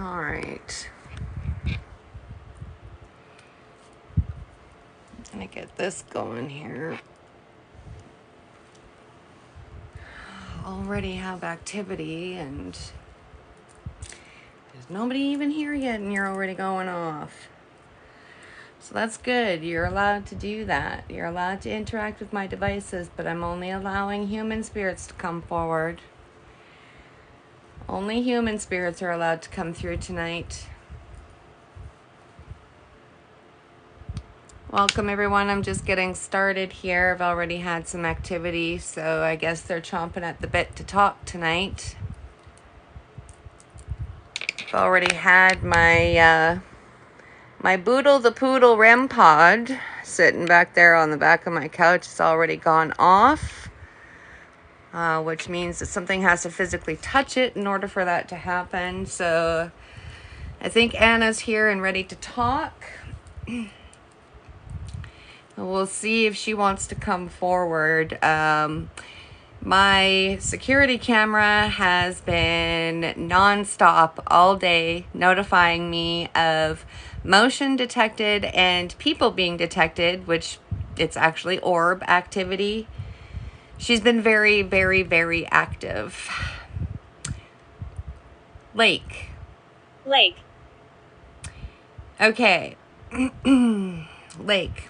All right. I'm gonna get this going here. Already have activity and there's nobody even here yet and you're already going off. So that's good. You're allowed to do that. You're allowed to interact with my devices, but I'm only allowing human spirits to come forward. Only human spirits are allowed to come through tonight. Welcome everyone. I'm just getting started here. I've already had some activity, so I guess they're chomping at the bit to talk tonight. I've already had my my Boodle the Poodle REM pod sitting back there on the back of my couch. It's already gone off, which means that something has to physically touch it in order for that to happen. So I think Anna's here and ready to talk. We'll see if she wants to come forward. My security camera has been nonstop all day notifying me of motion detected and people being detected, which it's actually orb activity. She's been very, very, very active. Lake. Okay. Lake.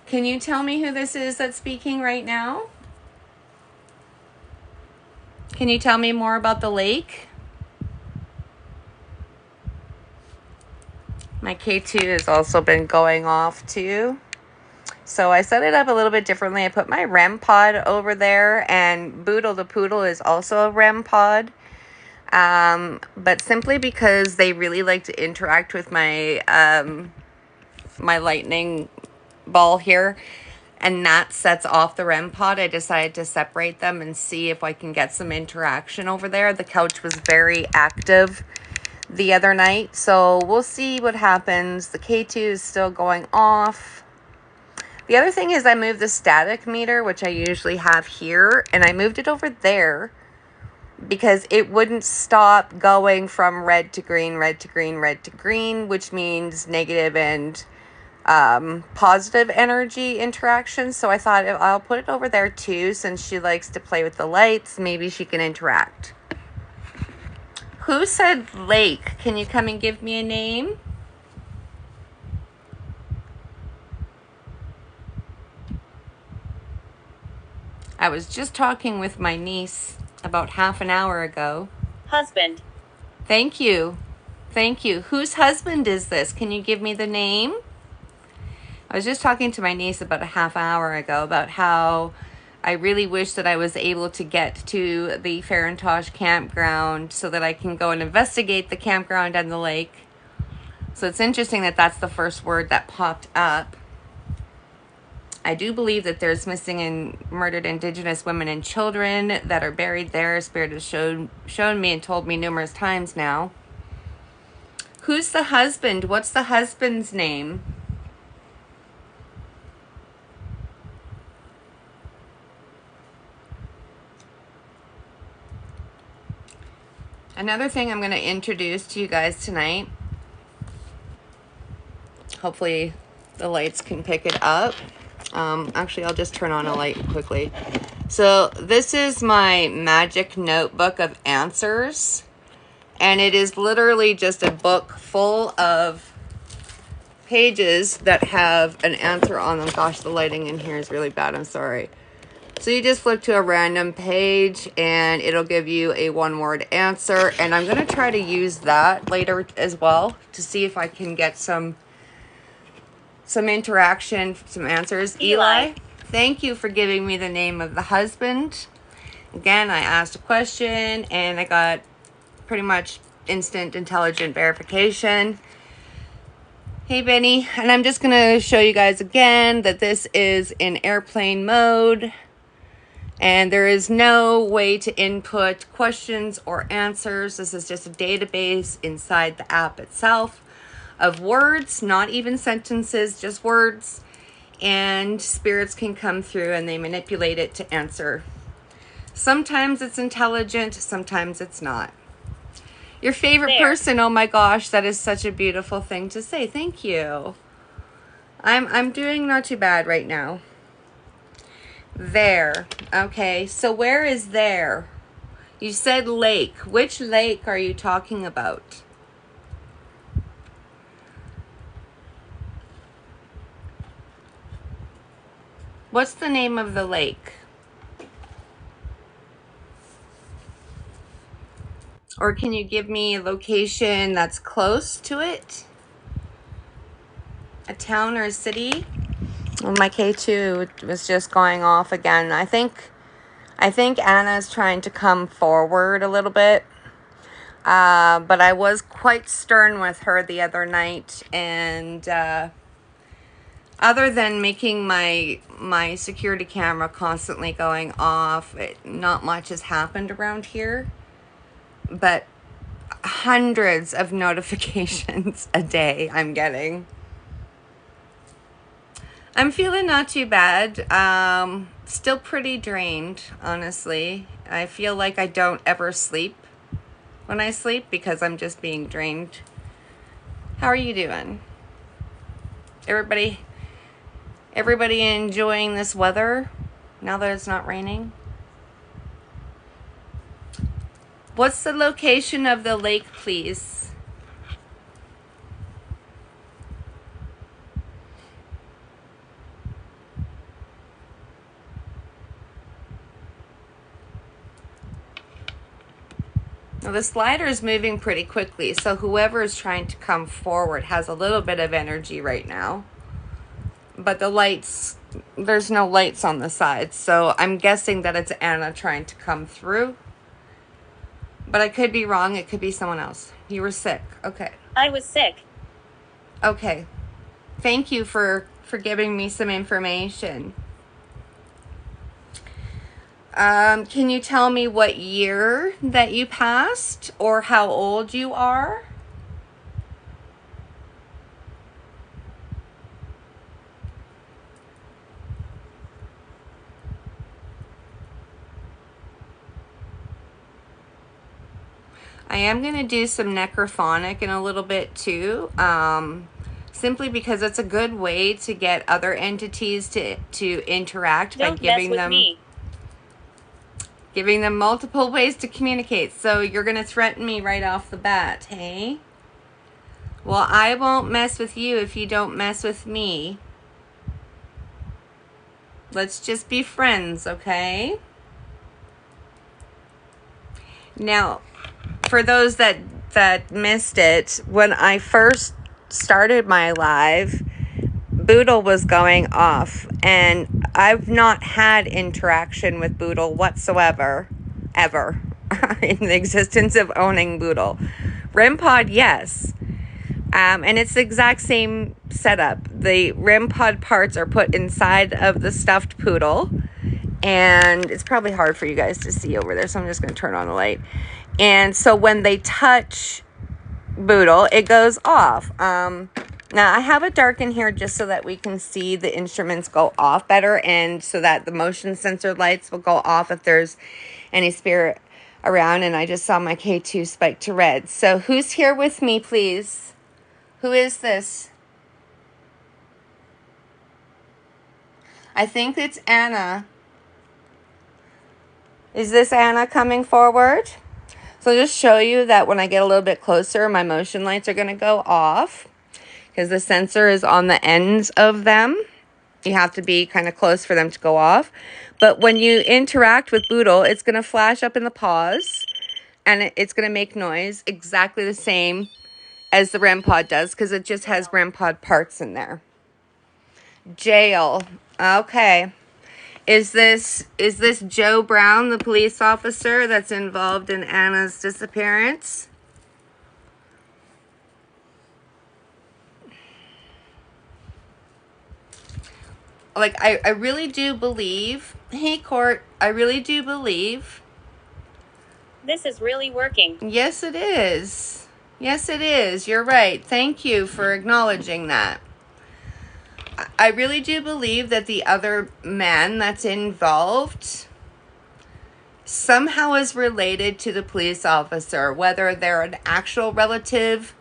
Can you tell me who this is that's speaking right now? Can you tell me more about the lake? My K2 has also been going off too. So I set it up a little bit differently. I put my REM pod over there, and Boodle the Poodle is also a REM pod. But simply because they really like to interact with my my lightning ball here, and that sets off the REM pod, I decided to separate them and see if I can get some interaction over there. The couch was very active the other night, so we'll see what happens. The K2 is still going off. The other thing is I moved the static meter, which I usually have here, and I moved it over there because it wouldn't stop going from red to green, red to green, red to green, which means negative and positive energy interaction. So I thought I'll put it over there too, since she likes to play with the lights. Maybe she can interact. Who said lake? Can you come and give me a name? I was just talking with my niece about half an hour ago. Husband. Thank you. Thank you. Whose husband is this? Can you give me the name? I was just talking to my niece about a half hour ago about how I really wish that I was able to get to the Farintosh campground so that I can go and investigate the campground and the lake. So it's interesting that that's the first word that popped up. I do believe that there's missing and murdered Indigenous women and children that are buried there. Spirit has shown me and told me numerous times now. Who's the husband? What's the husband's name? Another thing I'm going to introduce to you guys tonight, hopefully the lights can pick it up. Actually, I'll just turn on a light quickly. So this is my magic notebook of answers, and it is literally just a book full of pages that have an answer on them. Gosh, the lighting in here is really bad. I'm sorry. So you just flip to a random page and it'll give you a one-word answer. And I'm going to try to use that later as well to see if I can get some interaction, some answers. Eli, thank you for giving me the name of the husband. Again, I asked a question and I got pretty much instant intelligent verification. Hey Benny, and I'm just going to show you guys again that this is in airplane mode. And there is no way to input questions or answers. This is just a database inside the app itself of words, not even sentences, just words. And spirits can come through and they manipulate it to answer. Sometimes it's intelligent, sometimes it's not. Your favorite There. person. Oh my gosh, that is such a beautiful thing to say. Thank you. I'm doing not too bad right now. There. Okay, so where is there? You said lake. Which lake are you talking about? What's the name of the lake? Or can you give me a location that's close to it? A town or a city? Well, my K2 was just going off again. I think Anna's trying to come forward a little bit. But I was quite stern with her the other night, and other than making my security camera constantly going off, not much has happened around here. But hundreds of notifications a day I'm getting. I'm feeling not too bad. Still pretty drained, honestly. I feel like I don't ever sleep when I sleep because I'm just being drained. How are you doing? Everybody enjoying this weather now that it's not raining? What's the location of the lake, please? Now the slider is moving pretty quickly, so whoever is trying to come forward has a little bit of energy right now. But the lights, there's no lights on the sides, so I'm guessing that it's Anna trying to come through. But I could be wrong. It could be someone else. You were sick. Okay. I was sick. Okay. Thank you for giving me some information. Can you tell me what year that you passed or how old you are? I am going to do some necrophonic in a little bit too, simply because it's a good way to get other entities to interact by giving them multiple ways to communicate. So you're going to threaten me right off the bat, hey? Well, I won't mess with you if you don't mess with me. Let's just be friends, okay? Now, for those that missed it, when I first started my live, Boodle was going off, and I've not had interaction with Boodle whatsoever, ever, in the existence of owning Boodle. REM pod, yes. And it's the exact same setup. The REM pod parts are put inside of the stuffed poodle, and it's probably hard for you guys to see over there, so I'm just going to turn on the light. And so when they touch Boodle, it goes off. Now, I have it dark in here just so that we can see the instruments go off better, and so that the motion sensor lights will go off if there's any spirit around. And I just saw my K2 spike to red. So who's here with me, please? Who is this? I think it's Anna. Is this Anna coming forward? So I'll just show you that when I get a little bit closer, my motion lights are going to go off because the sensor is on the ends of them. You have to be kind of close for them to go off. But when you interact with Boodle, it's going to flash up in the pause, and it's going to make noise exactly the same as the REM pod does because it just has REM pod parts in there. Jail. Okay. Is this Joe Brown, the police officer that's involved in Anna's disappearance? Like, I really do believe, hey, Court, I really do believe. This is really working. Yes, it is. Yes, it is. You're right. Thank you for acknowledging that. I really do believe that the other man that's involved somehow is related to the police officer, whether they're an actual relative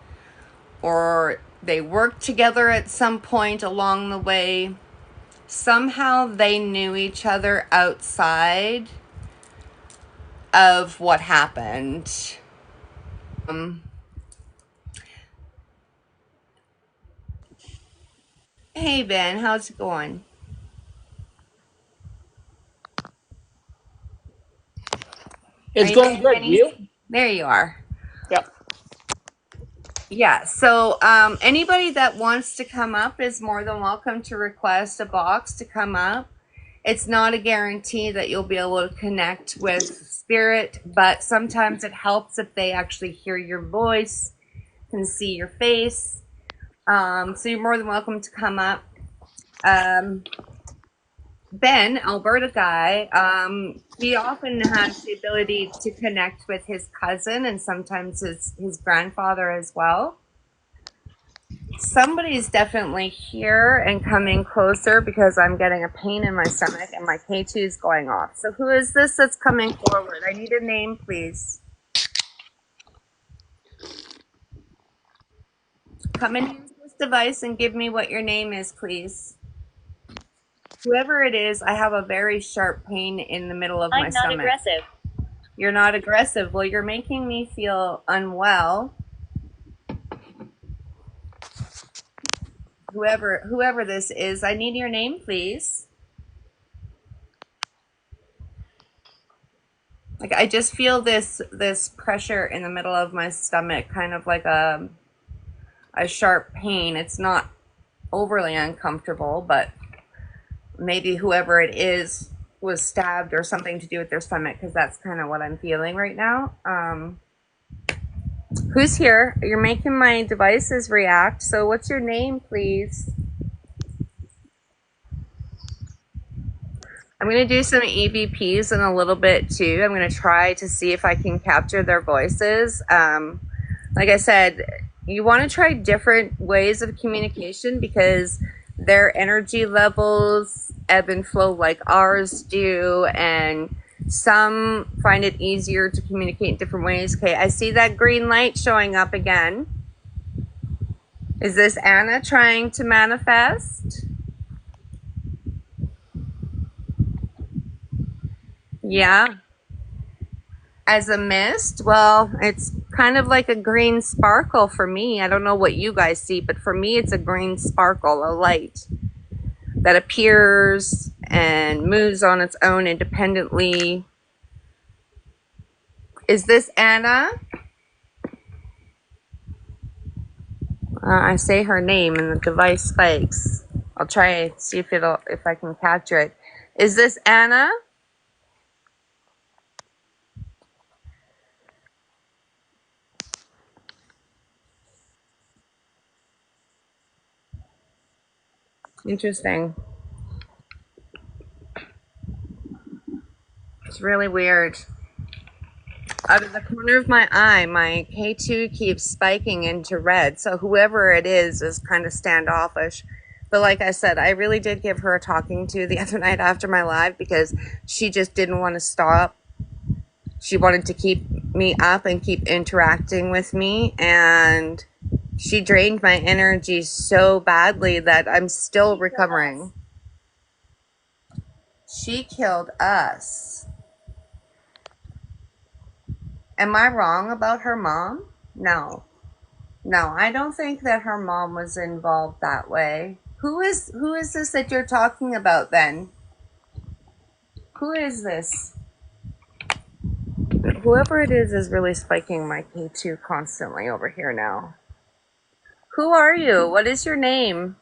or they worked together at some point along the way. Somehow they knew each other outside of what happened. Hey Ben, how's it going? Are It's you going getting good. any? You? There you are. Yep. Yeah, so anybody that wants to come up is more than welcome to request a box to come up. It's not a guarantee that you'll be able to connect with spirit, but sometimes it helps if they actually hear your voice, can see your face. So you're more than welcome to come up. Ben, Alberta guy, he often has the ability to connect with his cousin and sometimes his grandfather as well. Somebody's definitely here and coming closer because I'm getting a pain in my stomach and my K2 is going off. So who is this that's coming forward? I need a name, please. Come and use this device and give me what your name is, please. Whoever it is, I have a very sharp pain in the middle of my I'm not stomach. aggressive. You're not aggressive. Well, you're making me feel unwell. Whoever this is, I need your name, please. Like I just feel this pressure in the middle of my stomach, kind of like a sharp pain. It's not overly uncomfortable, but maybe whoever it is was stabbed or something to do with their stomach, because that's kind of what I'm feeling right now. Who's here? You're making my devices react. So what's your name, please? I'm going to do some EVPs in a little bit too. I'm going to try to see if I can capture their voices. Like I said, you want to try different ways of communication because their energy levels ebb and flow like ours do, and some find it easier to communicate in different ways. Okay, I see that green light showing up again. Is this Anna trying to manifest? Yeah. As a mist, well, it's kind of like a green sparkle for me. I don't know what you guys see, but for me, it's a green sparkle, a light that appears and moves on its own independently. Is this Anna? I say her name and the device spikes. I'll try and see if I can capture it. Is this Anna? Interesting. It's really weird. Out of the corner of my eye, my K2 keeps spiking into red. So whoever it is kind of standoffish. But like I said, I really did give her a talking to the other night after my live because she just didn't want to stop. She wanted to keep me up and keep interacting with me. And she drained my energy so badly that I'm still recovering. She killed us. Am I wrong about her mom? No. No, I don't think that her mom was involved that way. Who is this that you're talking about then? Who is this? Whoever it is really spiking my K2 constantly over here now. Who are you? What is your name?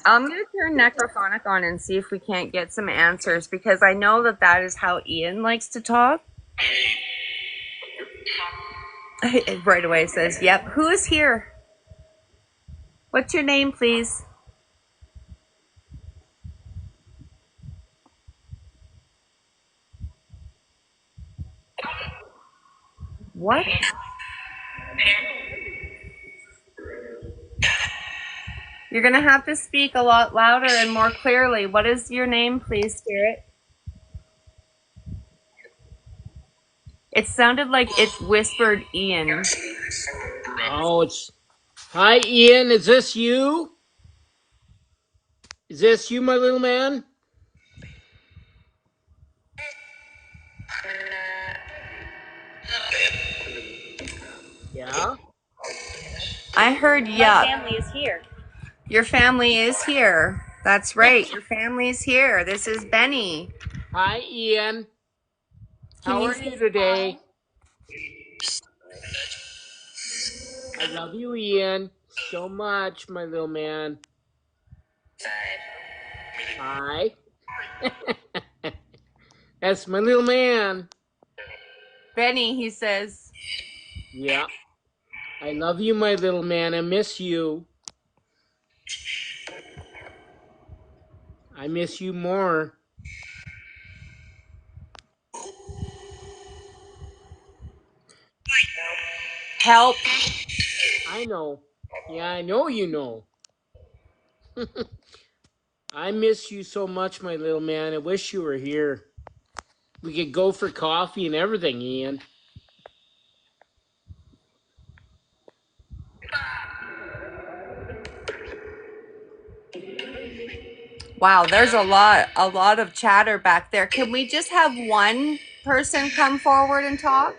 I'm going to turn necrophonic on and see if we can't get some answers because I know that is how Ian likes to talk. Right away says, yep. Who is here? What's your name, please? What? You're going to have to speak a lot louder and more clearly. What is your name, please, Spirit? It sounded like it whispered Ian. Oh, it's... Hi, Ian. Is this you? Is this you, my little man? Yeah? I heard My yup. family is here. Your family is here. That's right. Your family is here. This is Benny. Hi, Ian. Can How you are say you today? I love you, Ian, so much, my little man. Hi. That's my little man. Benny, he says. Yeah. I love you, my little man. I miss you. I miss you more. Help. I know. Yeah, I know you know. I miss you so much, my little man. I wish you were here. We could go for coffee and everything, Ian. Wow, there's a lot of chatter back there. Can we just have one person come forward and talk?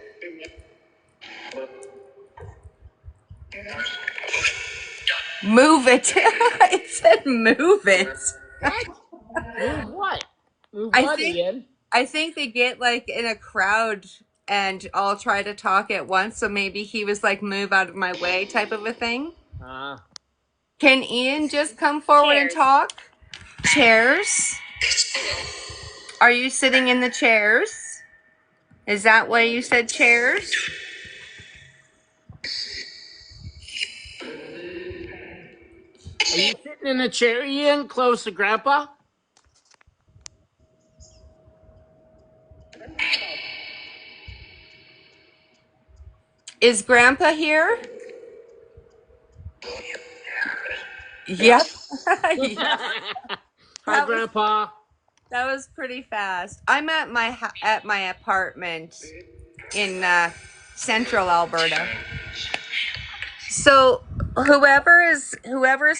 Move it. It said move it. What? Move what? Move I what, think Ian? I think they get like in a crowd and all try to talk at once, so maybe he was like move out of my way type of a thing. Can Ian just come forward and Chairs. talk? Chairs? Are you sitting in the chairs? Is that why you said chairs? Are you sitting in a chair, Ian, close to Grandpa? Is Grandpa here? Yep. Yeah. Hi, That was Grandpa. that was pretty fast. I'm at my apartment in central Alberta. So whoever's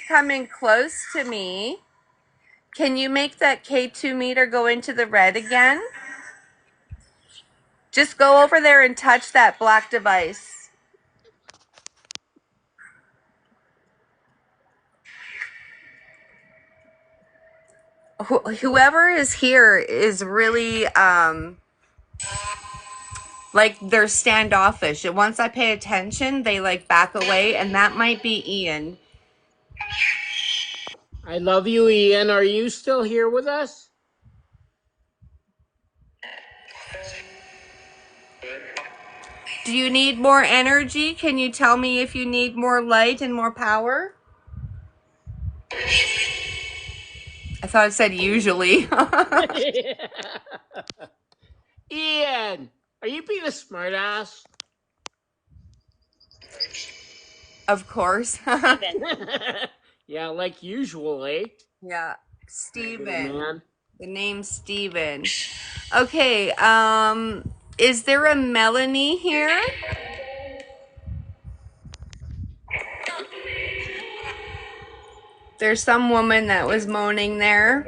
coming close to me, can you make that K2 meter go into the red again? Just go over there and touch that black device. Whoever is here is really like they're standoffish. And once I pay attention, they like back away, and that might be Ian. I love you, Ian. Are you still here with us? Do you need more energy? Can you tell me if you need more light and more power? I thought it said usually. Ian, are you being a smartass? Of course. Steven. Yeah, like usual, eh? Yeah, Little Steven. man. The name's Steven. Okay, is there a Melanie here? There's some woman that was moaning there.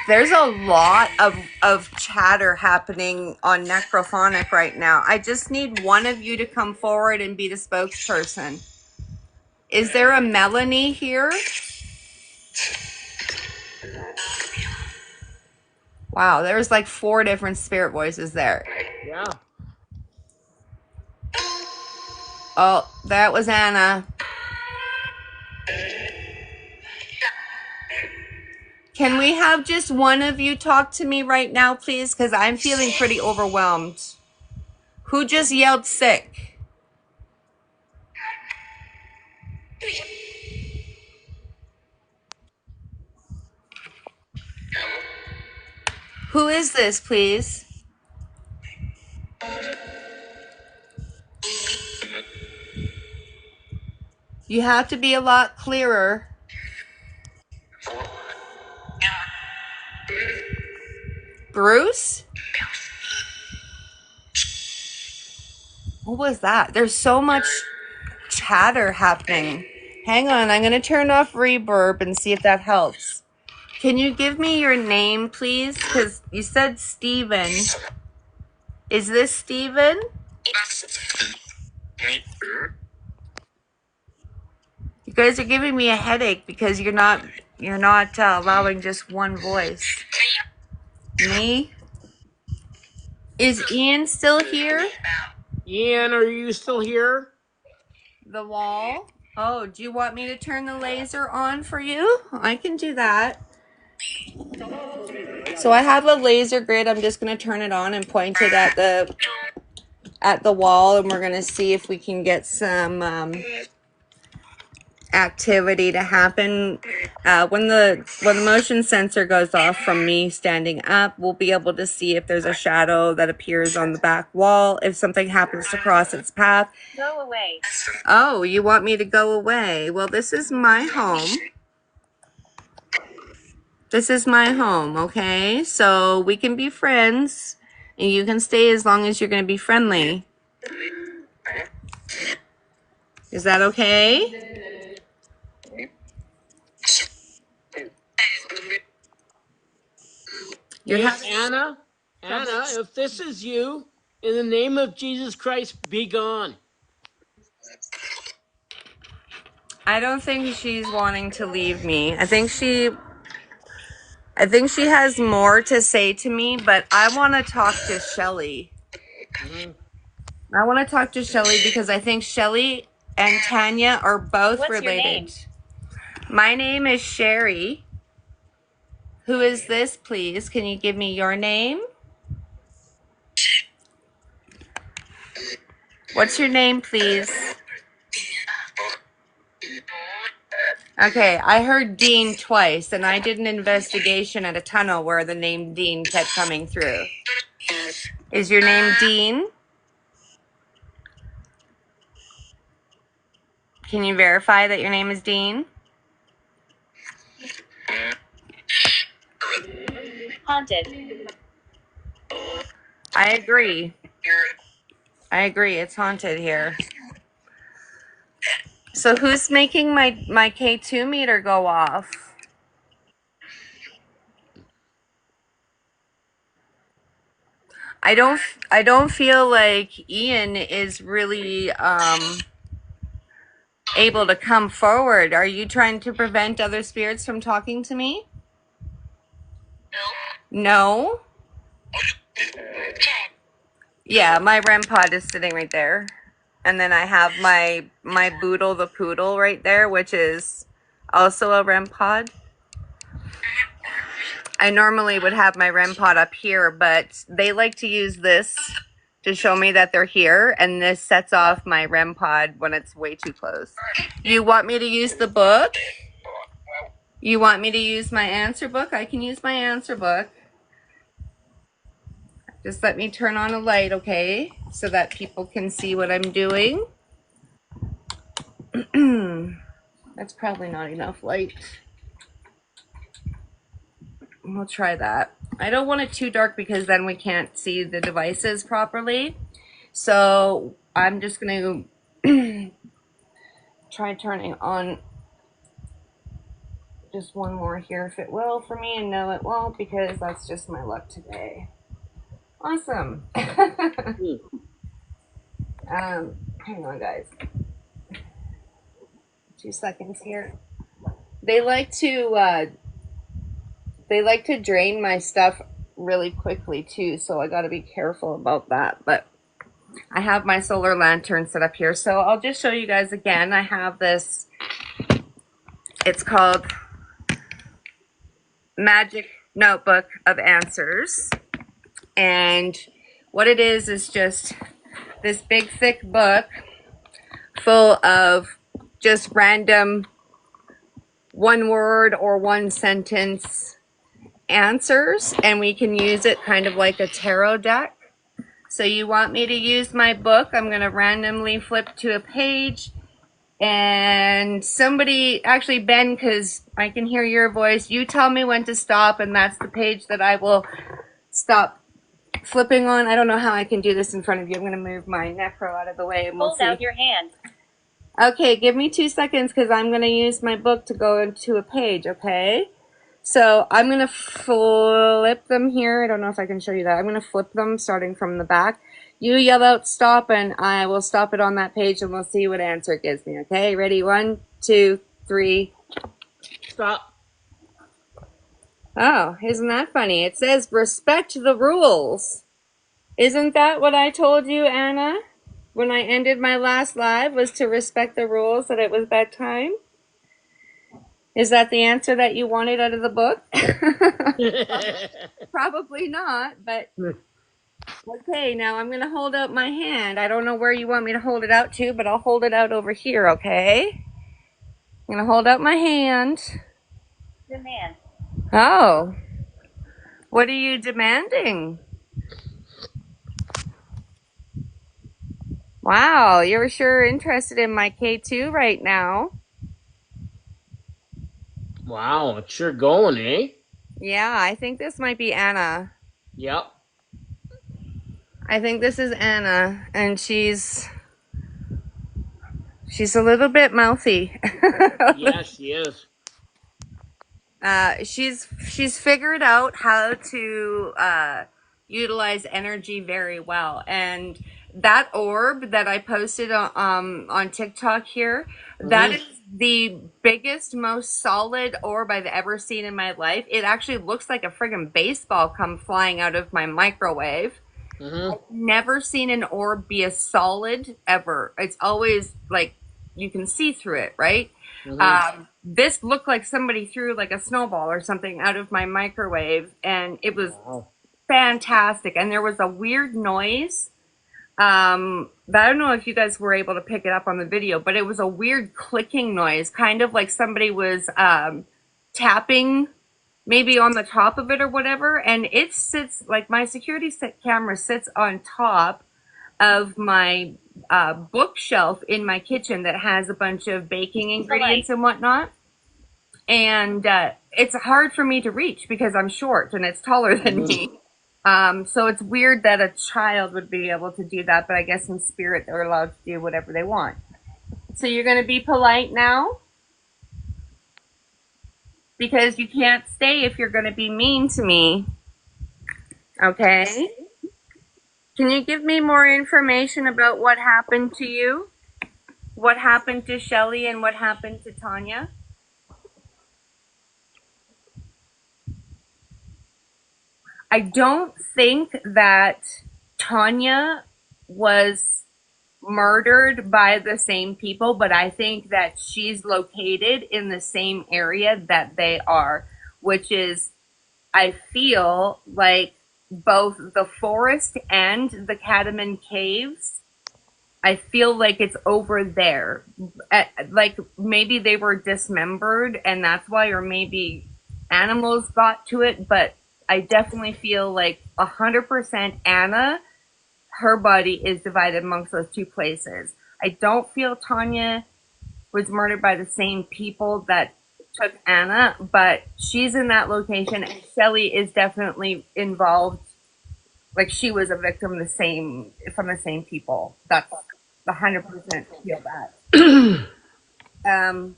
There's a lot of chatter happening on Necrophonic right now. I just need one of you to come forward and be the spokesperson. Is there a Melanie here? Wow, there's like 4 different spirit voices there. Yeah. Oh, that was Anna. Can we have just one of you talk to me right now, please? Because I'm feeling pretty overwhelmed. Who just yelled sick? Who is this, please? You have to be a lot clearer. Bruce? What was that? There's so much chatter happening. Hang on, I'm going to turn off reverb and see if that helps. Can you give me your name, please? Because you said Steven. Is this Steven? You guys are giving me a headache because you're not allowing just one voice. Me? Is Ian still here? Ian, are you still here? The wall? Oh, do you want me to turn the laser on for you? I can do that. So I have a laser grid. I'm just going to turn it on and point it at the wall, and we're going to see if we can get some activity to happen. When the motion sensor goes off from me standing up, we'll be able to see if there's a shadow that appears on the back wall, if something happens to cross its path. Go away. Oh, you want me to go away? Well, this is my home. This is my home, okay? So we can be friends, and you can stay as long as you're going to be friendly. Is that okay? Hey, Anna, if this is you, in the name of Jesus Christ, be gone. I don't think she's wanting to leave me. I think she has more to say to me, but I want to talk to Shelly. I want to talk to Shelly because I think Shelly and Tanya are both What's related. Your name? My name is Sherry. Who is this, please? Can you give me your name? What's your name, please? Okay, I heard Dean twice, and I did an investigation at a tunnel where the name Dean kept coming through. Is your name Dean? Can you verify that your name is Dean? Haunted. I agree. It's haunted here. So who's making my K2 meter go off? I don't feel like Ian is really able to come forward. Are you trying to prevent other spirits from talking to me? No? Yeah, my REM pod is sitting right there. And then I have my Boodle the Poodle right there, which is also a REM pod. I normally would have my REM pod up here, but they like to use this to show me that they're here, and this sets off my REM pod when it's way too close. You want me to use the book? You want me to use my answer book? I can use my answer book. Just let me turn on a light, okay? So that people can see what I'm doing. That's probably not enough light. We'll try that. I don't want it too dark because then we can't see the devices properly. So I'm just going to try turning on just one more here if it will for me, and no it won't because that's just my luck today. Awesome. Hang on guys. 2 seconds here. They like to drain my stuff really quickly too, so I got to be careful about that. But I have my solar lantern set up here, so I'll just show you guys again. I have this, it's called Magic Notebook of Answers, and what it is just this big thick book full of just random one word or one sentence answers, and we can use it kind of like a tarot deck. So you want me to use my book? I'm going to randomly flip to a page, And somebody, actually Ben, because I can hear your voice, you tell me when to stop, and that's the page that I will stop flipping on. I don't know how I can do this in front of you. I'm going to move my necro out of the way and we'll Hold see. out your hand. Okay, give me 2 seconds because I'm going to use my book to go into a page, okay? So I'm going to flip them here. I don't know if I can show you that. I'm going to flip them starting from the back. You yell out stop and I will stop it on that page and we'll see what answer it gives me, okay? Ready? 1, 2, 3. Stop. Oh, isn't that funny? It says respect the rules. Isn't that what I told you, Anna? When I ended my last live was to respect the rules, that it was bedtime? Is that the answer that you wanted out of the book? Probably not, but okay, now I'm going to hold out my hand. I don't know where you want me to hold it out to, but I'll hold it out over here, okay? I'm going to hold out my hand. Demand. Oh. What are you demanding? Wow, you're sure interested in my K2 right now. Wow, it's sure going, eh? Yeah, I think this might be Anna. Yep. I think this is Anna, and she's a little bit mouthy. Yeah, she is. She's figured out how to utilize energy very well, and that orb that I posted on TikTok here, that is the biggest, most solid orb I've ever seen in my life. It actually looks like a friggin' baseball come flying out of my microwave. I've never seen an orb be a solid ever. It's always like you can see through it, right? This looked like somebody threw like a snowball or something out of my microwave, and it was fantastic. And there was a weird noise. But I don't know if you guys were able to pick it up on the video, but it was a weird clicking noise, kind of like somebody was tapping maybe on the top of it or whatever. And it sits, like my security camera sits on top of my bookshelf in my kitchen that has a bunch of baking ingredients and whatnot. And it's hard for me to reach because I'm short and it's taller than me. So it's weird that a child would be able to do that, but I guess in spirit they're allowed to do whatever they want. So you're going to be polite now? Because you can't stay if you're going to be mean to me. Okay? Can you give me more information about what happened to you? What happened to Shelly and what happened to Tanya? I don't think that Tanya was murdered by the same people, but I think that she's located in the same area that they are, which is, I feel like both the forest and the Cataman Caves. I feel like it's over there. Like maybe they were dismembered and that's why, or maybe animals got to it, but I definitely feel like 100% Anna, her body is divided amongst those two places. I don't feel Tanya was murdered by the same people that took Anna, but she's in that location and Shelly is definitely involved. Like she was a victim from the same people. That's 100% feel that.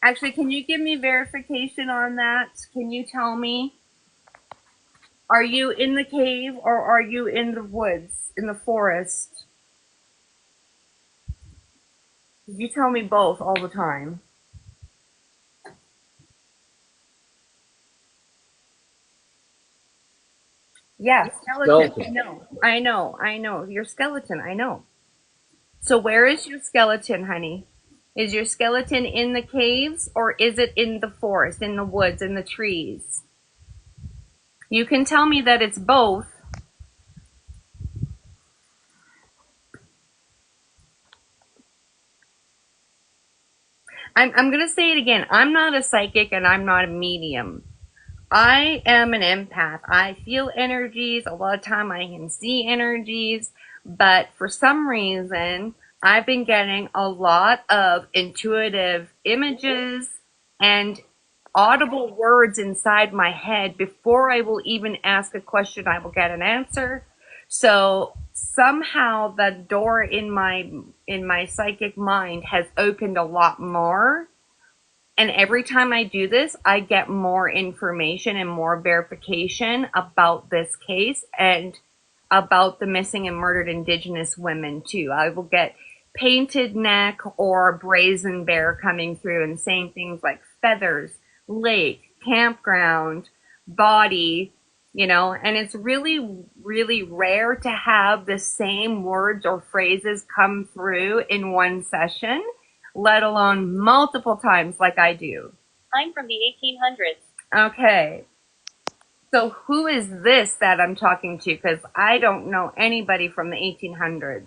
Actually, can you give me verification on that? Can you tell me? Are you in the cave or are you in the woods, in the forest? You tell me both all the time. Yeah, skeleton. I know. Your skeleton, I know. So where is your skeleton, honey? Is your skeleton in the caves or is it in the forest, in the woods, in the trees? You can tell me that it's both. I'm going to say it again. I'm not a psychic and I'm not a medium. I am an empath. I feel energies. A lot of time I can see energies, but for some reason, I've been getting a lot of intuitive images and audible words inside my head. Before I will even ask a question, I will get an answer. So somehow the door in my psychic mind has opened a lot more. And every time I do this, I get more information and more verification about this case and about the missing and murdered Indigenous women too. I will get painted neck or brazen bear coming through and saying things like feathers, lake, campground, body, and it's really, really rare to have the same words or phrases come through in one session, let alone multiple times like I do. I'm from the 1800s. Okay. So who is this that I'm talking to? Because I don't know anybody from the 1800s.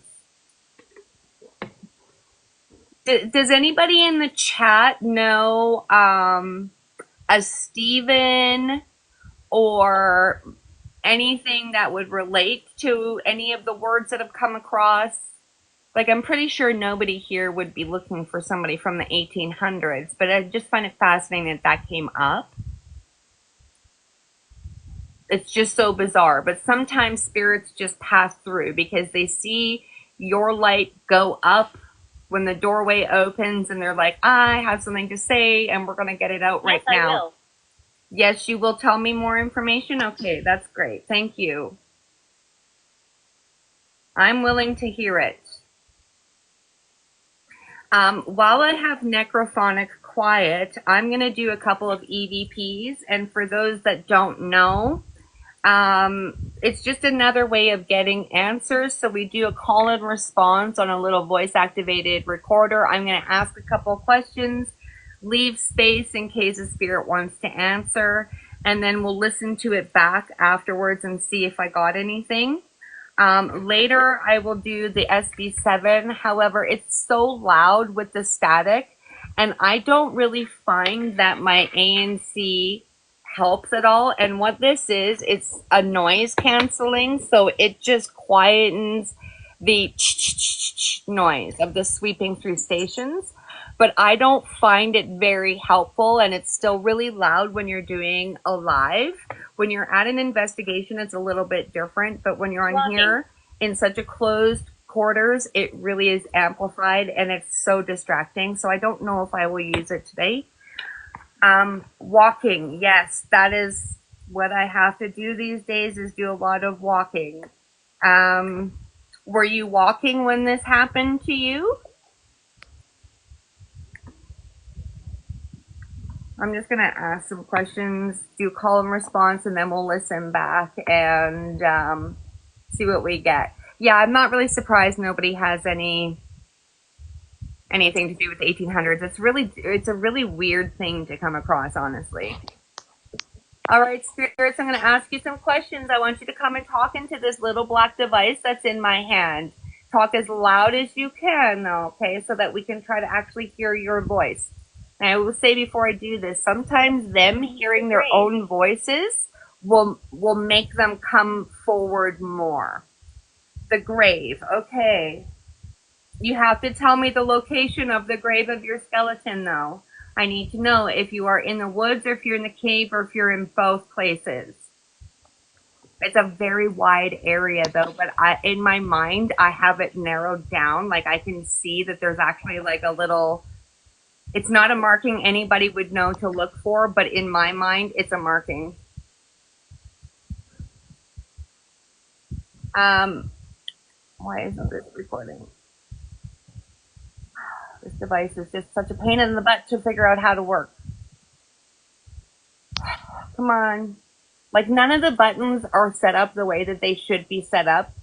Does anybody in the chat know a Stephen or anything that would relate to any of the words that have come across? Like, I'm pretty sure nobody here would be looking for somebody from the 1800s, but I just find it fascinating that came up. It's just so bizarre, but sometimes spirits just pass through because they see your light go up when the doorway opens and they're like, I have something to say and we're going to get it out right now. I will. Yes, you will tell me more information? Okay, that's great. Thank you. I'm willing to hear it. While I have necrophonic quiet, I'm going to do a couple of EVPs. And for those that don't know, it's just another way of getting answers. So we do a call and response on a little voice activated recorder. I'm going to ask a couple of questions, leave space in case a spirit wants to answer, and then we'll listen to it back afterwards and see if I got anything. Later, I will do the SB7. However, it's so loud with the static, and I don't really find that my ANC helps at all. And what this is, it's a noise canceling, so it just quietens the noise of the sweeping through stations. But I don't find it very helpful, and it's still really loud when you're doing a live. When you're at an investigation, it's a little bit different, but when you're on here in such a closed quarters, it really is amplified and it's so distracting. So I don't know if I will use it today. Walking, yes, that is what I have to do these days, is do a lot of walking. Were you walking when this happened to you? I'm just going to ask some questions, do call and response, and then we'll listen back and see what we get. Yeah, I'm not really surprised nobody has anything to do with the 1800s. It's a really weird thing to come across, honestly. All right, spirits, I'm going to ask you some questions. I want you to come and talk into this little black device that's in my hand. Talk as loud as you can, okay, so that we can try to actually hear your voice. And I will say before I do this, sometimes them hearing their own voices will make them come forward more. The grave, okay. You have to tell me the location of the grave of your skeleton, though. I need to know if you are in the woods or if you're in the cave or if you're in both places. It's a very wide area, though, but in my mind, I have it narrowed down. Like, I can see that there's actually like a little... It's not a marking anybody would know to look for, but in my mind, it's a marking. Why isn't this recording? This device is just such a pain in the butt to figure out how to work. Come on. Like, none of the buttons are set up the way that they should be set up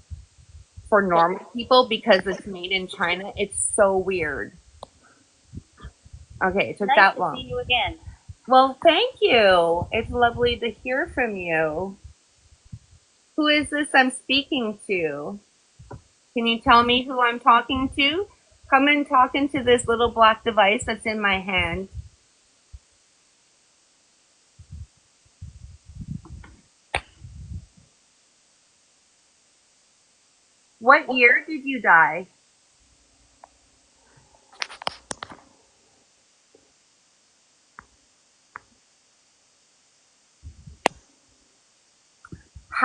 for normal people because it's made in China. It's so weird. Okay, it took that long. Nice to see you again. Well, thank you. It's lovely to hear from you. Who is this I'm speaking to? Can you tell me who I'm talking to? Come and talk into this little black device that's in my hand. What year did you die?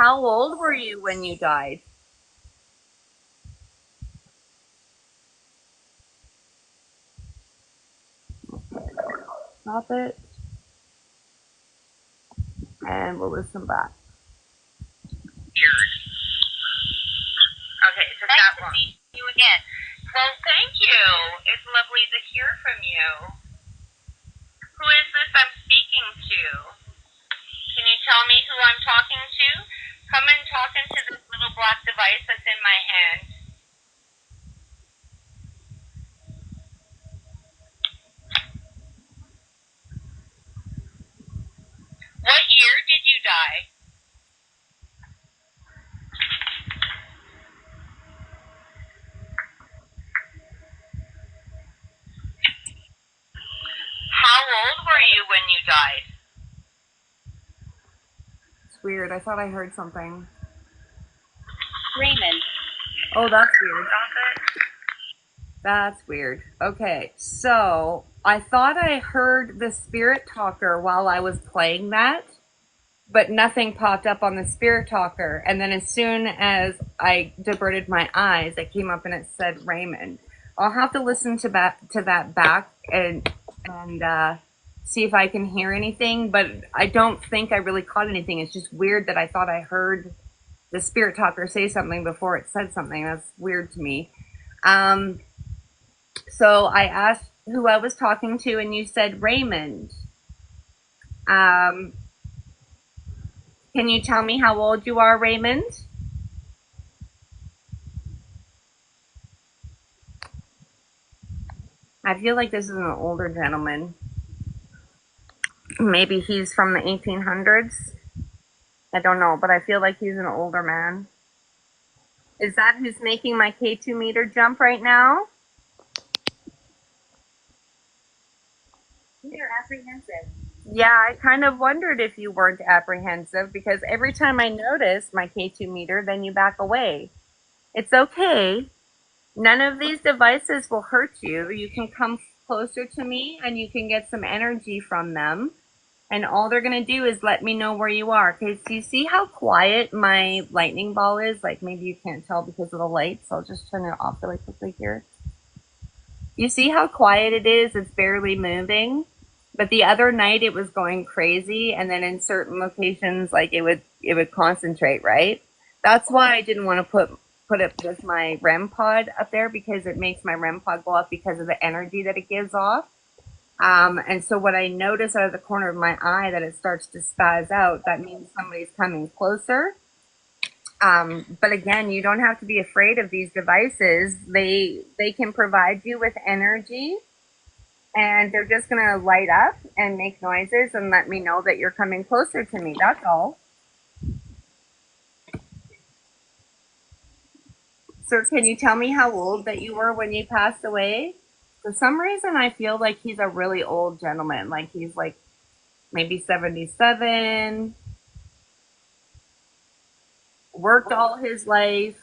How old were you when you died? Stop it. And we'll listen back. Years. Okay, so nice to see you again. Well, thank you. It's lovely to hear from you. Who is this I'm speaking to? Can you tell me who I'm talking to? Come and talk into this little black device that's in my hand. What year did you die? How old were you when you died? It's weird. I thought I heard something. Raymond. Oh, that's weird. That's weird. Okay, so I thought I heard the spirit talker while I was playing that, but nothing popped up on the spirit talker. And then as soon as I diverted my eyes, it came up and it said Raymond. I'll have to listen to that back and see if I can hear anything, but I don't think I really caught anything. It's just weird that I thought I heard the spirit talker say something before it said something. That's weird to me. So I asked who I was talking to, and you said Raymond. Can you tell me how old you are, Raymond? I feel like this is an older gentleman. Maybe he's from the 1800s. I don't know, but I feel like he's an older man. Is that who's making my K2 meter jump right now? You're apprehensive. Yeah, I kind of wondered if you weren't apprehensive because every time I notice my K2 meter, then you back away. It's okay. None of these devices will hurt you. You can come closer to me and you can get some energy from them. And all they're going to do is let me know where you are. Okay, so you see how quiet my lightning ball is? Like maybe you can't tell because of the lights. I'll just turn it off really quickly here. You see how quiet it is? It's barely moving. But the other night it was going crazy, and then in certain locations, like it would concentrate, right? That's why I didn't want to put it with my REM pod up there because it makes my REM pod go up because of the energy that it gives off. And so what I notice out of the corner of my eye that it starts to spaz out, that means somebody's coming closer. But again, you don't have to be afraid of these devices. They can provide you with energy. And they're just going to light up and make noises and let me know that you're coming closer to me. That's all. So can you tell me how old that you were when you passed away? For some reason, I feel like he's a really old gentleman. Like he's like maybe 77, worked all his life,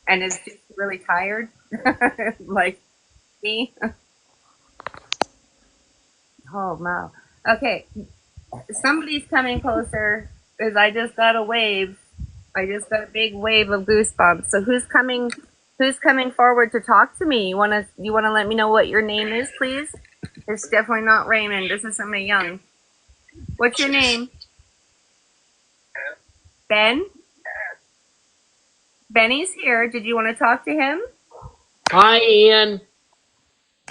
and is just really tired. Like me. Oh, no. Okay. Somebody's coming closer because I just got a wave. I just got a big wave of goosebumps. So who's coming forward to talk to me? You wanna let me know what your name is, please? It's definitely not Raymond. This is somebody young. What's your name? Ben? Benny's here. Did you want to talk to him? Hi, Ian.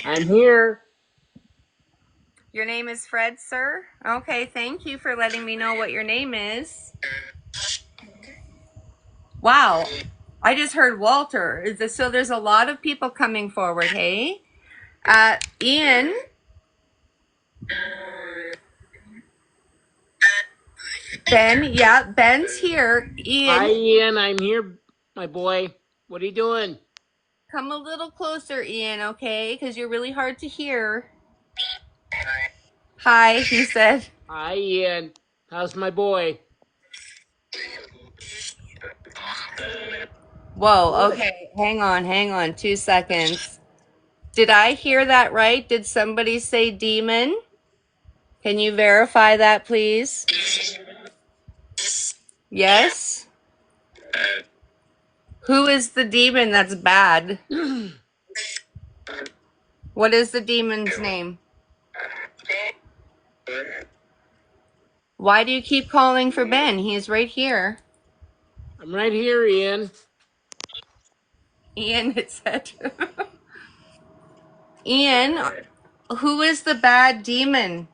I'm here. Your name is Fred, sir? Okay, thank you for letting me know what your name is. Wow. I just heard Walter. So there's a lot of people coming forward, hey? Ian? Ben, yeah, Ben's here. Ian, Hi, Ian. I'm here, my boy. What are you doing? come a little closer, Ian, okay? Because you're really hard to hear. Hi, he said. Hi, Ian. How's my boy? Whoa, okay. Hang on. 2 seconds. Did I hear that right? Did somebody say demon? Can you verify that, please? Yes? Who is the demon that's bad? What is the demon's name? Why do you keep calling for Ben? He's right here. I'm right here, Ian. Ian, it said. Ian, who is the bad demon?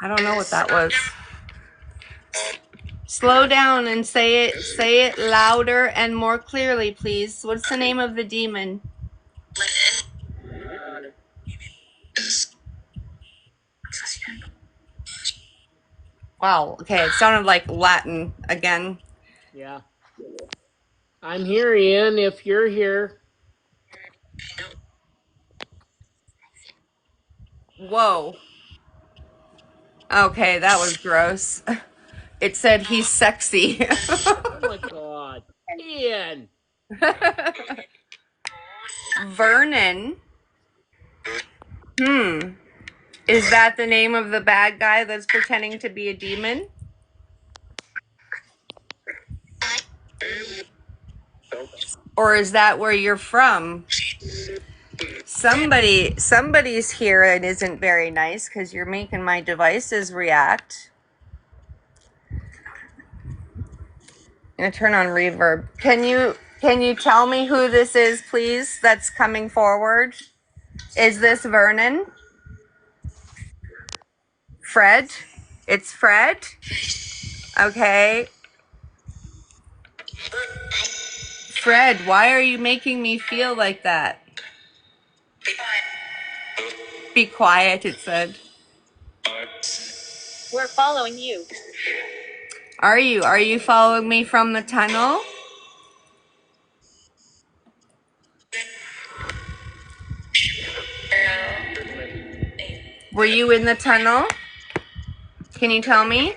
I don't know what that was. Slow down and say it louder and more clearly, please. What's the name of the demon? Wow, okay, it sounded like Latin again. Yeah. I'm here, Ian, if you're here. Whoa. Okay, that was gross. It said he's sexy. Oh my God. Ian. Vernon. Is that the name of the bad guy that's pretending to be a demon? Or is that where you're from? Somebody's here and isn't very nice because you're making my devices react. I'm gonna turn on reverb. Can you tell me who this is, please, that's coming forward? Is this Vernon? Fred? It's Fred? Okay. Fred, why are you making me feel like that? Be quiet, it said. We're following you. Are you? Are you following me from the tunnel? Were you in the tunnel? Can you tell me?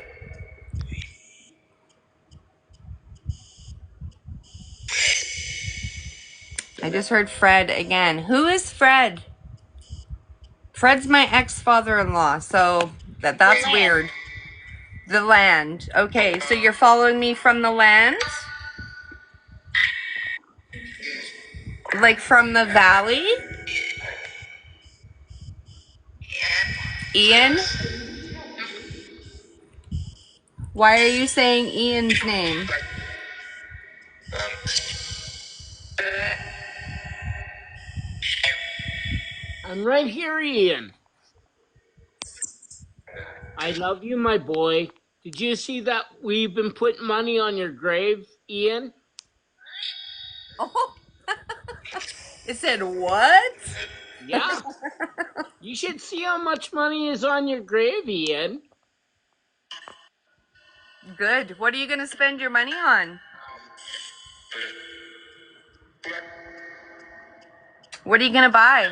I just heard Fred again. Who is Fred? Fred's my ex-father-in-law, so that's weird. The land. Okay, so you're following me from the land? Like from the valley? Ian? Why are you saying Ian's name? I'm right here, Ian. I love you, my boy. Did you see that we've been putting money on your grave, Ian? Oh, it said what? Yeah. You should see how much money is on your grave, Ian. Good. What are you going to spend your money on? What are you going to buy?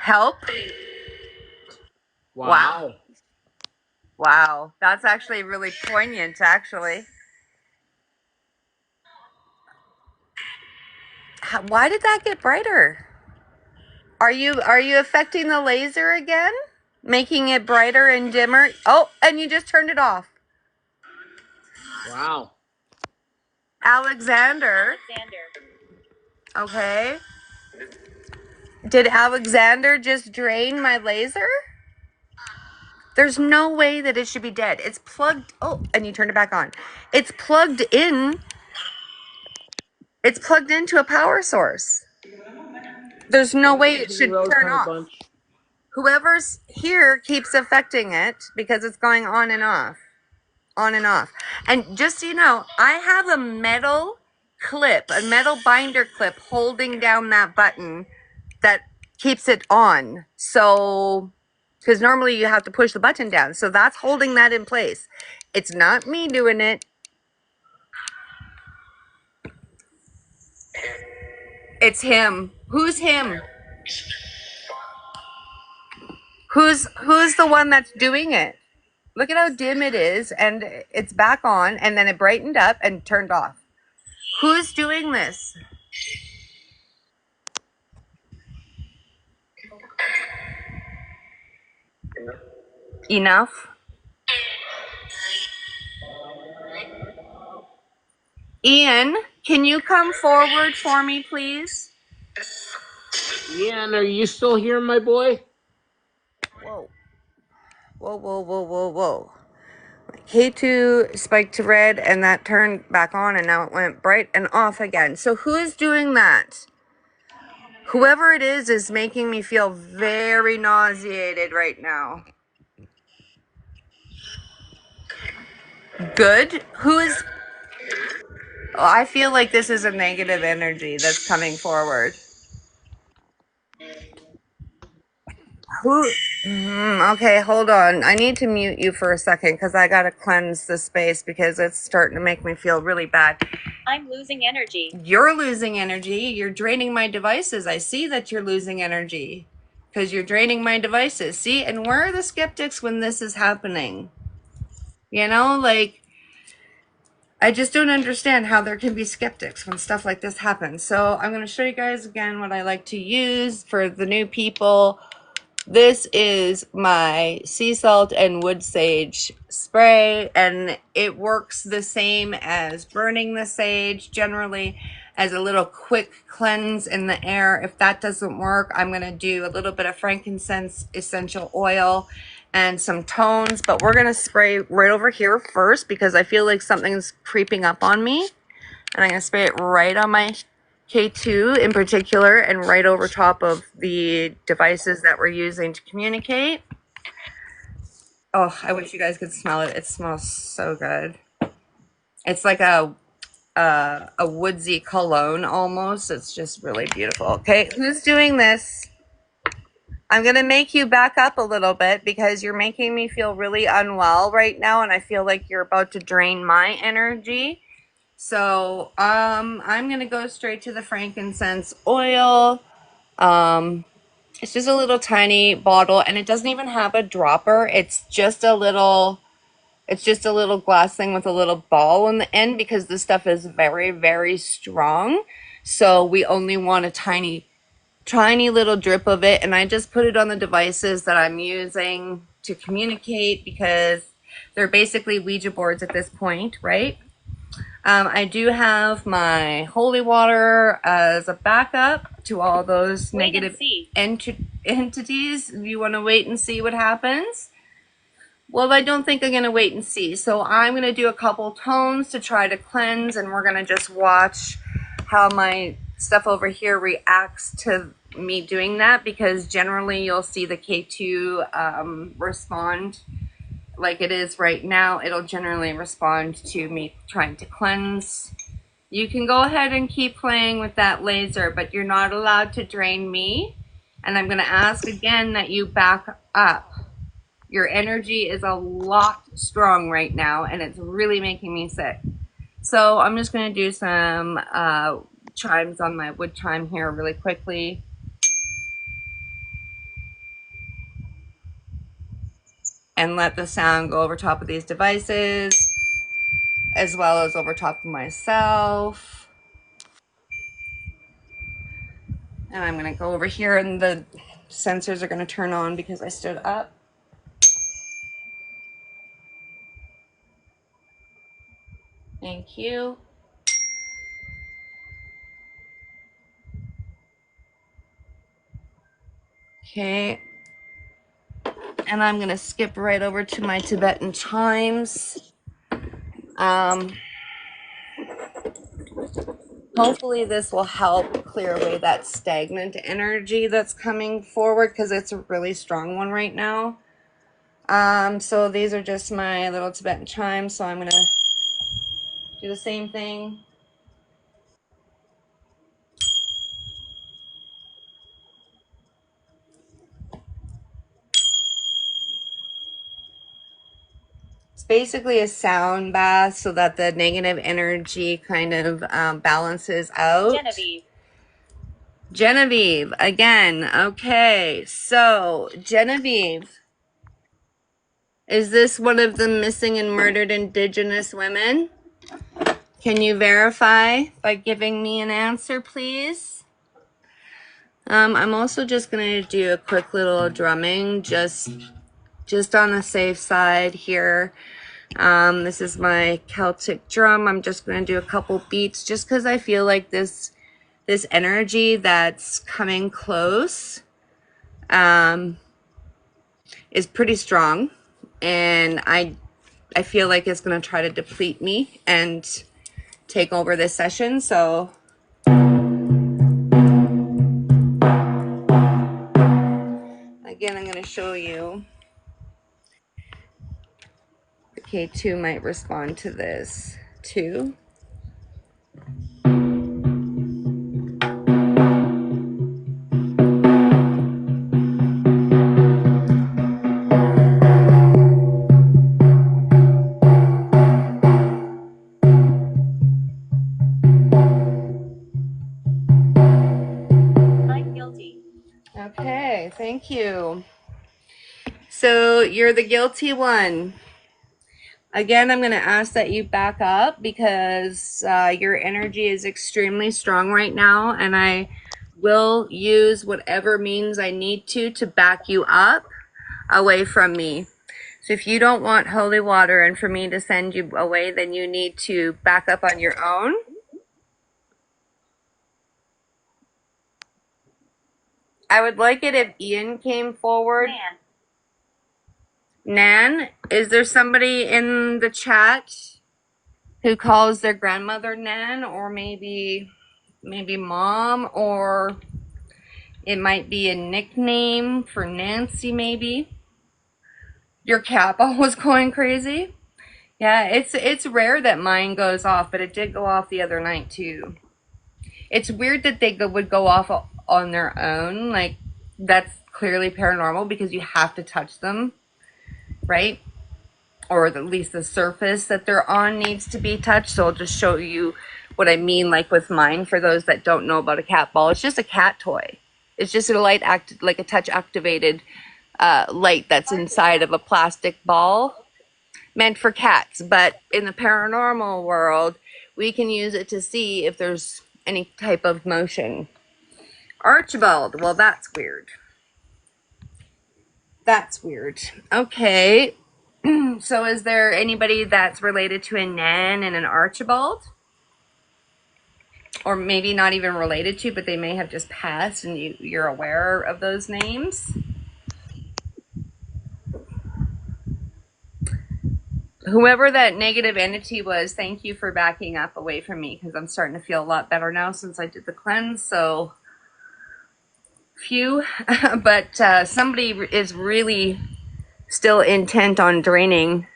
Help? Wow. Wow. That's actually really poignant, actually. Why did that get brighter? Are you affecting the laser again? Making it brighter and dimmer? Oh, and you just turned it off. Wow. Alexander. Okay. Did Alexander just drain my laser? There's no way that it should be dead. It's plugged. Oh, and you turned it back on. It's plugged in. It's plugged into a power source. There's no way it should Road, turn honey off. bunch. Whoever's here keeps affecting it because it's going on and off. On and off. And just so you know, I have a metal clip, a metal binder clip holding down that button that keeps it on. So, because normally you have to push the button down. So that's holding that in place. It's not me doing it. It's him. Who's him? Who's the one that's doing it? Look at how dim it is, and it's back on, and then it brightened up and turned off. Who's doing this? Enough? Ian, can you come forward for me, please? Ian, are you still here, my boy? Whoa. Whoa, whoa, whoa, whoa, whoa. K2 spiked to red, and that turned back on, and now it went bright and off again. So who is doing that? Whoever it is making me feel very nauseated right now. Good? Who is... Oh, I feel like this is a negative energy that's coming forward. Who? Okay, hold on. I need to mute you for a second because I gotta cleanse the space because it's starting to make me feel really bad. I'm losing energy. You're losing energy. You're draining my devices. I see that you're losing energy because you're draining my devices. See? And where are the skeptics when this is happening? You know, like, I just don't understand how there can be skeptics when stuff like this happens. So I'm going to show you guys again what I like to use for the new people. This is my sea salt and wood sage spray, and it works the same as burning the sage, generally as a little quick cleanse in the air. If that doesn't work, I'm going to do a little bit of frankincense essential oil and some tones, but we're going to spray right over here first because I feel like something's creeping up on me, and I'm going to spray it right on my K2 in particular, and right over top of the devices that we're using to communicate. Oh, I wish you guys could smell it. It smells so good. It's like a woodsy cologne almost. It's just really beautiful. Okay, who's doing this? I'm going to make you back up a little bit because you're making me feel really unwell right now, and I feel like you're about to drain my energy. So I'm going to go straight to the frankincense oil. It's just a little tiny bottle, and it doesn't even have a dropper. It's just a little glass thing with a little ball in the end because this stuff is very, very strong. So we only want a tiny little drip of it, and I just put it on the devices that I'm using to communicate because they're basically Ouija boards at this point, right? I do have my holy water as a backup to all those negative entities. You want to wait and see what happens? Well, I don't think I'm going to wait and see. So I'm going to do a couple tones to try to cleanse, and we're going to just watch how my stuff over here reacts to me doing that, because generally you'll see the K2 respond like it is right now. It'll generally respond to me trying to cleanse. You can go ahead and keep playing with that laser, but you're not allowed to drain me. And I'm going to ask again that you back up. Your energy is a lot strong right now, and it's really making me sick. So I'm just going to do some chimes on my wood chime here really quickly. And let the sound go over top of these devices, as well as over top of myself. And I'm going to go over here, and the sensors are going to turn on because I stood up. Thank you. Okay. And I'm going to skip right over to my Tibetan chimes. Hopefully this will help clear away that stagnant energy that's coming forward, because it's a really strong one right now. So these are just my little Tibetan chimes, so I'm going to do the same thing. It's basically a sound bath so that the negative energy kind of balances out. Genevieve, again. Okay, so Genevieve, is this one of the missing and murdered Indigenous women? Can you verify by giving me an answer, please? I'm also just going to do a quick little drumming just just on the safe side here. This is my Celtic drum. I'm just going to do a couple beats just because I feel like this energy that's coming close is pretty strong, and I feel like it's going to try to deplete me and take over this session. So again, I'm going to show you. The K2 might respond to this too. I'm guilty. Okay, thank you. So you're the guilty one. Again, I'm going to ask that you back up because your energy is extremely strong right now, and I will use whatever means I need to back you up away from me. So if you don't want holy water and for me to send you away, then you need to back up on your own. I would like it if Ian came forward. Nan, is there somebody in the chat who calls their grandmother Nan, or maybe mom, or it might be a nickname for Nancy maybe? Your cat ball was going crazy? Yeah, it's rare that mine goes off, but it did go off the other night too. It's weird that they would go off on their own. Like, that's clearly paranormal because you have to touch them, right? Or at least the surface that they're on needs to be touched. So I'll just show you what I mean, like with mine, for those that don't know about a cat ball. It's just a cat toy. It's just a like a touch activated light that's inside of a plastic ball meant for cats. But in the paranormal world, we can use it to see if there's any type of motion. Archibald, well, that's weird. That's weird. Okay. So is there anybody that's related to a Nan and an Archibald? Or maybe not even related to, but they may have just passed and you're aware of those names? Whoever that negative entity was, thank you for backing up away from me, because I'm starting to feel a lot better now since I did the cleanse. So, phew. But somebody is really still intent on draining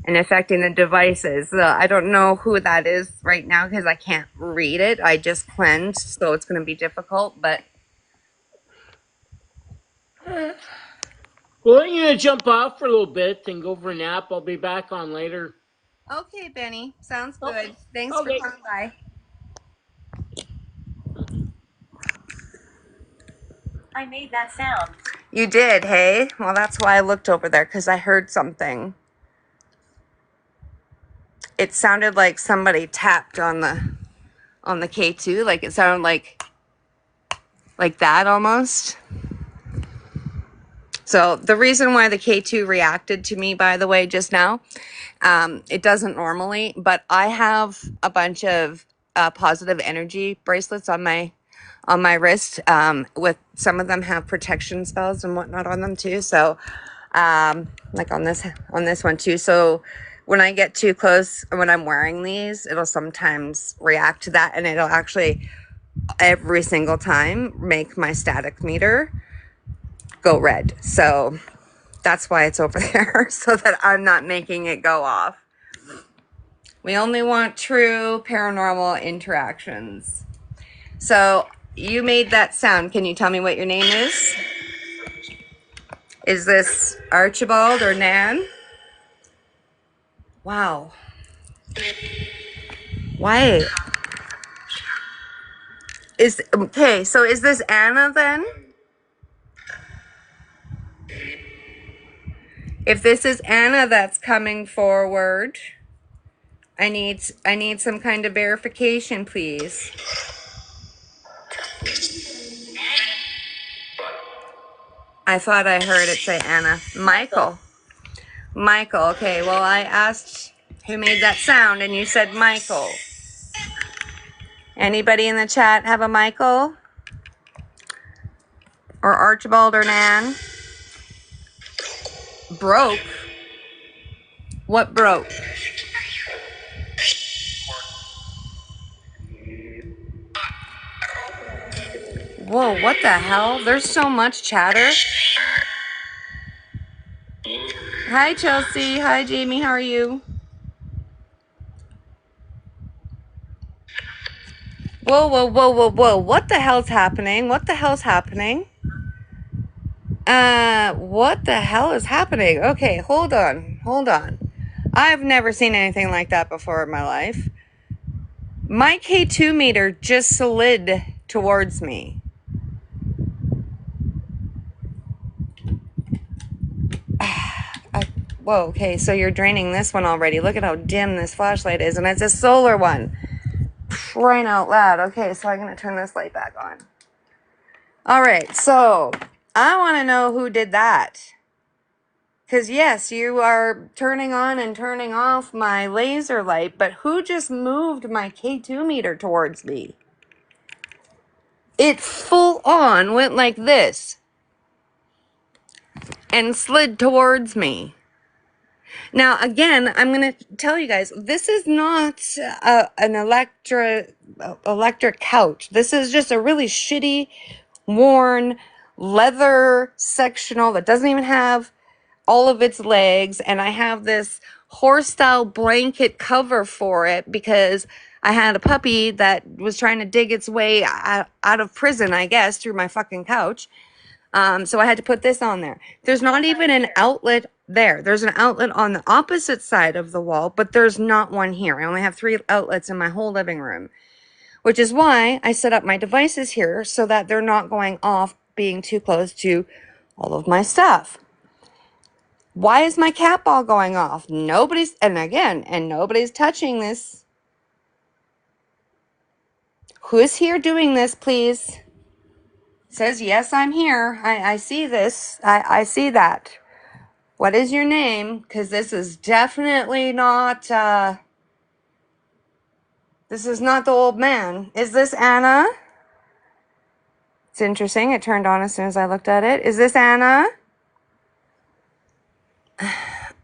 and affecting the devices. I don't know who that is right now because I can't read it. I just cleansed, so it's going to be difficult, but... Well, I'm going to jump off for a little bit and go for a nap. I'll be back on later. Okay, Benny. Sounds good. Okay. Thanks for coming by. I made that sound. You did, hey? Well, that's why I looked over there, because I heard something. It sounded like somebody tapped on the K2. Like, it sounded like that almost. So the reason why the K2 reacted to me, by the way, just now, it doesn't normally, but I have a bunch of positive energy bracelets on my wrist. With some of them have protection spells and whatnot on them too. So, like on this one too. So when I get too close, when I'm wearing these, it'll sometimes react to that, and it'll actually every single time make my static meter go red. So that's why it's over there, so that I'm not making it go off. We only want true paranormal interactions. So you made that sound. Can you tell me what your name is? Is this Archibald or Nan? Wow. Why? Okay, so is this Anna then? If this is Anna that's coming forward, I need some kind of verification, please. I thought I heard it say Anna. Michael. Michael. Okay, well, I asked who made that sound, and you said Michael. Anybody in the chat have a Michael? Or Archibald or Nan? Broke? What broke? Whoa, what the hell? There's so much chatter. Hi, Chelsea. Hi, Jamie. How are you? Whoa, whoa, whoa, whoa, whoa. What the hell's happening? What the hell's happening? What the hell is happening? Okay, hold on. Hold on. I've never seen anything like that before in my life. My K2 meter just slid towards me. Whoa, okay, so you're draining this one already. Look at how dim this flashlight is, and it's a solar one. Crying out loud. Okay, so I'm going to turn this light back on. All right, so I want to know who did that. Because, yes, you are turning on and turning off my laser light, but who just moved my K2 meter towards me? It full on went like this and slid towards me. Now, again, I'm going to tell you guys, this is not an electric couch. This is just a really shitty, worn leather sectional that doesn't even have all of its legs. And I have this horse-style blanket cover for it because I had a puppy that was trying to dig its way out of prison, I guess, through my fucking couch. So I had to put this on there. There's not even an outlet there. There's an outlet on the opposite side of the wall, but there's not one here. I only have 3 outlets in my whole living room, which is why I set up my devices here so that they're not going off being too close to all of my stuff. Why is my cat ball going off? Nobody's touching this. Who's here doing this, please? Says, yes, I'm here. I see this. I see that. What is your name? Because this is definitely not, this is not the old man. Is this Anna? It's interesting. It turned on as soon as I looked at it. Is this Anna?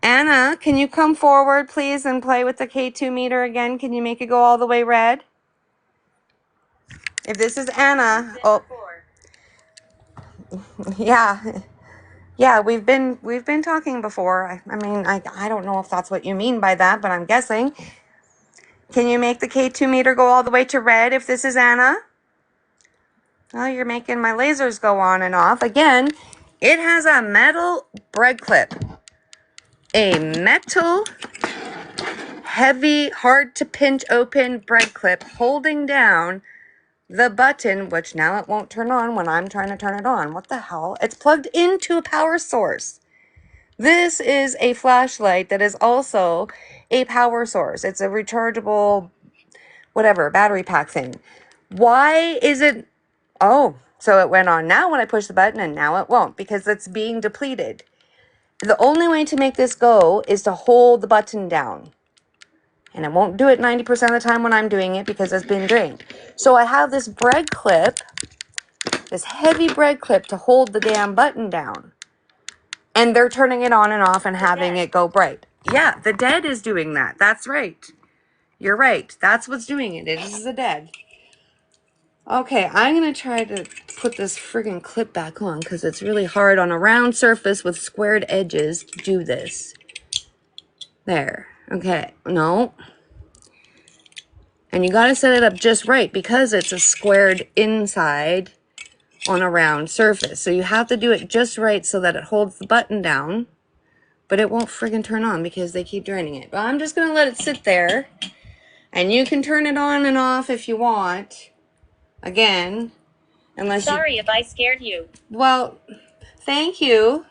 Anna, can you come forward, please, and play with the K2 meter again? Can you make it go all the way red? If this is Anna, oh, yeah. Yeah, we've been talking before. I mean, I don't know if that's what you mean by that, but I'm guessing. Can you make the K2 meter go all the way to red if this is Anna? Oh, you're making my lasers go on and off. Again, it has a metal bread clip. A metal, heavy, hard to pinch open bread clip holding down the button, which now it won't turn on when I'm trying to turn it on. What the hell? It's plugged into a power source. This is a flashlight that is also a power source. It's a rechargeable, whatever, battery pack thing. Why is it... Oh, so it went on now when I push the button and now it won't because it's being depleted. The only way to make this go is to hold the button down. And I won't do it 90% of the time when I'm doing it because it's been drained. So I have this bread clip, this heavy bread clip to hold the damn button down. And they're turning it on and off and having it go bright. Yeah, the dead is doing that. That's right. You're right. That's what's doing it. It is the dead. Okay, I'm going to try to put this friggin' clip back on because it's really hard on a round surface with squared edges to do this. There. Okay. No. And you got to set it up just right because it's a squared inside on a round surface. So you have to do it just right so that it holds the button down. But it won't friggin' turn on because they keep draining it. But I'm just going to let it sit there. And you can turn it on and off if you want. Again. Sorry if I scared you. Well, thank you.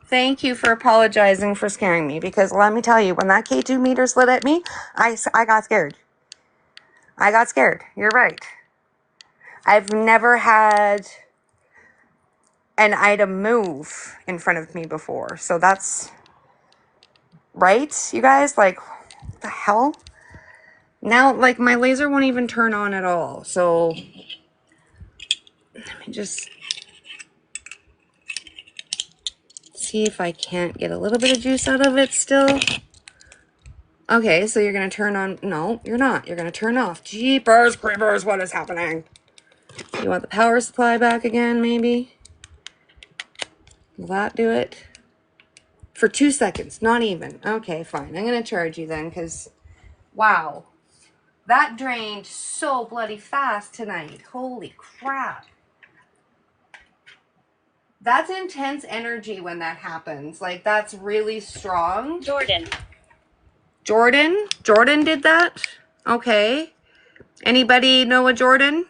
Thank you for apologizing for scaring me. Because let me tell you, when that K2 meter slid at me, I got scared. I got scared. You're right. I've never had an item move in front of me before. So that's right, you guys? Like, what the hell? Now, like, my laser won't even turn on at all. So let me just see if I can't get a little bit of juice out of it still. Okay, so you're going to turn on. No, you're not. You're going to turn off. Jeepers creepers, what is happening? You want the power supply back again, maybe? Will that do it? For 2 seconds, not even. Okay, fine. I'm going to charge you then, because, wow. That drained so bloody fast tonight. Holy crap. That's intense energy when that happens. Like, that's really strong. Jordan. Jordan? Jordan did that? Okay. Anybody know a Jordan?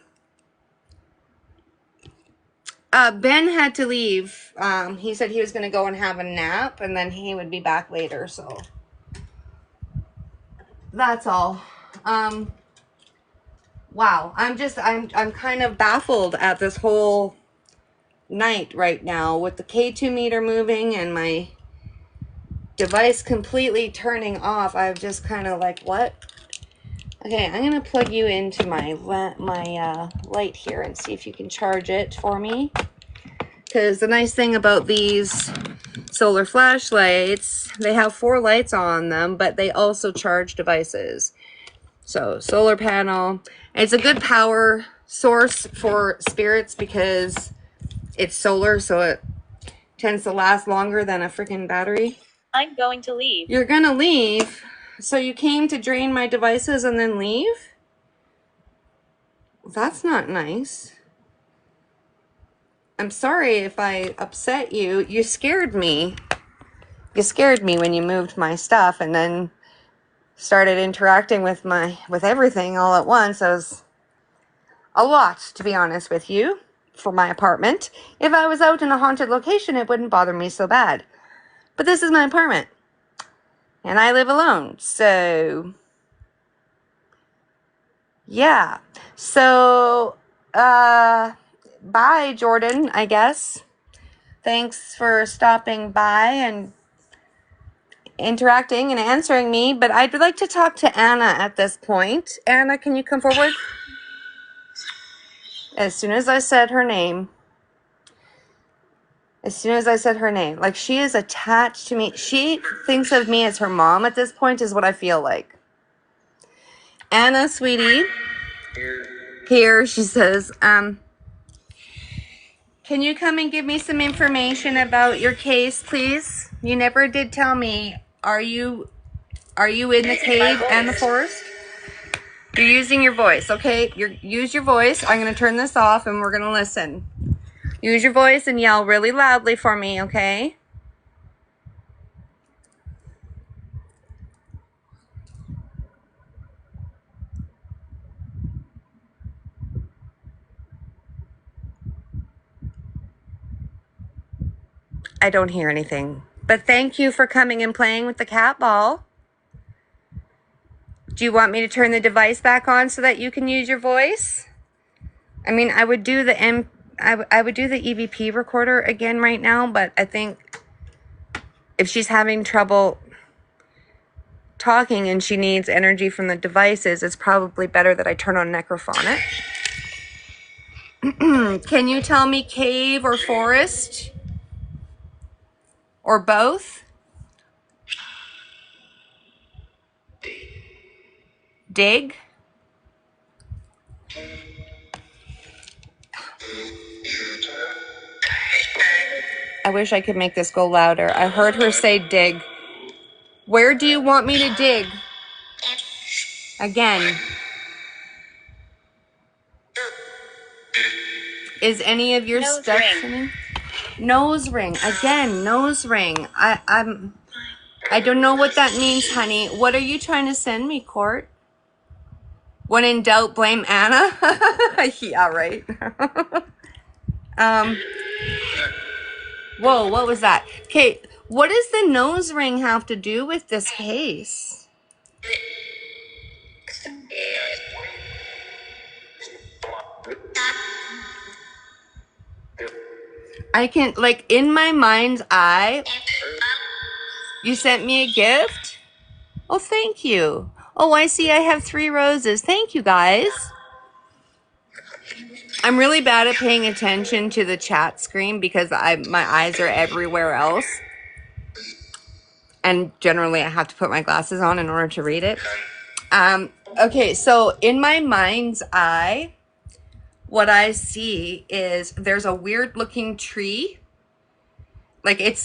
Ben had to leave. He said he was going to go and have a nap, and then he would be back later, so. That's all. Wow. I'm kind of baffled at this whole night right now with the K2 meter moving and my device completely turning off. I'm just kind of like, what? Okay, I'm going to plug you into my light here and see if you can charge it for me. Because the nice thing about these solar flashlights, they have 4 lights on them, but they also charge devices. So, solar panel. It's a good power source for spirits because it's solar, so it tends to last longer than a freaking battery. I'm going to leave. You're gonna leave? So you came to drain my devices and then leave? That's not nice. I'm sorry if I upset you. You scared me. You scared me when you moved my stuff and then started interacting with everything all at once. It was a lot, to be honest with you, for my apartment. If I was out in a haunted location, it wouldn't bother me so bad. But this is my apartment. And I live alone, so yeah. So, bye, Jordan, I guess. Thanks for stopping by and interacting and answering me, but I'd like to talk to Anna at this point. Anna, can you come forward? As soon as I said her name. Like, she is attached to me. She thinks of me as her mom at this point, is what I feel like. Anna, sweetie. Here, she says, can you come and give me some information about your case, please? You never did tell me. Are you in the cave and the forest? You're using your voice, okay? Use your voice. I'm going to turn this off and we're going to listen. Use your voice and yell really loudly for me, okay? I don't hear anything. But thank you for coming and playing with the cat ball. Do you want me to turn the device back on so that you can use your voice? I mean, I would do the EVP recorder again right now, but I think if she's having trouble talking and she needs energy from the devices, it's probably better that I turn on Necrophonic. Can you tell me cave or forest? Or both? Dig? I wish I could make this go louder. I heard her say dig. Where do you want me to dig? Again. Is any of your Nose stuff ring. Nose ring. Again, nose ring. I don't know what that means, honey. What are you trying to send me, Court? When in doubt, blame Anna? Yeah, right. Whoa, what was that? Okay, what does the nose ring have to do with this case? I can, like, in my mind's eye, you sent me a gift? Oh, thank you. Oh, I see I have 3 roses. Thank you, guys. I'm really bad at paying attention to the chat screen because my eyes are everywhere else. And generally I have to put my glasses on in order to read it. Okay, so in my mind's eye, what I see is there's a weird looking tree. Like it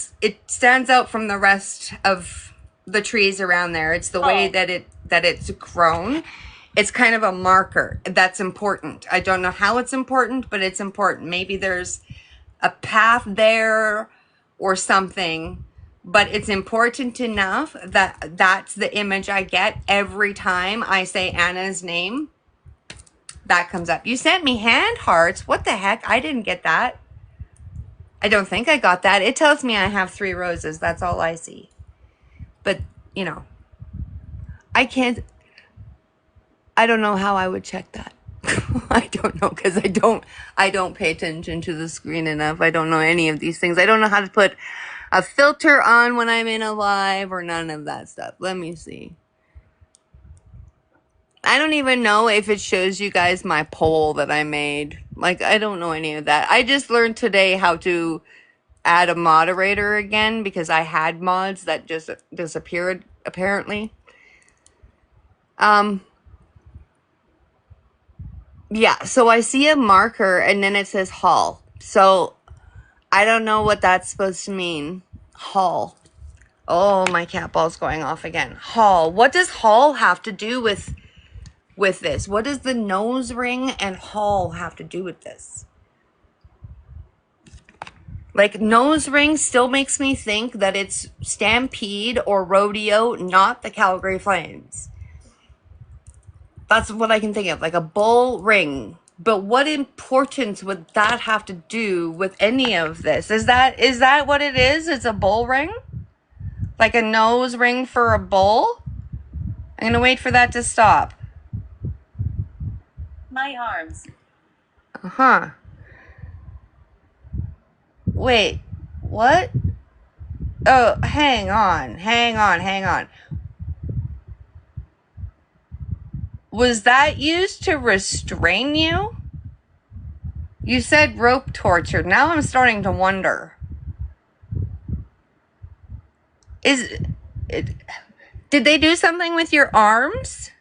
stands out from the rest of the trees around there. It's the way that it's grown. It's kind of a marker that's important. I don't know how it's important, but it's important. Maybe there's a path there or something, but it's important enough that that's the image I get every time I say Anna's name. That comes up. You sent me hand hearts. What the heck? I didn't get that. I don't think I got that. It tells me I have 3 roses. That's all I see. But, you know, I don't know how I would check that. I don't know, because I don't pay attention to the screen enough. I don't know any of these things. I don't know how to put a filter on when I'm in a live or none of that stuff. Let me see. I don't even know if it shows you guys my poll that I made. Like, I don't know any of that. I just learned today how to add a moderator again because I had mods that just disappeared, apparently. Yeah, so I see a marker and then it says hall. So I don't know what that's supposed to mean. Hall. Oh, my cat ball's going off again. Hall. What does hall have to do with this? What does the nose ring and hall have to do with this? Like, nose ring still makes me think that it's Stampede or Rodeo, not the Calgary Flames. That's what I can think of, like a bull ring. But what importance would that have to do with any of this? Is that what it is? It's a bull ring? Like a nose ring for a bull? I'm going to wait for that to stop. My arms. Uh-huh. Wait, what? Oh, hang on. Was that used to restrain you? You said rope torture. Now I'm starting to wonder. Did they do something with your arms?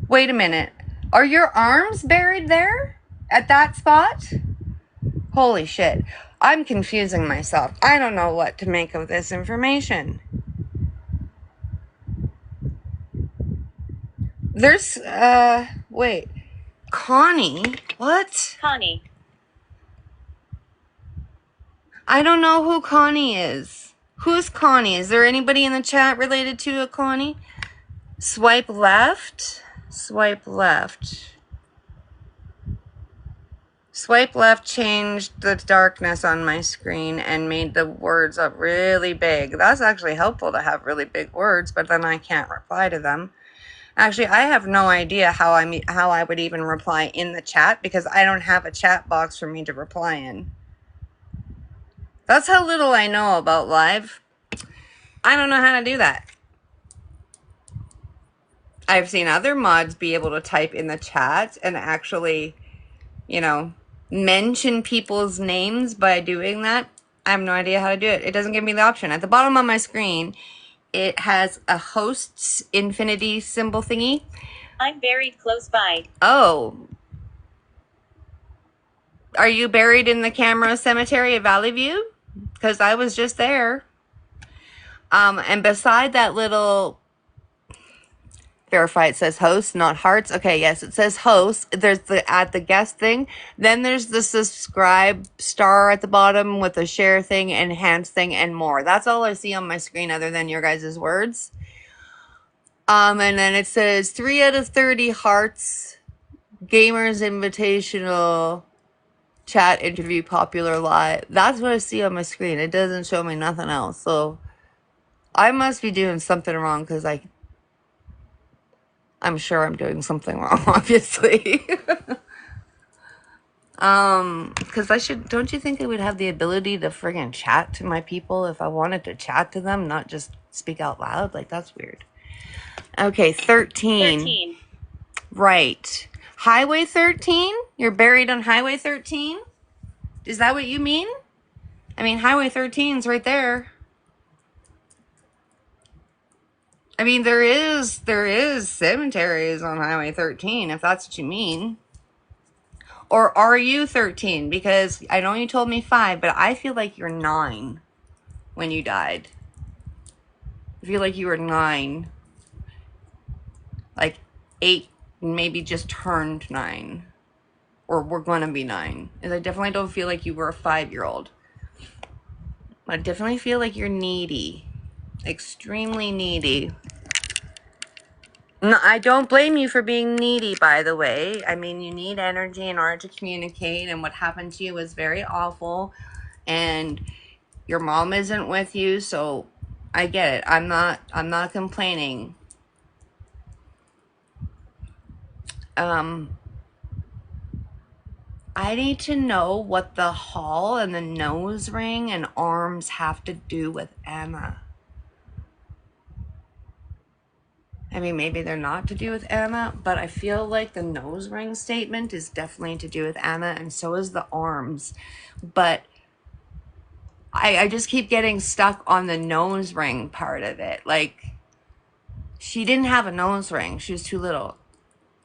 Wait a minute. Are your arms buried there? At that spot? Holy shit. I'm confusing myself. I don't know what to make of this information. There's, wait. Connie? What? Connie. I don't know who Connie is. Who's Connie? Is there anybody in the chat related to a Connie? Swipe left. Swipe left. Swipe left changed the darkness on my screen and made the words up really big. That's actually helpful to have really big words, but then I can't reply to them. Actually, I have no idea how I would even reply in the chat because I don't have a chat box for me to reply in. That's how little I know about live. I don't know how to do that. I've seen other mods be able to type in the chat and actually, you know, mention people's names by doing that. I have no idea how to do it. It doesn't give me the option. At the bottom of my screen, it has a host's infinity symbol thingy. I'm buried close by. Oh. Are you buried in the Camrose Cemetery at Valley View? Because I was just there. And beside that little verify, it says host, not hearts. Okay, yes, it says host. There's the add the guest thing. Then there's the subscribe star at the bottom with the share thing, enhance thing, and more. That's all I see on my screen other than your guys' words. And then it says 3 out of 30 hearts, gamers invitational, chat interview, popular live. That's what I see on my screen. It doesn't show me nothing else. So I must be doing something wrong because I'm sure I'm doing something wrong, obviously. Because don't you think I would have the ability to friggin' chat to my people if I wanted to chat to them, not just speak out loud? Like, that's weird. Okay, 13. 13. Right. Highway 13? You're buried on Highway 13? Is that what you mean? I mean, Highway 13's right there. I mean, there is cemeteries on Highway 13, if that's what you mean. Or are you 13? Because I know you told me 5, but I feel like you're 9 when you died. I feel like you were 9. Like 8, maybe just turned 9. Or we're going to be 9. And I definitely don't feel like you were a 5-year-old. I definitely feel like you're needy. Extremely needy. No, I don't blame you for being needy, by the way. I mean, you need energy in order to communicate, and what happened to you was very awful, and your mom isn't with you, so I get it. I'm not complaining. I need to know what the hall and the nose ring and arms have to do with Anna. I mean, maybe they're not to do with Anna, but I feel like the nose ring statement is definitely to do with Anna, and so is the arms. But I just keep getting stuck on the nose ring part of it. Like, she didn't have a nose ring. She was too little.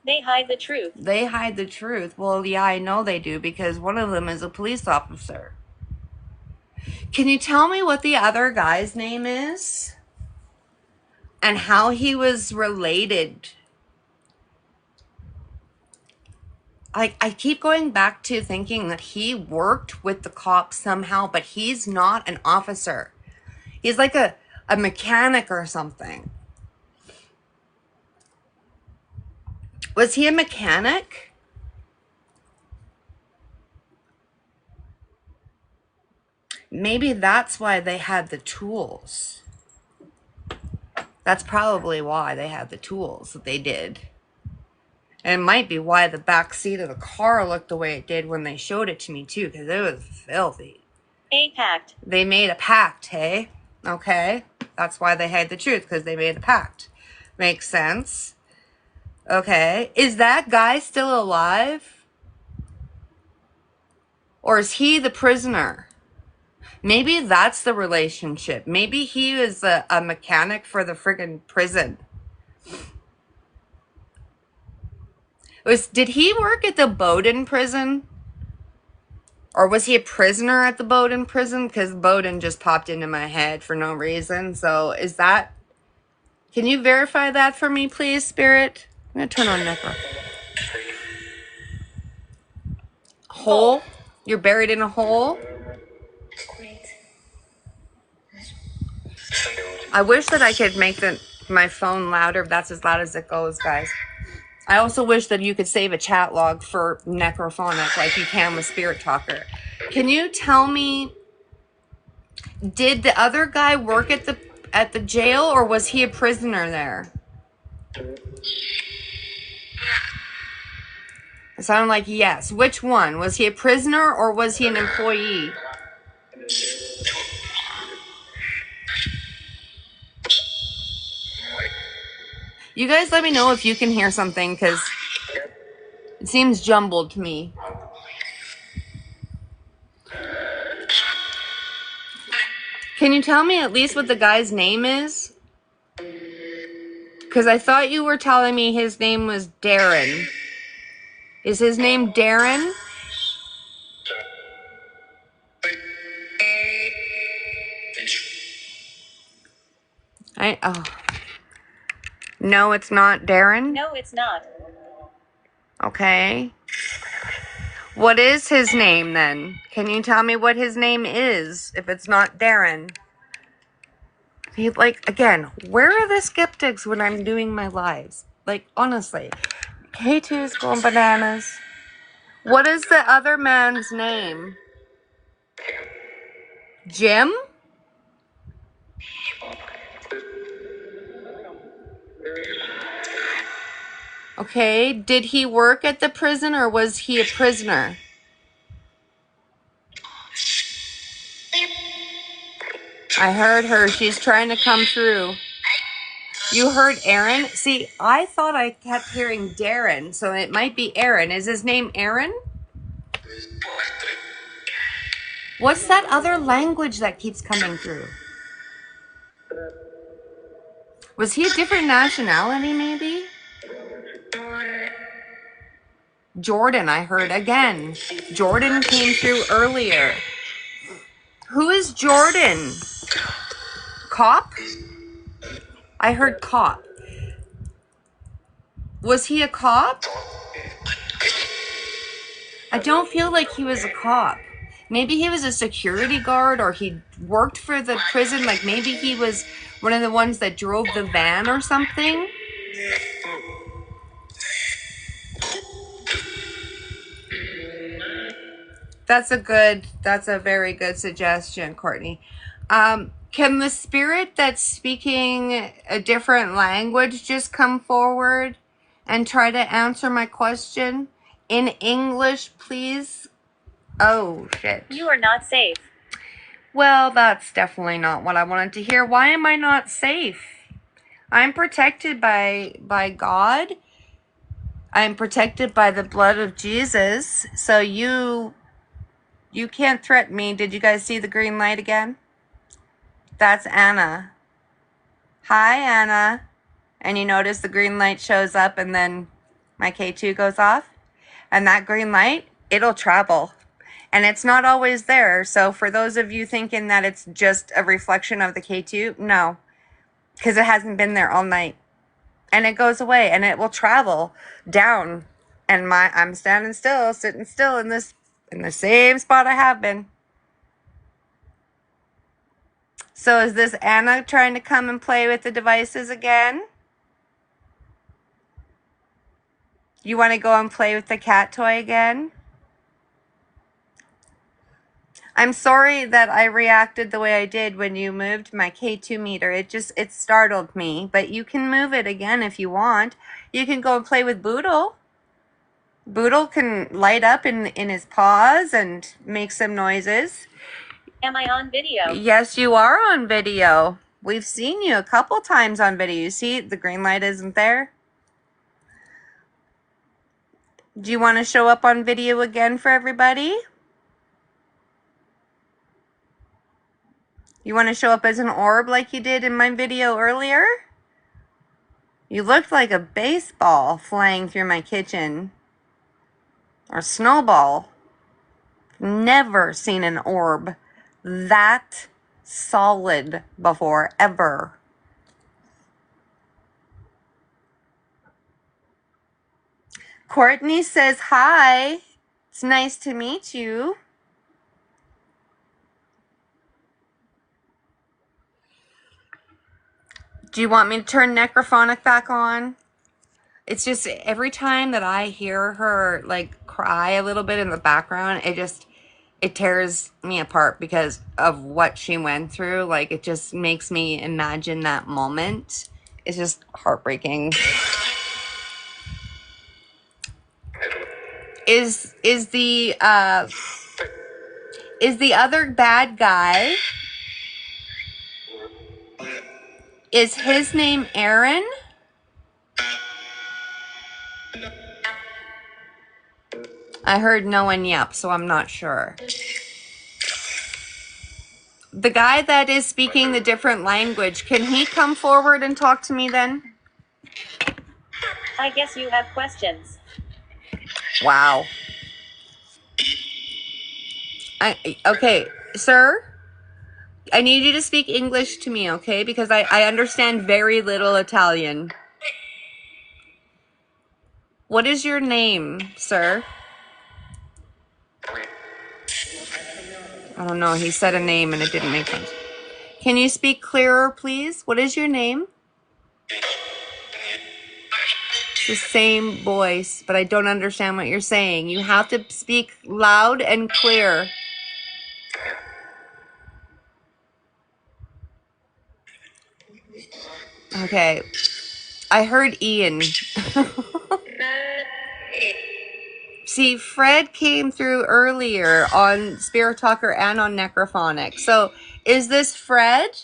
They hide the truth. They hide the truth. Well, yeah, I know they do, because one of them is a police officer. Can you tell me what the other guy's name is? And how he was related? I keep going back to thinking that he worked with the cops somehow, but he's not an officer. He's like a mechanic or something. Was he a mechanic? Maybe that's why they had the tools. That's probably why they had the tools that they did. And it might be why the back seat of the car looked the way it did when they showed it to me, too, because it was filthy. A pact. They made a pact, hey? Okay? That's why they hid the truth, because they made a pact. Makes sense. Okay. Is that guy still alive? Or is he the prisoner? Maybe that's the relationship. Maybe he is a mechanic for the friggin' prison. Did he work at the Bowden prison? Or was he a prisoner at the Bowden prison? Because Bowden just popped into my head for no reason. So is that... Can you verify that for me, please, Spirit? I'm going to turn on Necro. Hole? You're buried in a hole? I wish that I could make my phone louder, if that's as loud as it goes, guys. I also wish that you could save a chat log for Necrophonic like you can with Spirit Talker. Can you tell me, did the other guy work at the jail, or was he a prisoner there? It sounded like yes. Which one? Was he a prisoner or was he an employee? You guys let me know if you can hear something, because it seems jumbled to me. Can you tell me at least what the guy's name is? Because I thought you were telling me his name was Darren. Is his name Darren? No, it's not Darren? No, it's not. Okay. What is his name then? Can you tell me what his name is if it's not Darren? Like, again, where are the skeptics when I'm doing my lives? Like, honestly. K2's going bananas. What is the other man's name? Jim? Okay, did he work at the prison or was he a prisoner? I heard her. She's trying to come through. You heard Aaron? See, I thought I kept hearing Darren, so it might be Aaron. Is his name Aaron? What's that other language that keeps coming through? Was he a different nationality, maybe? Jordan, I heard again. Jordan came through earlier. Who is Jordan? Cop? I heard cop. Was he a cop? I don't feel like he was a cop. Maybe he was a security guard, or he worked for the prison. Like maybe he was one of the ones that drove the van or something. That's a very good suggestion, Courtney. Can the spirit that's speaking a different language just come forward and try to answer my question in English, please? Oh, shit. You are not safe. Well, that's definitely not what I wanted to hear. Why am I not safe? I'm protected by God. I'm protected by the blood of Jesus. So you can't threaten me. Did you guys see the green light again? That's Anna. Hi, Anna. And you notice the green light shows up and then my K2 goes off. And that green light, it'll travel. And it's not always there. So for those of you thinking that it's just a reflection of the K2, no. Because it hasn't been there all night. And it goes away and it will travel down. And I'm standing still, sitting still in the same spot I have been. So is this Anna trying to come and play with the devices again? You want to go and play with the cat toy again? I'm sorry that I reacted the way I did when you moved my K2 meter. It startled me. But you can move it again if you want. You can go and play with Boodle. Boodle can light up in his paws and make some noises. Am I on video? Yes, you are on video. We've seen you a couple times on video. You see the green light isn't there? Do you want to show up on video again for everybody? You want to show up as an orb like you did in my video earlier? You looked like a baseball flying through my kitchen. Or snowball. Never seen an orb that solid before, ever. Courtney says hi. It's nice to meet you. Do you want me to turn Necrophonic back on? It's just every time that I hear her like cry a little bit in the background, it tears me apart because of what she went through. Like it just makes me imagine that moment. It's just heartbreaking. Is the other bad guy, is his name Aaron? I heard no and yep, so I'm not sure. The guy that is speaking the different language, can he come forward and talk to me then? I guess you have questions. Wow. Okay, sir? I need you to speak English to me, okay? Because I understand very little Italian. What is your name, sir? I don't know. He said a name and it didn't make sense. Can you speak clearer, please? What is your name? It's the same voice, but I don't understand what you're saying. You have to speak loud and clear. Okay. I heard Ian. See, Fred came through earlier on Spirit Talker and on Necrophonic. So Is this Fred?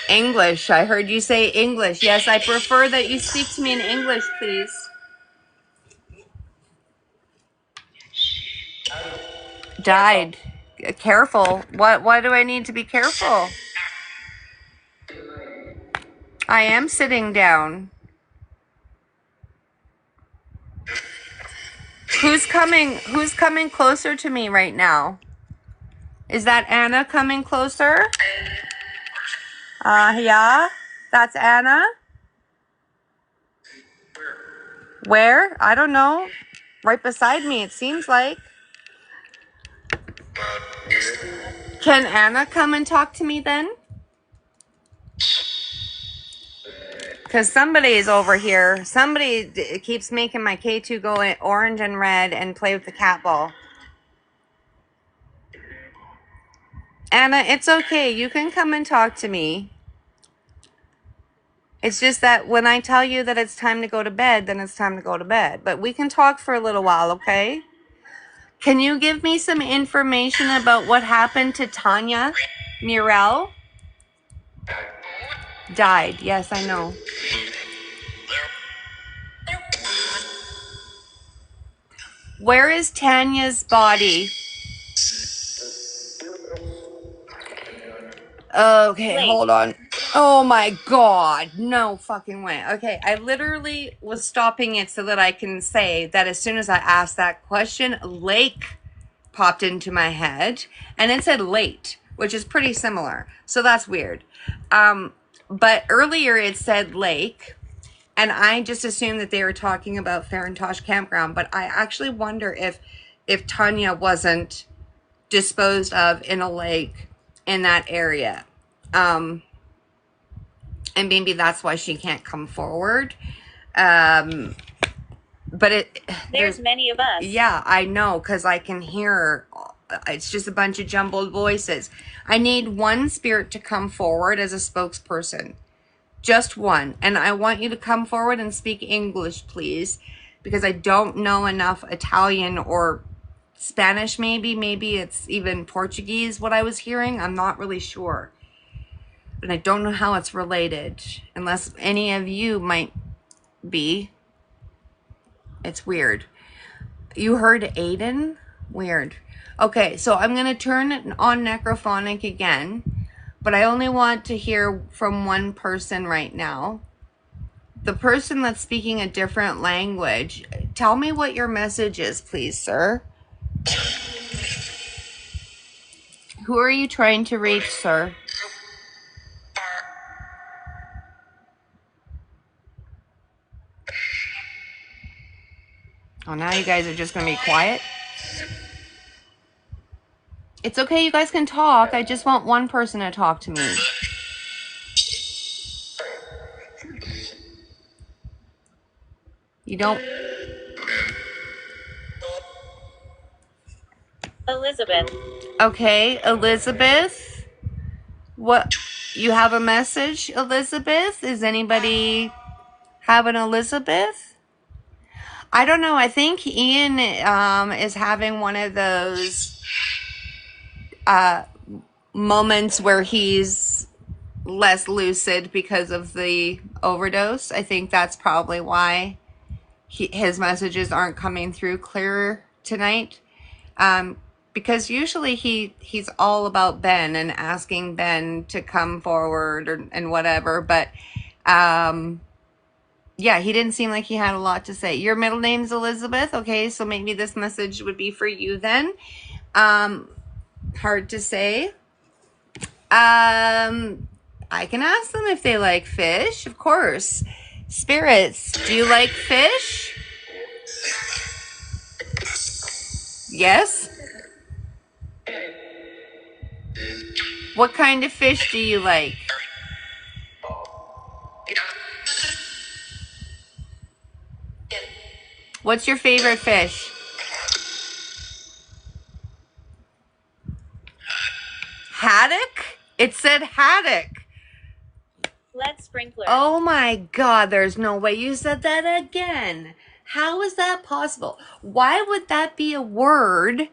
English. I heard you say English. Yes, I prefer that you speak to me in English, please. Died. Careful. Why do I need to be careful? I am sitting down. Who's coming closer to me right now? Is that Anna coming closer? Yeah. That's Anna. Where? I don't know. Right beside me, it seems like. Can Anna come and talk to me then? Because somebody is over here. Somebody keeps making my K2 go orange and red and play with the cat ball. Anna, it's okay. You can come and talk to me. It's just that when I tell you that it's time to go to bed, then it's time to go to bed. But we can talk for a little while, okay? Can you give me some information about what happened to Tanya Murrell? Died. Yes, I know. Where is Tanya's body? Okay, hold on. Oh my god, no fucking way. Okay, I literally was stopping it so that I can say that as soon as I asked that question, lake popped into my head, and it said late, which is pretty similar. So that's weird. But earlier it said lake, and I just assumed that they were talking about Farintosh Campground, but I actually wonder if Tanya wasn't disposed of in a lake in that area. And maybe that's why she can't come forward. But There's many of us. Yeah, I know, because I can hear. It's just a bunch of jumbled voices. I need one spirit to come forward as a spokesperson. Just one. And I want you to come forward and speak English, please. Because I don't know enough Italian or Spanish, maybe. Maybe it's even Portuguese, what I was hearing. I'm not really sure. And I don't know how it's related. Unless any of you might be. It's weird. You heard Aiden? Weird. Okay, so I'm going to turn it on necrophonic again. But I only want to hear from one person right now. The person that's speaking a different language. Tell me what your message is, please, sir. Who are you trying to reach, sir? Oh, now you guys are just going to be quiet? It's okay, you guys can talk. I just want one person to talk to me. You don't... Elizabeth. Okay, Elizabeth. What? You have a message, Elizabeth? Is anybody have an Elizabeth? I don't know. I think Ian is having one of those moments where he's less lucid because of the overdose. I think that's probably why his messages aren't coming through clearer tonight. Because usually he's all about Ben and asking Ben to come forward and whatever. But yeah, he didn't seem like he had a lot to say. Your middle name's Elizabeth. Okay, so maybe this message would be for you then. Hard to say. I can ask them if they like fish, of course. Spirits, do you like fish? Yes? What kind of fish do you like? What's your favorite fish? Haddock? It said haddock. Lead sprinkler. Oh my god, there's no way you said that again. How is that possible? Why would that be a word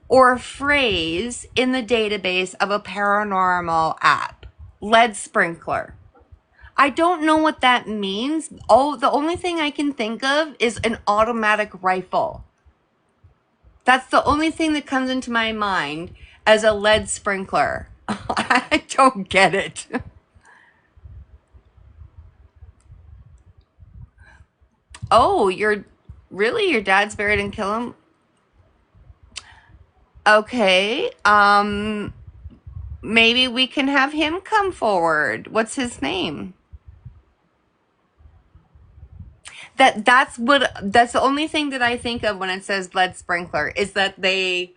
or a phrase in the database of a paranormal app? Lead sprinkler. I don't know what that means. Oh, the only thing I can think of is an automatic rifle. That's the only thing that comes into my mind as a lead sprinkler. I don't get it. Oh, your dad's buried in Killam? Okay. Maybe we can have him come forward. What's his name? That's the only thing that I think of when it says lead sprinkler is that they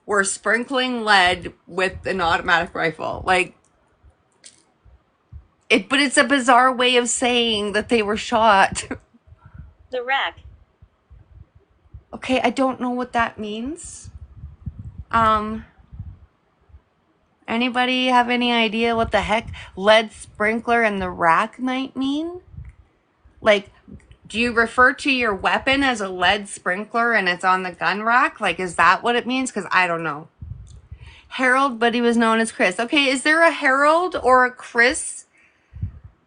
were sprinkling lead with an automatic rifle. Like but it's a bizarre way of saying that they were shot. The rack. Okay, I don't know what that means. Anybody have any idea what the heck lead sprinkler and the rack might mean? Like, do you refer to your weapon as a lead sprinkler and it's on the gun rack? Like, is that what it means? Because I don't know. Harold, but he was known as Chris. Okay, is there a Harold or a Chris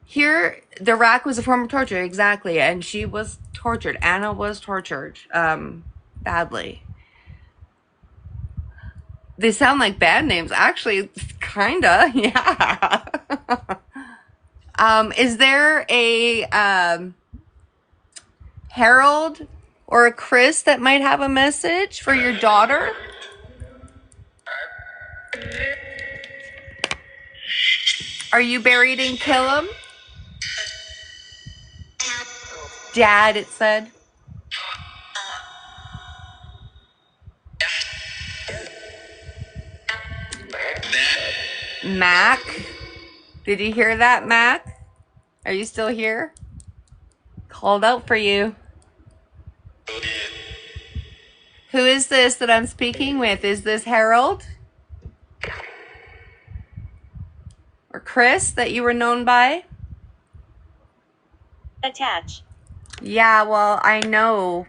here? The rack was a form of torture, exactly. And she was tortured. Anna was tortured badly. They sound like bad names. Actually, kinda, yeah. Is there a Harold or a Chris that might have a message for your daughter? Are you buried in Killam? Dad, it said. Mac? Did you hear that, Mac? Are you still here? Called out for you. Who is this that I'm speaking with? Is this Harold? Or Chris that you were known by? Attach. Yeah, well, I know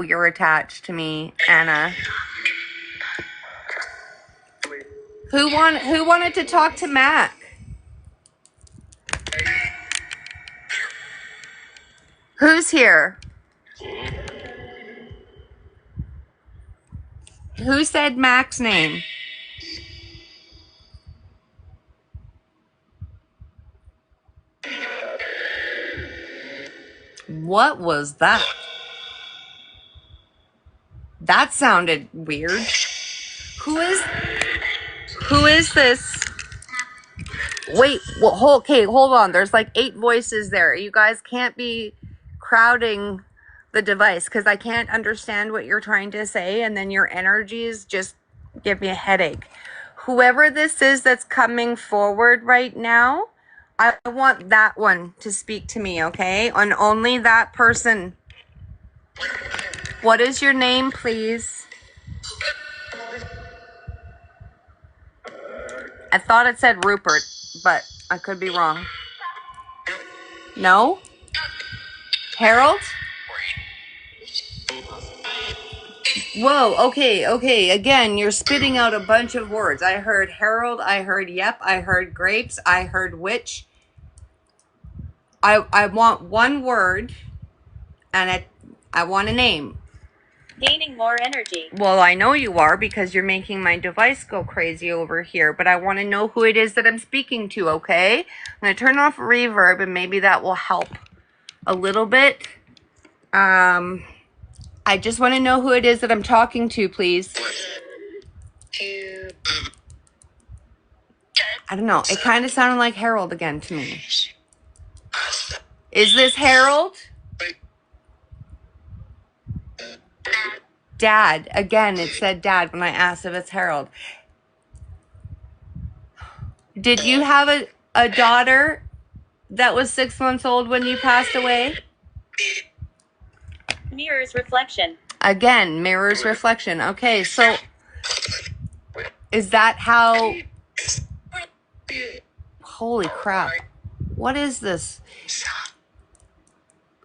you're attached to me, Anna. Who wanted to talk to Mac? Who's here? Who said Mac's name? What was that? That sounded weird. Who is this? Wait, well, hold on. There's like 8 voices there. You guys can't be crowding the device because I can't understand what you're trying to say, and then your energies just give me a headache. Whoever this is that's coming forward right now, I want that one to speak to me, okay? And only that person. What is your name, please? I thought it said Rupert, but I could be wrong. No? Harold? Whoa, okay. Again, you're spitting out a bunch of words. I heard Harold, I heard yep, I heard grapes, I heard witch. I want one word, and I want a name. Gaining more energy. Well, I know you are because you're making my device go crazy over here, but I want to know who it is that I'm speaking to, okay? I'm going to turn off reverb, and maybe that will help a little bit. I just want to know who it is that I'm talking to, please. I don't know. It kind of sounded like Harold again to me. Is this Harold? Dad. Again, it said Dad when I asked if it's Harold. Did you have a daughter that was 6 months old when you passed away? Mirrors reflection. Again, mirrors reflection. Okay, so is that how... Holy crap. What is this?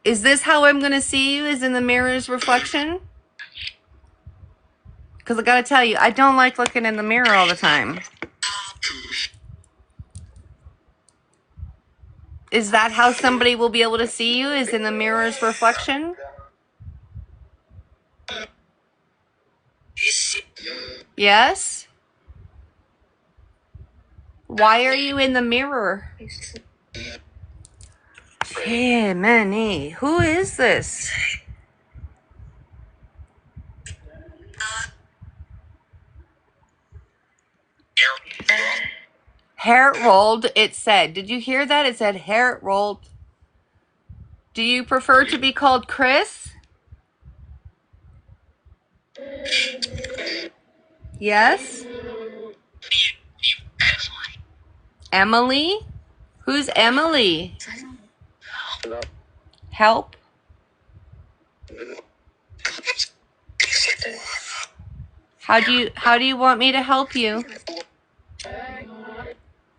Is this how I'm going to see you, is in the mirror's reflection? Because I got to tell you, I don't like looking in the mirror all the time. Is that how somebody will be able to see you, is in the mirror's reflection? Yes? Why are you in the mirror? Hey, Manny, who is this? Hair rolled, it said. Did you hear that? It said hair rolled. Do you prefer to be called Chris? Yes? Emily? Who's Emily? Help? How do you want me to help you?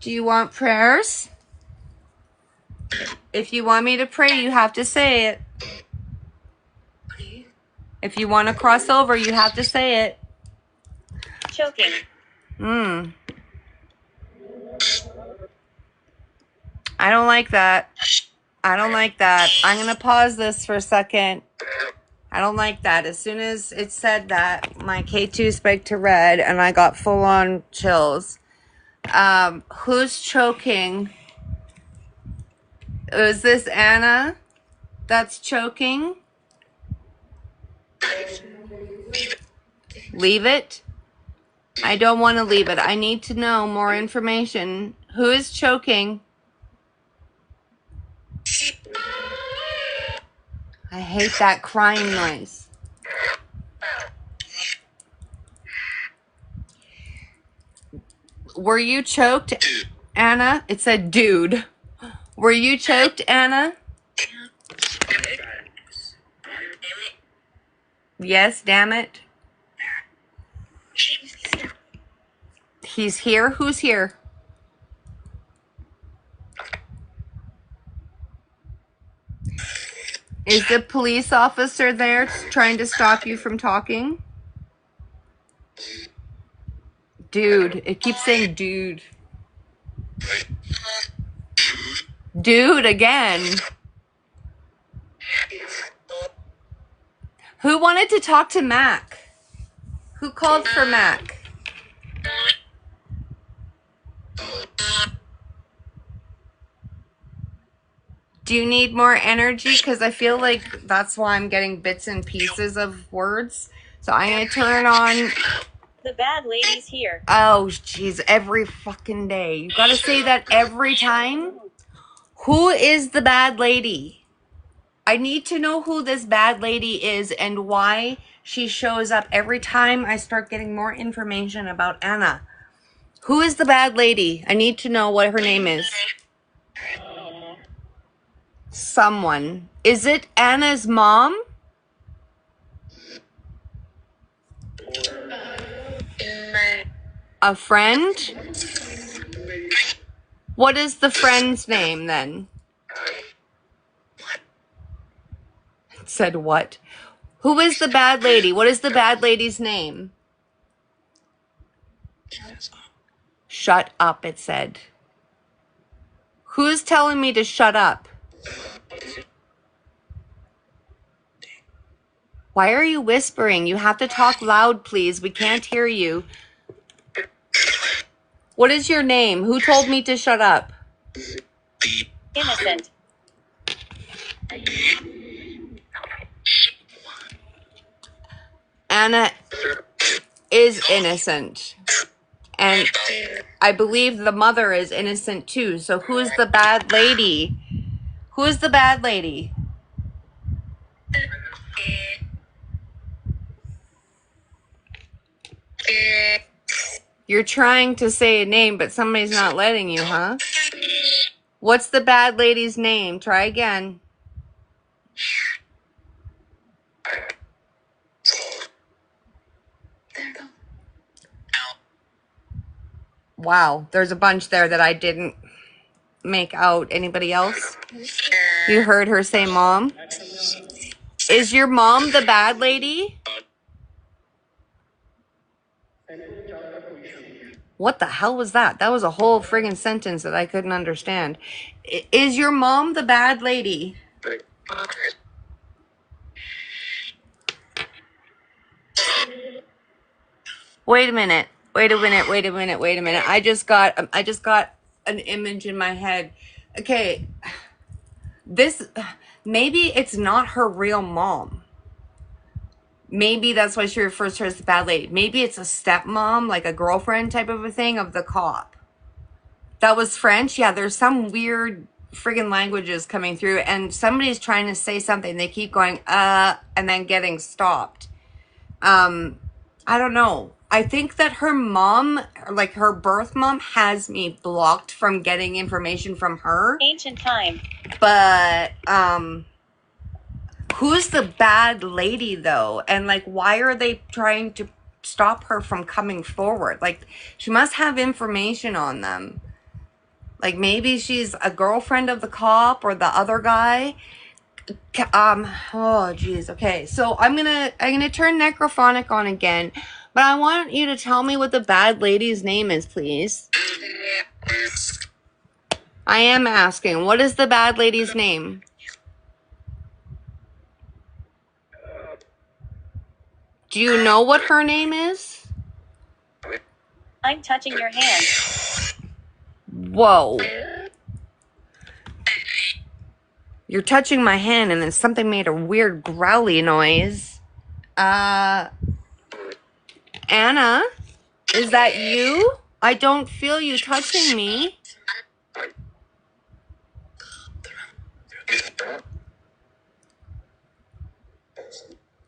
Do you want prayers? If you want me to pray, you have to say it. If you want to cross over, you have to say it. Choking. I don't like that. I don't like that. I'm going to pause this for a second. I don't like that. As soon as it said that, my K2 spiked to red and I got full on chills. Who's choking? Is this Anna that's choking? Leave it? I don't want to leave it. I need to know more information. Who is choking? I hate that crying noise. Were you choked, Anna? It said dude. Were you choked, Anna? Yes, damn it. He's here? Who's here? Is the police officer there trying to stop you from talking? Dude. It keeps saying dude. Dude again. Who wanted to talk to Mac? Who called for Mac? Do you need more energy? Because I feel like that's why I'm getting bits and pieces of words. So I'm going to turn on... The bad lady's here. Oh, jeez, every fucking day. You got to say that every time? Who is the bad lady? I need to know who this bad lady is and why she shows up every time I start getting more information about Anna. Who is the bad lady? I need to know what her name is. Someone. Is it Anna's mom? A friend? What is the friend's name then? It said what? Who is the bad lady? What is the bad lady's name? Shut up, it said. Who's telling me to shut up? Why are you whispering? You have to talk loud, please. We can't hear you. What is your name? Who told me to shut up? Innocent. Anna is innocent. And I believe the mother is innocent too. So who is the bad lady? Who is the bad lady? You're trying to say a name, but somebody's not letting you, huh? What's the bad lady's name? Try again. Wow, there's a bunch there that I didn't make out. Anybody else? You heard her say mom? Is your mom the bad lady? What the hell was that? That was a whole friggin' sentence that I couldn't understand. Is your mom the bad lady? Wait a minute. Wait a minute. Wait a minute. Wait a minute. I just got an image in my head. Okay. This, maybe it's not her real mom. Maybe that's why she refers to her as the bad lady. Maybe it's a stepmom, like a girlfriend type of a thing of the cop. That was French. Yeah, there's some weird friggin' languages coming through, and somebody's trying to say something. They keep going, and then getting stopped. I don't know. I think that her mom, like her birth mom, has me blocked from getting information from her. Ancient time. But, who's the bad lady though? And like, why are they trying to stop her from coming forward? Like, she must have information on them. Like, maybe she's a girlfriend of the cop or the other guy. Oh geez. Okay, so I'm gonna turn necrophonic on again, but I want you to tell me what the bad lady's name is, please. I am asking, what is the bad lady's name? Do you know what her name is? I'm touching your hand. Whoa. You're touching my hand and then something made a weird growly noise. Anna? Is that you? I don't feel you touching me.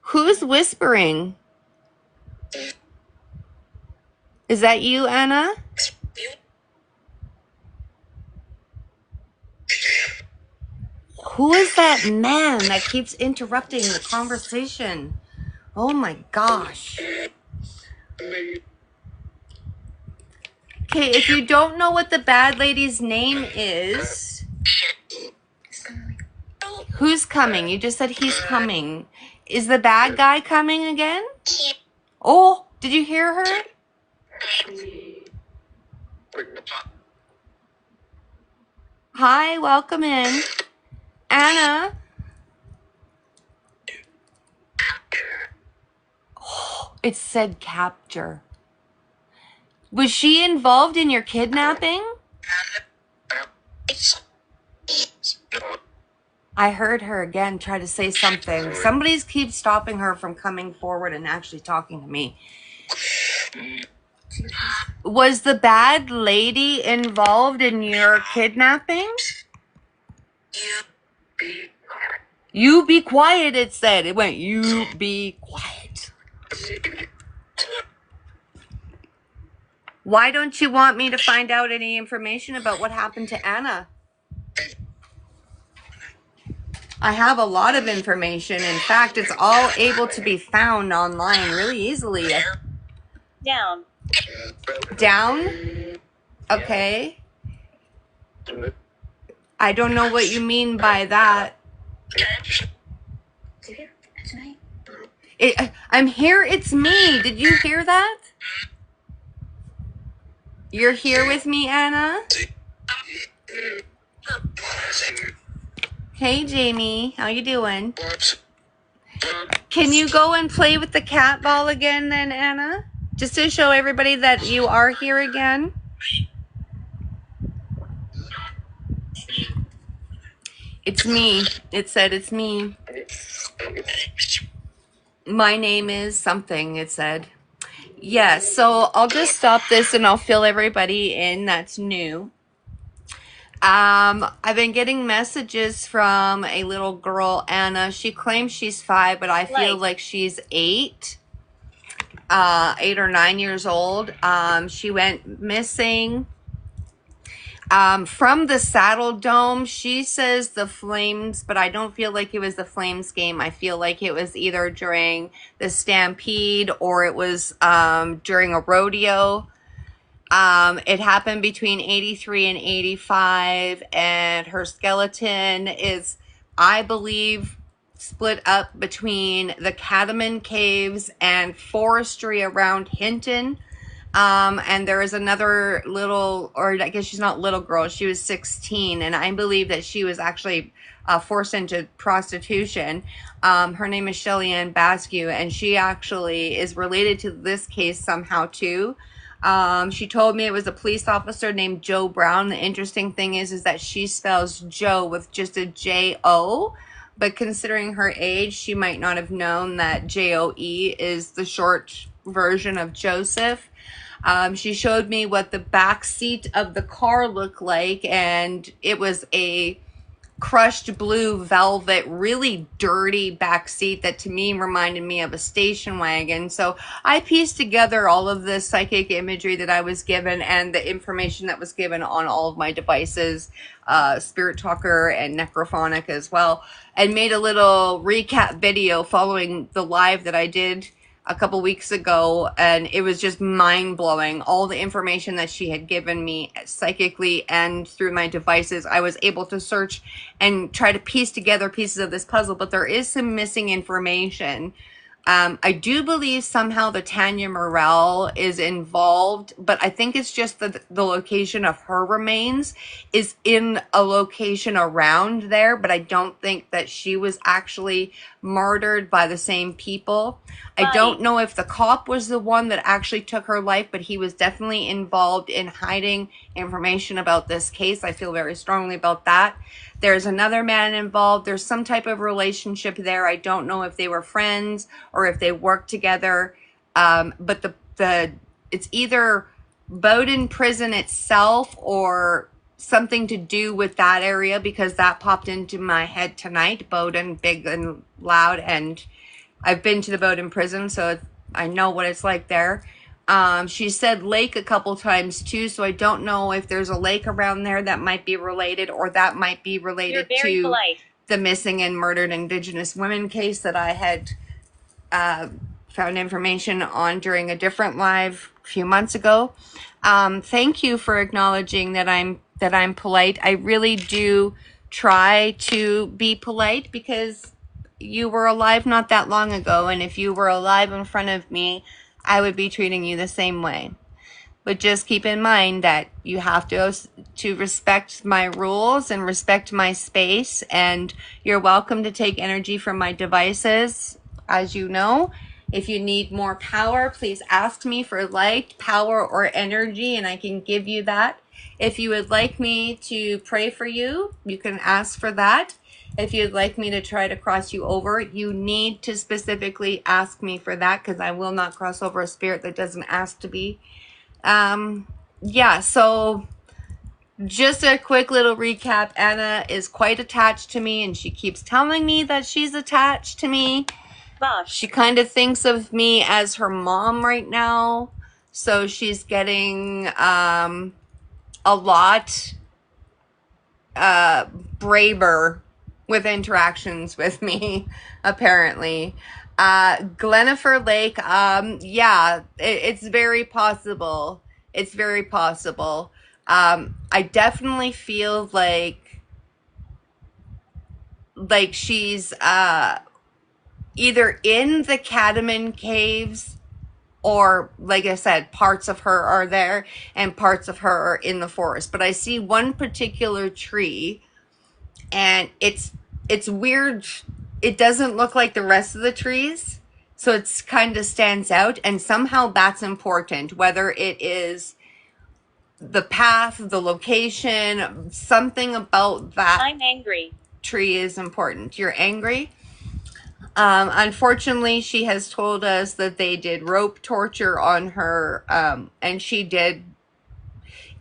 Who's whispering? Is that you, Anna? Who is that man that keeps interrupting the conversation? Oh my gosh. Okay, if you don't know what the bad lady's name is, who's coming? You just said he's coming. Is the bad guy coming again? Oh, did you hear her? Hi, welcome in. Anna? Oh, it said capture. Was she involved in your kidnapping? I heard her again try to say something. Somebody keeps stopping her from coming forward and actually talking to me. Was the bad lady involved in your kidnapping? You be quiet, it said. It went, you be quiet. Why don't you want me to find out any information about what happened to Anna? I have a lot of information. In fact, it's all able to be found online really easily. Down. Down? Okay. I don't know what you mean by that. I'm here, it's me. Did you hear that? You're here with me, Anna? Hey, Jamie. How you doing? Can you go and play with the cat ball again then, Anna? Just to show everybody that you are here again. It's me. It said it's me. My name is something, it said. Yes, so I'll just stop this and I'll fill everybody in that's new. I've been getting messages from a little girl, Anna. She claims she's 5, but I feel like she's 8. 8 or 9 years old. She went missing. From the Saddle Dome, she says the Flames, but I don't feel like it was the Flames game. I feel like it was either during the Stampede or it was during a rodeo. It happened between 83 and 85, and her skeleton is I believe, split up between the Catamount Caves and forestry around Hinton. And there is another little, or I guess she's not little girl, she was 16, and I believe that she was actually forced into prostitution. Her name is Shelly Ann Basque, and she actually is related to this case somehow too. She told me it was a police officer named Joe Brown. The interesting thing is that she spells Joe with just a J-O, but considering her age, she might not have known that J-O-E is the short version of Joseph. She showed me what the back seat of the car looked like, and it was a crushed blue velvet, really dirty back seat that to me reminded me of a station wagon. So I pieced together all of the psychic imagery that I was given and the information that was given on all of my devices, Spirit Talker and Necrophonic as well, and made a little recap video following the live that I did a couple weeks ago, and it was just mind-blowing. All the information that she had given me psychically and through my devices, I was able to search and try to piece together pieces of this puzzle, but there is some missing information. I do believe somehow the Tanya Morell is involved, but I think it's just the location of her remains is in a location around there, but I don't think that she was actually murdered by the same people. I don't know if the cop was the one that actually took her life, but he was definitely involved in hiding information about this case. I feel very strongly about that. There's another man involved. There's some type of relationship there. I don't know if they were friends or if they worked together. But it's either Bowden prison itself or something to do with that area, because that popped into my head tonight. Bowden, big and loud, and I've been to the Bowden prison, so I know what it's like there. She said lake a couple times too, so I don't know if there's a lake around there that might be related, or that might be related to the missing and murdered Indigenous women case that I had found information on during a different live a few months ago. Thank you for acknowledging that I'm polite. I really do try to be polite, because you were alive not that long ago, and if you were alive in front of me, I would be treating you the same way. But just keep in mind that you have to respect my rules and respect my space, and you're welcome to take energy from my devices. As you know, if you need more power, please ask me for light, power, or energy, and I can give you that. If you would like me to pray for you, you can ask for that. If you'd like me to try to cross you over, you need to specifically ask me for that, because I will not cross over a spirit that doesn't ask to be. Yeah, so just a quick little recap. Anna is quite attached to me, and she keeps telling me that she's attached to me. She kind of thinks of me as her mom right now, so she's getting a lot braver with interactions with me, apparently. Glenifer Lake, yeah, it's very possible. It's very possible. I definitely feel like she's either in the Catamount Caves, or like I said, parts of her are there and parts of her are in the forest. But I see one particular tree, and it's weird. It doesn't look like the rest of the trees, so it's kind of stands out, and somehow that's important, whether it is the path, the location, something about that I'm angry. tree is important. You're angry? Unfortunately, she has told us that they did rope torture on her, and she did.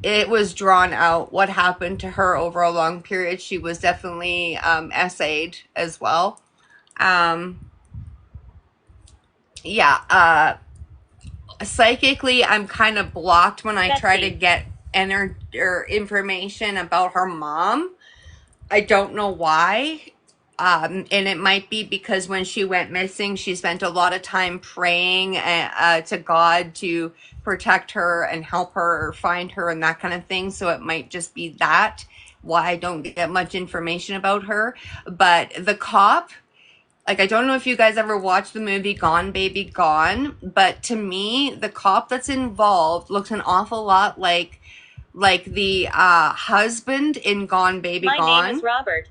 It was drawn out what happened to her over a long period. She was definitely essayed as well. Yeah, psychically, I'm kind of blocked when I try to get information about her mom. I don't know why. And it might be because when she went missing, she spent a lot of time praying to God to protect her and help her or find her and that kind of thing. So it might just be that, why I don't get much information about her. But the cop, like, I don't know if you guys ever watched the movie Gone Baby Gone, but to me, the cop that's involved looks an awful lot like the husband in Gone Baby Gone. My name is Robert.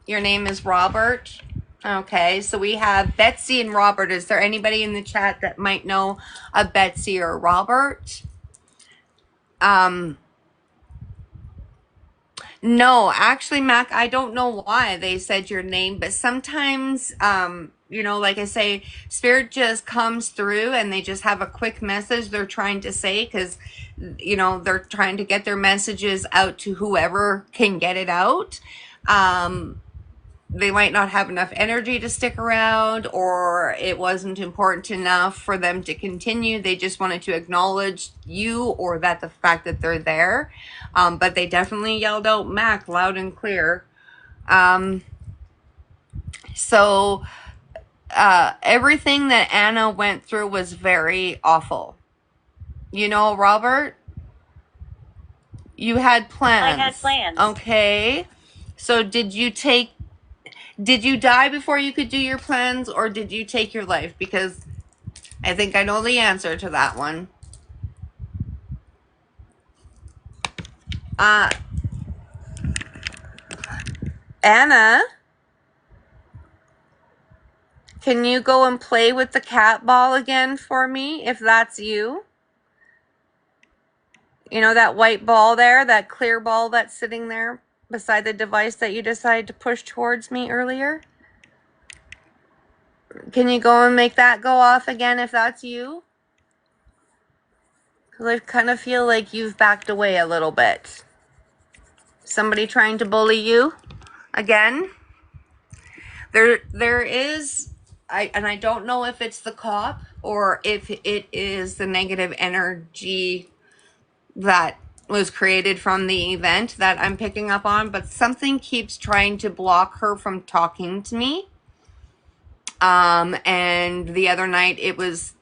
Your name is Robert? Okay, so we have Betsy and Robert. Is there anybody in the chat that might know a Betsy or Robert? No, actually, Mac, I don't know why they said your name, but sometimes, like I say, Spirit just comes through and they just have a quick message they're trying to say because, they're trying to get their messages out to whoever can get it out. They might not have enough energy to stick around, or it wasn't important enough for them to continue. They just wanted to acknowledge you or the fact that they're there. But they definitely yelled out Mac loud and clear. So everything that Anna went through was very awful. Robert? You had plans. I had plans. Okay. So did you die before you could do your plans, or did you take your life? Because I think I know the answer to that one. Anna, can you go and play with the cat ball again for me, if that's you? That white ball there, that clear ball that's sitting there beside the device that you decided to push towards me earlier? Can you go and make that go off again if that's you? Because I kind of feel like you've backed away a little bit. Somebody trying to bully you again? There is, I don't know if it's the cop or if it is the negative energy that was created from the event that I'm picking up on, but something keeps trying to block her from talking to me. And the other night it was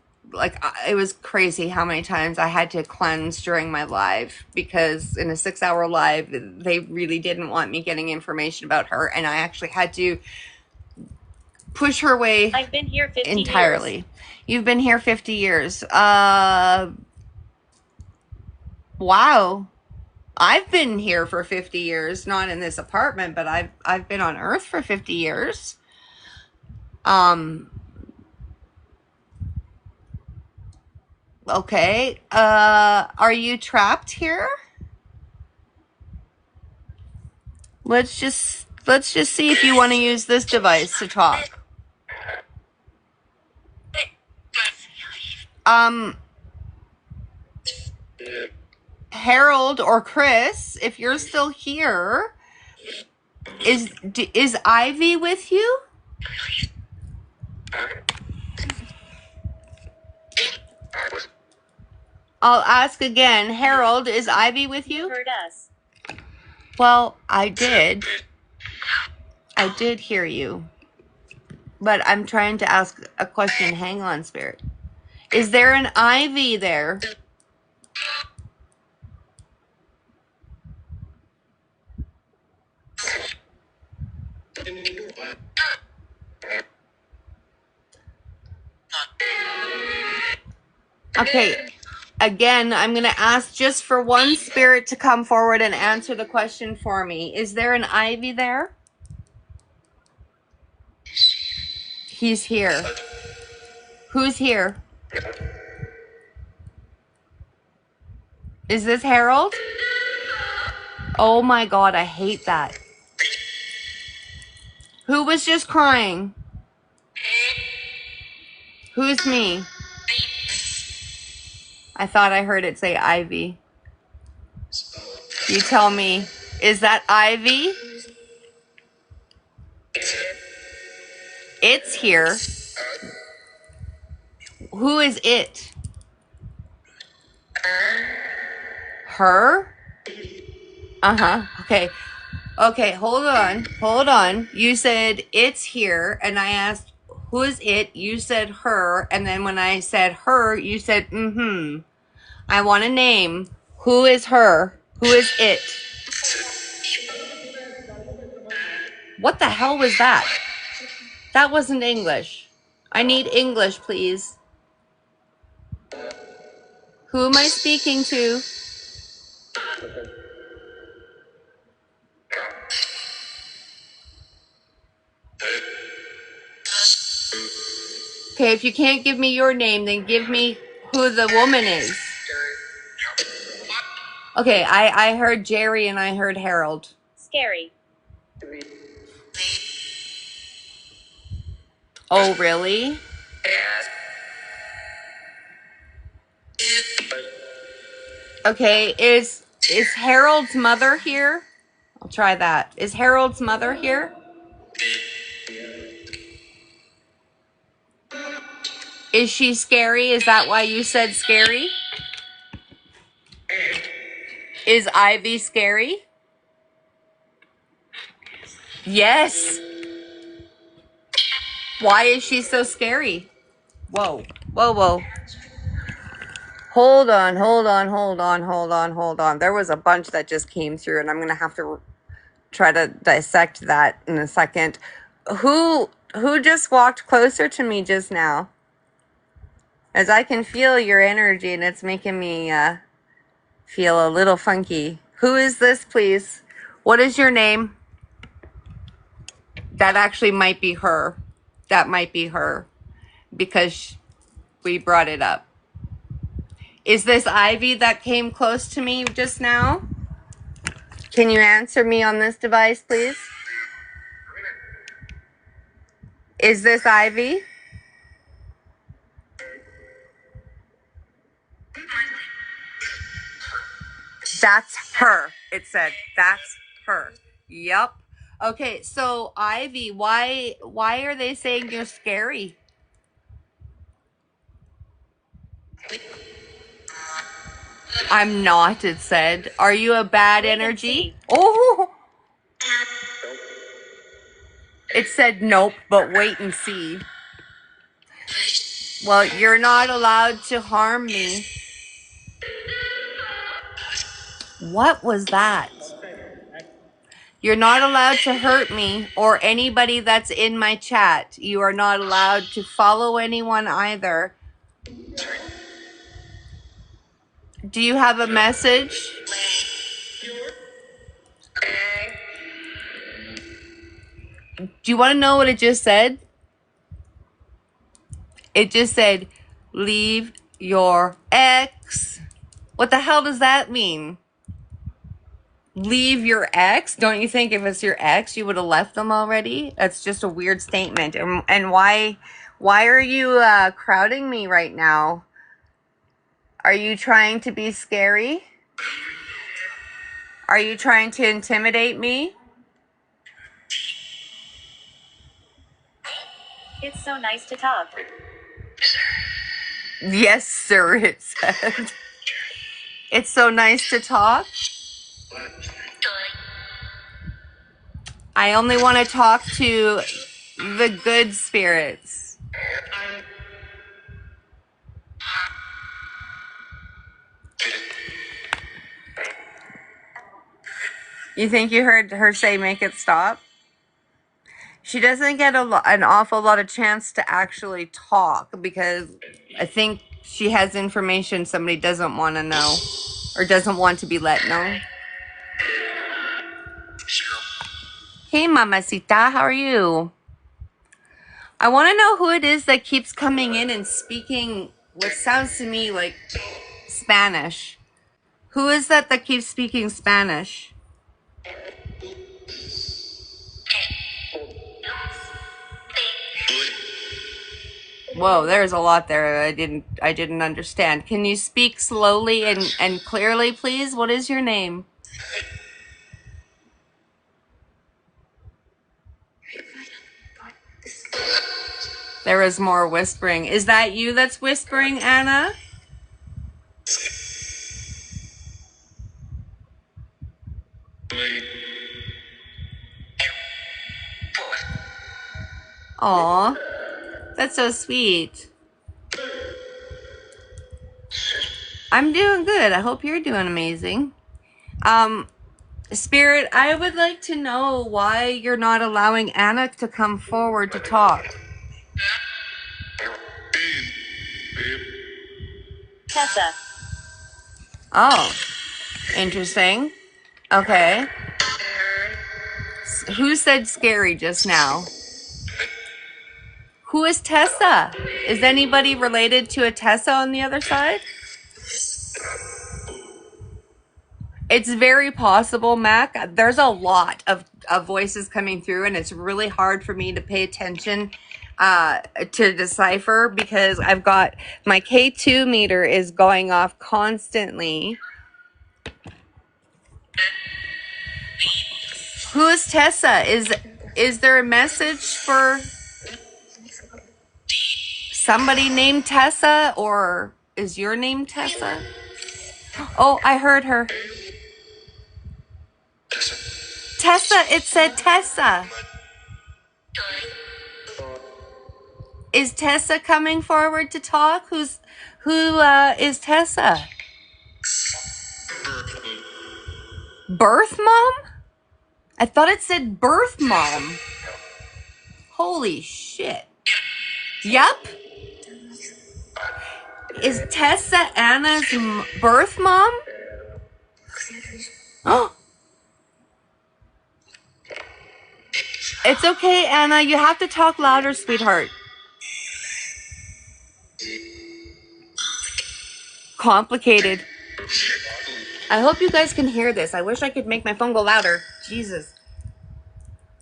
crazy how many times I had to cleanse during my live, because in a 6-hour live, they really didn't want me getting information about her, and I actually had to push her away. I've been here 50 entirely. years. You've been here 50 years. Wow. I've been here for 50 years, not in this apartment, but I've been on Earth for 50 years. Okay. Are you trapped here? Let's just see if you want to use this device to talk. Harold or Chris, if you're still here, is Ivy with you? I'll ask again. Harold, is Ivy with you? You heard us. Well, I did hear you. But I'm trying to ask a question. Hang on, Spirit. Is there an Ivy there? Okay. Again, I'm going to ask just for one spirit to come forward and answer the question for me. Is there an Ivy there? He's here. Who's here? Is this Harold? Oh my God, I hate that. Who was just crying? Who's me? I thought I heard it say Ivy. You tell me. Is that Ivy? It's here. Who is it? Her? Okay. Okay, hold on. Hold on. You said it's here, and I asked, who is it? You said her, and then when I said her, you said, mm-hmm. I want a name. Who is her? Who is it? What the hell was that? That wasn't English. I need English, please. Who am I speaking to? Okay, if you can't give me your name, then give me who the woman is. Okay, I heard Jerry and I heard Harold. Scary. Oh, really? Okay, is Harold's mother here? I'll try that. Is Harold's mother here? Is she scary? Is that why you said scary? Is Ivy scary? Yes. Why is she so scary? Whoa. Whoa, whoa. Hold on. There was a bunch that just came through, and I'm going to have to try to dissect that in a second. Who just walked closer to me just now? As I can feel your energy, and it's making me feel a little funky. Who is this, please? What is your name? That actually might be her. That might be her. Because we brought it up. Is this Ivy that came close to me just now? Can you answer me on this device, please? Is this Ivy? That's her. It said, that's her. Yep. Okay, so Ivy, why are they saying you're scary? I'm not, it said. Are you a bad energy? Oh! It said nope, but wait and see. Well, you're not allowed to harm me. What was that? You're not allowed to hurt me or anybody that's in my chat. You are not allowed to follow anyone either. Do you have a message? Do you want to know what it just said? It just said, leave your ex. What the hell does that mean? Leave your ex? Don't you think if it's your ex, you would have left them already? That's just a weird statement. And why are you crowding me right now? Are you trying to be scary? Are you trying to intimidate me? It's so nice to talk. Yes, sir, it said. It's so nice to talk. I only want to talk to the good spirits. You think you heard her say make it stop? She doesn't get an awful lot of chance to actually talk because I think she has information somebody doesn't want to know or doesn't want to be let know. Hey, Mamacita, how are you? I want to know who it is that keeps coming in and speaking what sounds to me like Spanish. Who is that keeps speaking Spanish? Whoa, there's a lot there I didn't understand. Can you speak slowly and clearly, please? What is your name? There is more whispering. Is that you that's whispering, Anna? Aw, that's so sweet. I'm doing good. I hope you're doing amazing. Spirit, I would like to know why you're not allowing Anna to come forward to talk. Tessa. Oh, interesting. Okay. Who said scary just now? Who is Tessa? Is anybody related to a Tessa on the other side? It's very possible, Mac. There's a lot of voices coming through, and it's really hard for me to pay attention to decipher because I've got my K2 meter is going off constantly. Who is Tessa? Is there a message for somebody named Tessa, or is your name Tessa? Oh, I heard her. Tessa, it said Tessa. Is Tessa coming forward to talk? Who is Tessa? Birth mom? I thought it said birth mom. Holy shit. Yup. Is Tessa Anna's birth mom? Oh. It's okay, Anna. You have to talk louder, sweetheart. Complicated. I hope you guys can hear this. I wish I could make my phone go louder. Jesus.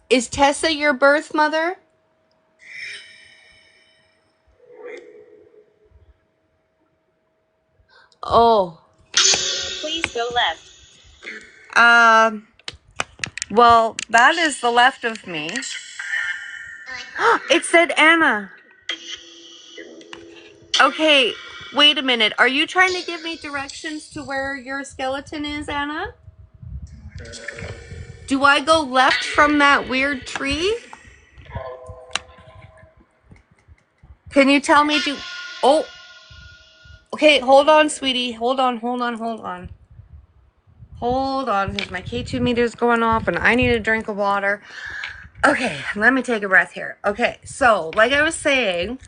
Is Tessa your birth mother? Oh. Please go left. Well, that is the left of me. It said Anna. Okay, wait a minute. Are you trying to give me directions to where your skeleton is, Anna? Do I go left from that weird tree? Can you tell me to... Oh. Okay, hold on, sweetie. Hold on, because my K2 meter is going off and I need a drink of water. Okay, let me take a breath here. Okay, so, like I was saying,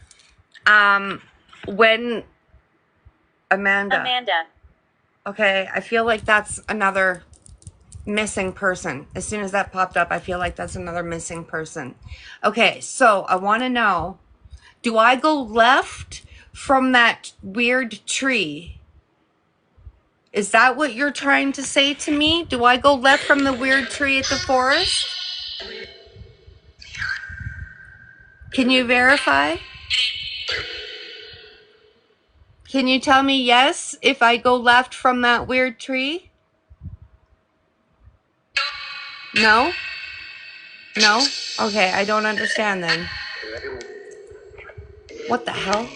when Amanda. Okay, I feel like that's another missing person. As soon as that popped up, I feel like that's another missing person. Okay, so I want to know, do I go left from that weird tree? Is that what you're trying to say to me? Do I go left from the weird tree at the forest? Can you verify? Can you tell me yes if I go left from that weird tree? No? No? Okay, I don't understand then. What the hell?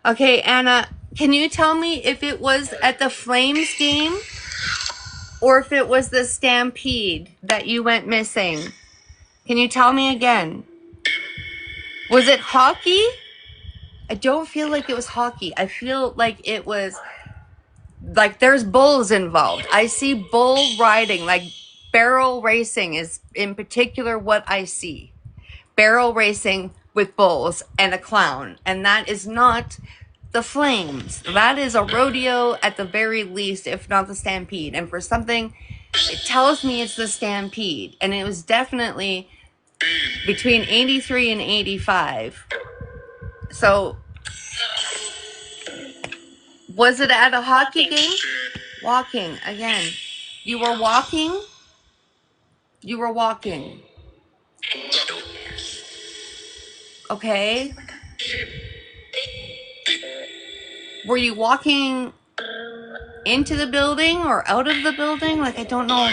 Okay, Anna, can you tell me if it was at the Flames game or if it was the Stampede that you went missing? Can you tell me again? Was it hockey? I don't feel like it was hockey. I feel like it was, like there's bulls involved. I see bull riding, like barrel racing is in particular what I see. Barrel racing with bulls and a clown. And that is not the Flames. That is a rodeo at the very least, if not the Stampede. And for something, it tells me it's the Stampede. And it was definitely between 83 and 85. So, was it at a hockey game? Walking, again. You were walking? You were walking. Okay. Were you walking into the building or out of the building? Like, I don't know.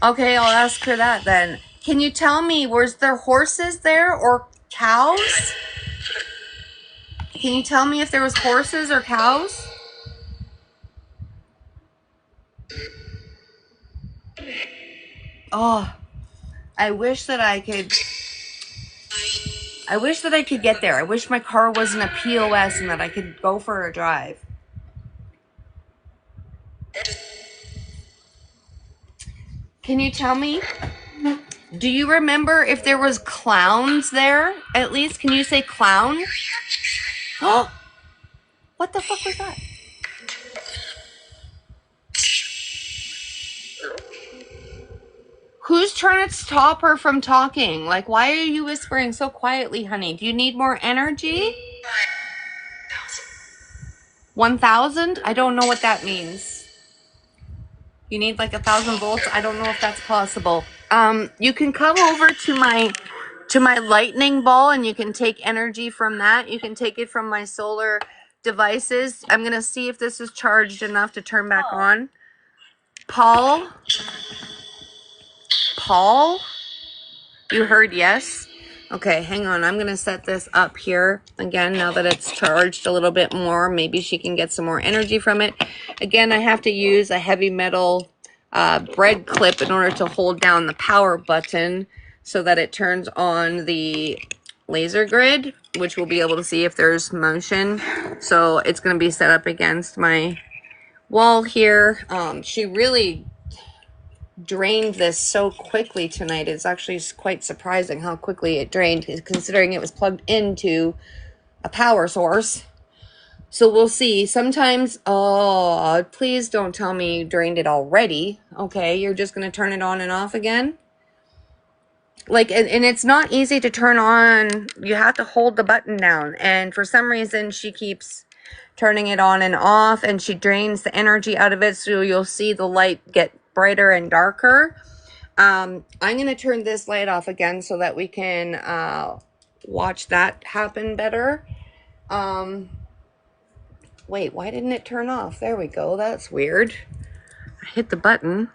Okay, I'll ask her that then. Can you tell me, was there horses there or cows? Can you tell me if there was horses or cows? Oh, I wish that I could get there. I wish my car wasn't a POS and that I could go for a drive. Can you tell me? Do you remember if there was clowns there? At least, can you say clown? Oh, what the fuck was that? Who's trying to stop her from talking? Like, why are you whispering so quietly, honey? Do you need more energy? 1,000? I don't know what that means. You need like 1,000 volts? I don't know if that's possible. You can come over to my lightning ball and you can take energy from that. You can take it from my solar devices. I'm gonna see if this is charged enough to turn back on. Paul? Paul? You heard yes? Okay, hang on. I'm going to set this up here again now that it's charged a little bit more. Maybe she can get some more energy from it. Again, I have to use a heavy metal bread clip in order to hold down the power button so that it turns on the laser grid, which we'll be able to see if there's motion. So it's going to be set up against my wall here. She really drained this so quickly tonight. It's actually quite surprising how quickly it drained, considering it was plugged into a power source. So we'll see. Sometimes, oh, please don't tell me you drained it already. Okay, you're just going to turn it on and off again? Like, and it's not easy to turn on. You have to hold the button down. And for some reason, she keeps turning it on and off, and she drains the energy out of it. So you'll see the light get brighter and darker. I'm going to turn this light off again so that we can watch that happen better. Wait, why didn't it turn off? There we go. That's weird. I hit the button.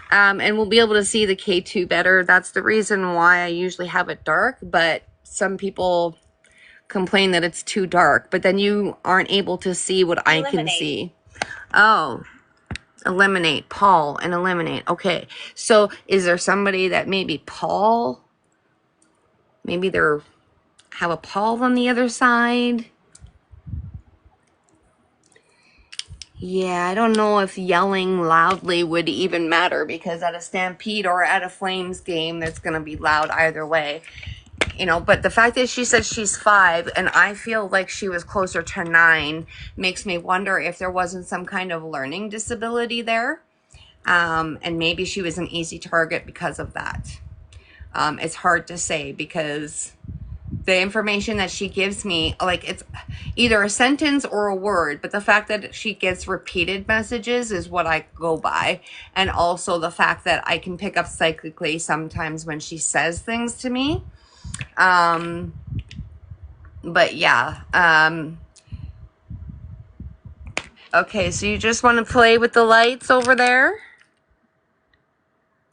And we'll be able to see the K2 better. That's the reason why I usually have it dark, but some people complain that it's too dark, but then you aren't able to see what I can see. Oh, eliminate Paul and eliminate. Okay, so is there somebody that maybe Paul, maybe they're have a Paul on the other side? Yeah, I don't know if yelling loudly would even matter, because at a Stampede or at a Flames game, that's going to be loud either way. You know, but the fact that she said she's 5 and I feel like she was closer to 9 makes me wonder if there wasn't some kind of learning disability there. And maybe she was an easy target because of that. It's hard to say, because the information that she gives me, like, it's either a sentence or a word, but the fact that she gets repeated messages is what I go by. And also the fact that I can pick up psychically sometimes when she says things to me. But yeah. Okay, so you just want to play with the lights over there?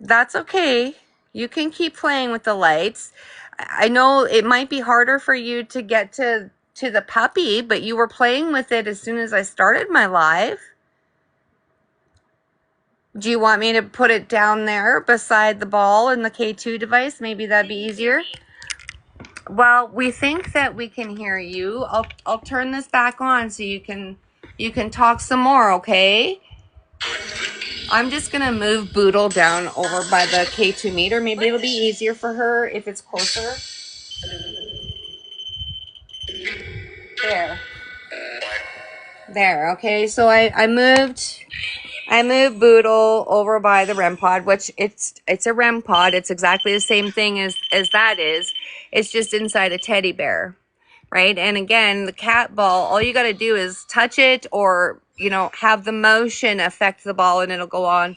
That's okay. You can keep playing with the lights. I know it might be harder for you to get to the puppy, but you were playing with it as soon as I started my live. Do you want me to put it down there beside the ball and the K2 device? Maybe that'd be easier. Well, we think that we can hear you. I'll turn this back on so you can talk some more, okay? I'm just going to move Boodle down over by the K2 meter. Maybe it'll be easier for her if it's closer. There, okay. So I moved Boodle over by the REM pod, which it's a REM pod. It's exactly the same thing as that is. It's just inside a teddy bear, right? And again, the cat ball, all you got to do is touch it, or, you know, have the motion affect the ball and it'll go on.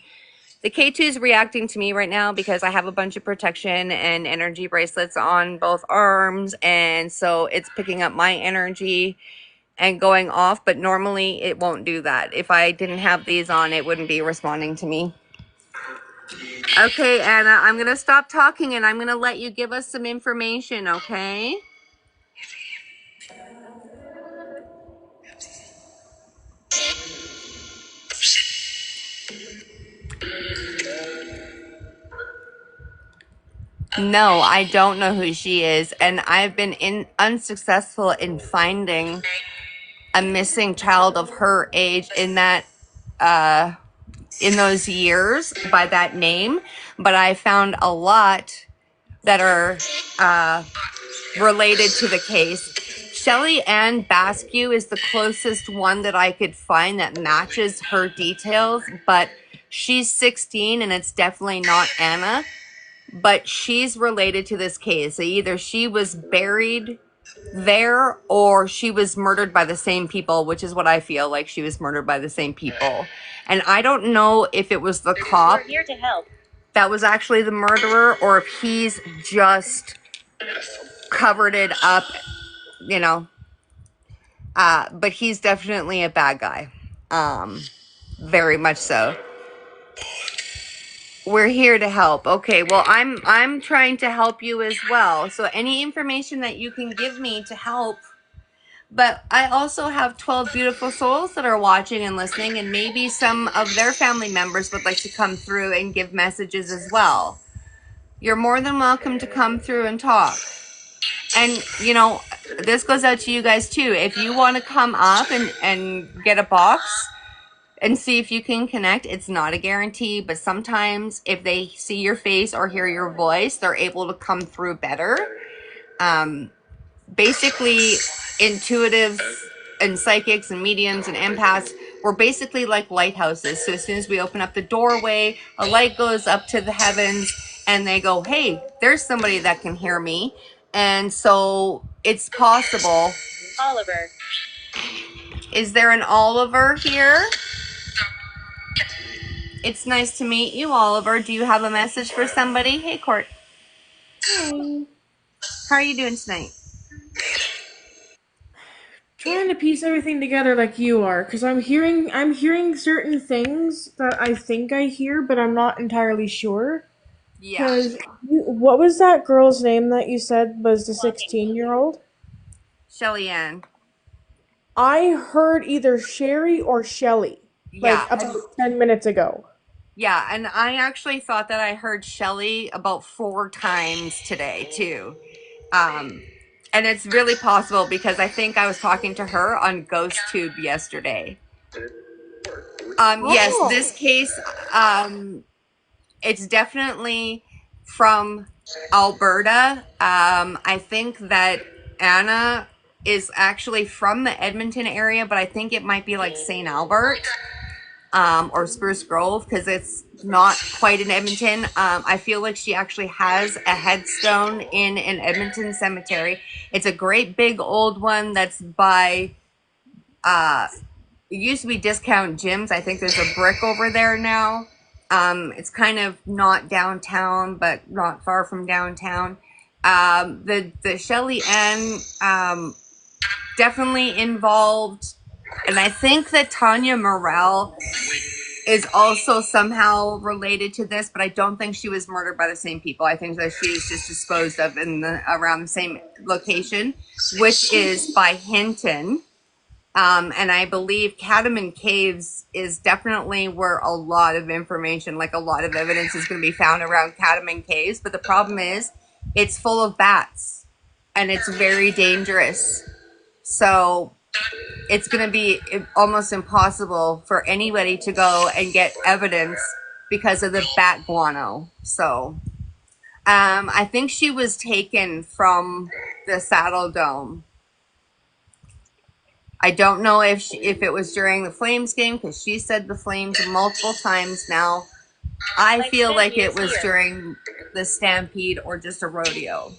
The K2 is reacting to me right now because I have a bunch of protection and energy bracelets on both arms, and so it's picking up my energy and going off, but normally it won't do that. If I didn't have these on, it wouldn't be responding to me. Okay, Anna, I'm going to stop talking and I'm going to let you give us some information, okay? No, I don't know who she is, and I've been unsuccessful in finding a missing child of her age in that in those years by that name, but I found a lot that are related to the case. Shelly Ann Basque is the closest one that I could find that matches her details, but she's 16 and it's definitely not Anna, but she's related to this case. Either she was buried there or she was murdered by the same people, which is what I feel like. She was murdered by the same people. And I don't know if it was the cop We're here to help. that was actually the murderer or if he's just covered it up, you know. But he's definitely a bad guy. Very much so. We're here to help. Okay, well, I'm trying to help you as well. So any information that you can give me to help. But I also have 12 beautiful souls that are watching and listening, and maybe some of their family members would like to come through and give messages as well. You're more than welcome to come through and talk. And, you know, this goes out to you guys too. If you want to come up and get a box and see if you can connect, it's not a guarantee, but sometimes if they see your face or hear your voice, they're able to come through better. Basically, intuitives and psychics and mediums and empaths, we're basically like lighthouses. So as soon as we open up the doorway, a light goes up to the heavens and they go, hey, there's somebody that can hear me. And so it's possible. Oliver. Is there an Oliver here? It's nice to meet you, Oliver. Do you have a message for somebody? Hey, Court. Hi. How are you doing tonight? Trying to piece everything together like you are, because I'm hearing certain things that I think I hear, but I'm not entirely sure. Yeah. Because what was that girl's name that you said was the 16-year-old? Shelly Ann. I heard either Sherry or Shelly, Yeah. about 10 minutes ago. Yeah, and I actually thought that I heard Shelly about 4 times today, too. And it's really possible because I think I was talking to her on GhostTube yesterday. Yes, this case, it's definitely from Alberta. I think that Anna is actually from the Edmonton area, but I think it might be like St. Albert or Spruce Grove because it's not quite in Edmonton. I feel like she actually has a headstone in an Edmonton cemetery. It's a great big old one that's by, it used to be Discount Gyms. I think there's a brick over there now. It's kind of not downtown, but not far from downtown. The Shelly Ann definitely involved, and I think that Tanya Morel is also somehow related to this, but I don't think she was murdered by the same people. I think that she's just disposed of in around the same location, which is by Hinton. And I believe Catamount Caves is definitely where a lot of information, like a lot of evidence is going to be found around Catamount Caves. But the problem is it's full of bats and it's very dangerous. So it's going to be almost impossible for anybody to go and get evidence because of the bat guano. So I think she was taken from the Saddle Dome. I don't know if it was during the Flames game because she said the Flames multiple times now. I feel like it was during the Stampede or just a rodeo.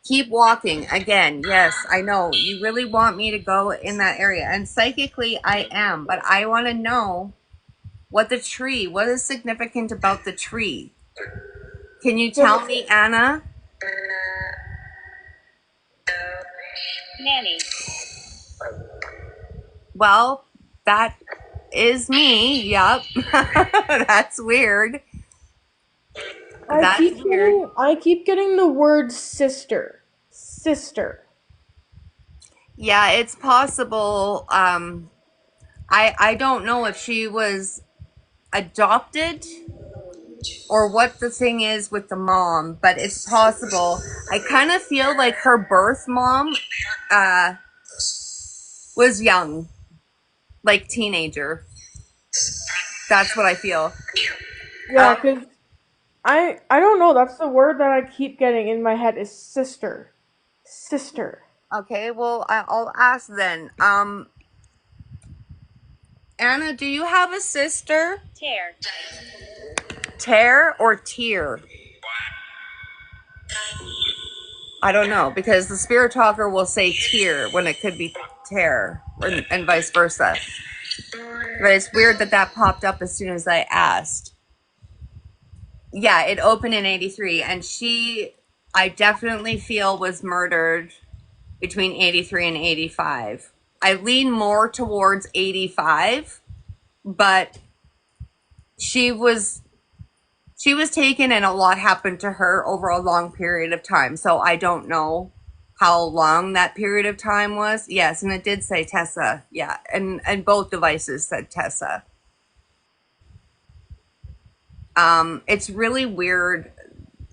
Keep walking. Again, yes, I know. You really want me to go in that area. And psychically, I am. But I want to know what is significant about the tree? Can you tell me, Anna? Nanny. Well, that is me. Yup. That's weird. I keep getting the word sister. Sister. Yeah, it's possible. I don't know if she was adopted or what the thing is with the mom, but it's possible. I kind of feel like her birth mom was young, like teenager. That's what I feel. Yeah, because I don't know. That's the word that I keep getting in my head is sister. Sister. Okay, well, I'll ask then. Anna, do you have a sister? Tear. Tear or tear? I don't know, because the spirit talker will say tear when it could be tear, and vice versa. But it's weird that that popped up as soon as I asked. Yeah, it opened in 83, and I definitely feel, was murdered between 83 and 85. I lean more towards 85, but she was taken and a lot happened to her over a long period of time. So I don't know how long that period of time was. Yes, and it did say Tessa. Yeah, and both devices said Tessa. It's really weird,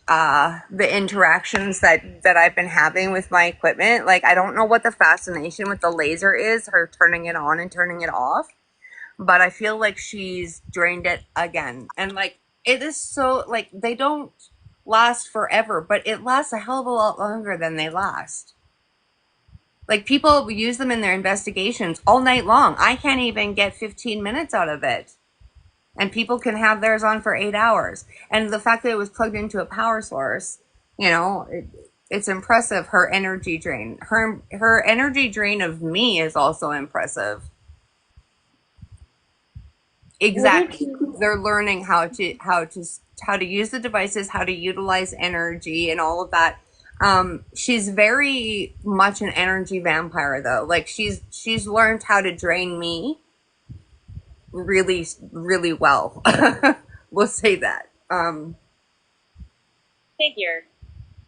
the interactions that I've been having with my equipment. Like, I don't know what the fascination with the laser is, her turning it on and turning it off, but I feel like she's drained it again. And like, it is so, like, they don't last forever, but it lasts a hell of a lot longer than they last. Like, people use them in their investigations all night long. I can't even get 15 minutes out of it. And people can have theirs on for 8 hours. And the fact that it was plugged into a power source, it's impressive. Her energy drain, her energy drain of me is also impressive. Exactly. They're learning how to use the devices, how to utilize energy and all of that. She's very much an energy vampire though. Like, she's learned how to drain me really, really well. We'll say that. Figure.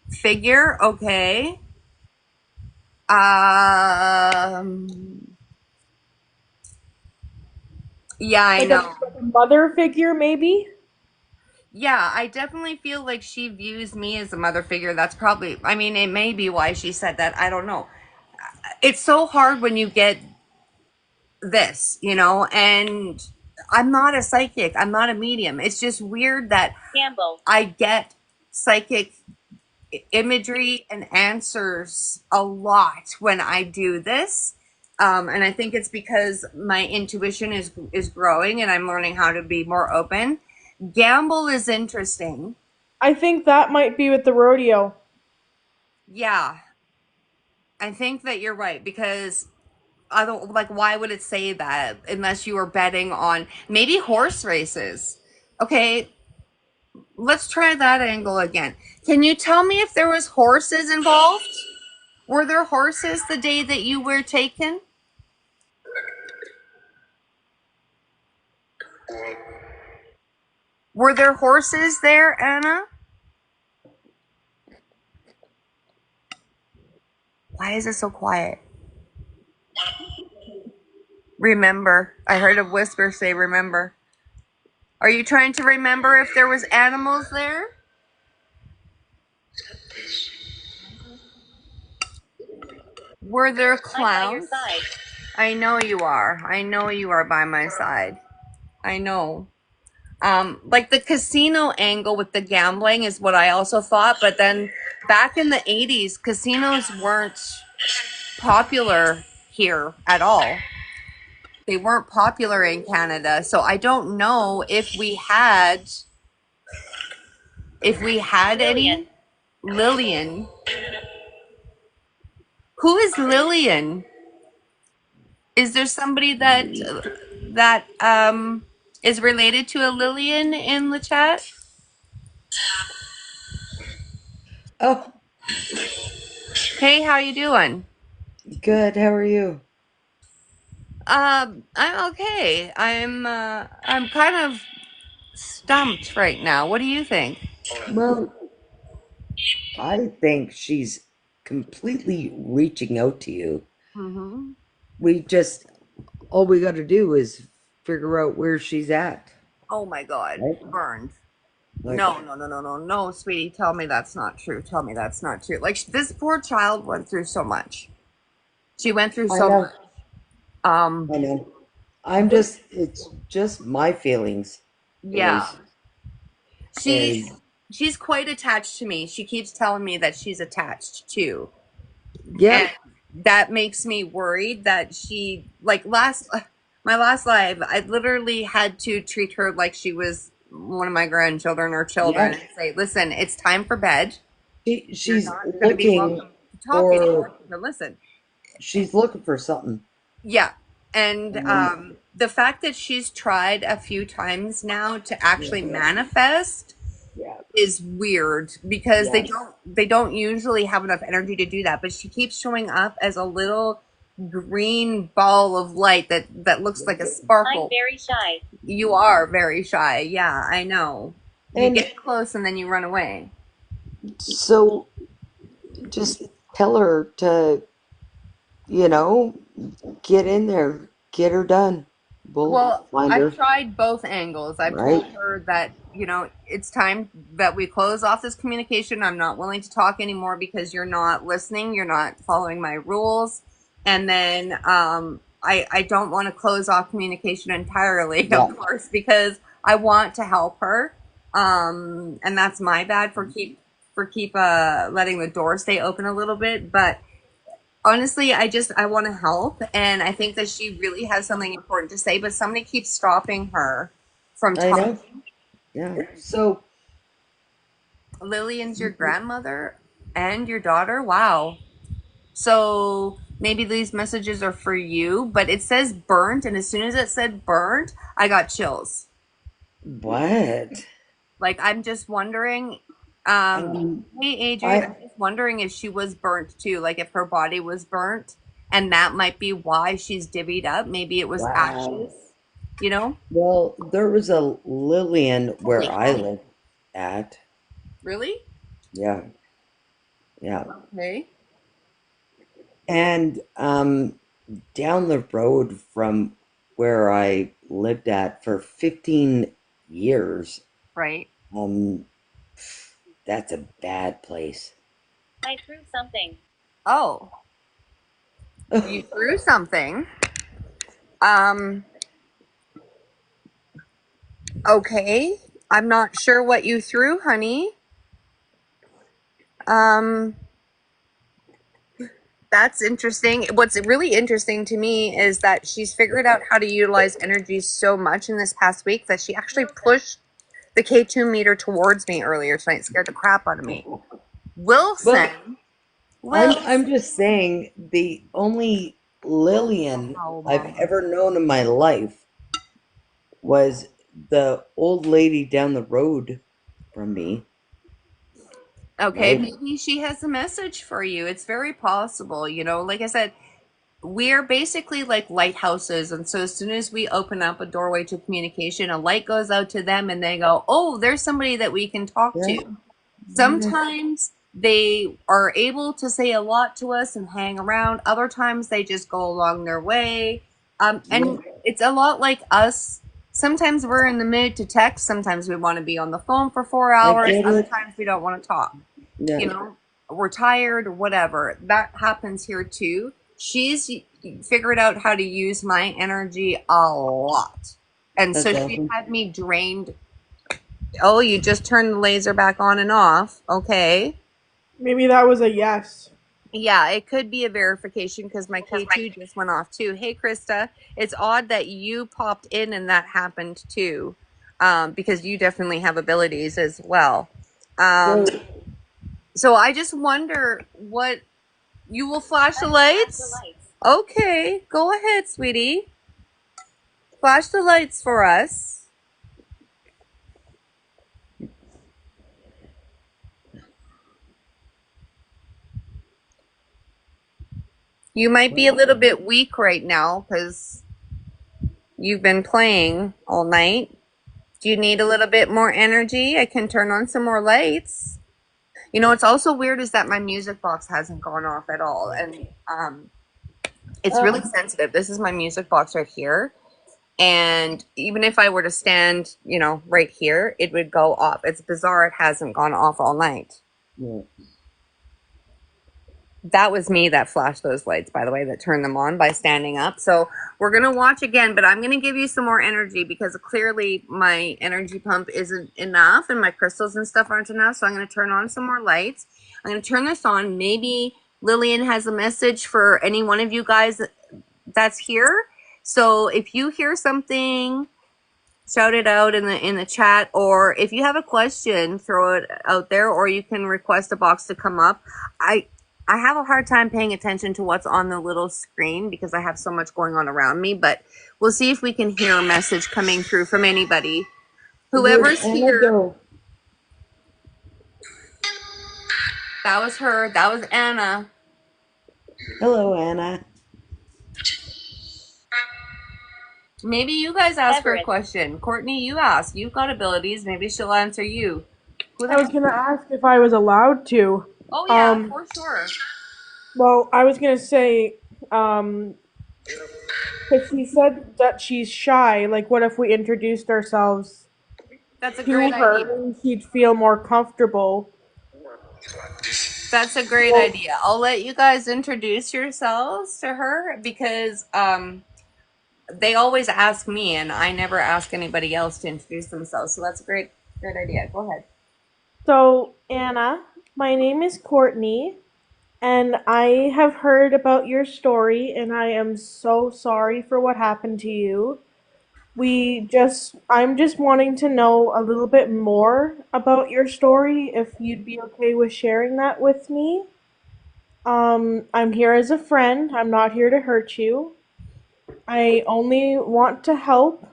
Figure, okay. Um yeah, I Like know. a mother figure, maybe? Yeah, I definitely feel like she views me as a mother figure. That's probably, I mean, it may be why she said that. I don't know. It's so hard when you get this, and I'm not a psychic, I'm not a medium. It's just weird that Gamble. I get psychic imagery and answers a lot when I do this. And I think it's because my intuition is growing and I'm learning how to be more open. Gamble is interesting. I think that might be with the rodeo. Yeah, I think that you're right, because I don't, like, why would it say that unless you were betting on maybe horse races? Okay, let's try that angle again. Can you tell me if there was horses involved? Were there horses the day that you were taken? Were there horses there, Anna? Why is it so quiet? Remember. I heard a whisper say remember. Are you trying to remember if there was animals there? Were there clowns? I'm by your side. I know you are. I know you are by my side. I know. Like the casino angle with the gambling is what I also thought, but then back in the 80s, casinos weren't popular here at all. They weren't popular in Canada, so I don't know if we had any. Lillian. Who is Lillian? Is there somebody that is related to a Lillian in the chat? Oh, Hey, how you doing? good. How are you? I'm okay. I'm kind of stumped right now. What do you think? Well, I think she's completely reaching out to you. Mm-hmm. We just, all we got to do is figure out where she's at. Oh my God, Right? burned. Like, No, sweetie. Tell me that's not true. Tell me that's not true. Like this poor child went through so much. She went through I so know, much. Um, I know. I'm this, just, it's just my feelings yeah. is, She's is, she's quite attached to me. She keeps telling me that she's attached too. yeah, And that makes me worried that she like last my last live I literally had to treat her like she was one of my grandchildren or children yeah. and say, listen, it's time for bed. You're She's not going to be looking welcome to talk anymore. for, So listen. she's looking for something. Yeah. And Um, the fact that she's tried a few times now to yeah, actually manifest yeah, is weird because yeah, they don't usually have enough energy to do that, but she keeps showing up as a little green ball of light that looks like a I'm sparkle. very shy. You are very shy. Yeah, I know. You and get close and then you run away. so just tell her to, you know, get in there, get her done. We'll Well, find I've her, tried both angles. I've right? told her that, it's time that we close off this communication. I'm not willing to talk anymore because you're not listening, you're not following my rules. And then I don't want to close off communication entirely, Yeah, of course, because I want to help her. And that's my bad for keep letting the door stay open a little bit, but honestly, I want to help, and I think that she really has something important to say, but somebody keeps stopping her from I talking. know. Yeah. So, Lillian's your grandmother and your daughter. Wow. So maybe these messages are for you, but it says burnt, and as soon as it said burnt, I got chills. what? Like I'm just wondering. Um, Um, hey Adrian, I, I'm just wondering if she was burnt too, like if her body was burnt, and that might be why she's divvied up. Maybe it was wow. ashes, you know? Well, there was a Lillian where Holy I cow. live at. Really? Yeah, yeah. Okay. And down the road from where I lived at for 15 years, Right. um, that's a bad place. I threw something. Oh, you threw something. Um, okay. I'm not sure what you threw, honey. Um, that's interesting. What's really interesting to me is that she's figured out how to utilize energy so much in this past week that she actually pushed the K2 meter towards me earlier tonight, scared the crap out of me. Well, Wilson. I'm Wilson. just saying the only Lillian Oh, I've mama. ever known in my life was the old lady down the road from me, Okay, right? maybe she has a message for you. It's very possible. Like I said, we're basically like lighthouses. And so as soon as we open up a doorway to communication, a light goes out to them and they go, oh, there's somebody that we can talk Yeah, to. Sometimes they are able to say a lot to us and hang around. Other times they just go along their way. yeah, And it's a lot like us. Sometimes we're in the mood to text. Sometimes we want to be on the phone for four I hours. get Other it. times we don't want to talk. Yeah, We're tired or whatever. That happens here too. She's figured out how to use my energy a lot. And so that's she awesome. had me drained. Oh, you just turned the laser back on and off. Okay. Maybe that was a yes. Yeah, it could be a verification because my K2 just went off too. Hey, Krista, it's odd that you popped in and that happened too, because you definitely have abilities as well. Um, So, so I just wonder what you will flash the lights. Okay, go ahead, sweetie. Flash the lights for us. You might be a little bit weak right now because you've been playing all night. Do you need a little bit more energy? I can turn on some more lights. What's also weird is that my music box hasn't gone off at all. And it's really um, sensitive. This is my music box right here. And even if I were to stand, right here, it would go off. It's bizarre it hasn't gone off all night. Yeah. That was me that flashed those lights, by the way, that turned them on by standing up. So we're going to watch again, but I'm going to give you some more energy because clearly my energy pump isn't enough and my crystals and stuff aren't enough. So I'm going to turn on some more lights. I'm going to turn this on. Maybe Lillian has a message for any one of you guys that's here. So if you hear something, shout it out in the chat, or if you have a question, throw it out there, or you can request a box to come up. I have a hard time paying attention to what's on the little screen because I have so much going on around me, but we'll see if we can hear a message coming through from anybody. Whoever's here. Go? That was her. That was Anna. Hello, Anna. Maybe you guys ask her a Everett. question. Courtney, you ask. You've got abilities. Maybe she'll answer you. I was gonna ask if I was allowed to. Oh, yeah, for sure. Well, I was gonna say, because she said that she's shy. Like, what if we introduced ourselves That's a to great her idea. and she'd feel more comfortable? That's a great idea. I'll let you guys introduce yourselves to her because they always ask me and I never ask anybody else to introduce themselves. So that's a great idea. Go ahead. So, Anna, my name is Courtney, and I have heard about your story, and I am so sorry for what happened to you. I'm just wanting to know a little bit more about your story, if you'd be okay with sharing that with me. I'm here as a friend. I'm not here to hurt you. I only want to help,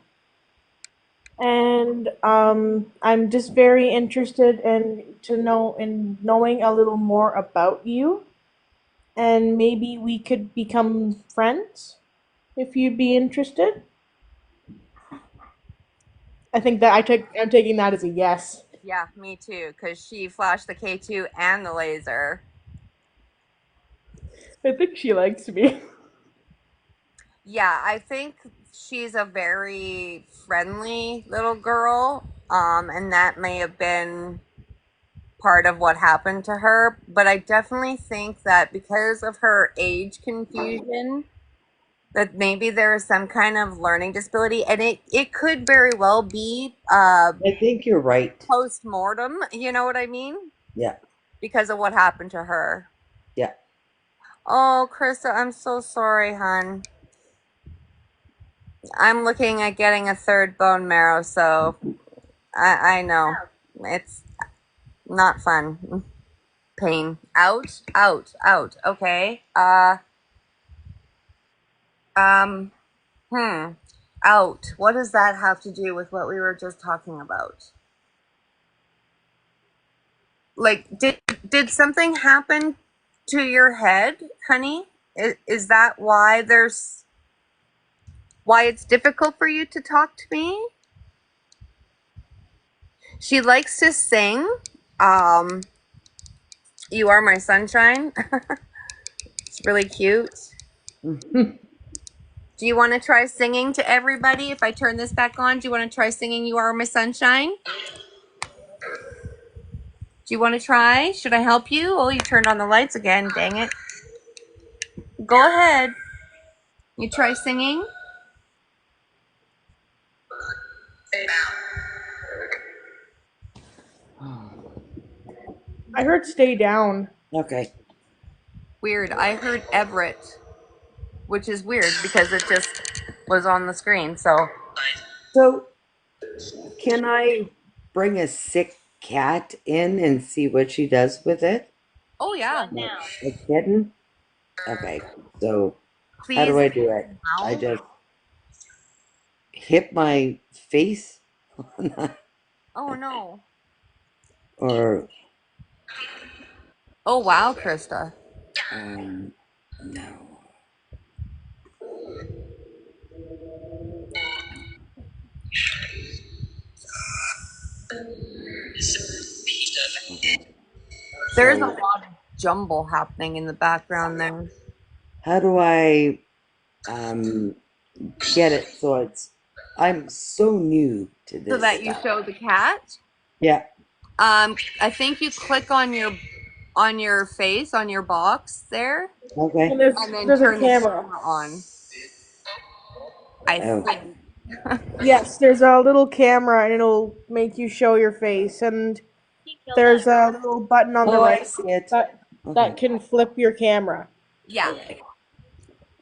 and I'm just very interested in knowing a little more about you, and maybe we could become friends if you'd be interested. I think that I'm taking that as a yes. Yeah, me too, because she flashed the K2 and the laser. I think she likes me. Yeah, I think she's a very friendly little girl, and that may have been part of what happened to her. But I definitely think that because of her age confusion, that maybe there is some kind of learning disability, and it could very well be I think you're right. post-mortem, you know what I mean? Yeah. Because of what happened to her. Yeah. Oh, Krista, I'm so sorry, hon. I'm looking at getting a third bone marrow, so I know. It's not fun. Pain. Out, out, out. Okay. Um, Out. What does that have to do with what we were just talking about? Like, did something happen to your head, honey? Is that why it's difficult for you to talk to me? She likes to sing. You Are My Sunshine. It's really cute. Do you want to try singing to everybody? If I turn this back on, do you want to try singing You Are My Sunshine? Do you want to try? Should I help you? Oh, you turned on the lights again. Dang it. Go ahead. You try singing? I heard stay down. Okay. Weird. I heard Everett, which is weird because it just was on the screen. So, Can I bring a sick cat in and see what she does with it? oh yeah. Now. A kitten? Okay. So, Please. how do I do it? Now? I just hit my face on that, Oh no. or Oh wow, Krista. no. There's a So, lot of jumble happening in the background there. how do I get it so it's I'm so new to So this that you stuff. show the cat. Yeah. I think you click on your face on your box there, Okay. And there's and then there's a turn the camera. camera on. I Oh. think. Yes, there's a little camera and it'll make you show your face, and He killed there's that. a little button on the Oh, I right see it. that Okay. can flip your camera. Yeah.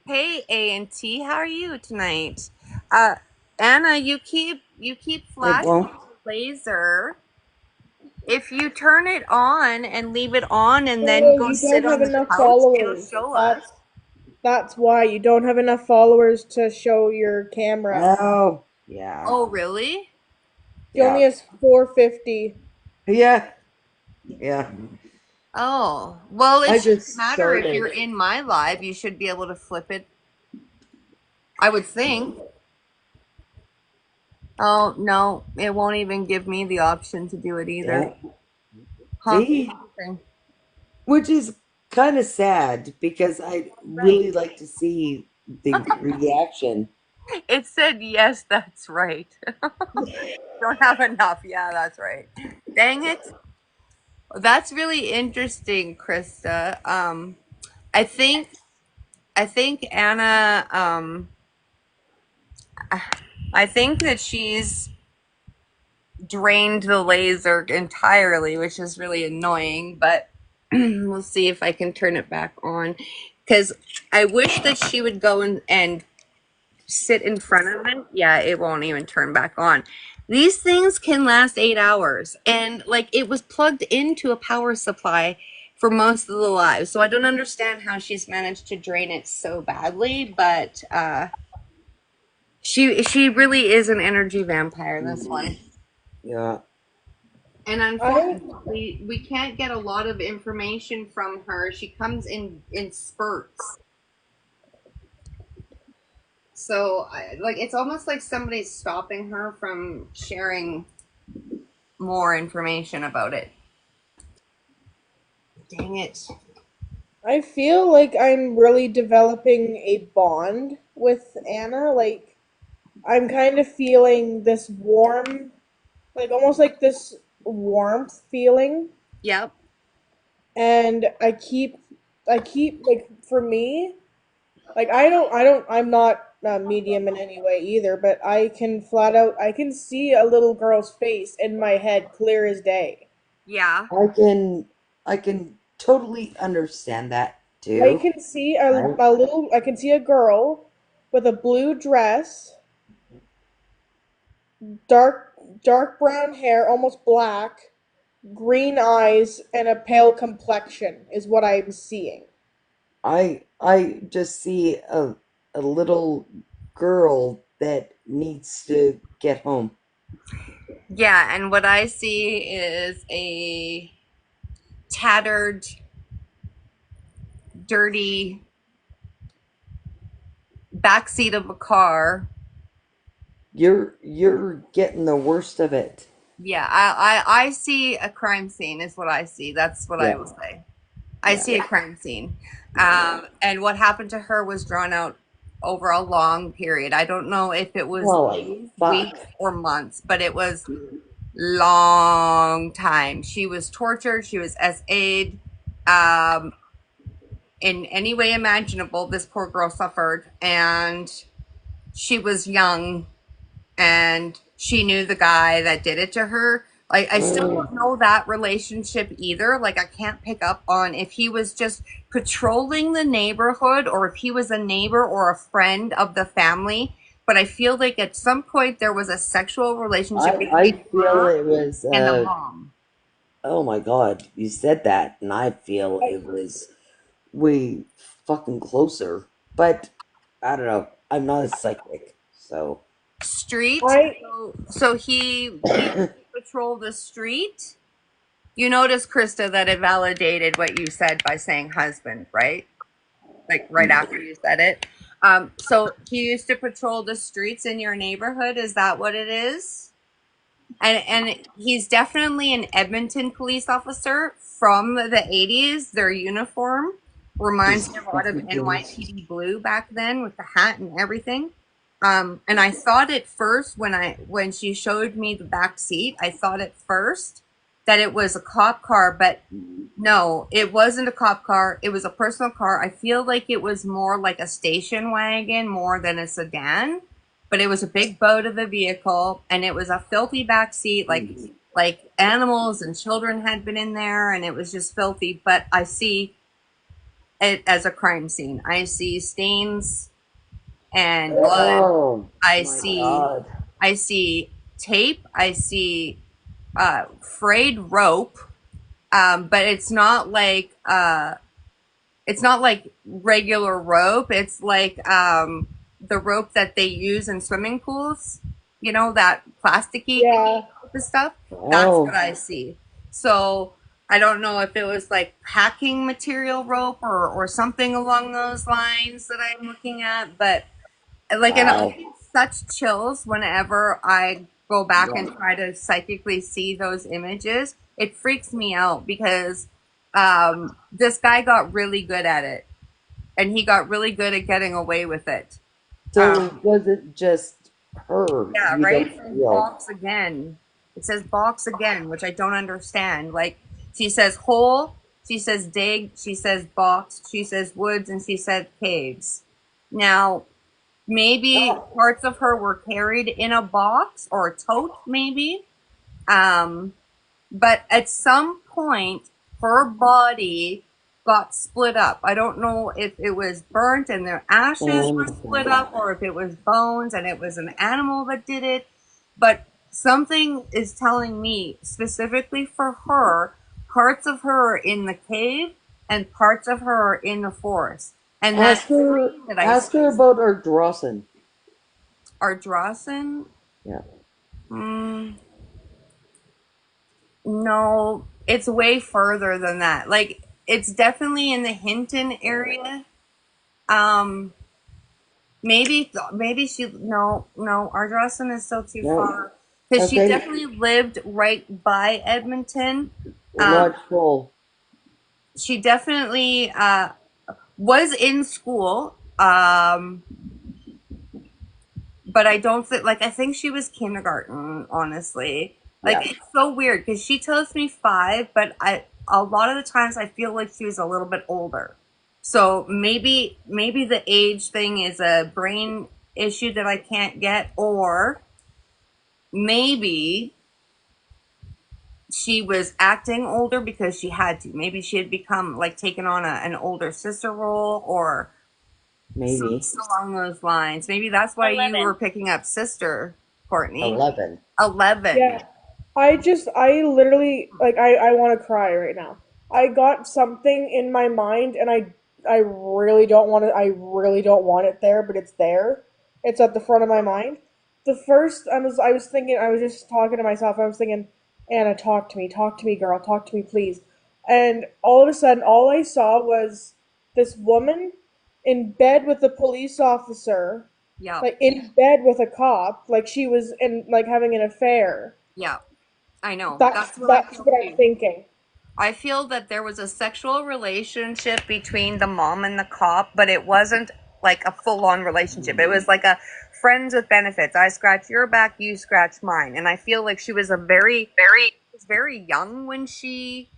Hey, A and T, how are you tonight? Uh, Anna, you keep It flashing won't. the laser. If you turn it on and leave it on, and then Oh, go you sit don't have on the enough couch, it'll followers. show us. That's why you don't have enough followers to show your camera. Oh. Yeah. Oh, really? She only Yeah. has 450. Yeah. Yeah. Oh, well, it I shouldn't just matter if started. you're in my live. You should be able to flip it, I would think. Oh, no, it won't even give me the option to do it either. Yeah. Huh. See? Okay. Which is kind of sad because I Right. really like to see the reaction. It said, yes, that's right. Don't have enough. Yeah, that's right. Dang it. That's really interesting, Krista. I think I think Anna I think that she's drained the laser entirely, which is really annoying, but we'll see if I can turn it back on. Because I wish that she would go and sit in front of it. Yeah, it won't even turn back on. These things can last 8 hours, and like it was plugged into a power supply for most of the lives. So I don't understand how she's managed to drain it so badly, but she really is an energy vampire, this one. Yeah. And I unfortunately, we can't get a lot of information from her. She comes in spurts. So, like, it's almost like somebody's stopping her from sharing more information about it. Dang it. I feel like I'm really developing a bond with Anna. Like I'm kind of feeling this warm, like almost like this warmth feeling, Yep. and I keep like for me, like I'm not medium in any way either, but I can see a little girl's face in my head clear as day. Yeah. I can totally understand that I too. can see Right? I can see a girl with a blue dress, dark dark brown hair, almost black, green eyes, and a pale complexion is what I'm seeing. I just see a little girl that needs to get home. Yeah, and what I see is a tattered, dirty backseat of a car. You're getting the worst of it. Yeah, I see a crime scene is what I see. That's what I Yeah. will say. I Yeah. see a crime scene. And what happened to her was drawn out over a long period. I don't know if it was Holy days, fuck. weeks, or months, but it was long time. She was tortured. She was SA'd. Um, in any way imaginable, this poor girl suffered. And she was young and she knew the guy that did it to her. Like, I still don't know that relationship either. Like, I can't pick up on if he was just patrolling the neighborhood or if he was a neighbor or a friend of the family. But I feel like at some point there was a sexual relationship I between feel her it was and the mom. oh my god, you said that and I feel I, it was way fucking closer. But I don't know. I'm not a psychic, so Street. I So he patrolled the street. You notice, Krista, that it validated what you said by saying husband, right? Like right after you said it. So he used to patrol the streets in your neighborhood. Is that what it is? And he's definitely an Edmonton police officer from the 80s. Their uniform reminds just me a lot of fucking idiots. NYPD Blue back then with the hat and everything. And I thought at first when she showed me the back seat, I thought at first that it was a cop car, but no, it wasn't a cop car. It was a personal car. I feel like it was more like a station wagon more than a sedan, but it was a big boat of a vehicle, and it was a filthy back seat, like animals and children had been in there, and it was just filthy. But I see it as a crime scene. I see stains and blood. Oh I my see God. I see tape. I see frayed rope. But it's not like regular rope. It's like the rope that they use in swimming pools. You know, that plasticky Yeah. stuff. That's what Oh, I see. So I don't know if it was like packing material rope or something along those lines that I'm looking at, but like, and I wow. get such chills whenever I go back and try to psychically see those images. It freaks me out because this guy got really good at it, and he got really good at getting away with it. So it wasn't just her. Yeah, You right? don't It says feel. box again. It says box again, which I don't understand. Like, she says hole, she says dig, she says box, she says woods, and she said caves. Now, maybe parts of her were carried in a box or a tote, maybe. Um, but at some point, her body got split up. I don't know if it was burnt and their ashes Oh were my split God. up or if it was bones and it was an animal that did it. But something is telling me specifically for her, parts of her are in the cave and parts of her are in the forest. And that screen that I Ask see her about our Drossen. are Drawson. Yeah. Mm, no, it's way further than that. Like, it's definitely in the Hinton area. Um, maybe she no, Ardrossan is still too No. far because she Okay. definitely lived right by Edmonton. Um, Watch full. she definitely was in school. But I don't think like I think she was kindergarten, honestly. Like, Yeah. it's so weird because she tells me 5, but I a lot of the times I feel like she was a little bit older. So maybe the age thing is a brain issue that I can't get, or maybe she was acting older because she had to. Maybe she had become like taken on an older sister role or Maybe. something along those lines. Maybe that's why you were 11. picking up sister, Courtney. 11. 11. Yeah. I literally, like, I want to cry right now. I got something in my mind, and I really don't want it. I really don't want it there, but it's there. It's at the front of my mind. The first, I was thinking, I was just talking to myself. I was thinking, Anna, talk to me, girl, talk to me, please. And all of a sudden, all I saw was this woman in bed with a police officer, Yeah. like in bed with a cop, like she was in, like, having an affair. Yeah. I know. That's That's what I that's feel what I'm too. thinking. I feel that there was a sexual relationship between the mom and the cop, but it wasn't like a full on relationship. It was like a friends with benefits. I scratch your back, you scratch mine. And I feel like she was very young when she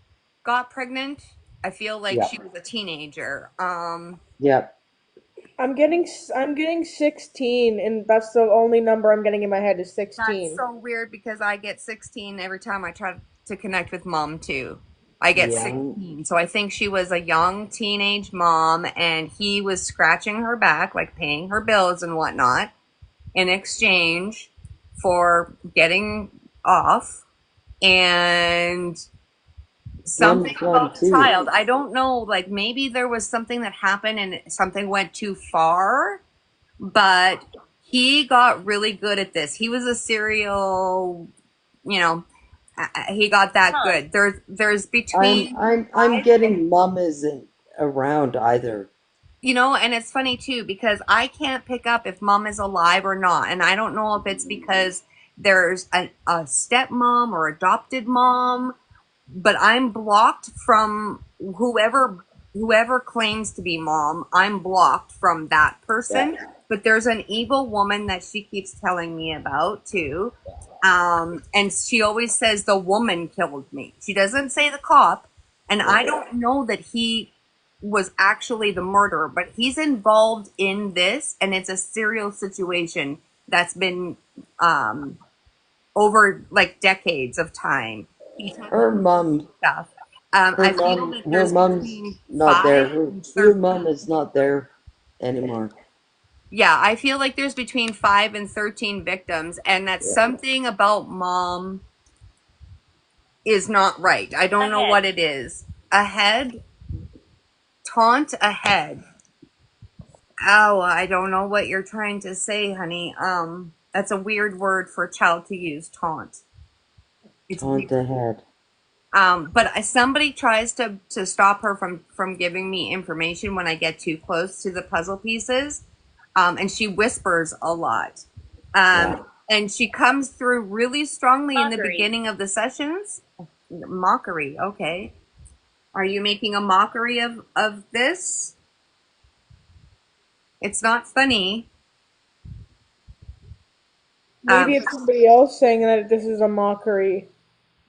got pregnant. I feel like Yeah. she was a teenager. Yep. I'm getting 16, and that's the only number I'm getting in my head is That's 16. so weird because I get 16 every time I try to connect with mom too. I get Yeah. 16. So I think she was a young teenage mom and he was scratching her back, like paying her bills and whatnot in exchange for getting off. And something about the 112. child. I don't know, like maybe there was something that happened and something went too far, but he got really good at this. He was a serial, you know, he got that Huh. good. There's I'm between I'm I'm 5 and getting mom isn't around either. and it's funny too because I can't pick up if mom is alive or not, and I don't know if it's because there's a stepmom or adopted mom, but I'm blocked from whoever claims to be mom. I'm blocked from that Yeah. person. but there's an evil woman that she keeps telling me about too. And she always says the woman killed me. She doesn't say the cop, and I don't know that he was actually the murderer, but he's involved in this, and it's a serial situation that's been over like decades of time. He Her mom, stuff. her I feel mom, that her there's mom's between not there. 5 Her and true 13. mom is not there anymore. Yeah, I feel like there's between 5 and 13 victims, and that Yeah. something about mom is not right. I don't know what it is. Ahead, taunt ahead. Oh, I don't know what you're trying to say, honey. That's a weird word for a child to use, taunt. It's Taunt weird. ahead. But somebody tries to stop her from giving me information when I get too close to the puzzle pieces, and she whispers a lot, Yeah. and she comes through really strongly in the Mockery. beginning of the sessions. Mockery, okay. Are you making a mockery of this? It's not funny. Maybe Um, it's somebody else saying that this is a mockery.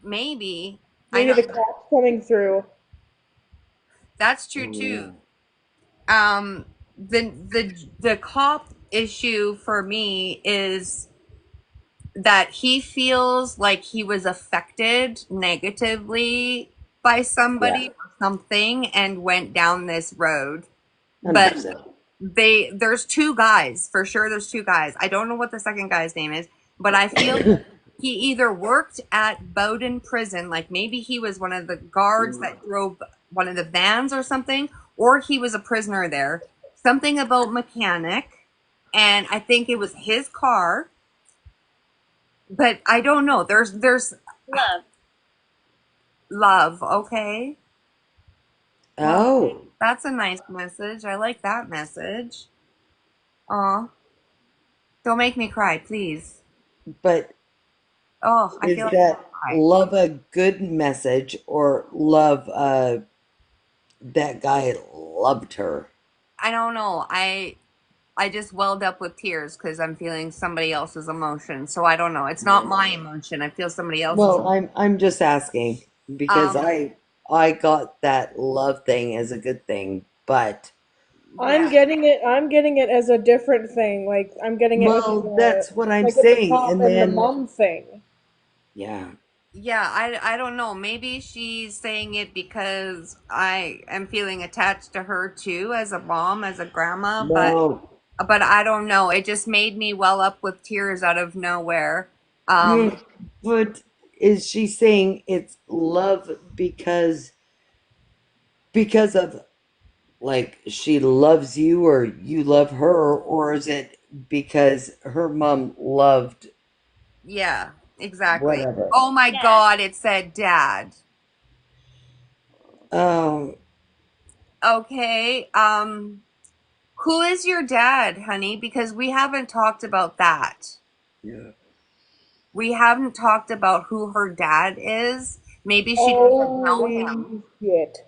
maybe I Maybe don't. the cops coming through. That's true too. The cop issue for me is that he feels like he was affected negatively by Yeah. somebody or something and went down this road. But 100%. there's two guys, for sure there's two guys. I don't know what the second guy's name is, but I feel he either worked at Bowdoin prison, like maybe he was one of the guards that drove one of the vans or something, or he was a prisoner there. Something about mechanic, and I think it was his car, but I don't know. There's Love. love, okay? Well, Oh, that's a nice message. I like that message. Aw, don't make me cry, please. but Oh, I is feel like I'm that gonna cry. love a good message or love that guy loved her? I don't know. I just welled up with tears because I'm feeling somebody else's emotion. So I don't know. It's not my emotion. I feel somebody else's. Well, I'm just asking because Um, I got that love thing as a good thing, but I'm yeah, getting it. I'm getting it as a different thing. Like I'm getting it with well, the that's what I'm like with the saying. cop And and the then mom thing. yeah, yeah. I don't know. Maybe she's saying it because I am feeling attached to her too, as a mom, as a grandma. no, But I don't know. It just made me well up with tears out of nowhere. Um, mm, but is she saying it's love because of like she loves you or you love her, or is it because her mom loved yeah, exactly. whatever? Oh my Dad. God! It said dad. Um, Okay. Who is your dad, honey? Because we haven't talked about that. We haven't talked about who her dad is. Maybe she doesn't know him. Holy shit!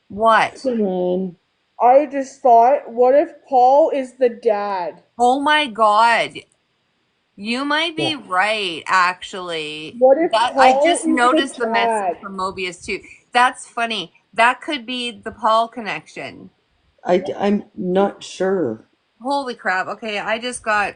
What? come on. I just thought, what if Paul is the dad? Oh my God. You might Yeah, be right, actually. What if That I Paul just is the noticed the message dad? from Mobius too. That's funny. That could be the Paul connection. I'm not sure. Holy crap. Okay, I just got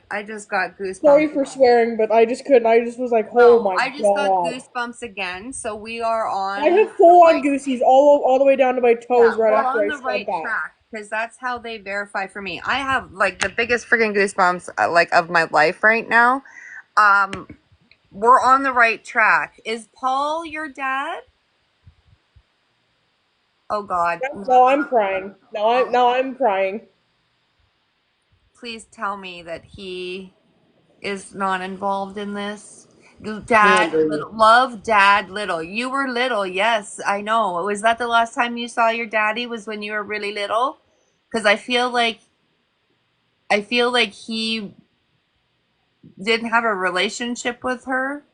goosebumps. Sorry for swearing, but I just couldn't. I just was like, oh No, my I just got god. goosebumps again. So we are I on have full the on right. goosies all the way down to my Yeah, toes right we're after on I the said right that. track because that's how they verify for me. I have like the biggest freaking goosebumps like of my life right now. Um, we're on the right track. Is Paul your dad? Oh God, Now I'm crying. Now I'm crying. please tell me that he is not involved in this. Come Dad on, baby. Little, love Dad Little. You were little, yes, I know. Was that the last time you saw your daddy? Was when you were really little? Because I feel like he didn't have a relationship with her.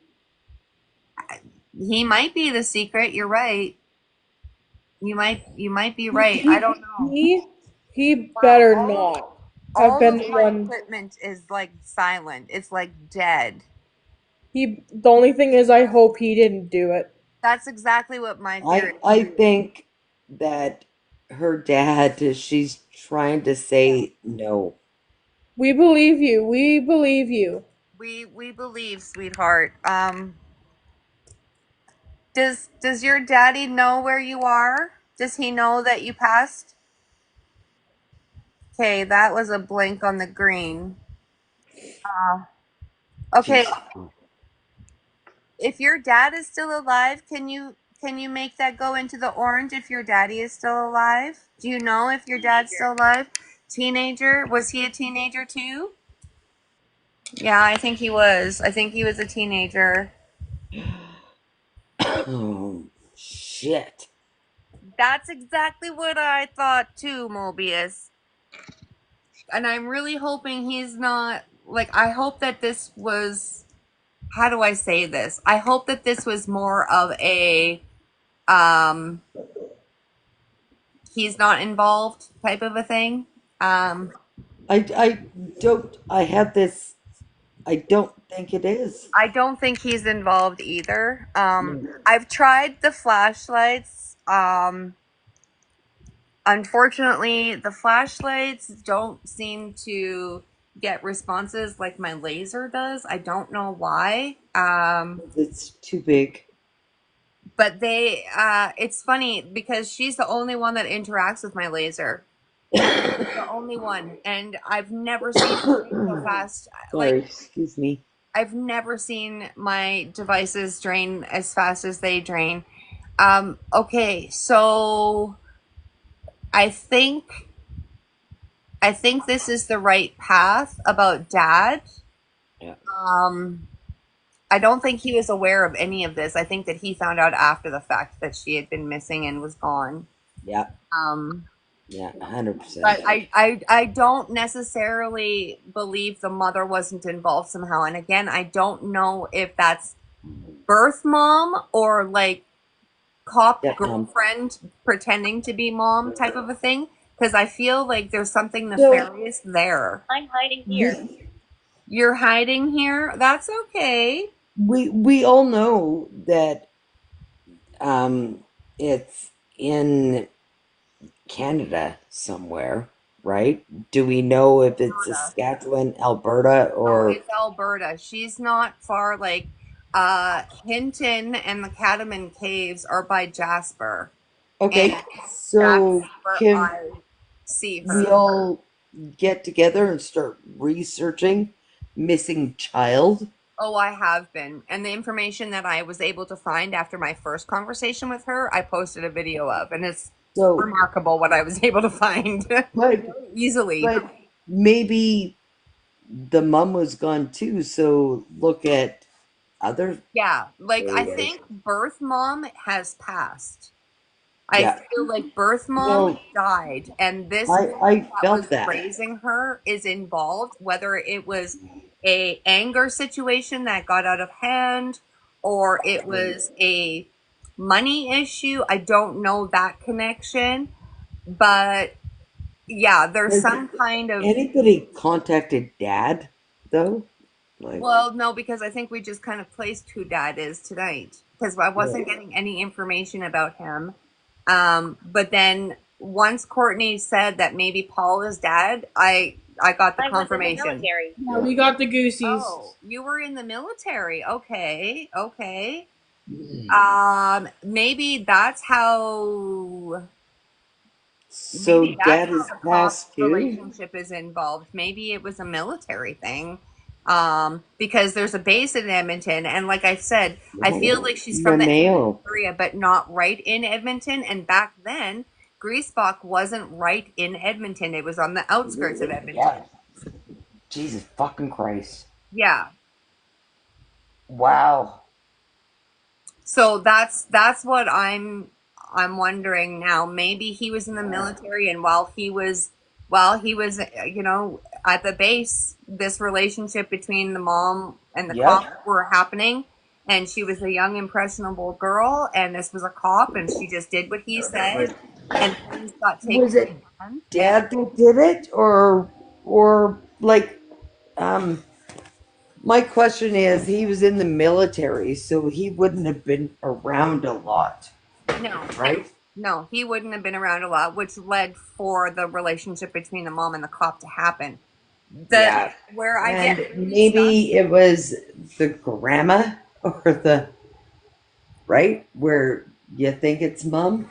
He might be the secret. You're right. You might be right. I He don't know. he he better not. have All been of the my one. equipment is like silent. It's like dead. The only thing is, I hope he didn't do it. That's exactly what my theory. I think that her dad, she's trying to say no. We believe you. We believe you. We believe, sweetheart. Does your daddy know where you are? Does he know that you passed? Okay, that was a blink on the green. Okay, Jesus. if your dad is still alive, can you make that go into the orange if your daddy is still alive? Do you know if your dad's still alive? Teenager? Was he a teenager too? Yeah, I think he was. I think he was a teenager. Oh, shit. That's exactly what I thought too, Mobius. And I'm really hoping he's not like I hope that this was how do I say this? I hope that this was more of a um he's not involved type of a thing. Um I don't, I have this, I don't think it is. I don't think he's involved either. No. I've tried the flashlights. Unfortunately, the flashlights don't seem to get responses like my laser does. I don't know why. It's too big. But it's funny because she's the only one that interacts with my laser. The only one. And I've never seen it drain so fast. Sorry, Like, excuse me. I've never seen my devices drain as fast as they drain. Okay, so I think I think this is the right path about dad. Yeah, Um, I don't think he was aware of any of this. I think that he found out after the fact that she had been missing and was gone. yeah, Um, yeah, 100%. but I don't necessarily believe the mother wasn't involved somehow. And again, I don't know if that's birth mom or like cop Yeah, girlfriend pretending to be mom type of a thing. Because I feel like there's something so nefarious there. I'm hiding here. this, You're hiding here? That's okay. we all know that um it's in Canada somewhere, right? Do we know if it's Alberta. Saskatchewan, Alberta, Oh, or it's Alberta. She's not far. Like, Hinton and the Catamount Caves are by Jasper, and okay, that's so where can I see we her. all get together and start researching missing child? Oh, I have been, and the information that I was able to find after my first conversation with her, I posted a video of, and it's So, remarkable what I was able to find but easily. but maybe the mom was gone too. So look at other Yeah, like I areas. think birth mom has passed. I Yeah. feel like birth mom No, died, and this I woman that was felt that. raising her is involved, whether it was a anger situation that got out of hand or it was a money issue. I don't know that connection, but yeah, there's Has some kind of anybody contacted dad though? Like, well, no, because I think we just kind of placed who dad is tonight because I yeah, wasn't getting any information about him. But then once Courtney said that maybe Paul is dad, I got the I was in the confirmation. military. Yeah, yeah. we got the goosies. Oh, you were in the military. Okay, okay. Mm. Maybe that's how So maybe that's dad how is the cop passed too. relationship is involved. Maybe it was a military thing. Because there's a base in Edmonton, and like I said, I feel like she's from the Edmonton Mameo. area, but not right in Edmonton. And back then, Greasebach wasn't right in Edmonton; it was on the outskirts of Yeah. Edmonton. Jesus fucking Christ. Yeah, Wow. so that's what I'm wondering now. Maybe he was in the military, and while he was at the base, this relationship between the mom and the Yep. cop were happening, and she was a young impressionable girl, and this was a cop, and she just did what he said, and things got taken Was it from hand, and dad that did it or or like, um, my question is, he was in the military, so he wouldn't have been around a lot, No, right? no, he wouldn't have been around a lot, which led for the relationship between the mom and the cop to happen. The Yeah. where I get And really stuck. maybe it was the grandma or the, right? Where you think it's mom?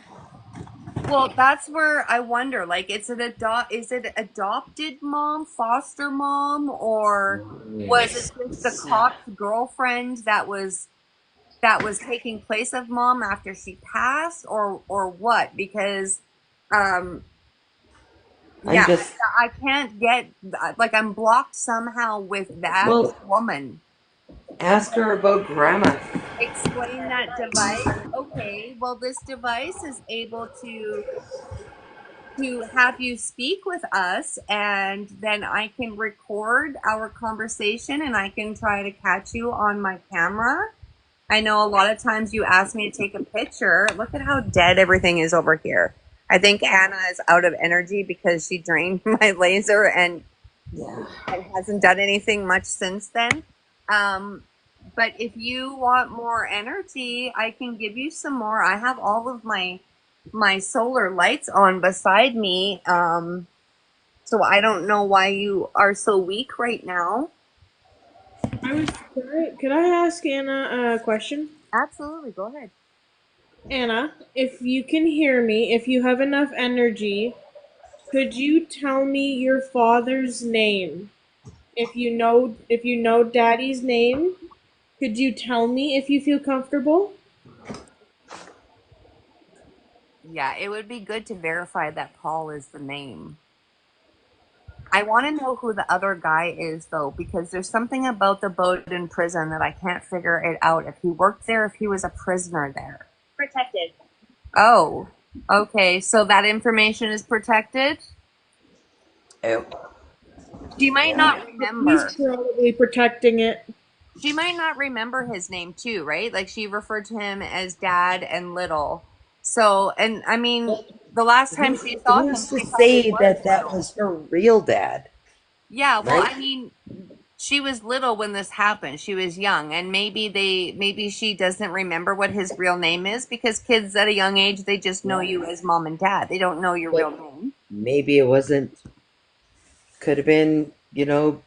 Well, that's where I wonder, like, is it adopted mom, foster mom, or was it just the Yes. cop's girlfriend that was taking place of mom after she passed, or what? Because um I'm yeah, just, I can't get, like, I'm blocked somehow with that well, woman. ask her about grandma. Explain that device. Okay, well, this device is able to have you speak with us, and then I can record our conversation and I can try to catch you on my camera. I know a lot of times you ask me to take a picture. Look at how dead everything is over here. I think Anna is out of energy because she drained my laser Yeah. and hasn't done anything much since then. Um, but if you want more energy, I can give you some more. I have all of my solar lights on beside me. So I don't know why you are so weak right now. Could I ask Anna a question? Absolutely, go ahead. Anna, if you can hear me, if you have enough energy, could you tell me your father's name? If you know Daddy's name, could you tell me if you feel comfortable? Yeah, it would be good to verify that Paul is the name. I want to know who the other guy is, though, because there's something about the Bowden prison that I can't figure it out. If he worked there, if he was a prisoner there. Protected. Oh, okay. So that information is protected? Oh, She might yeah. not remember. He's probably protecting it. She might not remember his name, too, right? Like, she referred to him as Dad and Little. So, and I mean, the last time she saw him, Who's to she probably say was that that little. was her real dad, Yeah, well, right? I mean, she was little when this happened. She was young, and maybe she doesn't remember what his real name is, because kids at a young age, they just know Yeah. you as mom and dad. They don't know your real But name. maybe it wasn't, could have been,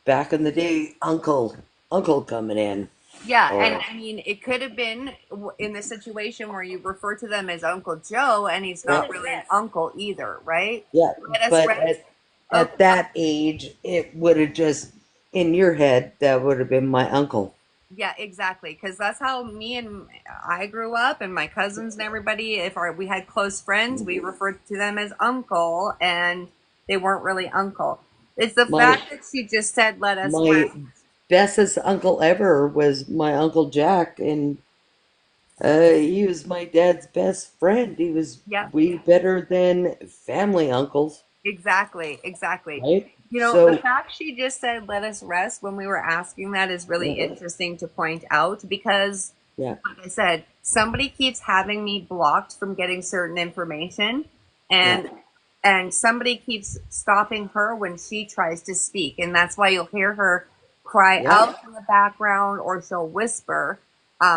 back in the day, uncle coming in. Yeah, and Or, I mean, it could have been in the situation where you refer to them as Uncle Joe, and he's yeah, not really an uncle either, right? yeah. Let us But rest. at Okay. that age, it would have just, in your head, that would have been my uncle. Yeah, exactly. Because that's how me and I grew up, and my cousins and everybody. If we had close friends, we referred to them as uncle, and they weren't really uncle. It's the My fact that she just said, "Let us my rest." bestest uncle ever was my uncle Jack, and he was my dad's best friend. He was Yep. way better than family uncles, Exactly, exactly. right? You know, the So, fact she just said, "Let us rest," when we were asking that is really yeah, interesting to point out because, yeah, like I said, somebody keeps having me blocked from getting certain information, yeah, and somebody keeps stopping her when she tries to speak, and that's why you'll hear her cry yeah, out in the background or she'll whisper,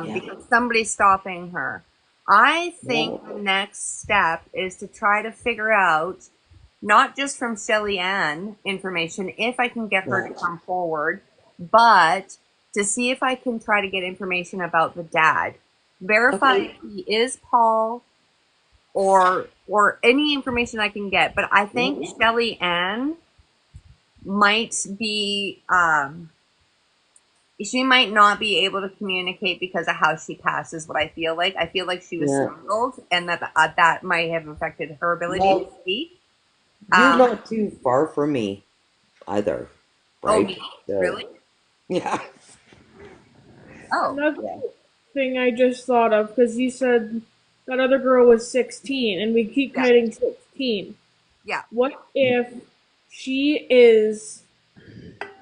yeah, because somebody's stopping her. I yeah, think the next step is to try to figure out, not just from Shelly Ann information, if I can get her yeah. to come forward, but to see if I can try to get information about the dad. Verify Okay. if he is Paul, or any information I can get. But I Yeah, think Shelly Ann might be, she might not be able to communicate because of how she passed, is what I feel like. I feel like she was yeah. strangled, and that might have affected her ability to Well, speak. you're Um, not too far from me either, oh, right? me? So, Really? yeah, Oh, Another yeah, thing I just thought of, because you said that other girl was 16, and we keep yeah, hitting 16. yeah. What if she is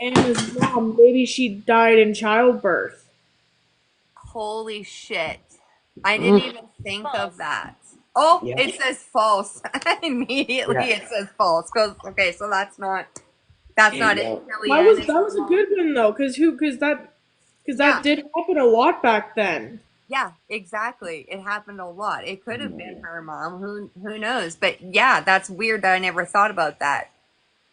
Anna's mom? Maybe she died in childbirth. Holy shit. I didn't mm, even think of False. that. Oh, yeah, it says false. Immediately yeah. it says false. Goes, okay, so that's not That's not And it, That Kellyanne. was It's that was a good one though, because yeah, that did happen a lot back then. yeah, exactly. It happened a lot. It could have been her mom. Who knows? But yeah, that's weird that I never thought about that.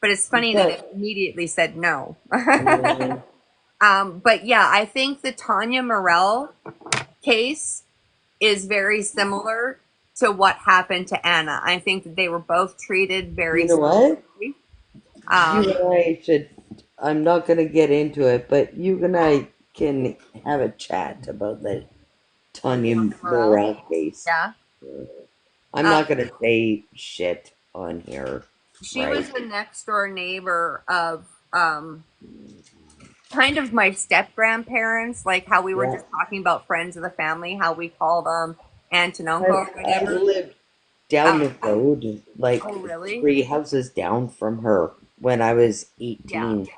But it's funny that it But immediately said no. mm, But yeah, I think the Tanya Morell case is very similar to what happened to Anna. I think that they were both treated you very know what? similarly. You Um, and I should. I'm not gonna get into it, but you and I can have a chat about the the Tanya Tanya Morell Morel case. case. Yeah. I'm Um, not gonna say shit on here, she right? was the next door neighbor of um, kind of my step grandparents, like how we were Yeah. just talking about friends of the family, how we call them aunt and uncle or I whatever. lived down Um, the road, like oh, really? 3 houses down from her when I was Yeah. 18.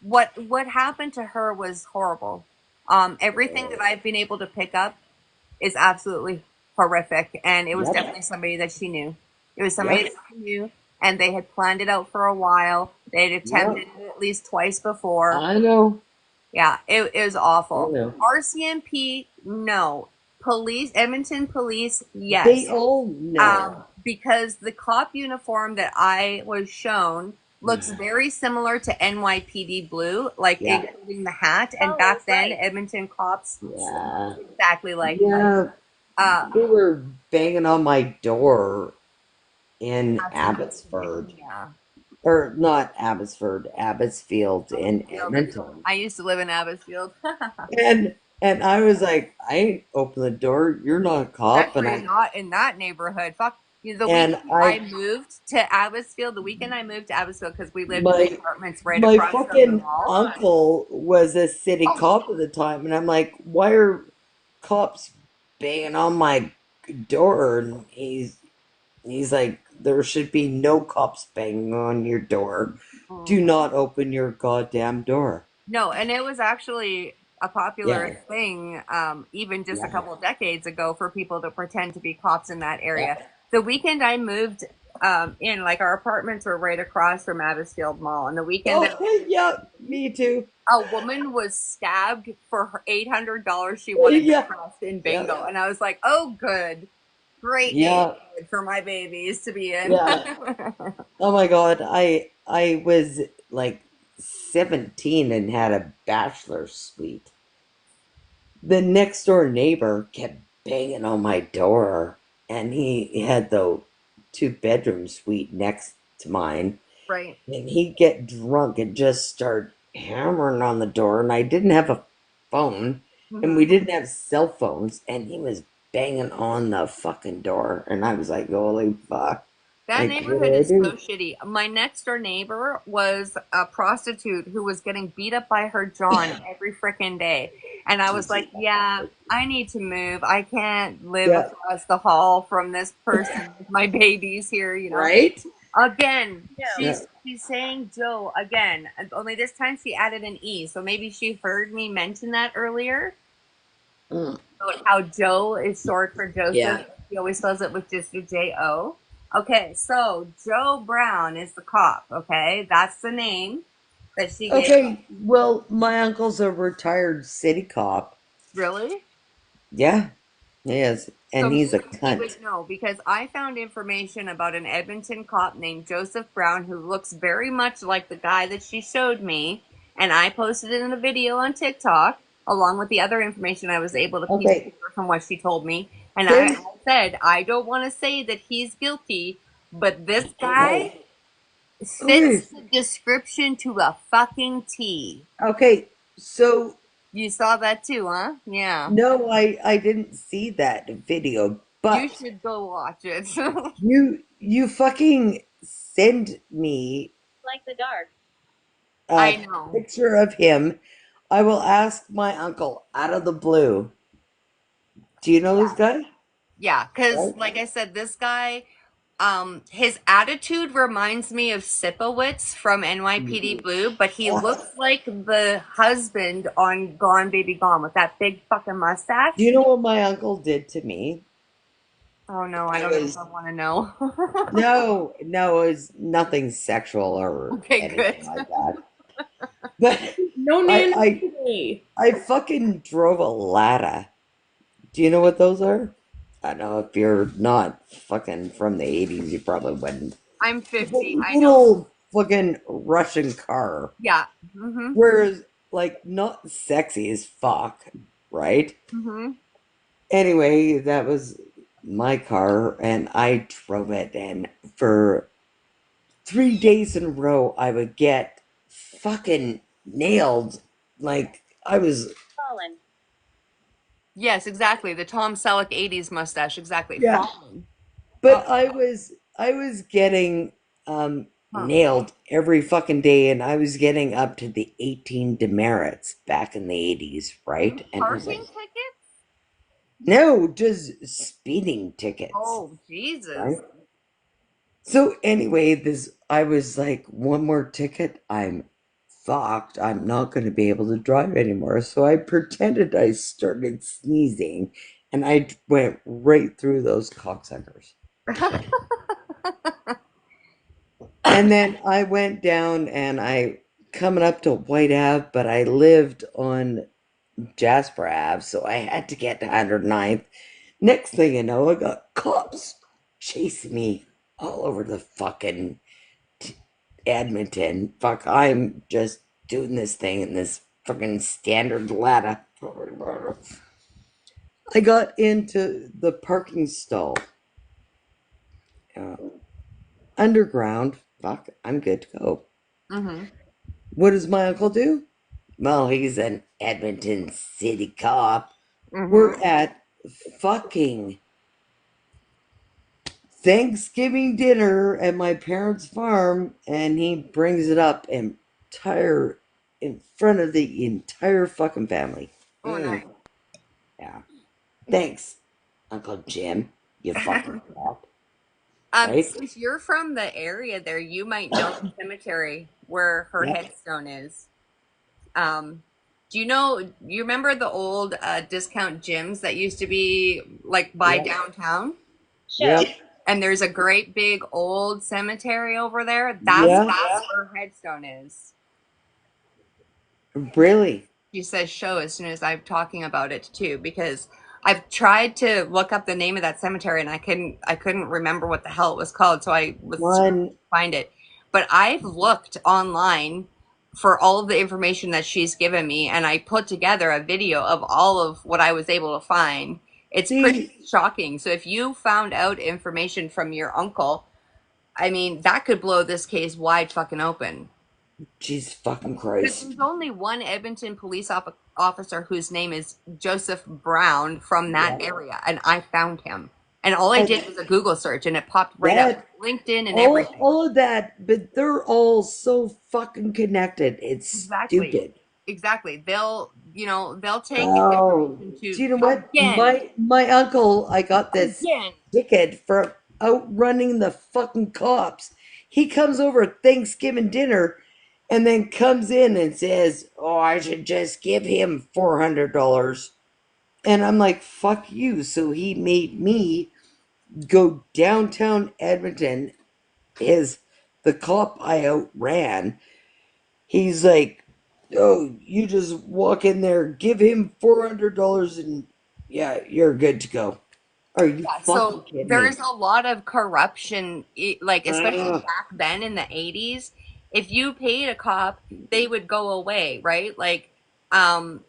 What happened to her was horrible. Everything that I've been able to pick up is absolutely horrific, and it was Yep. definitely somebody that she knew. It was somebody Yep. that she knew, and they had planned it out for a while. They had Yep. attempted it at least twice before. I know. Yeah, it was I awful. know. RCMP, no. Police, Edmonton police, They yes. all know. Because the cop uniform that I was shown looks very similar to NYPD blue, like Yeah. including the hat. And Oh, back then, right. Edmonton cops Yeah. looked exactly like them. Yeah. Uh, They were banging on my door in absolutely, Abbotsford. yeah. Or not Abbotsford, Abbotsfield in Abbotsfield. Edmonton. I used to live in Abbotsfield. And I was like, I ain't open the door. You're not a cop. Especially not in that neighborhood. Fuck. You know, the And weekend I I moved to Abbotsfield, because we lived in the my apartments right my across from the fucking mall. uncle was a city cop at the time, and I'm like, why are cops banging on my door? And he's like, there should be no cops banging on your door. Do Mm. not open your goddamn door. No, and it was actually a popular Yeah, thing, even just a yeah, couple of decades ago, for people to pretend to be cops in that yeah. area. The weekend I moved in, like our apartments were right across from Abbotsfield Mall, and the weekend that Oh, yeah, me too. a woman was stabbed for her $800 she wanted to Yeah, trust in yeah, bingo, and I was like, "Oh, good, great yeah, neighborhood for my babies to be in." yeah. Oh my God, I was like 17 and had a bachelor's suite. The next door neighbor kept banging on my door, and he had the 2 bedroom suite next to mine, Right. and he'd get drunk and just start hammering on the door, and I didn't have a phone, and we Hmm. didn't have cell phones, and he was banging on the fucking door, and I was like, holy fuck. That Like, what neighborhood do I is so do? shitty. My next door neighbor was a prostitute who was getting beat up by her John every freaking day. And I was Jesus. like, yeah, I need to move. I can't live Yeah, across the hall from this person with my babies here, you know. right? Again, No. Yeah. she's saying Joe again. Only this time she added an E. So maybe she heard me mention that earlier Mm. about how Joe is short for Joseph. Yeah. He always spells it with just a J-O. Okay, so Joe Brown is the cop, okay? That's the name that she gave. Okay, well, my uncle's a retired city cop. Really? Yeah, he is. So And he's a maybe he cunt. would know, because I found information about an Edmonton cop named Joseph Brown who looks very much like the guy that she showed me, and I posted it in a video on TikTok along with the other information I was able to piece Okay, together from what she told me. And I there's said, I don't want to say that he's guilty, but this guy okay, fits okay, the description to a fucking T. okay. So You saw that too, huh? Yeah. no, I didn't see that video, You but should go watch it. you fucking send me Like the dark. a I know. picture of him. I will ask my uncle out of the blue. Do you know this guy? Yeah, because Right? like I said, this guy, his attitude reminds me of Sipowicz from NYPD Blue, but he Ah, looks like the husband on Gone Baby Gone with that big fucking do you mustache. know what my uncle did to me? Oh no, I It don't know if was I want to know. no, it was nothing sexual or Okay, good. anything like that. But No I nanny I today. I fucking drove a Lada. Do you know what those are? I don't know if you're not fucking from the 80s, you probably wouldn't. I'm It's a 50. I know. little fucking Russian car. Yeah. Mhm. Whereas, like, not sexy as fuck, right? Mhm. Anyway, that was my car, and I drove it, and for 3 days in a row, I would get fucking nailed. Like, I was, Fallen. Yes, exactly. The Tom Selleck 80s mustache, exactly. yeah. Fallen. But Oh, I was getting huh. nailed every fucking day, and I was getting up to the 18 demerits back in the 80s, right? And it was Parking like, tickets? no, just speeding tickets, Oh, Jesus. right? So anyway, this I was like, one more ticket, I'm fucked. I'm not going to be able to drive anymore. So I pretended I started sneezing, and I went right through those cocksuckers. And then I went down and I coming up to White Ave, but I lived on Jasper Ave, so I had to get to 109th. Next thing you know, I got cops chasing me all over the fucking Edmonton. Fuck, I'm just doing this thing in this fucking standard ladder. I got into the parking stall. Uh, Underground. Fuck, I'm good to go. Mhm. What does my uncle do? Well, he's an Edmonton city cop. We're Mhm. at fucking Thanksgiving dinner at my parents' farm, and he brings it up entire in front of the entire fucking family. Oh, nice. Yeah. Thanks, Uncle Jim. You fucking cop, right? Since you're from the area there, you might know the cemetery where her Yeah. headstone is. Um, do you know, you remember the old discount gyms that used to be like by Yeah. downtown? Show. Yep. And there's a great big old cemetery over there. That's Yeah. where her headstone is. Really? She says show as soon as I'm talking about it too, because I've tried to look up the name of that cemetery and I couldn't remember what the hell it was called, so I was trying One. to find it. But I've looked online for all of the information that she's given me, and I put together a video of all of what I was able to find. It's pretty See, shocking. So if you found out information from your uncle, I mean, that could blow this case wide fucking open. Jesus fucking Because Christ. there's only one Edmonton police officer whose name is Joseph Brown from that Yeah. area, and I found him. And all I did was a Google search, and it popped right up, That LinkedIn and everything. all of that, but they're all so fucking connected. It's Exactly, stupid. exactly. They'll take Oh, information do to you know what? again, My uncle, I got this again. ticket for outrunning the fucking cops. He comes over at Thanksgiving dinner and then comes in and says, "Oh, I should just give him $400." And I'm like, "Fuck you." So he made me go downtown Edmonton. Is the cop I outran. He's like, "Oh, you just walk in there, give him $400, and yeah, you're good to go." Are you Yeah, fucking so kidding there's me? a lot of corruption, like especially Uh, back then in the 80s. If you paid a cop, they would go away, right? Like,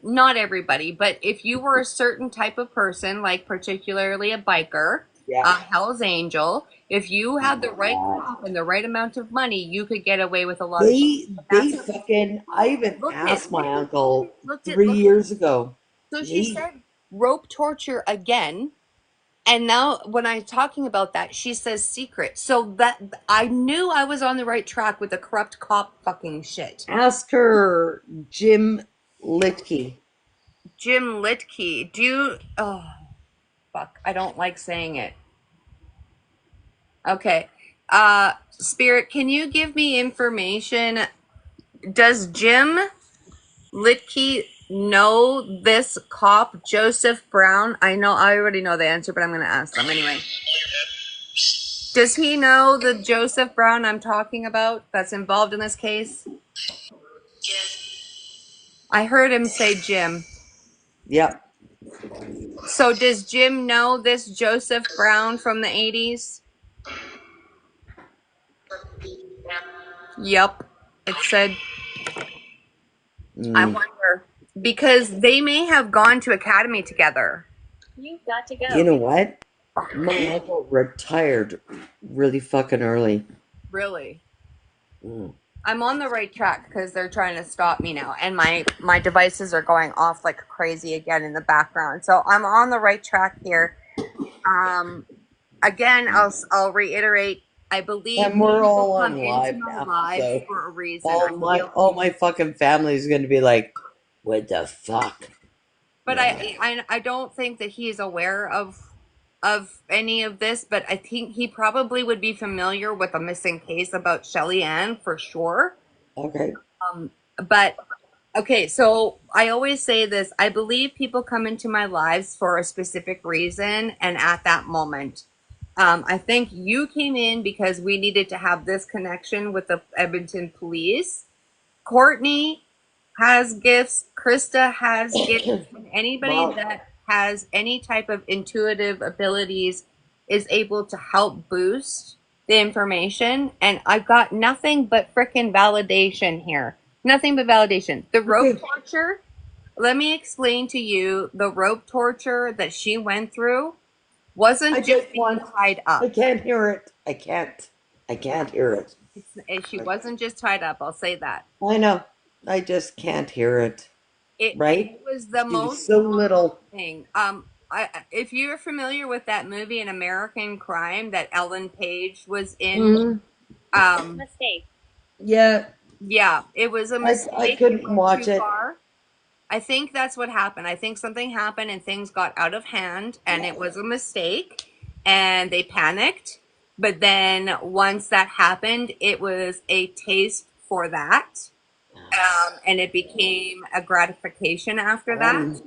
not everybody, but if you were a certain type of person, like particularly a biker, yeah. a Hell's Angel, if you Oh had my the right god. cop and the right amount of money, you could get away with a lot of shit. But They that's what fucking. I even looked at, asked my uncle looked at, three looked at. years ago. So she He said rope torture again, and now when I'm talking about that, she says secret. So that I knew I was on the right track with the corrupt cop fucking shit. asked her Jim Litke. Jim Litke, do you, oh fuck, I don't like saying it. Okay. Spirit, can you give me information? Does Jim Litke know this cop, Joseph Brown? I already know the answer, but I'm gonna ask them anyway. Does he know the Joseph Brown I'm talking about that's involved in this case? I heard him say Jim. Yep. So does Jim know this Joseph Brown from the 80s? Yep. It said, I wonder. Because they may have gone to academy together. You've got to go. You know what? My uncle retired really fucking early. Really? Mm. I'm on the right track because they're trying to stop me now, and my devices are going off like crazy again in the background. So I'm on the right track here. Again, I'll reiterate. I believe And we're people all come on into live my now, lives so for a reason. I feel, all my fucking family is gonna be like, "What the fuck?" but Yeah. I don't think that he's aware of any of this. But I think he probably would be familiar with a missing case about Shelly Ann for sure. Okay. But okay, so I always say this. I believe people come into my lives for a specific reason and at that moment. I think you came in because we needed to have this connection with the Edmonton police. Courtney has gifts. Krista has gifts. And anybody Well, that has any type of intuitive abilities is able to help boost the information. And I've got nothing but freaking validation here. Nothing but validation. The rope okay. torture, let me explain to you the rope torture that she went through I wasn't just just being want. tied I up. can't hear it. I can't. I can't hear it. She wasn't just tied up, I'll say that. I know. I just can't hear it. It Right? was the She was most so little. thing. If you're familiar with that movie, An American Crime, that Ellen Page was in, Mm, Mistake. yeah. yeah, it was a I mistake. It couldn't went watch too it. far. I think that's what happened. I think something happened and things got out of hand, and it was a mistake, and they panicked. But then once that happened, it was a taste for that, and it became a gratification after that. Um.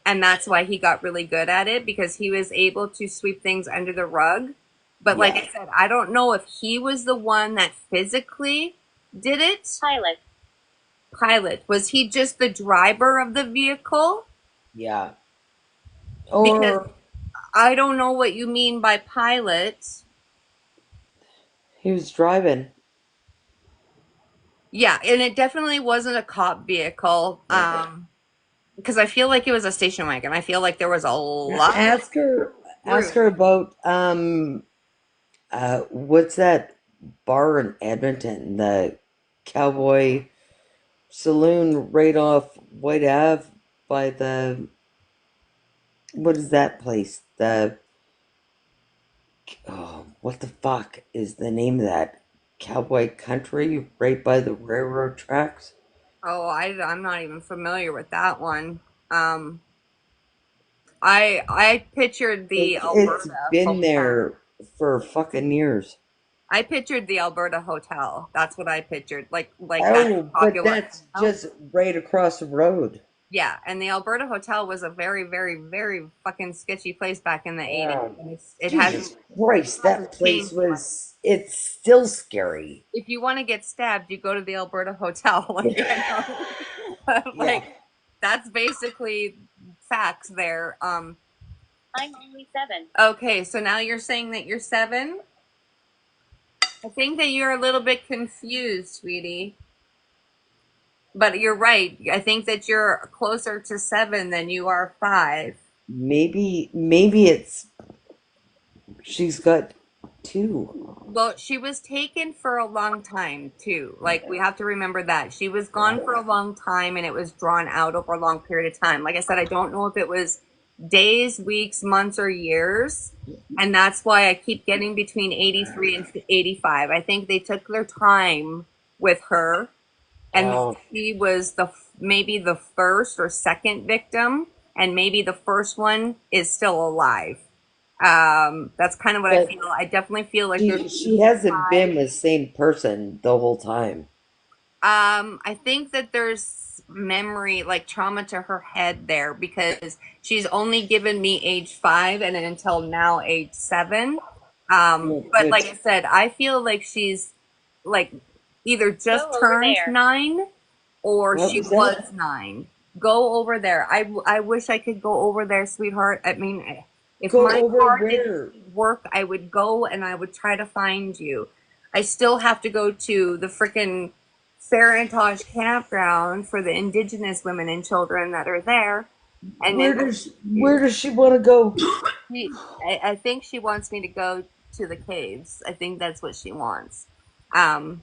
And that's why he got really good at it because he was able to sweep things under the rug. But like Yeah. I said, I don't know if he was the one that physically did it. Pilot. Pilot, was he just the driver of the vehicle? Yeah. Because Or I don't know what you mean by pilot. he was driving. Yeah, and it definitely wasn't a cop vehicle. Because I feel like it was a station wagon. I feel like there was a lot of Ask her. Ask her room. about what's that bar in Edmonton? The Cowboy Saloon right off White Ave by the what is that place? The oh, what the fuck is the name of that? Cowboy Country right by the railroad tracks. Oh, I'm not even familiar with that one. Um, I pictured the It's Alberta been hotel. there for fucking years. I pictured the Alberta hotel. That's what I pictured. Like that Oh, but popular that's hotel. just right across the road. Yeah, and the Alberta hotel was a very, very, very fucking sketchy place back in the 80s. Oh, And Jesus Christ, that hasn't place changed much. was, it's still scary. If you want to get stabbed, you go to the Alberta hotel. Like, Yeah. like that's basically facts there. I'm only 7. Okay, so now you're saying that you're 7. I think that you're a little bit confused, sweetie. But you're right. I think that you're closer to 7 than you are 5. Maybe it's, she's got two. Well, she was taken for a long time too. Like we have to remember that she was gone for a long time and it was drawn out over a long period of time. Like I said, I don't know if it was days, weeks, months, or years. And that's why I keep getting between 83 and 85. I think they took their time with her, and Oh, she was maybe the first or second victim, and maybe the first one is still alive. That's kind of what I but feel. I definitely feel like there's she hasn't five. been the same person the whole time. I think that there's memory, like trauma to her head there because she's only given me age 5 and until now age 7. But like I said, I feel like she's like either just Go over turned there. 9 or What she was that? was 9. Go over there. I wish I could go over there, sweetheart. I mean, if Go my over car where? didn't work, I would go and I would try to find you. I still have to go to the frickin' Farintosh campground for the indigenous women and children that are there. And Where then does she want to go? I think she wants me to go to the caves. I think that's what she wants. Um,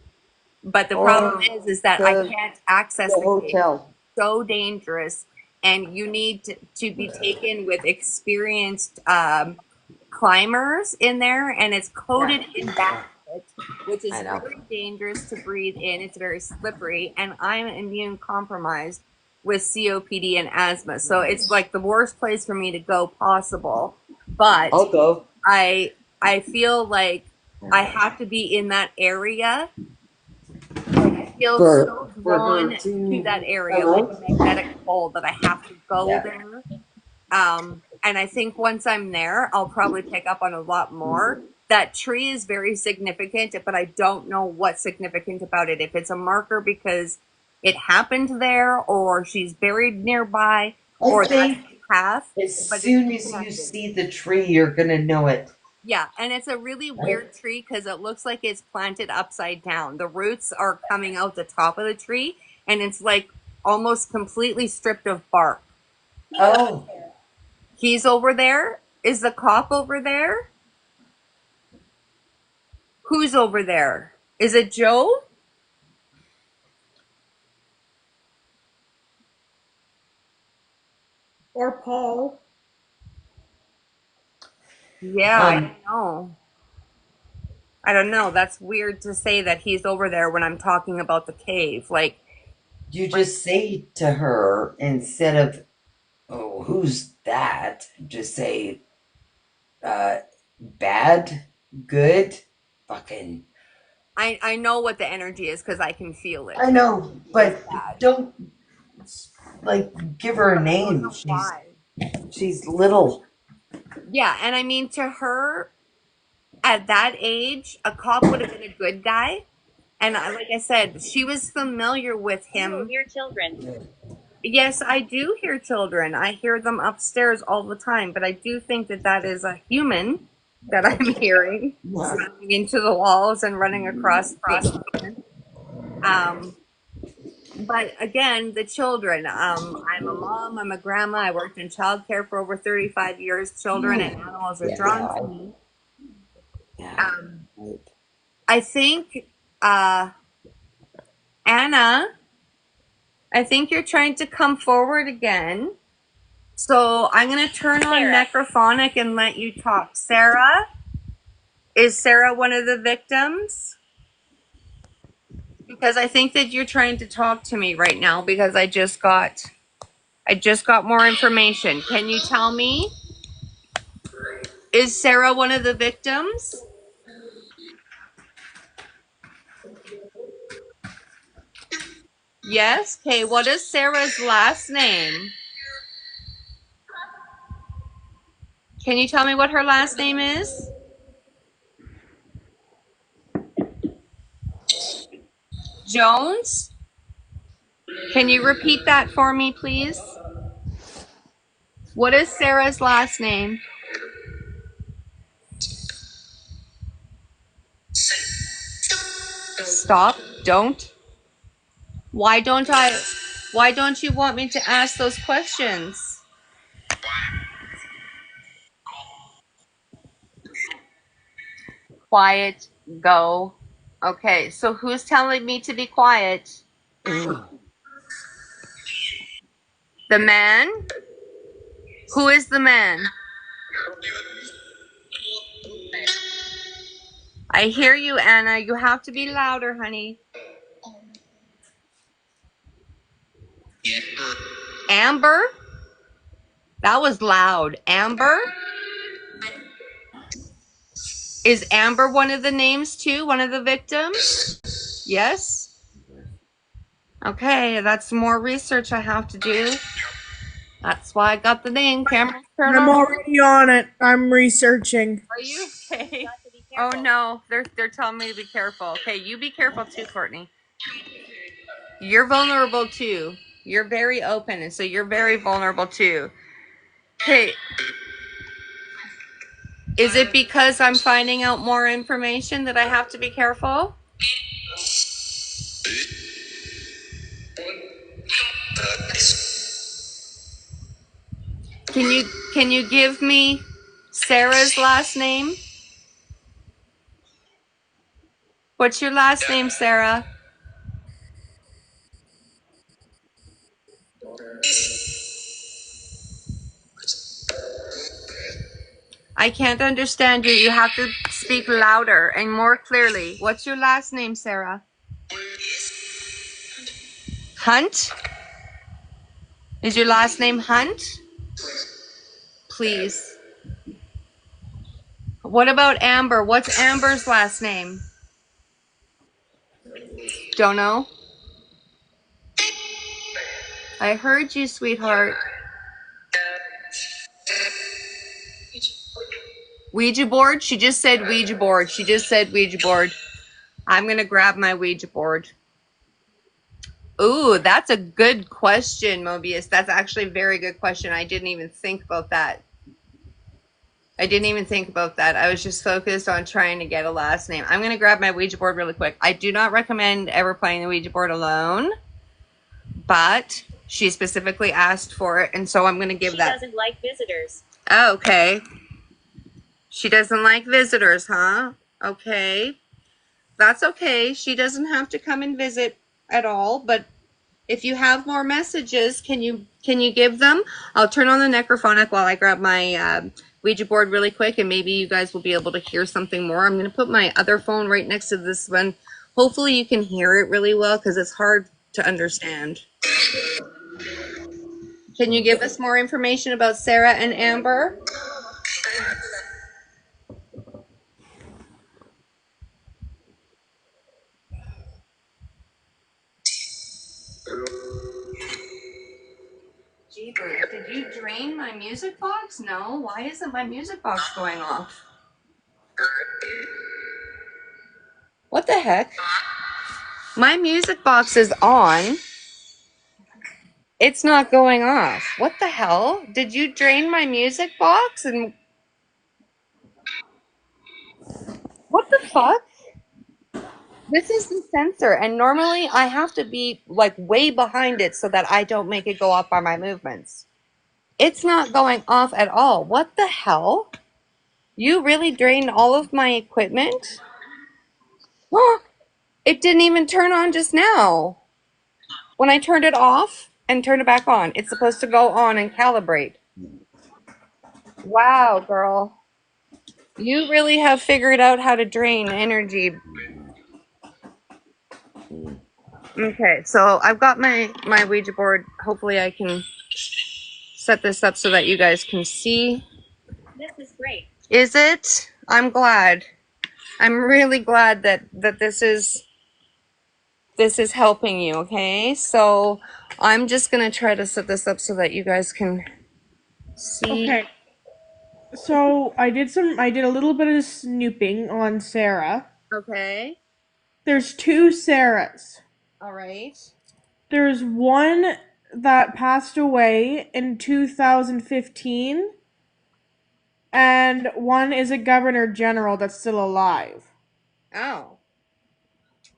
but the problem is that I the can't access the the cave. hotel. It's so dangerous, and you need to be taken with experienced climbers in there, and it's coated in backwood, which is I know. very dangerous to breathe in. It's very slippery, and I'm immune compromised with COPD and asthma, so it's like the worst place for me to go possible. But I'll go. I feel like I have to be in that area. I feel so drawn to that area, like a magnetic pole, that I have to go there. And I think once I'm there, I'll probably pick up on a lot more. That tree is very significant, but I don't know what's significant about it. If it's a marker because it happened there, or she's buried nearby, or that's the path. As But soon it's as you connected. see the tree, you're gonna know it. Yeah, and it's a really weird tree because it looks like it's planted upside down. The roots are coming out the top of the tree, and it's like almost completely stripped of bark. Oh, He's over there? Is the cop over there? Who's over there? Is it Joe? Or Paul. Yeah, I don't know. I don't know. That's weird to say that he's over there when I'm talking about the cave. Like, you just say to her instead of, "Oh, who's that?" Just say, "Bad, good, fucking." I know what the energy is because I can feel it. I know, but It's bad. don't like give her a I don't name. know why. She's little. Yeah, and I mean, to her, at that age, a cop would have been a good guy. And like I said, she was familiar with him. Hear children. Yes, I do hear children. I hear them upstairs all the time, but I do think that that is a human that I'm hearing running into the walls and running across the pavement. But again, the children. I'm a mom. I'm a grandma. I worked in childcare for over 35 years. Children and animals are drawn to me. I think, Anna, I think you're trying to come forward again. So I'm going to turn on necrophonic and let you talk. Sarah? Is Sarah one of the victims? Because I think that you're trying to talk to me right now because I just got more information. Can you tell me? Is Sarah one of the victims? Yes? Okay, what is Sarah's last name? Can you tell me what her last name is? Jones? Can you repeat that for me, please? What is Sarah's last name? Stop. Don't. Why don't you want me to ask those questions? Quiet. Go. Okay, so who's telling me to be quiet? The man? Who is the man? I hear you, Anna. You have to be louder, honey. Amber? That was loud. Amber? Is Amber one of the names too? One of the victims? Yes? Okay, that's more research I have to do. That's why I got the name, Camrose I'm Paranormal. already on it. I'm researching. Are you okay? Oh no, they're telling me to be careful. Okay, you be careful too, Courtney. You're vulnerable too. You're very open, and so you're very vulnerable too. Okay, is it because I'm finding out more information that I have to be careful? Can you give me Sarah's last name? What's your last name, Sarah? I can't understand you. You have to speak louder and more clearly. What's your last name, Sarah? Hunt? Is your last name Hunt? Please. What about Amber? What's Amber's last name? Don't know. I heard you, sweetheart. Ouija board? She just said Ouija board. She just said Ouija board. I'm going to grab my Ouija board. Ooh, that's a good question, Mobius. That's actually a very good question. I didn't even think about that. I was just focused on trying to get a last name. I'm going to grab my Ouija board really quick. I do not recommend ever playing the Ouija board alone, but she specifically asked for it, and so I'm going to give that. She doesn't like visitors. Oh, okay. She doesn't like visitors, huh? Okay. That's okay. She doesn't have to come and visit at all, but if you have more messages, can you give them? I'll turn on the necrophonic while I grab my Ouija board really quick, and maybe you guys will be able to hear something more. I'm going to put my other phone right next to this one. Hopefully you can hear it really well because it's hard to understand. Can you give us more information about Sarah and Amber? Jeepers, did you drain my music box? No, why isn't my music box going off? What the heck? My music box is on. It's not going off. What the hell? Did you drain my music box? And what the fuck? This is the sensor, and normally I have to be like way behind it so that I don't make it go off by my movements. It's not going off at all. What the hell? You really drained all of my equipment? It didn't even turn on just now. When I turned it off and turned it back on, it's supposed to go on and calibrate. Wow, girl. You really have figured out how to drain energy. Okay, so I've got my Ouija board. Hopefully I can set this up so that you guys can see. This is great. Is it? I'm glad. I'm really glad that this is helping you, okay? So I'm just going to try to set this up so that you guys can see. Okay. So I did a little bit of snooping on Sarah. Okay. There's two Sarahs. All right. There's one that passed away in 2015, and one is a governor general that's still alive. Oh.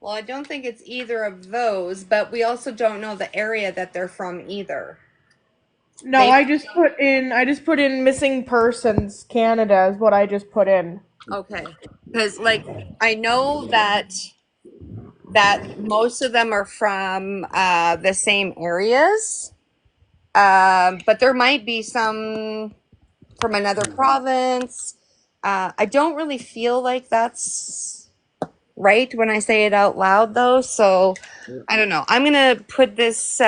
Well, I don't think it's either of those, but we also don't know the area that they're from either. No, I just put in missing persons Canada is what I just put in. Okay. Because like I know that most of them are from the same areas. But there might be some from another province. I don't really feel like that's right when I say it out loud, though. So I don't know. I'm gonna put this.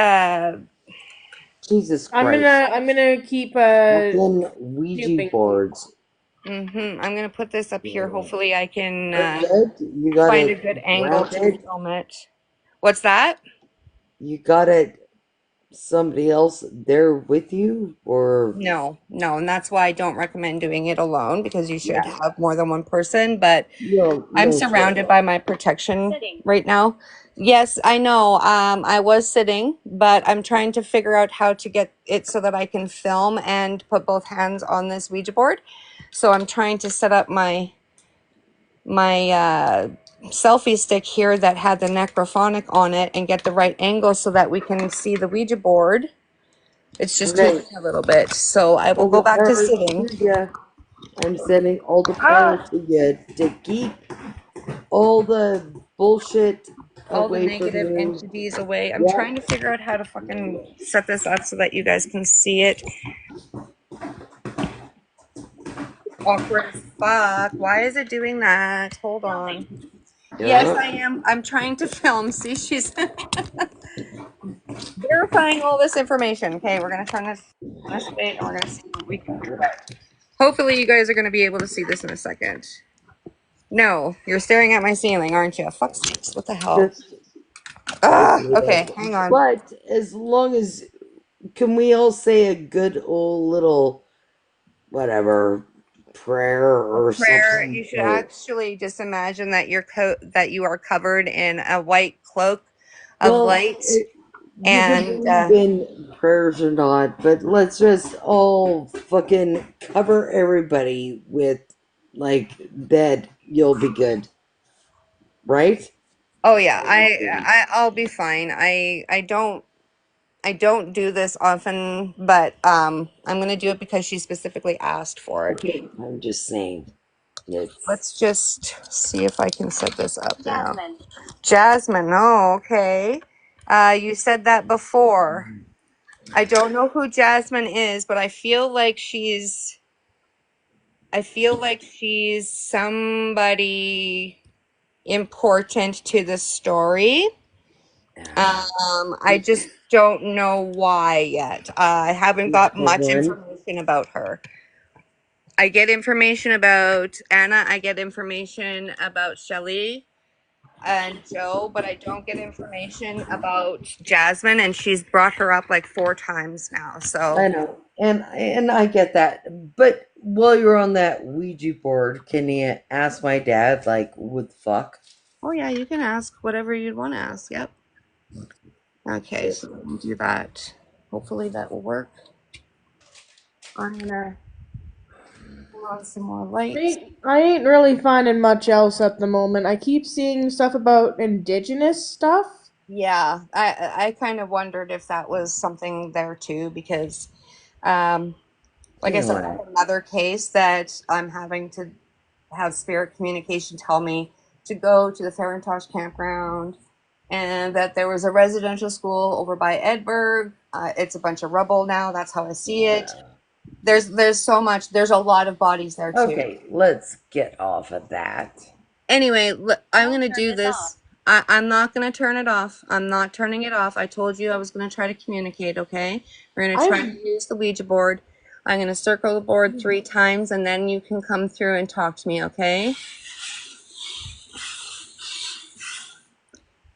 Jesus Christ. I'm gonna keep Fucking Ouija boards. I'm gonna put this up here. Hopefully, I can You got find a good angle to film it. What's that? You got it somebody else there with you, or No, no, and that's why I don't recommend doing it alone because you should yeah, have more than one person. But no, I'm no shit. surrounded by my protection Sitting. right now. Yes, I know. I was sitting, but I'm trying to figure out how to get it so that I can film and put both hands on this Ouija board. So I'm trying to set up my selfie stick here that had the necrophonic on it and get the right angle so that we can see the Ouija board. It's just Okay, tweaking a little bit. So I will all go the back to power sitting. to you. I'm sending all the power Ah! to you to keep all the bullshit All the away from negative you. entities away. I'm Yeah, trying to figure out how to fucking set this up so that you guys can see it. Awkward as fuck. Why is it doing that? Hold on. Yes, yeah. I am. I'm trying to film. See, she's verifying all this information. Okay, we're gonna turn this way and we're gonna see what we can do. Hopefully you guys are gonna be able to see this in a second. No, you're staring at my ceiling, aren't you? Fuck sakes, what the hell? Just Ah, okay okay, then. hang on. But as long as can we all say a good old little whatever prayer or Prayer, something? you should Or actually just imagine that that you are covered in a white cloak of well, light you can and believe in prayers or not, but let's just all fucking cover everybody with like that. You'll be good, right? oh yeah, I'll be fine. I don't do this often, but I'm gonna do it because she specifically asked for it. Okay, I'm just saying. It's Let's just see if I can set this up now. Jasmine. Jasmine, oh, okay. You said that before. I don't know who Jasmine is, but I feel like she's somebody important to the story. I just don't know why yet. I haven't got the much one. information about her. I get information about Anna, I get information about Shelly and Joe, but I don't get information about Jasmine, and she's brought her up like 4 times now. So, I know, and I get that. But while you're on that Ouija board, can you ask my dad like, "What the fuck?" oh yeah, you can ask whatever you'd want to ask. Yep. Okay, Just so let me do that. Hopefully that will work. I'm gonna pull on some more lights. I ain't really finding much else at the moment. I keep seeing stuff about indigenous stuff. Yeah, I kind of wondered if that was something there too, because um, like you I know said, I what? have another case that I'm having to have spirit communication tell me to go to the Farintosh campground, and that there was a residential school over by Edberg. It's a bunch of rubble now. That's how I see it. There's so much. There's a lot of bodies there too. Okay, let's get off of that. Anyway, I'm Don't gonna turn do this this. off. I'm not gonna turn it off. I'm not turning it off. I told you I was gonna try to communicate. Okay, we're gonna try I've to use the Ouija board. I'm gonna circle the board 3 times, and then you can come through and talk to me. Okay.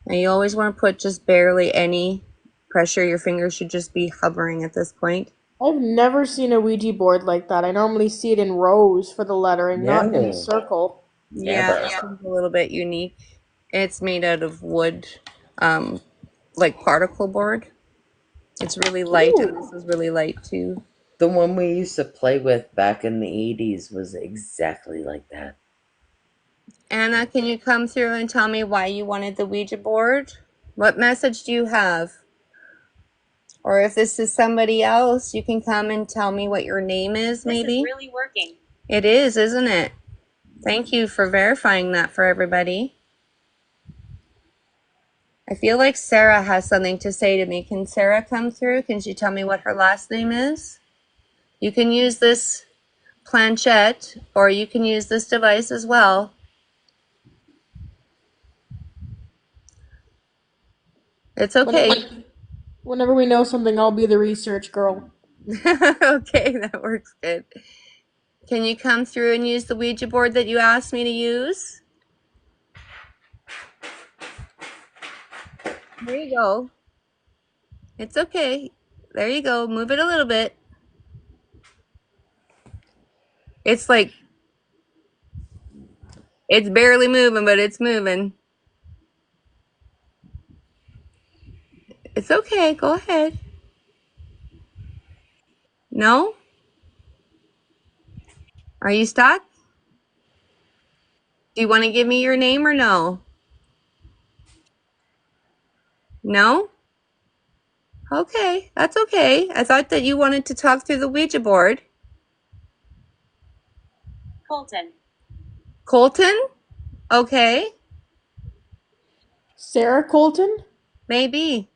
Now you always want to put just barely any pressure. Your fingers should just be hovering at this point. I've never seen a Ouija board like that. I normally see it in rows for the lettering, not in a No, circle. Yeah, never. this one's a little bit unique. It's made out of wood, um, like particle board. It's really light, and this Ooh. is really light too. The one we used to play with back in the 80s was exactly like that. Anna, can you come through and tell me why you wanted the Ouija board? What message do you have? Or if this is somebody else, you can come and tell me what your name is, maybe? This is really working. It is, isn't it? Thank you for verifying that for everybody. I feel like Sarah has something to say to me. Can Sarah come through? Can she tell me what her last name is? You can use this planchette, or you can use this device as well. It's okay. Whenever we know something, I'll be the research girl. Okay, that works good. Can you come through and use the Ouija board that you asked me to use? There you go. It's okay. There you go. Move it a little bit. It's like, it's barely moving, but it's moving. It's okay. Go ahead. No? Are you stuck? Do you want to give me your name or no? No? Okay, that's okay. I thought that you wanted to talk through the Ouija board. Colton. Colton? Okay, Sarah Colton? maybe.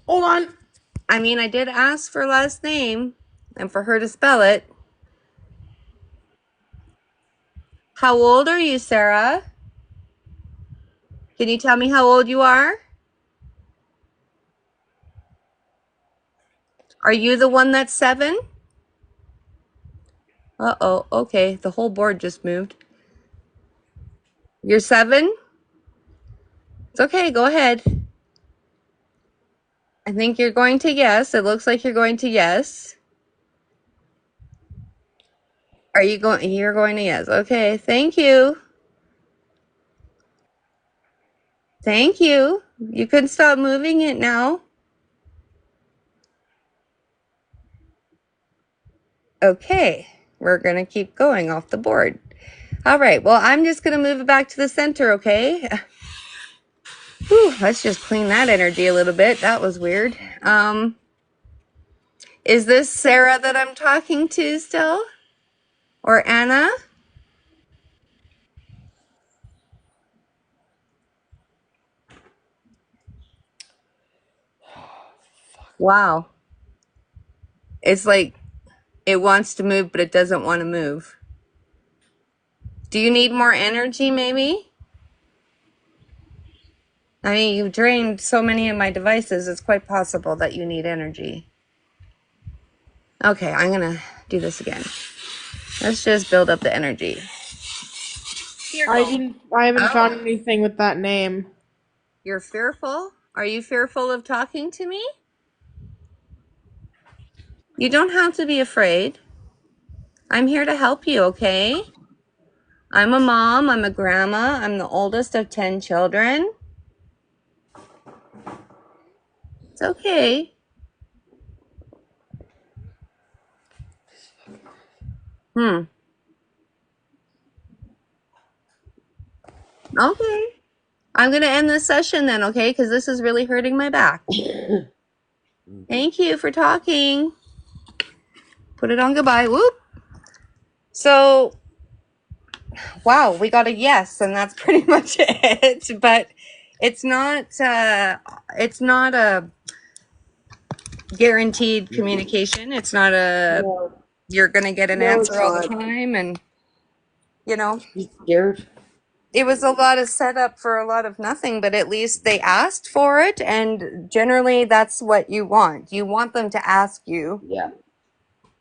Hold on. I mean, I did ask for last name and for her to spell it. How old are you, Sarah? Can you tell me how old you are? Are you the one that's 7? Uh-oh, okay. The whole board just moved. You're 7? It's okay, go ahead. I think you're going to yes. It looks like you're going to yes. Are you going? You're going to yes. Okay, thank you. Thank you. You can stop moving it now. Okay, we're going to keep going off the board. All right, well, I'm just going to move it back to the center, okay? Whew, let's just clean that energy a little bit. That was weird. Is this Sarah that I'm talking to still? Or Anna? Wow. It's like it wants to move, but it doesn't want to move. Do you need more energy, maybe? I mean, you've drained so many of my devices, it's quite possible that you need energy. Okay, I'm gonna do this again. Let's just build up the energy. I haven't found anything with that name. You're fearful? Are you fearful of talking to me? You don't have to be afraid. I'm here to help you, okay? I'm a mom, I'm a grandma, I'm the oldest of 10 children. It's okay. Okay. I'm going to end this session then, okay? Because this is really hurting my back. Thank you for talking. Put it on goodbye. Whoop. So, wow, we got a yes, and that's pretty much it. But it's not a guaranteed communication. It's not a No, you're going to get an no, it's answer all the not. time. And, He's scared. it was a lot of setup for a lot of nothing, but at least they asked for it. And generally, that's what you want. You want them to ask you. Yeah.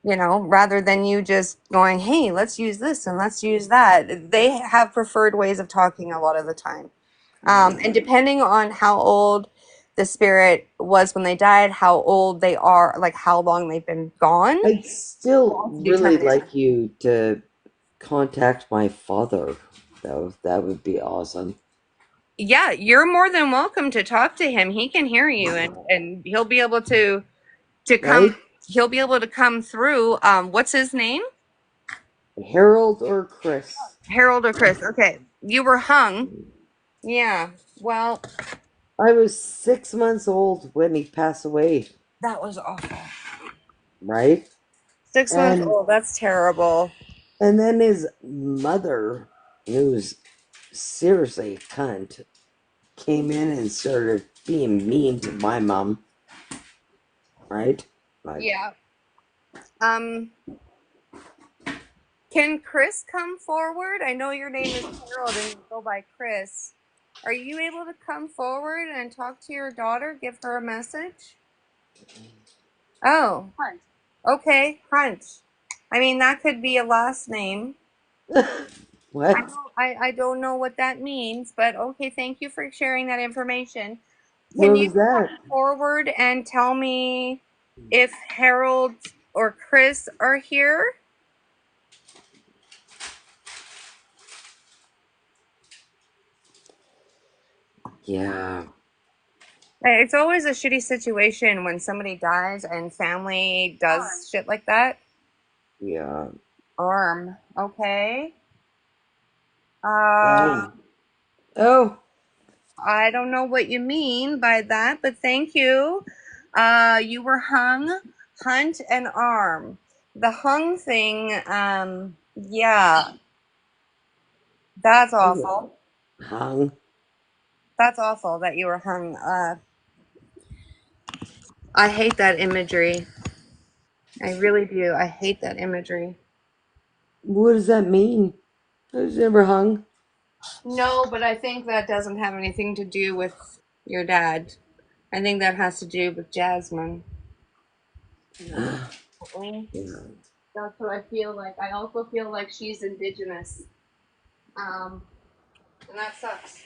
Rather than you just going, hey, let's use this and let's use that. They have preferred ways of talking a lot of the time. And depending on how old the spirit was when they died, how old they are, like how long they've been gone. I'd still really Determined. like you to contact my father, though. That would be awesome. Yeah, you're more than welcome to talk to him. He can hear you, and he'll be able to come. Right? He'll be able to come through. What's his name? Harold or Chris? Harold or Chris? Okay, you were hung. Yeah. Well, I was 6 months old when he passed away, that was awful. right? 6 months And old. That's terrible. and then his mother, who's seriously a cunt, came in and started being mean to my mom. Right? Like, Yeah. Can Chris come forward? I know your name is Harold and you go by Chris. Are you able to come forward and talk to your daughter? Give her a message? Oh. Hunt. Okay, Hunt. I mean, that could be a last name. what? I don't know what that means, but okay, thank you for sharing that information. Can What you was that? come forward and tell me if Harold or Chris are here? Yeah. It's always a shitty situation when somebody dies and family does shit like that. Yeah. Okay. Oh. Oh. I don't know what you mean by that, but thank you. You were hung, hunt, and arm. The hung thing, yeah, that's awful. Hung. That's awful that you were hung. I hate that imagery. I really do. I hate that imagery. What does that mean? I was never hung. No, but I think that doesn't have anything to do with your dad. I think that has to do with Jasmine. That's what I feel like. I also feel like she's indigenous. And that sucks.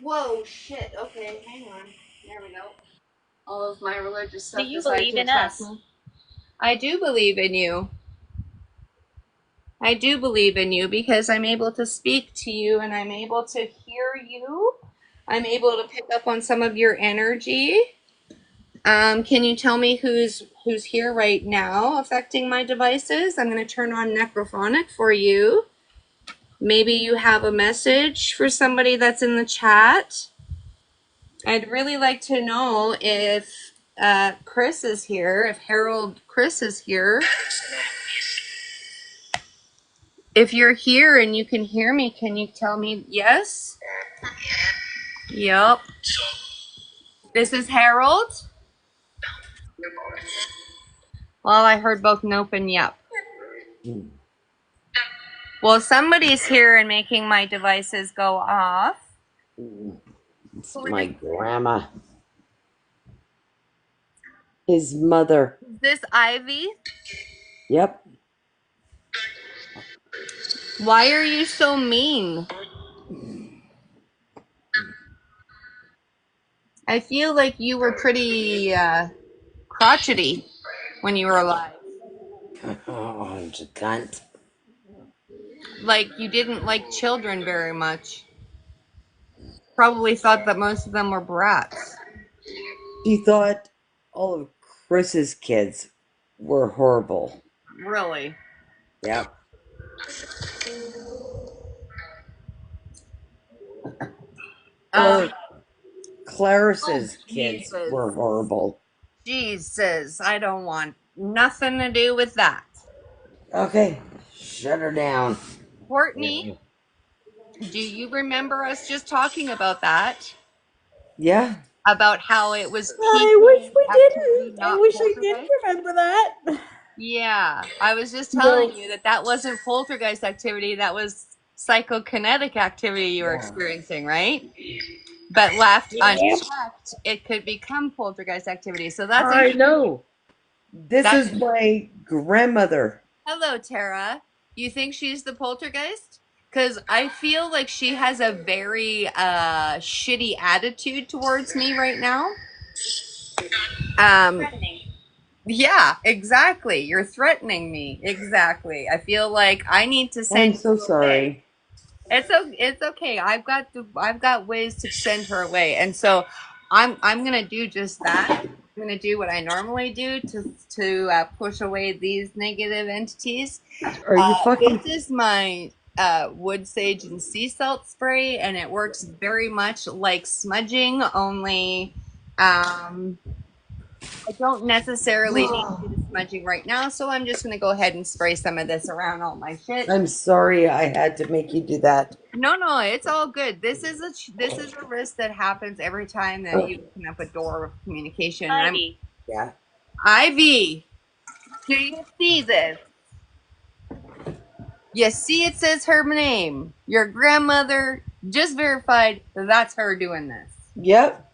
Whoa, shit. Okay, hang on. There we go. All of my religious stuff Do you decided believe to in attack us? me. I do believe in you. I do believe in you because I'm able to speak to you and I'm able to hear you. I'm able to pick up on some of your energy. Can you tell me who's here right now affecting my devices? I'm going to turn on necrophonic for you. Maybe you have a message for somebody that's in the chat. I'd really like to know if Chris is here, if Harold Chris is here. If you're here and you can hear me, can you tell me yes? Yep. This is Harold? Well, I heard both nope and yep. Well, somebody's here and making my devices go off. It's my grandma. His mother. Is this Ivy? Yep. Why are you so mean? I feel like you were pretty crotchety when you were alive. Oh, it's a cunt. Like you didn't like children very much. Probably thought that most of them were brats. She thought all of Chris's kids were horrible. Really? Yep. All of Clarice's kids Jesus. were horrible. Jesus, I don't want nothing to do with that. Okay, shut her down. Courtney, do you remember us just talking about that? Yeah. About how it was I wish peaking we activity, didn't. I not wish I did poltergeist? remember that. Yeah, I was just No. telling you that that wasn't poltergeist activity, that was psychokinetic activity you were Yeah. experiencing, right? But left Yep. unchecked, it could become poltergeist activity. So that's I interesting. know. This That, is my grandmother. hello, Tara. You think she's the poltergeist? Because I feel like she has a very shitty attitude towards me right now. Threatening. Yeah, exactly. You're threatening me. Exactly. I feel like I need to I'm send so you away. sorry. It's okay. I've got ways to send her away, and so I'm gonna do just that. I'm gonna do what I normally do to push away these negative entities. Are you fucking? This is my wood sage and sea salt spray, and it works very much like smudging. Only I don't necessarily need to do the smudging right now, so I'm just gonna go ahead and spray some of this around all my shit. I'm sorry I had to make you do that. No, it's all good. This is a risk that happens every time that you open up a door of communication. Ivy. Yeah. Ivy, do you see this? You see, it says her name. Your grandmother just verified that's her doing this. Yep.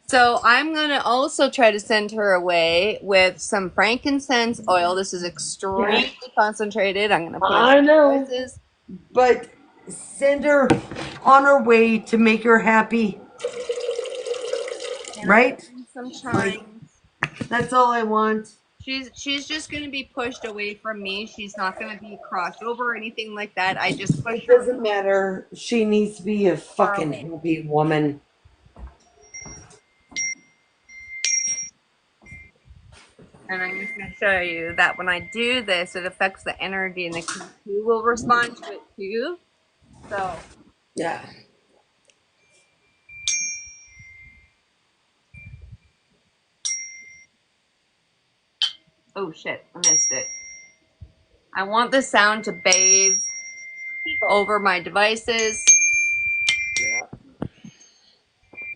So I'm gonna also try to send her away with some frankincense oil. This is extremely concentrated. I'm gonna put I it know. in But send her on her way to make her happy. Right? Some Like, chimes. that's all I want. She's just gonna be pushed away from me. She's not gonna be crossed over or anything like that. I just push It her doesn't matter. She needs to be a far fucking away. happy woman. And I'm just gonna show you that when I do this, it affects the energy, and the Q2 will respond to it too. So, Yeah. oh shit, I missed it. I want the sound to bathe over my devices Yeah.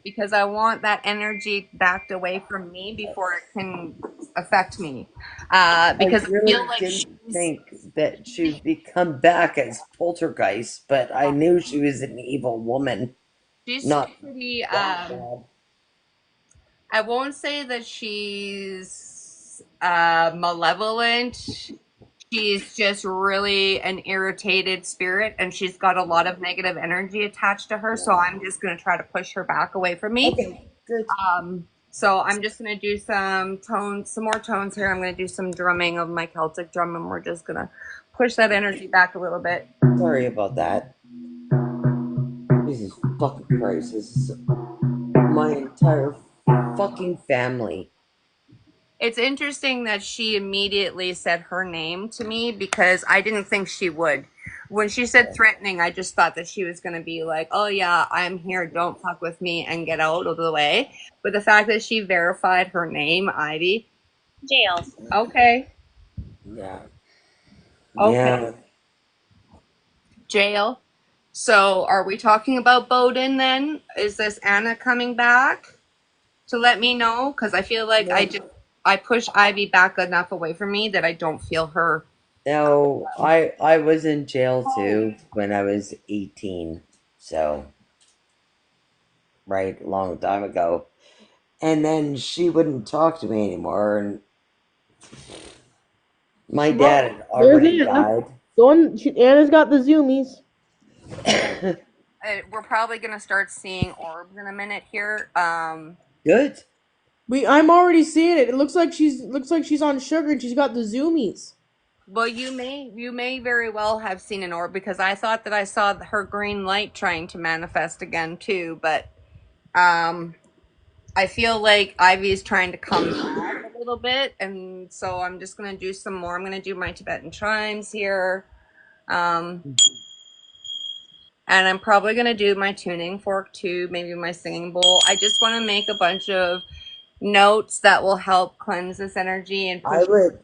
because I want that energy backed away from me before it can affect me. I Because I feel really like didn't think that she would become back as poltergeist, but I knew she was an evil woman. she's Not pretty. that bad. I won't say that she's malevolent. She's just really an irritated spirit, and she's got a lot of negative energy attached to her. So I'm just going to try to push her back away from me. Okay, good. So I'm just going to do some tones, some more tones here. I'm going to do some drumming of my Celtic drum, and we're just going to push that energy back a little bit. Sorry about that. Jesus fucking Christ. This is my entire fucking family. It's interesting that she immediately said her name to me because I didn't think she would. When she said threatening, I just thought that she was going to be like, oh, yeah, I'm here. Don't fuck with me and get out of the way. But the fact that she verified her name, Ivy. Jail. Okay. Yeah. Okay. Yeah. Jail. So are we talking about Bowden then? Is this Anna coming back to let me know? Because I feel like I push Ivy back enough away from me that I don't feel her. No, I was in jail too when I was 18. So, right, a long time ago. And then she wouldn't talk to me anymore, and my dad Well, had there's already Anna. died. Anna's got the zoomies. We're probably gonna start seeing orbs in a minute here. Good. I'm already seeing it. It looks like she's on sugar and she's got the zoomies. Well, you may very well have seen an orb because I thought that I saw her green light trying to manifest again too. But um, I feel like Ivy's trying to come back a little bit, and so I'm just gonna do some more. I'm gonna do my Tibetan chimes here. Um, and I'm probably gonna do my tuning fork too, maybe my singing bowl. I just want to make a bunch of notes that will help cleanse this energy and I push. would,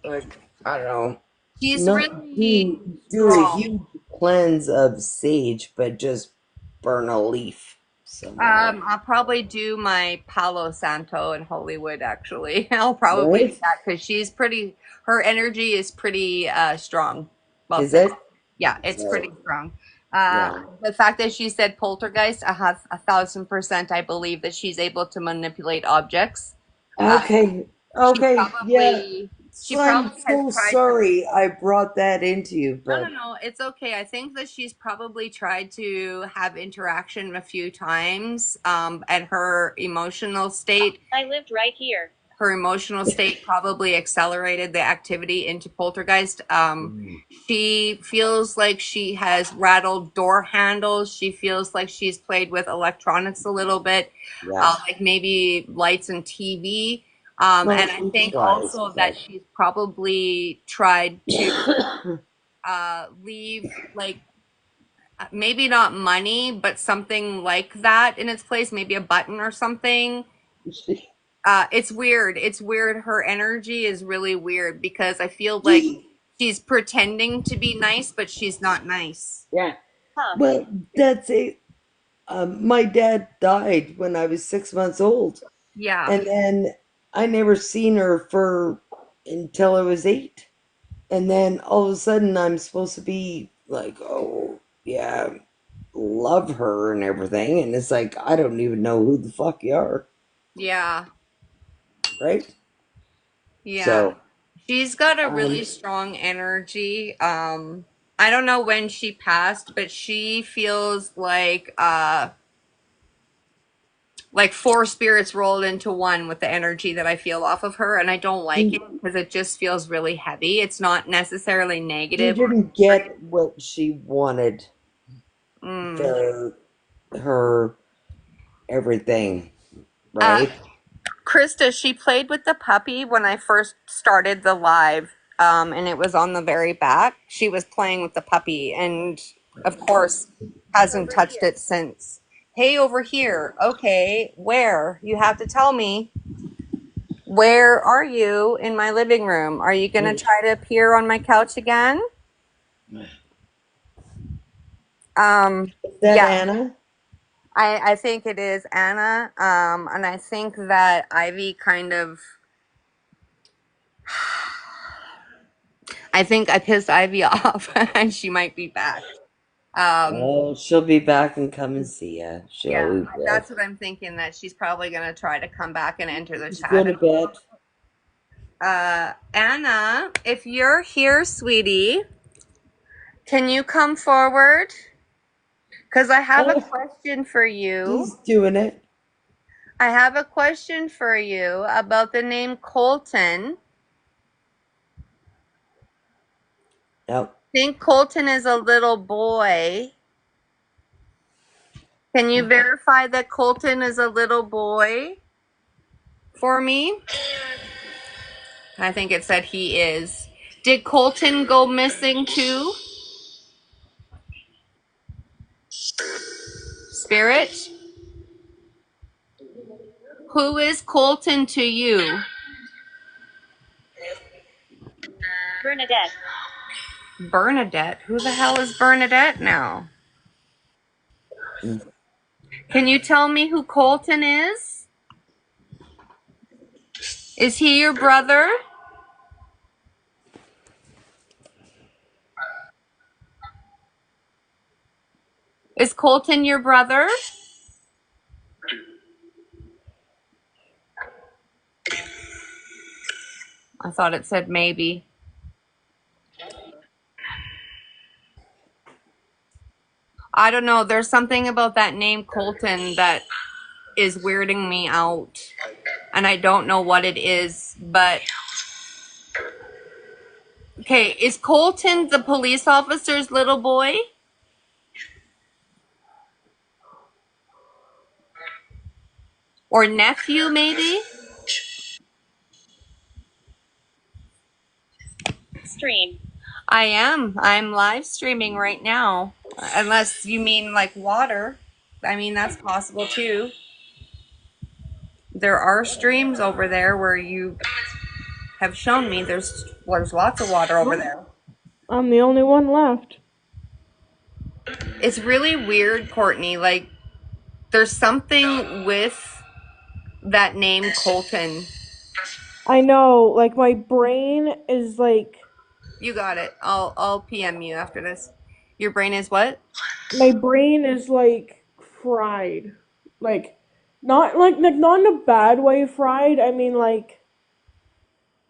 like, I don't know, She's not really do a strong. huge cleanse of sage, but just burn a leaf somewhere. I'll probably do my Palo Santo in Hollywood. Actually, I'll probably do Right? that because she's pretty. Her energy is pretty strong. I'll Is say, it? yeah, it's pretty So, strong. yeah. The fact that she said poltergeist, I have 1,000%. I believe that she's able to manipulate objects. Uh, Okay. she Okay. Yeah. probably she So I'm probably has so tried to. sorry I brought that into you, No, no, but no. It's okay. I think that she's probably tried to have interaction a few times, and I lived right here. her emotional state probably accelerated the activity into poltergeist. She feels like she has rattled door handles. She feels like she's played with electronics a little bit, yeah. like maybe lights and TV. Well, And I she think tries, also that but she's probably tried to leave like maybe not money, but something like that in its place, maybe a button or something. she, It's weird. It's weird. Her energy is really weird because I feel like she's pretending to be nice, but she's not nice. yeah. Huh. Well, that's it. My dad died when I was 6 months old, Yeah. and then I never seen her for until I was 8, and then all of a sudden I'm supposed to be like, oh yeah, love her and everything, and it's like I don't even know who the fuck you are, Yeah. right? Yeah. So, She's got a um, really strong energy. I don't know when she passed, but she feels like like 4 spirits rolled into one with the energy that I feel off of her, and I don't like it because it just feels really heavy. It's not necessarily She negative. didn't get what she wanted Mm. for her everything, right? Krista, she played with the puppy when I first started the live, and it was on the very back. She was playing with the puppy, and of course, hasn't touched it since. Hey, over here. Okay, where? You have to tell me. Where are you in my living room? Are you going to try to appear on my couch again? Is that Yeah, Anna? I think it is Anna. And I think that Ivy kind of, I think I pissed Ivy off and she might be back. Oh, she'll be back and come and see you. She Yeah, always will. that's what I'm thinking, that she's probably going to try to come back and enter the Just go chat. to bed. Anna, if you're here, sweetie, can you come forward? Because I have a Oh, question for you. he's doing it. I have a question for you about the name Colton. Yep. I think Colton is a little boy. Can you verify that Colton is a little boy for me? I think it said he is. Did Colton go missing too? Spirit? Who is Colton to you? Bernadette. Bernadette? Who the hell is Bernadette now? Can you tell me who Colton is? Is he your brother? Is Colton your brother? I thought it said maybe. I don't know. There's something about that name Colton that is weirding me out. And I don't know what it is, but okay, is Colton the police officer's little boy? Or nephew, maybe? Stream. I am. I'm live streaming right now. Unless you mean like water. I mean, that's possible too. There are streams over there where you have shown me there's lots of water over there. I'm the only one left. It's really weird, Courtney. Like, there's something with that name Colton. I know, like my brain is like You got it. I'll PM you after this. Your brain is what? my brain is like fried. Like not not in a bad way fried. I mean like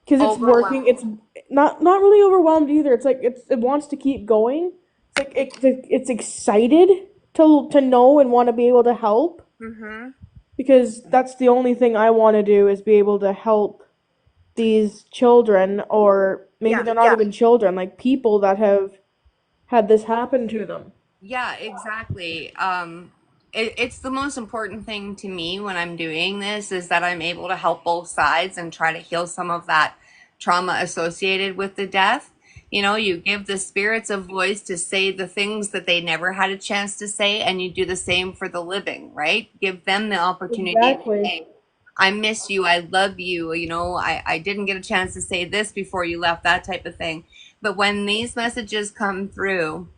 cuz it's working. Overwhelmed. It's not really overwhelmed either. It's like it wants to keep going. It's like it's excited to know and want to be able to help Mm-hmm. because that's the only thing I want to do is be able to help these children, or maybe Yeah. they're not even children, like people that have had this happen to them. Yeah, exactly. It's the most important thing to me when I'm doing this is that I'm able to help both sides and try to heal some of that trauma associated with the death. You know, you give the spirits a voice to say the things that they never had a chance to say, and you do the same for the living, right? Give them the opportunity to Exactly. say, I miss you, I love you, I didn't get a chance to say this before you left, that type of thing. But when these messages come through,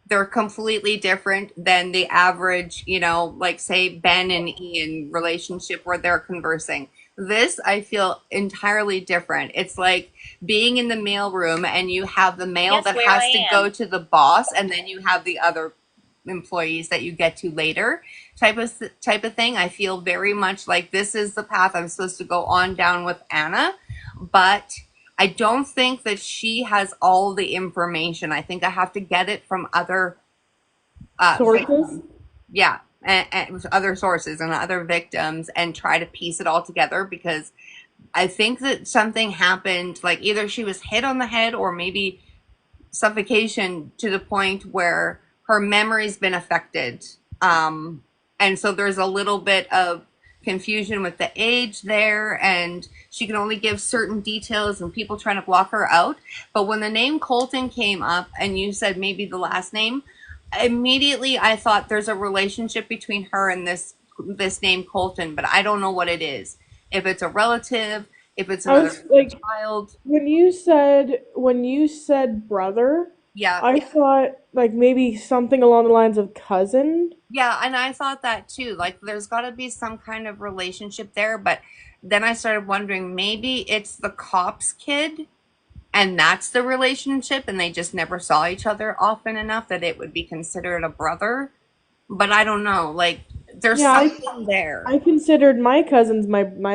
they're completely different than the average, like say Ben and Ian relationship where they're conversing. This I feel entirely different. It's like being in the mailroom and you have the mail Guess that where has I to am. go to the boss, and then you have the other employees that you get to later, type of thing. I feel very much like this is the path I'm supposed to go on down with Anna, but I don't think that she has all the information. I think I have to get it from other Sources. yeah. and with other sources and other victims and try to piece it all together, because I think that something happened, like either she was hit on the head or maybe suffocation to the point where her memory's been affected. And so there's a little bit of confusion with the age there, and she can only give certain details and people trying to block her out. But when the name Colton came up and you said maybe the last name, immediately I thought there's a relationship between her and this name Colton, but I don't know what it is. If it's a relative, if it's I another was like, child. when you said brother, Yeah. I thought like maybe something along the lines of cousin. Yeah, and I thought that too. Like, there's got to be some kind of relationship there. But then I started wondering maybe it's the cop's kid, and that's the relationship, and they just never saw each other often enough that it would be considered a brother. But I don't know. Like, there's Yeah, something I there. considered my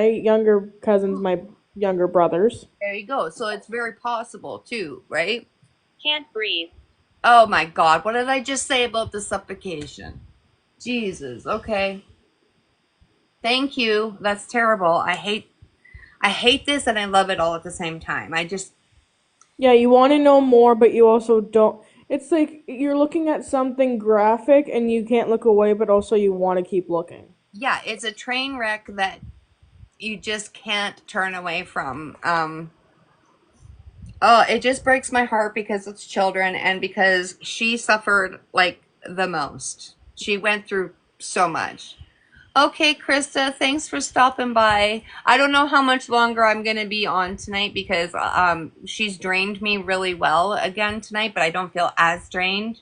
younger cousins my younger brothers. There you go. So it's very possible too, right? Can't breathe. Oh my God, what did I just say about the suffocation? Jesus. Okay. Thank you. That's terrible. I hate this and I love it all at the same time. I just, Yeah, you want to know more, but you also don't. It's like you're looking at something graphic and you can't look away, but also you want to keep looking. yeah, it's a train wreck that you just can't turn away from. Oh, it just breaks my heart because it's children and because she suffered like the most. She went through so much. Okay, Krista, thanks for stopping by. I don't know how much longer I'm going to be on tonight because she's drained me really well again tonight, but I don't feel as drained,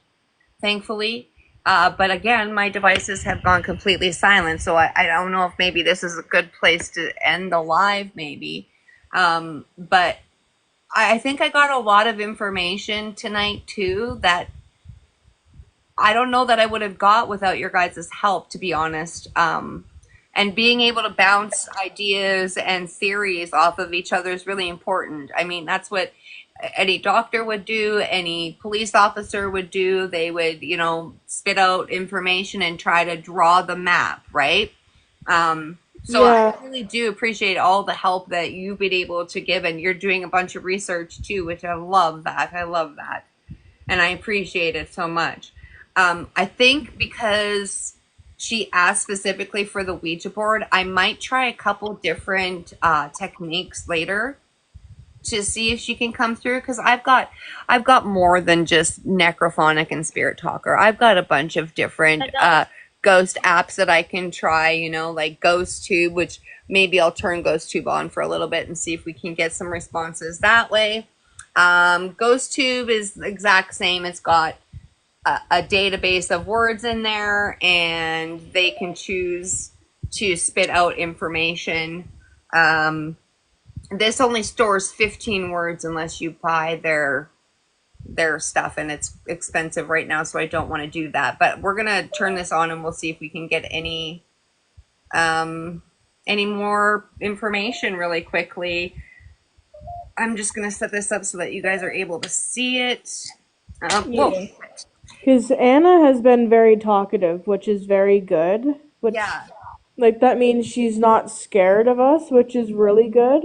thankfully. But again, my devices have gone completely silent, so I don't know if maybe this is a good place to end the live, maybe. But I think I got a lot of information tonight, too, that I don't know that I would have got without your guys' help, to be honest. And being able to bounce ideas and theories off of each other is really important. I mean, that's what any doctor would do, any police officer would do. They would, spit out information and try to draw the map, right? So I Yeah, really do appreciate all the help that you've been able to give, and you're doing a bunch of research too, which I love that. I love that, and I appreciate it so much. I think because she asked specifically for the Ouija board, I might try a couple different techniques later to see if she can come through, because I've got more than just necrophonic and spirit talker. I've got a bunch of different ghost apps that I can try, like Ghost Tube, which maybe I'll turn Ghost Tube on for a little bit and see if we can get some responses that way. Ghost Tube is the exact same. It's got a database of words in there, and they can choose to spit out information. This only stores 15 words unless you buy their stuff, and it's expensive right now, so I don't want to do that. But we're gonna turn this on and we'll see if we can get any more information really quickly. I'm just gonna set this up so that you guys are able to see it. Whoa. yeah. Because Anna has been very talkative, which is very good. Which, Yeah. like, that means she's not scared of us, which is really good.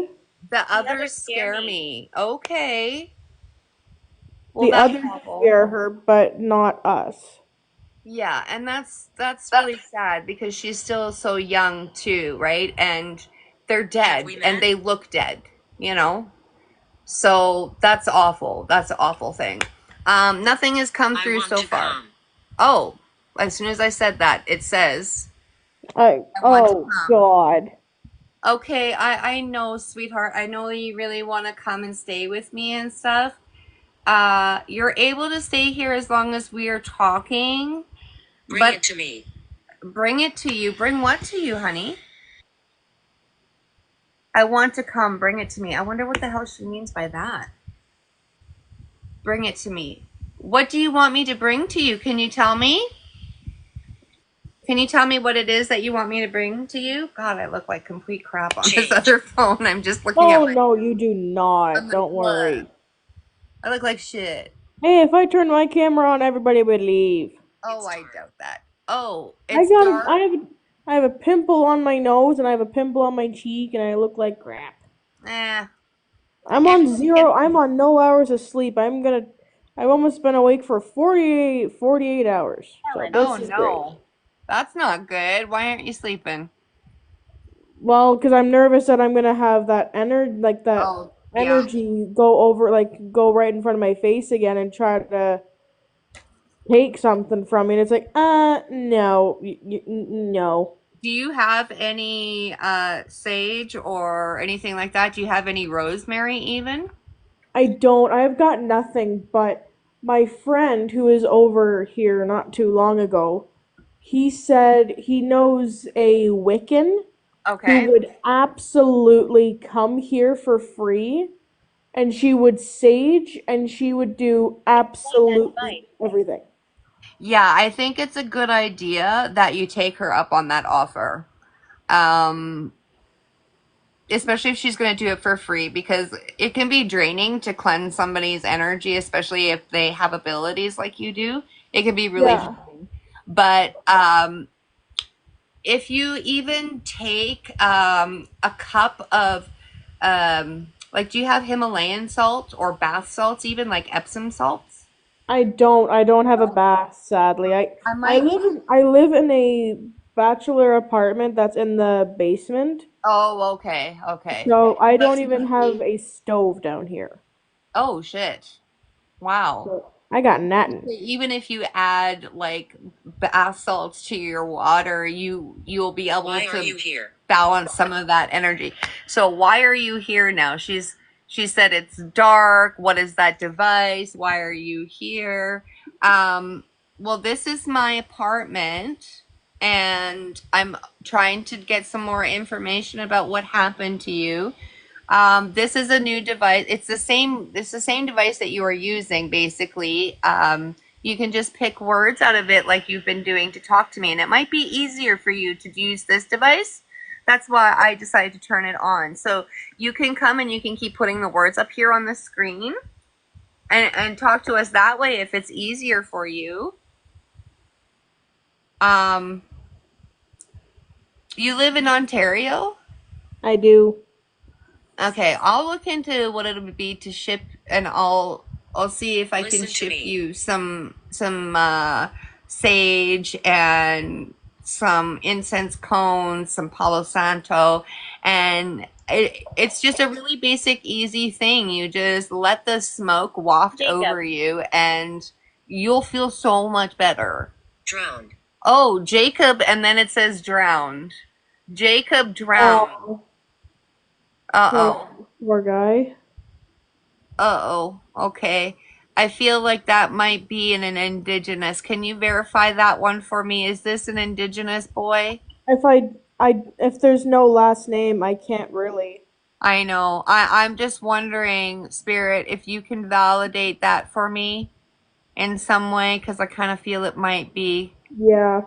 The others scare me. Okay. Well, The that's others awful. scare her, but not us. Yeah, and that's really sad because she's still so young too, right? And they're dead and they look dead, you know? So that's awful. That's an awful thing. Nothing has come through so far. Oh, as soon as I said that, it says I want to Oh come. God. Okay, I know, sweetheart. I know you really want to come and stay with me and stuff. You're able to stay here as long as we are talking. Bring it to me. Bring it to you. Bring what to you, honey? I want to come. Bring it to me. I wonder what the hell she means by that. Bring it to me. What do you want me to bring to you? Can you tell me? Can you tell me what it is that you want me to bring to you? God, I look like complete crap on this other phone. I'm just looking at Oh my. no, you do I'm not. like, Don't what? worry. I look like shit. Hey, if I turned my camera on, everybody would leave. Oh, I doubt that. Oh, I it's got dark. I have a pimple on my nose and I have a pimple on my cheek and I look like crap. Eh. I'm on no hours of sleep. I've almost been awake for 48 hours. So Ellen. Oh this is great. no. That's not good. Why aren't you sleeping? Well, because I'm nervous that I'm gonna have that Oh, yeah. energy go right in front of my face again and try to take something from me. And it's like, no, no. Do you have any sage or anything like that? Do you have any rosemary even? I don't. I've got nothing. But my friend who was over here not too long ago, he said he knows a Wiccan who Okay. would absolutely come here for free, and she would sage and she would do Explain that absolutely device. everything. Yeah, I think it's a good idea that you take her up on that offer. Um, Especially if she's going to do it for free because it can be draining to cleanse somebody's energy, especially if they have abilities like you do. It can be really Yeah, draining. But if you even take a cup of, like, do you have Himalayan salt or bath salts, even like Epsom salts? I don't. I don't have a bath, sadly. I might. I live in a bachelor apartment that's in the basement, Oh, okay, okay. so I But don't even have a stove down here. oh shit! Wow. So I got nothing. Even if you add like bath salts to your water, you'll be able Why are to you here? balance some of that energy. So why are you here now? She said it's dark. What is that device? Why are you here? Um, well, this is my apartment, and I'm trying to get some more information about what happened to you. This is a new device. It's the same. It's the same device that you are using, basically. You can just pick words out of it, like you've been doing to talk to me, and it might be easier for you to use this device. That's why I decided to turn it on. So you can come and you can keep putting the words up here on the screen, and talk to us that way if it's easier for you. Um, you live in Ontario? I do. Okay, I'll look into what it would be to ship, and I'll see if I can Listen to ship me. you some sage and some incense cones, some Palo Santo, and it's just a really basic, easy thing. You just let the smoke waft Jacob. over you, and you'll feel so much better. Drowned. Oh, Jacob, and then it says drowned. Jacob drowned. Oh, Uh poor, oh. poor guy. Uh-oh. Okay. I feel like that might be an indigenous. Can you verify that one for me? Is this an indigenous boy? If there's no last name, I can't really. I know. I'm just wondering, Spirit, if you can validate that for me in some way, because I kind of feel it might be. Yeah,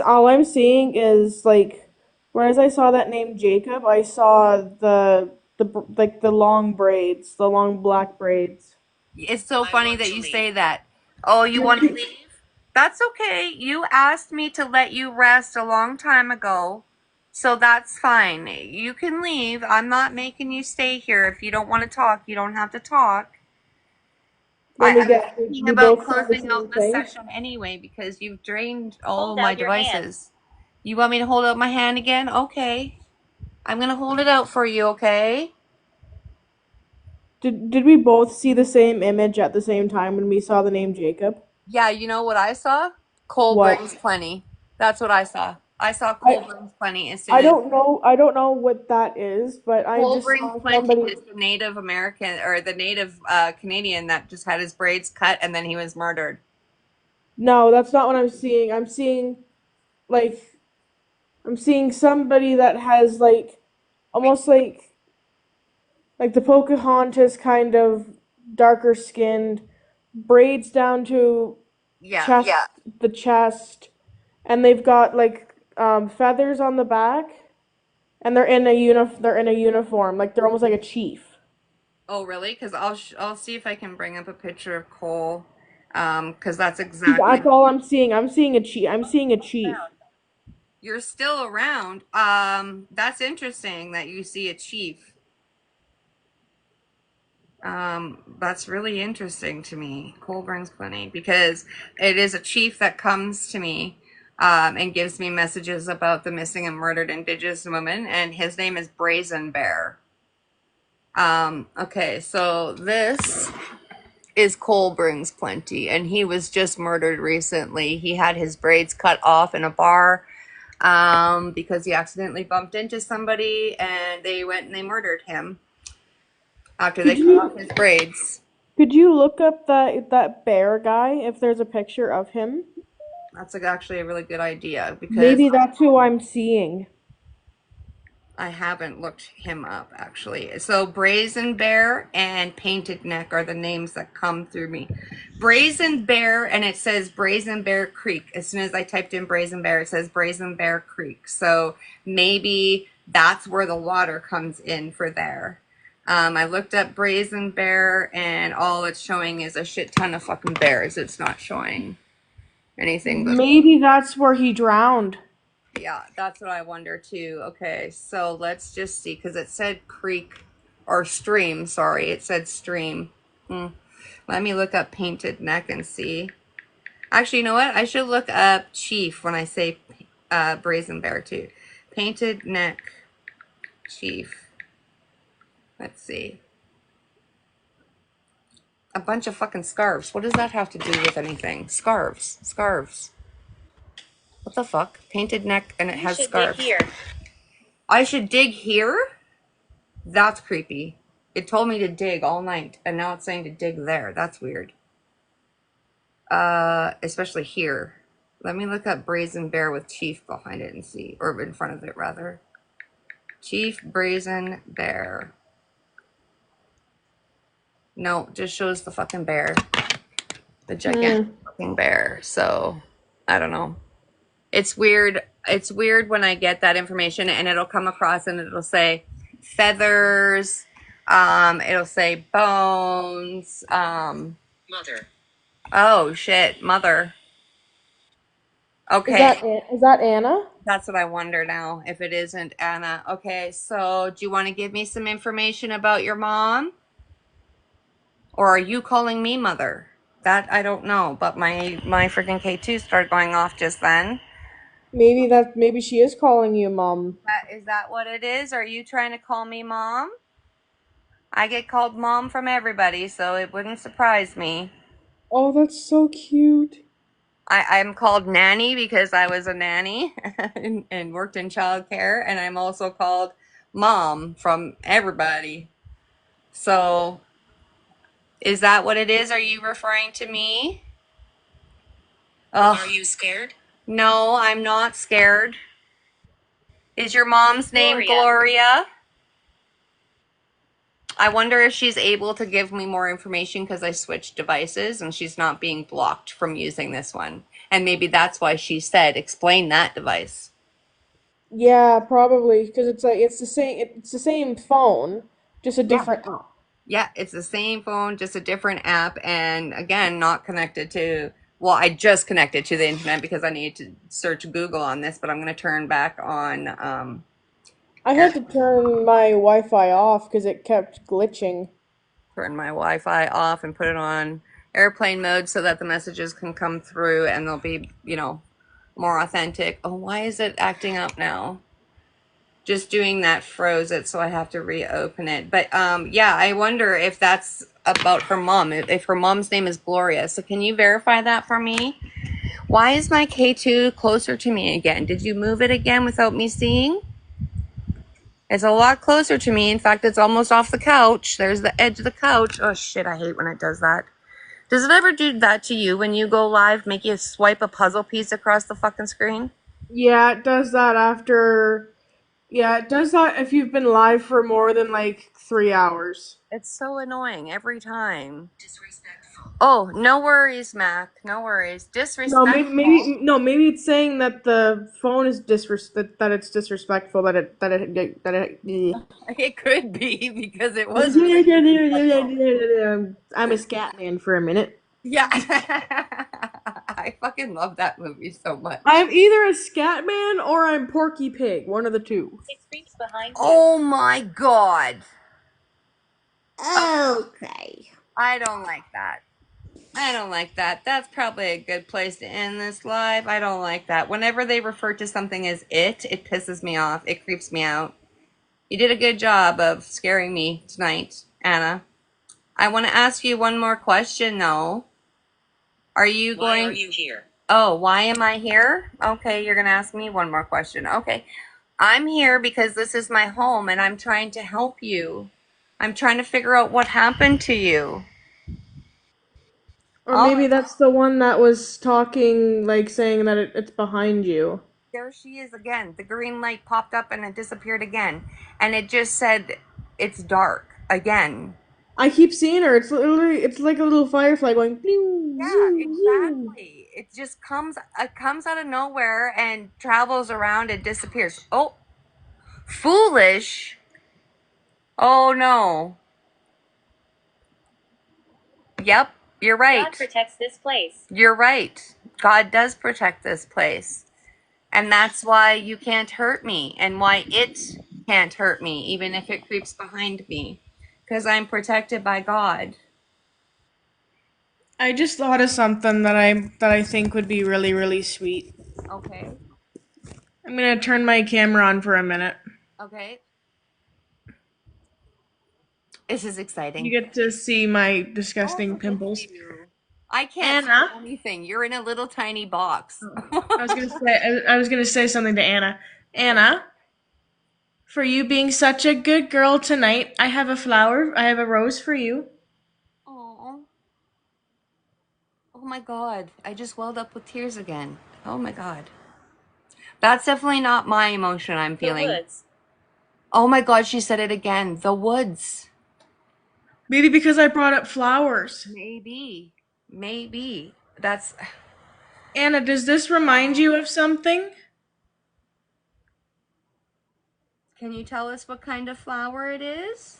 all I'm seeing is like, whereas I saw that name Jacob, I saw the long braids, the long black braids. It's so I funny want that to you leave. say that. Oh, you want to leave? That's okay. You asked me to let you rest a long time ago. So that's fine. You can leave. I'm not making you stay here. If you don't want to talk, you don't have to talk. Let me I'm guess, thinking we about both saw the closing same out the thing. session anyway because you've drained all Hold of my out your hand. devices. You want me to hold out my hand again? Okay. I'm going to hold it out for you, okay? Did we both see the same image at the same time when we saw the name Jacob? Yeah, you know what I saw? Coal What? brings plenty. That's what I saw. I saw coal I brings plenty as soon as I don't know what that is, but I coal just brings saw plenty somebody. is the Native American or the Native Canadian that just had his braids cut and then he was murdered. No, that's not what I'm seeing. Like I'm seeing somebody that has like almost like the Pocahontas kind of darker skinned, braids down to Yeah. chest, the chest, and they've got like feathers on the back, and they're in a uniform, like they're almost like a chief. Oh, really? Because I'll see if I can bring up a picture of Cole. Because that's exactly. That's all I'm seeing. I'm seeing a chief. I'm seeing a chief. You're still around. That's interesting that you see a chief. That's really interesting to me, Colburn's Clinic, because it is a chief that comes to me, and gives me messages about the missing and murdered Indigenous woman, and his name is Brazen Bear. Okay, so this is Cole Brings Plenty, and he was just murdered recently. He had his braids cut off in a bar, because he accidentally bumped into somebody, and they went and they murdered him after they Could cut off you his braids. could you look up that bear guy if there's a picture of him? That's actually a really good idea because Maybe that's who I'm seeing. I haven't looked him up actually. So Brazen Bear and Painted Neck are the names that come through me. Brazen Bear, and it says Brazen Bear Creek. As soon as I typed in Brazen Bear, it says Brazen Bear Creek. So maybe that's where the water comes in for there. I looked up Brazen Bear, and all it's showing is a shit ton of fucking bears. It's not showing anything but. Maybe that's where he drowned. Yeah, that's what I wonder too. Okay, so let's just see, because it said creek or stream. Sorry, it said stream. Let me look up Painted Neck and see. Actually, you know what? I should look up Chief when I say Brazen Bear too. Painted Neck Chief. Let's see. A bunch of fucking scarves. What does that have to do with anything? Scarves. Scarves. What the fuck? Painted Neck, and it has scarves. Dig here. I should dig here? That's creepy. It told me to dig all night, and now it's saying to dig there. That's weird. Especially here. Let me look up Brazen Bear with Chief behind it and see, or in front of it rather. Chief Brazen Bear. No, just shows the fucking bear. The gigantic fucking bear. So, I don't know. It's weird. It's weird when I get that information and it'll come across and it'll say feathers. It'll say bones. Mother. Oh shit, mother. Is Okay, that Anna? that's what I wonder now, if it isn't Anna. Okay, so do you want to give me some information about your mom? Or are you calling me mother? That I don't know, but my freaking K2 started going off just then. Maybe she is calling you mom. Is that what it is? Are you trying to call me mom? I get called mom from everybody, so it wouldn't surprise me. Oh, that's so cute. I'm called nanny because I was a nanny and worked in childcare, and I'm also called mom from everybody. So, is that what it is? Are you referring to me? Are you scared? No, I'm not scared. Is your mom's name Gloria? I wonder if she's able to give me more information because I switched devices and she's not being blocked from using this one. And maybe that's why she said, explain that device. Yeah, probably because it's the same phone, just a Yeah. different app. Yeah, it's the same phone, just a different app. And again, not connected to, well, I just connected to the internet because I need to search Google on this, but I'm going to turn back on I had to turn my Wi-Fi off because it kept glitching. turn my Wi-Fi off and put it on airplane mode so that the messages can come through and they'll be, more authentic. Oh, why is it acting up now? Just doing that froze it, so I have to reopen it. But yeah, I wonder if that's about her mom, if her mom's name is Gloria. So can you verify that for me? Why is my K2 closer to me again? Did you move it again without me seeing? It's a lot closer to me. In fact, it's almost off the couch. There's the edge of the couch. Oh shit, I hate when it does that. Does it ever do that to you when you go live, make you swipe a puzzle piece across the fucking screen? Yeah, it does that after. Yeah, it does that if you've been live for more than like 3 hours. It's so annoying every time. Disrespectful. Oh, no worries, Mac. No worries. No, Disrespectful. maybe it's saying that the phone is that it's disrespectful It could be because it was really disrespectful. I'm a scat man for a minute. Yeah. I fucking love that movie so much. I'm either a scat man or I'm Porky Pig. One of the two. It creeps behind you. Oh my god. Okay. I don't like that. I don't like that. That's probably a good place to end this live. I don't like that. Whenever they refer to something as it pisses me off. It creeps me out. You did a good job of scaring me tonight, Anna. I want to ask you one more question, though. Are you going? Why are you here? Oh, why am I here? Okay, you're going to ask me one more question. Okay. I'm here because this is my home and I'm trying to help you. I'm trying to figure out what happened to you. Or Oh, maybe that's the one that was talking, like saying that it's behind you. there she is again. The green light popped up and it disappeared again. And it just said it's dark again. I keep seeing her. It's like a little firefly going. Pew, Yeah, zoo, zoo. exactly. It comes out of nowhere and travels around and disappears. Oh, foolish. Oh no. Yep, you're right. God protects this place. You're right. God does protect this place. And that's why you can't hurt me and why it can't hurt me, even if it creeps behind me. Because I'm protected by God. I just thought of something that I think would be really really sweet. Okay. I'm gonna turn my camera on for a minute. Okay. This is exciting. You get to see my Oh, disgusting look at pimples. you. I can't see Anna, anything. You're in a little tiny box. I was gonna say something to Anna. Anna, for you being such a good girl tonight, I have a flower. I have a rose for you. Oh. Oh my god. I just welled up with tears again. Oh my god. That's definitely not my emotion I'm The feeling. woods. Oh my god, she said it again. The woods. Maybe because I brought up flowers. Maybe. Maybe. That's. Anna, does this remind you of something? Can you tell us what kind of flower it is?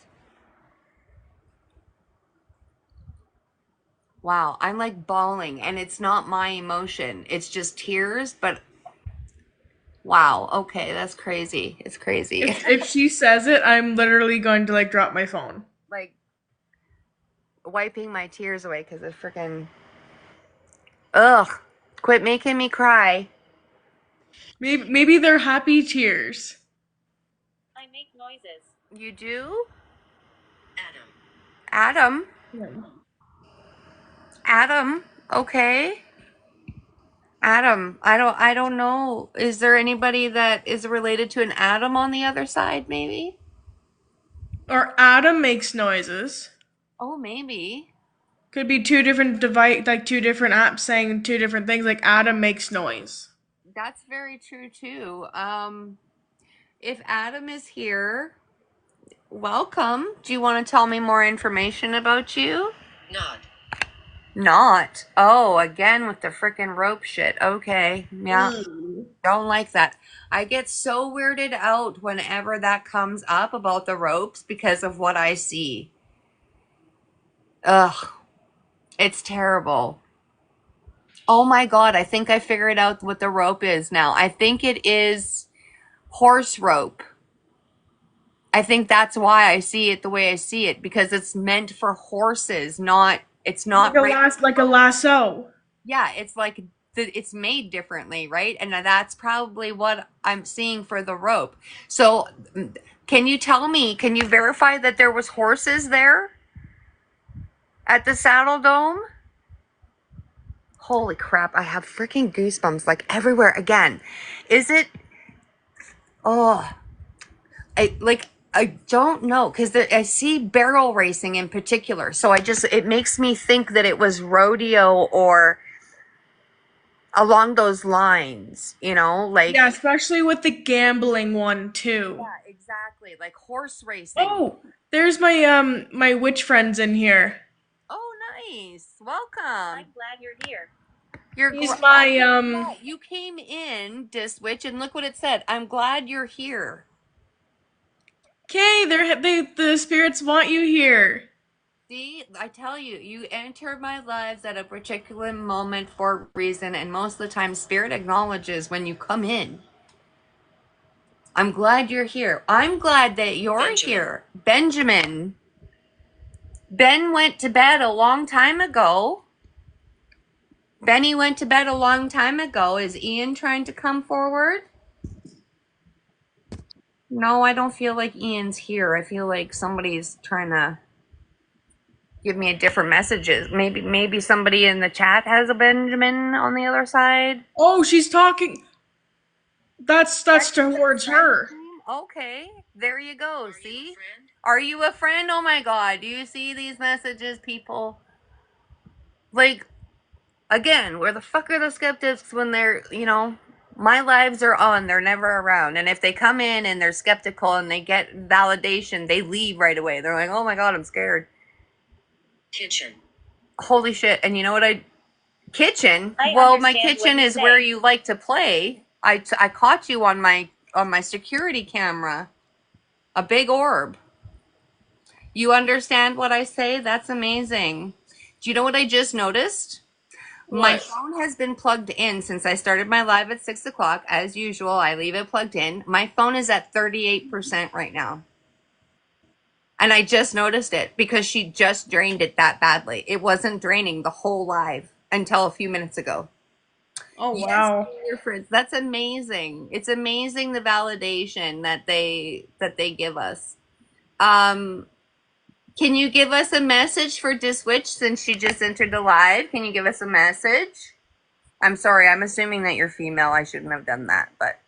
Wow, I'm like bawling, and it's not my emotion. It's just tears, but wow, okay, that's crazy. It's crazy. If she says it, I'm literally going to like drop my phone. Like wiping my tears away because of freaking. Ugh, quit making me cry. Maybe they're happy tears. I make noises. You do? Adam. Adam? Yeah. Adam? Okay. Adam, I don't know. Is there anybody that is related to an Adam on the other side, maybe? Or Adam makes noises. Oh, maybe. Could be two different device, like two different apps saying two different things. Like Adam makes noise. That's very true too. If Adam is here, welcome. Do you want to tell me more information about you? Not. Not. Oh, again with the freaking rope shit. Okay. Yeah. Don't like that. I get so weirded out whenever that comes up about the ropes because of what I see. Ugh. It's terrible. Oh my god, I think I figured out what the rope is now. I think it is horse rope. I think that's why I see it the way I see it because it's meant for horses, not it's not Like a lasso. yeah, it's like it's made differently, right? And that's probably what I'm seeing for the rope. So, can you tell me, can you verify that there was horses there at the Saddle Dome? Holy crap, I have freaking goosebumps like everywhere again. Is it oh, I don't know because I see barrel racing in particular. So it makes me think that it was rodeo or along those lines, like Yeah, especially with the gambling one too. yeah, exactly, like horse racing. Oh, there's my witch friends in here. Oh, nice. I'm Welcome. glad you're here. He's my Yeah, you came in, Dis Witch, and look what it said. I'm glad you're the the spirits want you here. See, I tell you, you enter my lives at a particular moment for a reason, and most of the time, Spirit acknowledges when you come in. I'm glad you're here. I'm glad that you're here. Benjamin. Ben went to bed a long time ago. Benny went to bed a long time ago. Is Ian trying to come forward? No, I don't feel like Ian's here. I feel like somebody's trying to give me a different messages. Maybe somebody in the chat has a Benjamin on the other side. Oh, she's talking. That's towards her. Okay, there you go. See? Are you a friend? Oh my god. Do you see these messages, people? Like, again, where the fuck are the skeptics when they're, my lives are on, they're never around. And if they come in and they're skeptical and they get validation, they leave right away. They're like, oh my god, I'm scared. Kitchen. Holy shit. And you know what kitchen? I Well, my understand what kitchen you is say. where you like to play. I caught you on my security camera. A big orb. You understand what I say? That's amazing. Do you know what I just noticed? My What? phone has been plugged in since I started my live at 6 o'clock. As usual, I leave it plugged in. My phone is at 38% right now. And I just noticed it because she just drained it that badly. It wasn't draining the whole live until a few minutes ago. Oh Yes, wow. dear friends, that's amazing. It's amazing the validation that they give us. Can you give us a message for Diswitch since she just entered the live? Can you give us a message? I'm sorry, I'm assuming that you're female. I shouldn't have done that, but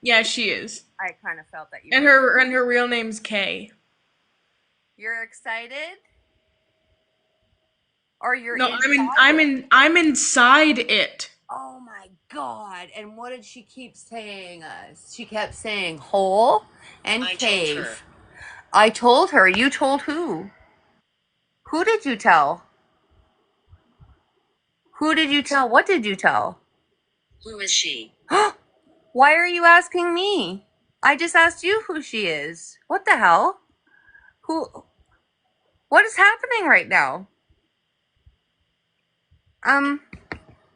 Yeah, she is. I kind of felt that you And her real name's Kay. You're excited? Or you're No, inside? I'm inside it. Oh my god. And what did she keep saying us? She kept saying hole and cave. I told her. You told who? Who did you tell? Who did you tell? What did you tell? Who is she? Why are you asking me? I just asked you who she is. What the hell? Who? What is happening right now?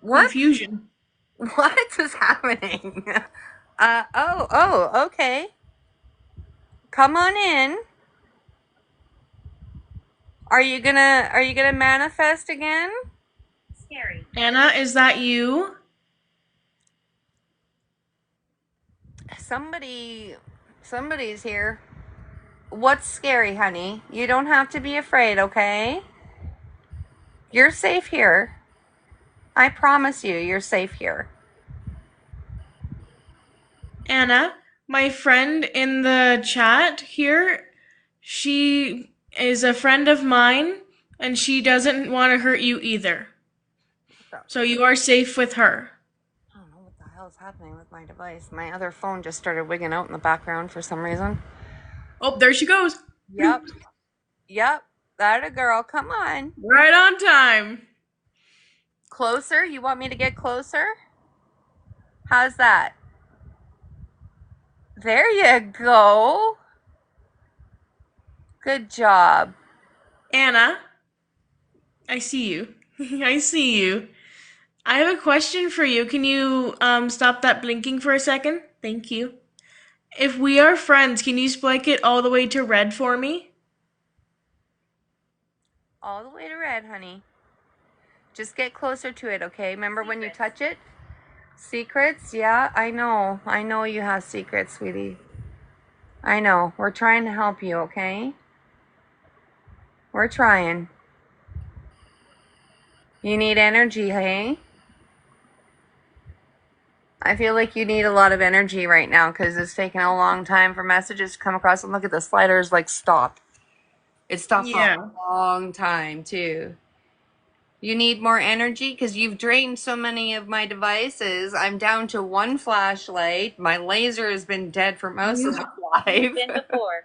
What? Confusion. What is happening? Okay. Come on in. Are you gonna manifest again? Scary. Anna, is that you? Somebody's here. What's scary, honey? You don't have to be afraid, okay? You're safe here. I promise you're safe here. Anna, my friend in the chat here, she is a friend of mine and she doesn't want to hurt you either. So you are safe with her. I don't know what the hell is happening with my device. My other phone just started wigging out in the background for some reason. Oh, there she goes. Yep. Yep. That a girl. Come on. Right on time. Closer? You want me to get closer? How's that? There you go. Good job. Anna, I see you. I see you. I have a question for you. Can you stop that blinking for a second? Thank you. If we are friends, can you spike it all the way to red for me? All the way to red, honey. Just get closer to it, okay? Remember when you touch it? Secrets? Yeah, I know. I know you have secrets, sweetie. I know. We're trying to help you, okay? We're trying. You need energy, hey? I feel like you need a lot of energy right now because it's taking a long time for messages to come across. And look at the sliders, like, stop. It stopped for a long time, too. You need more energy because you've drained so many of my devices. I'm down to one flashlight. My laser has been dead for most of the live. Been before.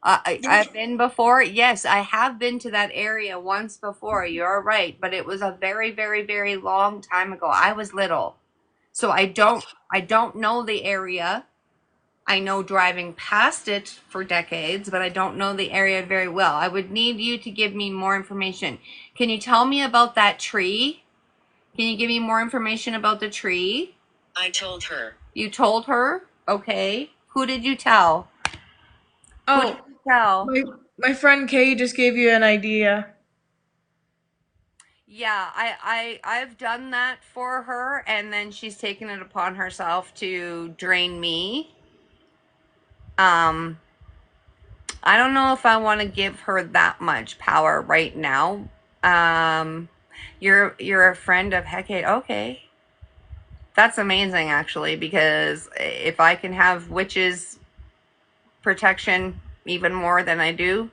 I've been before. Yes, I have been to that area once before. You're right, but it was a very, very, very long time ago. I was little, so I don't know the area. I know driving past it for decades, but I don't know the area very well. I would need you to give me more information. Can you tell me about that tree? Can you give me more information about the tree? I told her. You told her? Okay. Who did you tell? Who did Oh, you tell? my friend Kay just gave you an idea. Yeah, I've done that for her, and then she's taken it upon herself to drain me. Um, I don't know if I want to give her that much power right now. Um, you're a friend of Hecate. Okay. That's amazing actually, because if I can have witches protection even more than I do,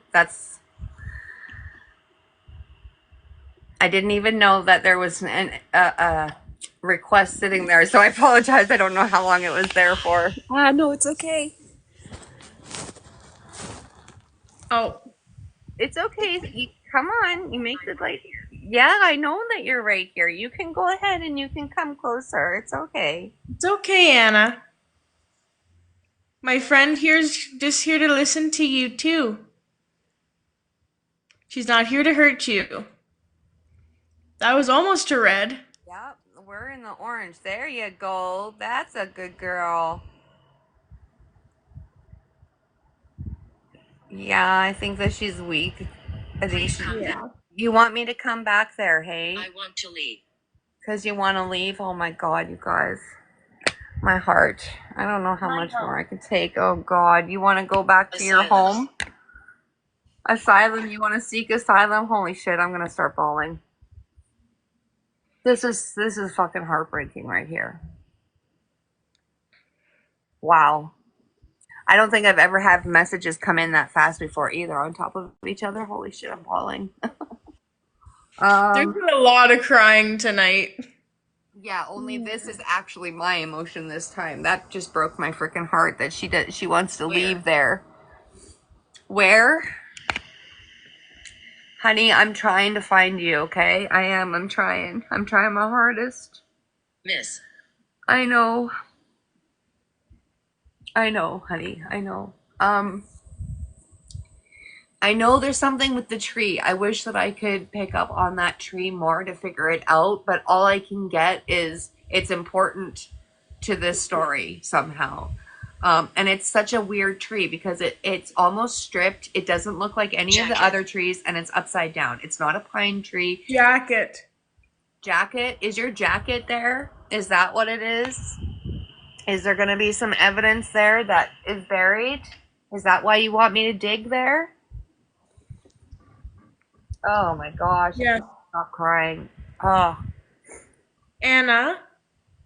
I didn't even know that there was a request sitting there, so I apologize. I don't know how long it was there for. No, it's okay. Oh, It's okay. Come on. You make the light. Yeah, I know that you're right here. You can go ahead and you can come closer. It's okay. it's okay, Anna. My friend here's just here to listen to you too. She's not here to hurt you. That was almost a red. Yep, we're in the orange. There you go. That's a good girl. Yeah, I think that she's weak. I think Please she. come back. Yeah. You want me to come back there, hey? I want to leave. Because you want to leave? Oh my god, you guys. My heart. I don't know how much more I can take. Oh god, you want to go back to your home? Asylum? You want to seek asylum? Holy shit, I'm gonna start bawling. This is fucking heartbreaking right here. Wow. I don't think I've ever had messages come in that fast before either, on top of each other. Holy shit, I'm bawling. There's been a lot of crying tonight. Yeah, only this is actually my emotion this time. That just broke my freaking heart that she wants to leave there. Where? Honey, I'm trying to find you, okay? I am. I'm trying. I'm trying my hardest. Miss. I know. I know, honey. I know. I know there's something with the tree. I wish that I could pick up on that tree more to figure it out, but all I can get is it's important to this story somehow. And it's such a weird tree because it's almost stripped. It doesn't look like any of the other trees, and it's upside down. It's not a pine tree. Jacket. Jacket? Is your jacket there? Is that what it is? Is there going to be some evidence there that is buried? Is that why you want me to dig there? Oh my gosh. Yeah. Stop crying. Oh. Anna,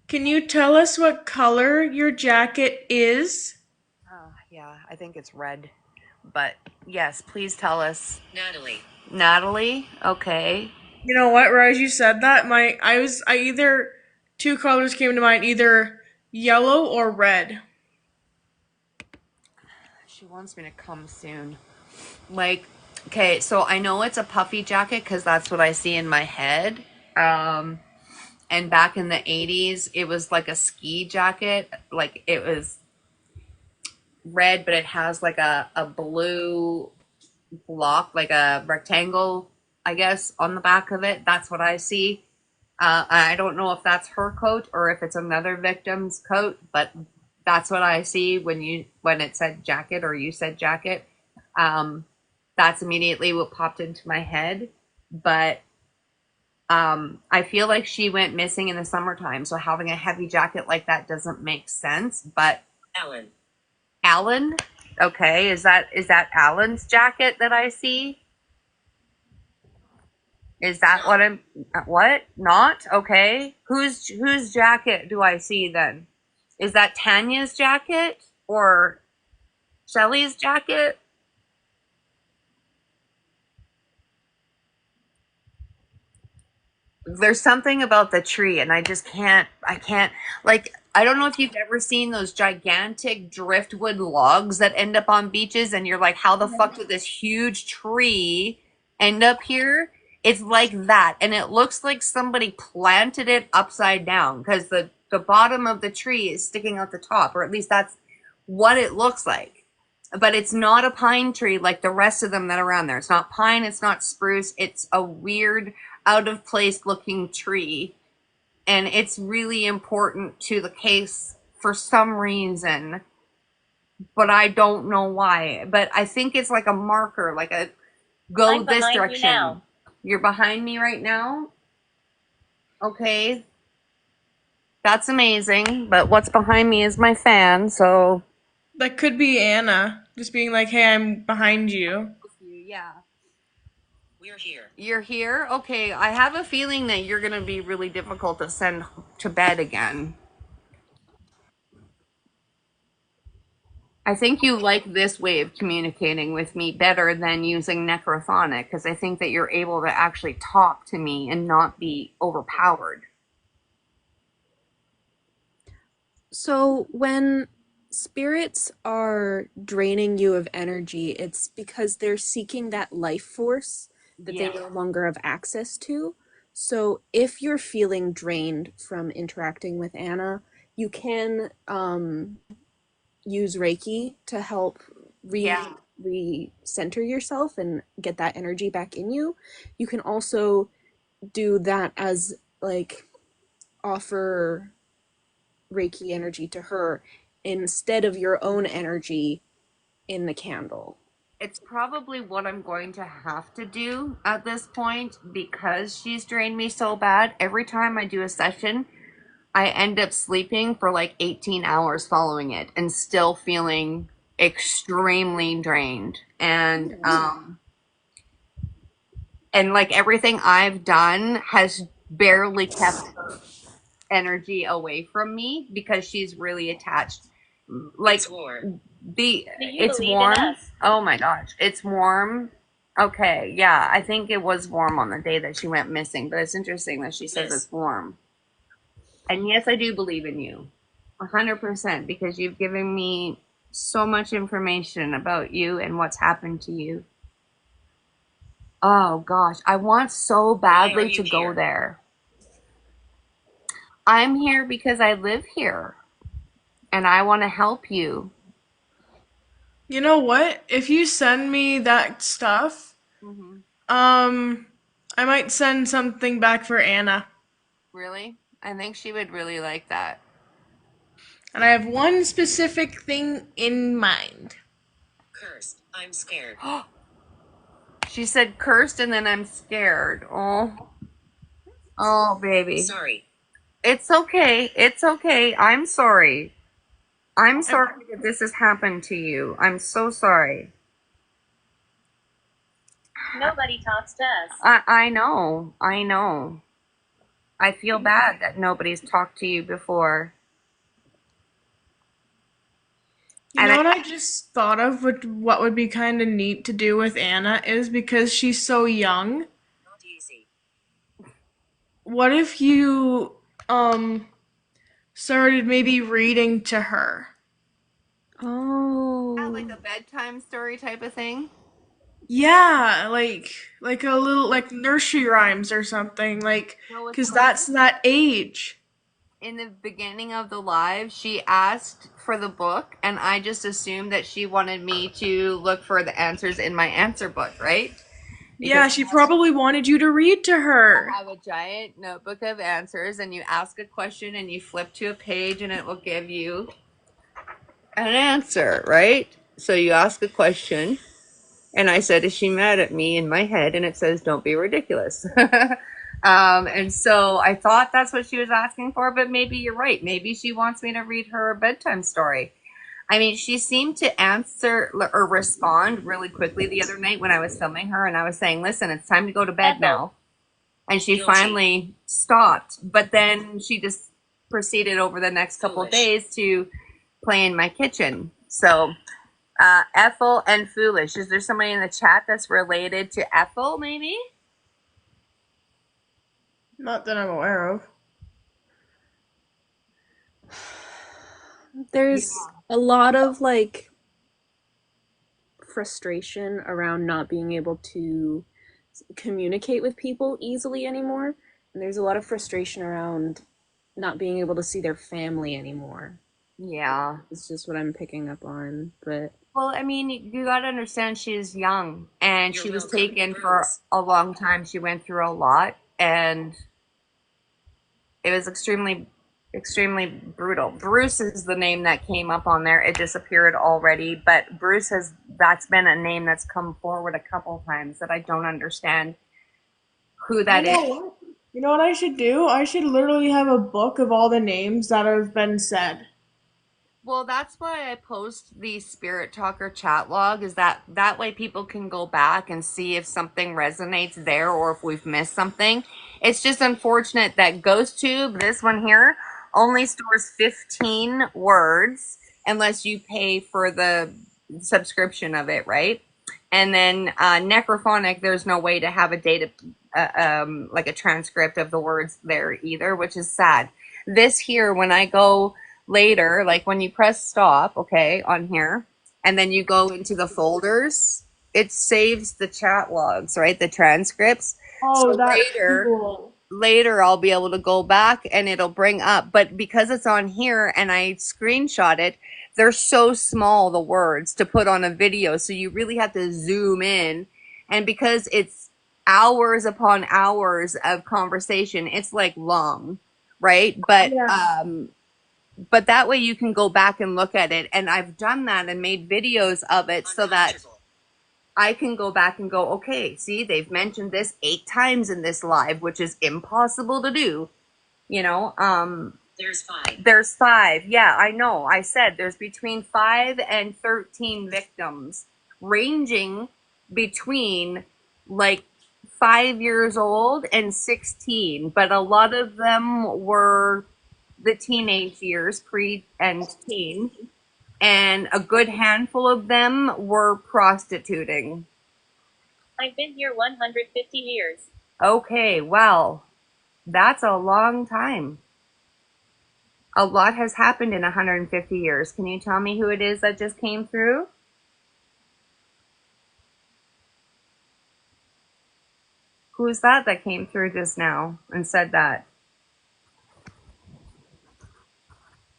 can you tell us what color your jacket is? Yeah, I think it's red. But yes, please tell us. Natalie. Natalie? Okay. You know what, right as you said that, I either two colors came to mind, either yellow or red. She wants me to come soon. Like, okay, so I know it's a puffy jacket because that's what I see in my head. And back in the 80s, it was like a ski jacket. Like, it was red, but it has like a blue block, like a rectangle, I guess, on the back of it. That's what I see. I don't know if that's her coat or if it's another victim's coat, but that's what I see when it said jacket or you said jacket. That's immediately what popped into my head. But I feel like she went missing in the summertime, so having a heavy jacket like that doesn't make sense. But Alan? Okay, is that Alan's jacket that I see? Is that what I'm what? Not? Okay. Whose jacket do I see then? Is that Tanya's jacket or Shelly's jacket? There's something about the tree and I can't, like, I don't know if you've ever seen those gigantic driftwood logs that end up on beaches and you're like, how the fuck did this huge tree end up here? It's like that, and it looks like somebody planted it upside down because the bottom of the tree is sticking out the top, or at least that's what it looks like. But it's not a pine tree like the rest of them that are around there. It's not pine, it's not spruce, it's a weird, out of place looking tree. And it's really important to the case for some reason, but I don't know why. But I think it's like a marker, like a go I'm this behind you direction. now. You're behind me right now? Okay. That's amazing. But what's behind me is my fan, so. That could be Anna just being like, "Hey, I'm behind you." Yeah. We're here. You're here? Okay, I have a feeling that you're gonna be really difficult to send to bed again. I think you like this way of communicating with me better than using necrophonic, because I think that you're able to actually talk to me and not be overpowered. So when spirits are draining you of energy, it's because they're seeking that life force that they no longer have access to. So if you're feeling drained from interacting with Anna, you can use Reiki to help re-center yourself and get that energy back in you. You can also do that as like offer Reiki energy to her instead of your own energy in the candle. It's probably what I'm going to have to do at this point because she's drained me so bad. Every time I do a session, I end up sleeping for like 18 hours following it and still feeling extremely drained. And like everything I've done has barely kept her energy away from me because she's really attached. Like It's warm. it's warm. Oh my gosh, it's warm. Okay, yeah, I think it was warm on the day that she went missing, but it's interesting that she says it's warm. And yes, I do believe in you, 100%, because you've given me so much information about you and what's happened to you. Oh gosh, I want so badly to go there. I'm here because I live here and I want to help you. You know what? If you send me that stuff, I might send something back for Anna. Really? I think she would really like that. And I have one specific thing in mind. Cursed. I'm scared. She said cursed and then I'm scared. Oh. Oh, baby. Sorry. It's okay. It's okay. I'm sorry. I'm sorry that this has happened to you. I'm so sorry. Nobody talks to us. I know. I know. I feel bad that nobody's talked to you before. You know what I just thought of? What would be kind of neat to do with Anna is because she's so young. Not easy. What if you started maybe reading to her? Oh. Yeah, like a bedtime story type of thing. Yeah, like a little like nursery rhymes or something, like No, it's cuz that's that age. in the beginning of the live, she asked for the book, and I just assumed that she wanted me to look for the answers in my answer book, right? Yeah, she probably wanted you to read to her. I have a giant notebook of answers, and you ask a question, and you flip to a page, and it will give you an answer, right? So you ask a question, and I said, "Is she mad at me?" in my head, and it says, "Don't be ridiculous." And so I thought that's what she was asking for, but maybe you're right. Maybe she wants me to read her a bedtime story. I mean, she seemed to answer or respond really quickly the other night when I was filming her, and I was saying, "Listen, it's time to go to bed now." And she finally stopped, but then she just proceeded over the next couple of days to play in my kitchen. So, Ethel and Foolish. Is there somebody in the chat that's related to Ethel, maybe? Not that I'm aware of. There's a lot of like frustration around not being able to communicate with people easily anymore. And there's a lot of frustration around not being able to see their family anymore. Yeah. It's just what I'm picking up on, but Well, I mean, you got to understand she's young and You're she was welcome, taken for Bruce. a long time. She went through a lot and it was extremely brutal. Bruce is the name that came up on there. It disappeared already, but that's been a name that's come forward a couple times that I don't understand who You that is. know what? You know what I should do? I should literally have a book of all the names that have been said. Well, that's why I post the Spirit Talker chat log, is that way people can go back and see if something resonates there or if we've missed something. It's just unfortunate that GhostTube, this one here, only stores 15 words unless you pay for the subscription of it, right? And then Necrophonic, there's no way to have a data, like a transcript of the words there either, which is sad. This here, when I go later, like when you press stop, okay, on here, and then you go into the folders, it saves the chat logs, right? The transcripts. Oh, So that's later, cool. later I'll be able to go back and it'll bring up, but because it's on here and I screenshot it, they're so small, the words to put on a video. So you really have to zoom in. And because it's hours upon hours of conversation, it's like long, right? Yeah. But that way you can go back and look at it. And I've done that and made videos of it so that I can go back and go, okay, see, they've mentioned this 8 times in this live, which is impossible to do. You know, There's 5. there's 5. Yeah, I know. I said there's between 5 and 13 victims, ranging between like 5 years old and 16. But a lot of them were the teenage years, pre and teen, and a good handful of them were prostituting. I've been here 150 years. Okay, well, that's a long time. A lot has happened in 150 years. Can you tell me who it is that just came through? Who's that came through just now and said that?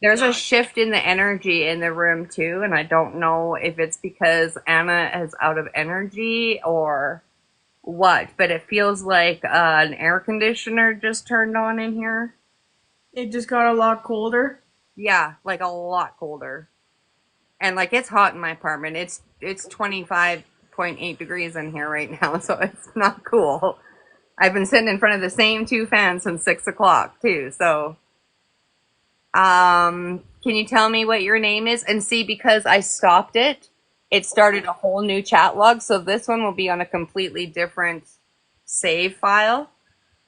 There's a shift in the energy in the room too, and I don't know if it's because Anna is out of energy or what, but it feels like an air conditioner just turned on in here. It just got a lot colder. Yeah, like a lot colder. And like it's hot in my apartment. It's 25.8 degrees in here right now, so it's not cool. I've been sitting in front of the same 2 fans since 6 o'clock too. So, can you tell me what your name is? And see, because I stopped it, it started a whole new chat log. So this one will be on a completely different save file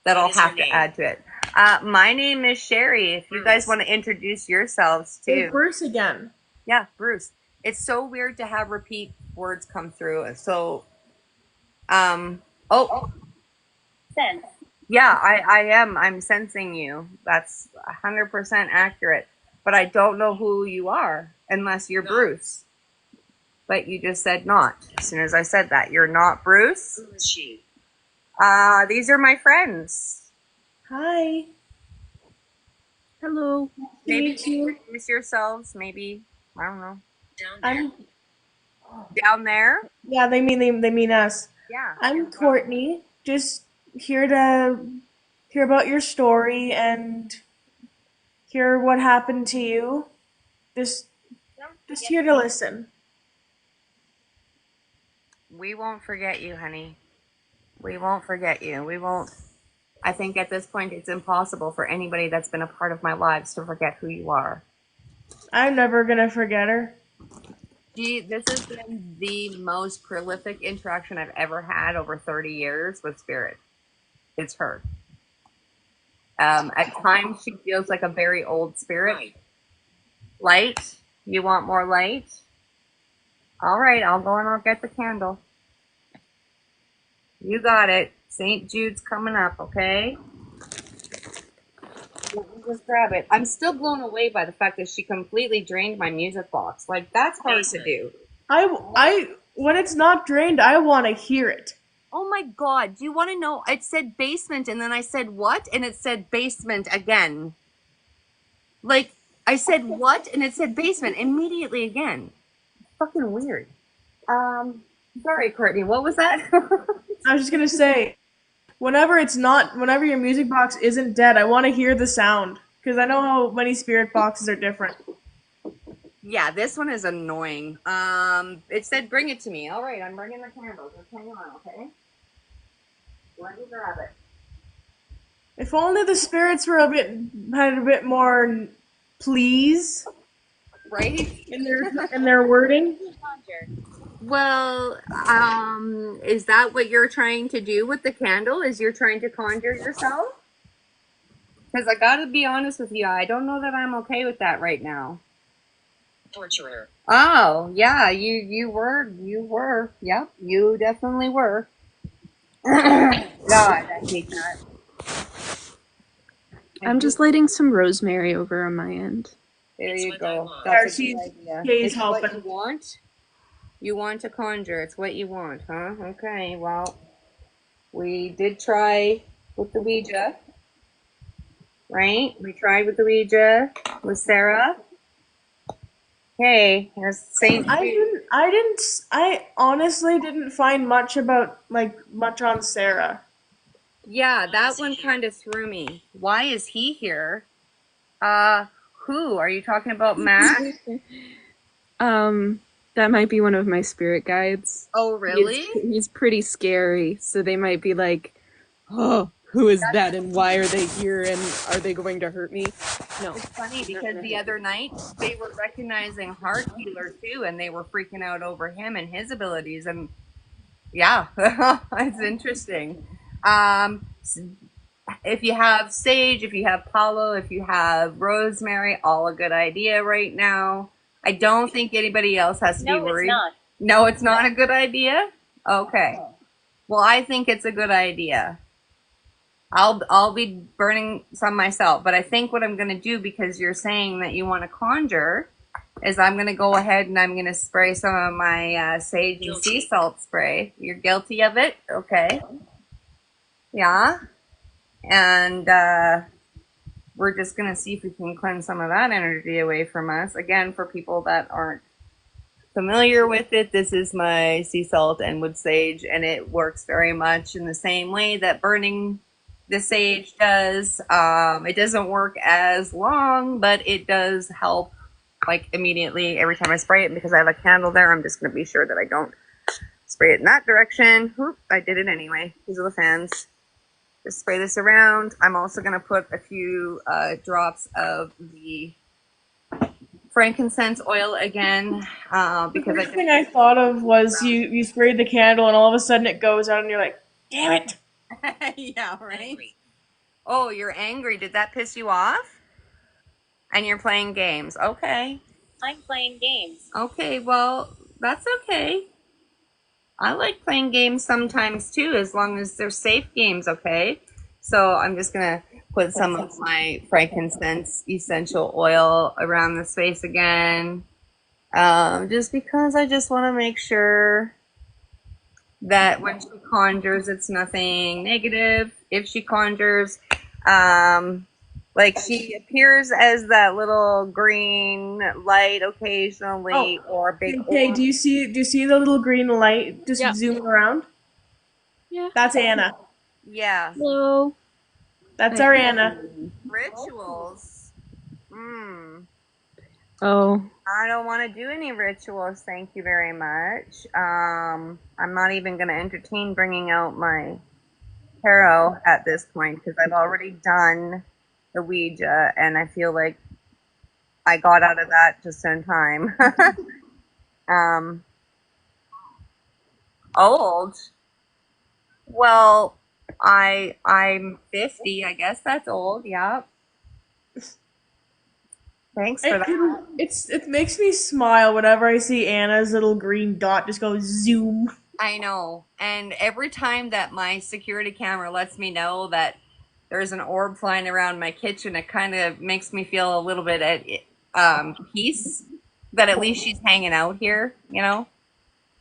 that I'll have to add to it. My name is Sherry. If you guys want to introduce yourselves Hey, too. Bruce again. Yeah, Bruce. It's so weird to have repeat words come through. So, oh, Sense. yeah, I am. I'm sensing you. That's 100% accurate. But I don't know who you are unless you're Bruce. But you just said not. As soon as I said that, you're not Bruce. Who is she? These are my friends. Hi. hello. Maybe Meet you. introduce yourselves. Maybe, I don't know. Down there. I'm Down there? yeah, they mean us. Yeah. I'm Courtney. Just here to hear about your story and hear what happened to you. Just here to listen. We won't forget you, honey. We won't forget you. We won't. I think at this point it's impossible for anybody that's been a part of my lives to forget who you are. I'm never gonna forget her. Gee, this has been the most prolific interaction I've ever had over 30 years with Spirit. It's her. At times she feels like a very old spirit. Right. Light? You want more light? All right, I'll go and I'll get the candle. You got it. St. Jude's coming up, okay? Let me just grab it. I'm still blown away by the fact that she completely drained my music box. Like, that's hard to do. When it's not drained, I want to hear it. Oh my God, do you want to know? It said basement, and then I said what? And it said basement again. Like, I said what? And it said basement immediately again. Fucking weird. Sorry, Courtney. What was that? I was just gonna say, whenever your music box isn't dead, I want to hear the sound because I know how many spirit boxes are different. Yeah, this one is annoying. It said bring it to me. All right, I'm bringing the candles. Just hang on, okay? Let me grab it. If only the spirits were had a bit more please Right? in their wording. Well, is that what you're trying to do with the candle? Is you're trying to conjure yourself? Because I gotta be honest with you, I don't know that I'm okay with that right now. Torturer. Oh, yeah, you were. Yep, you definitely were. God, I hate that. I'm just lighting some rosemary over on my end. There you go. Yeah, That's a good idea. she's It's what helping. you want. You want to conjure. It's what you want, huh? Okay, well, we did try with the Ouija, right? We tried with the Ouija with Sarah. Hey, there's Saint. I honestly didn't find much on Sarah. Yeah, that one kind of threw me. Why is he here? Who? Are you talking about Matt? That might be one of my spirit guides. Oh, really? He's pretty scary, so they might be like, oh, who is that and why are they here and are they going to hurt me? No. It's funny because the other night they were recognizing Heart Healer too, and they were freaking out over him and his abilities. And yeah, it's interesting. If you have Sage, if you have Paulo, if you have Rosemary, all a good idea right now. I don't think anybody else has to be worried. No, it's not. No, it's not a good idea? Okay. Well, I think it's a good idea. I'll be burning some myself, but I think what I'm going to do, because you're saying that you want to conjure, is I'm going to go ahead and I'm going to spray some of my sage and sea salt spray. You're guilty of it? Okay. Yeah. And we're just going to see if we can cleanse some of that energy away from us. Again, for people that aren't familiar with it, this is my sea salt and wood sage, and it works very much in the same way that burning the sage does. It doesn't work as long, but it does help like immediately every time I spray it. Because I have a candle there, I'm just going to be sure that I don't spray it in that direction. Whoop, I did it anyway. These are the fans. Just spray this around. I'm also going to put a few drops of the frankincense oil again, because The first thing I thought of was you sprayed the candle and all of a sudden it goes out and you're like, damn it. yeah, right. Oh, you're angry. Did that piss you off? And you're playing games. Okay. I'm playing games. Okay, well, that's okay. I like playing games sometimes too, as long as they're safe games, okay? So I'm just going to put some of my frankincense essential oil around the space again. Just because I just want to make sure that when she conjures, it's nothing negative. If she conjures, like she appears as that little green light occasionally, or big. Hey, do you see the little green light just zooming around? Yeah. That's Anna. Yeah. Hello. That's our Anna. Rituals. Oh. I don't want to do any rituals, thank you very much. I'm not even going to entertain bringing out my tarot at this point, because I've already done the Ouija, and I feel like I got out of that just in time. Old? Well, I'm 50, I guess that's old, yeah. Thanks for that. It makes me smile whenever I see Anna's little green dot just go zoom. I know. And every time that my security camera lets me know that there's an orb flying around my kitchen, it kind of makes me feel a little bit at peace that at least she's hanging out here, you know?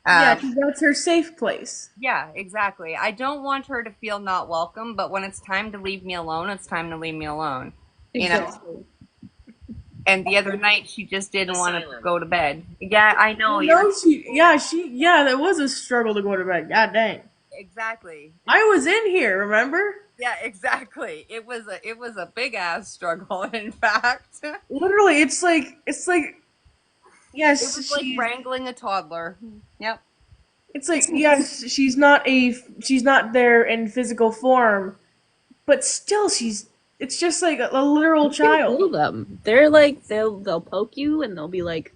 Yeah, because that's her safe place. Yeah, exactly. I don't want her to feel not welcome, but when it's time to leave me alone, it's time to leave me alone. You know? And the other night she just didn't want to go to bed. Yeah, I know. That was a struggle to go to bed. God dang. Exactly. I was in here, remember? Yeah, exactly. It was a big ass struggle, in fact. Literally, It yes, was like she's wrangling a toddler. Yep. it's like yes, she's not there in physical form, but still it's just like a literal You can child. feel them. They're like they'll poke you and they'll be like,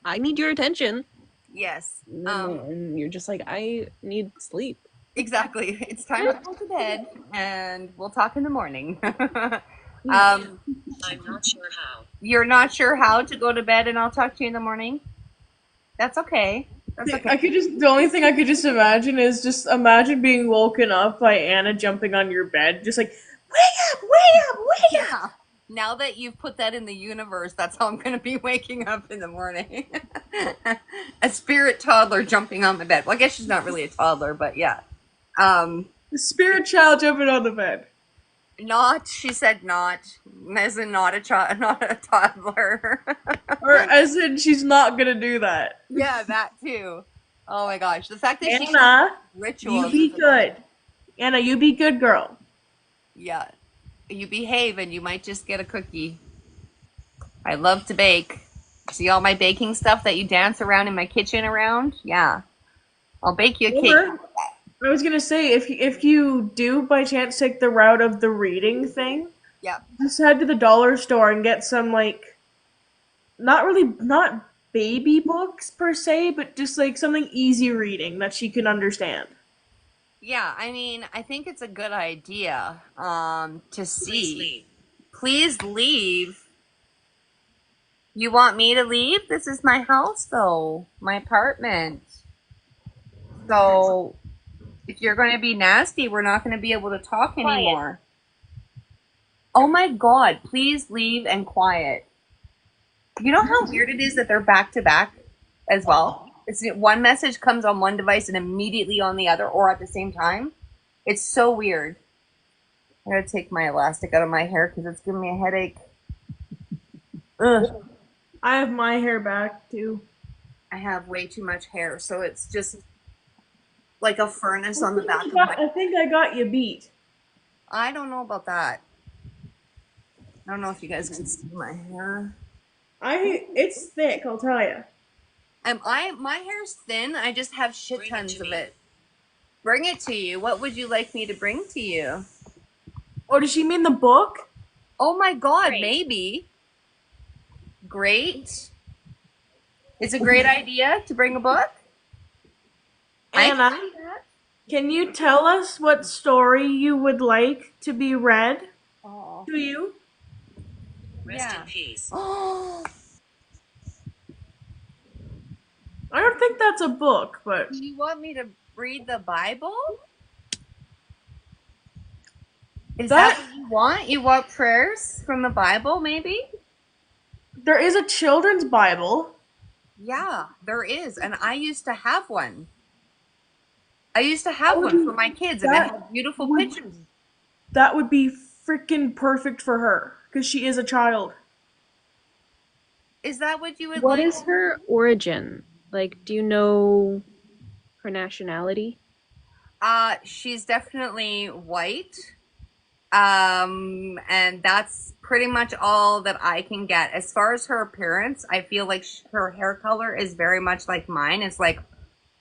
"I need your attention," Yes. and you're just like, "I need sleep." Exactly. It's time to go to bed, and we'll talk in the morning. I'm not sure how. You're not sure how to go to bed, and I'll talk to you in the morning. That's okay. That's okay. The only thing I could just imagine is just imagine being woken up by Anna jumping on your bed, just like, wake up, wake up, wake up. Yeah. Now that you've put that in the universe, that's how I'm going to be waking up in the morning. A spirit toddler jumping on my bed. Well, I guess she's not really a toddler, but yeah. The spirit child jumping on the bed. Not, she said not, as in not a child, not a toddler. Or as in she's not gonna do that. Yeah, that too. Oh my gosh, the fact that she Anna, rituals. you be good. Anna, you be good girl. Yeah, you behave and you might just get a cookie. I love to bake. See all my baking stuff that you dance around in my kitchen around? Yeah, I'll bake you a cake. Or, I was gonna say, if you do by chance take the route of the reading thing, Yeah. just head to the dollar store and get some like, not baby books per se, but just like something easy reading that she can understand. Yeah, I mean, I think it's a good idea to see. Please leave. Please leave. You want me to leave? This is my house, though. My apartment. So, if you're going to be nasty, we're not going to be able to talk anymore. Oh my god, please leave and quiet. You know how weird it is that they're back to back as well? It's one message comes on one device and immediately on the other, or at the same time. It's so weird. I gotta take my elastic out of my hair because it's giving me a headache. Ugh. I have my hair back too. I have way too much hair, so it's just like a furnace on the back of my. I think I got you beat. I don't know about that. I don't know if you guys can see my hair. It's thick, I'll tell you. My hair's thin. I just have shit tons of it. Bring it to you. What would you like me to bring to you? Oh, does she mean the book? Oh my god, maybe. Great. It's a great idea to bring a book. Anna, can you tell us what story you would like to be read to you? Rest in peace. Oh, I don't think that's a book, but do you want me to read the Bible? Is that what you want? You want prayers from the Bible, maybe? there is a children's Bible. Yeah, there is. And I used to have one. I used to have one for my kids, and it had beautiful pictures. That would be freaking perfect for her, because she is a child. Is that what you would What like? is her origin? Like, do you know her nationality? She's definitely white. And that's pretty much all that I can get. As far as her appearance, I feel like her hair color is very much like mine. It's like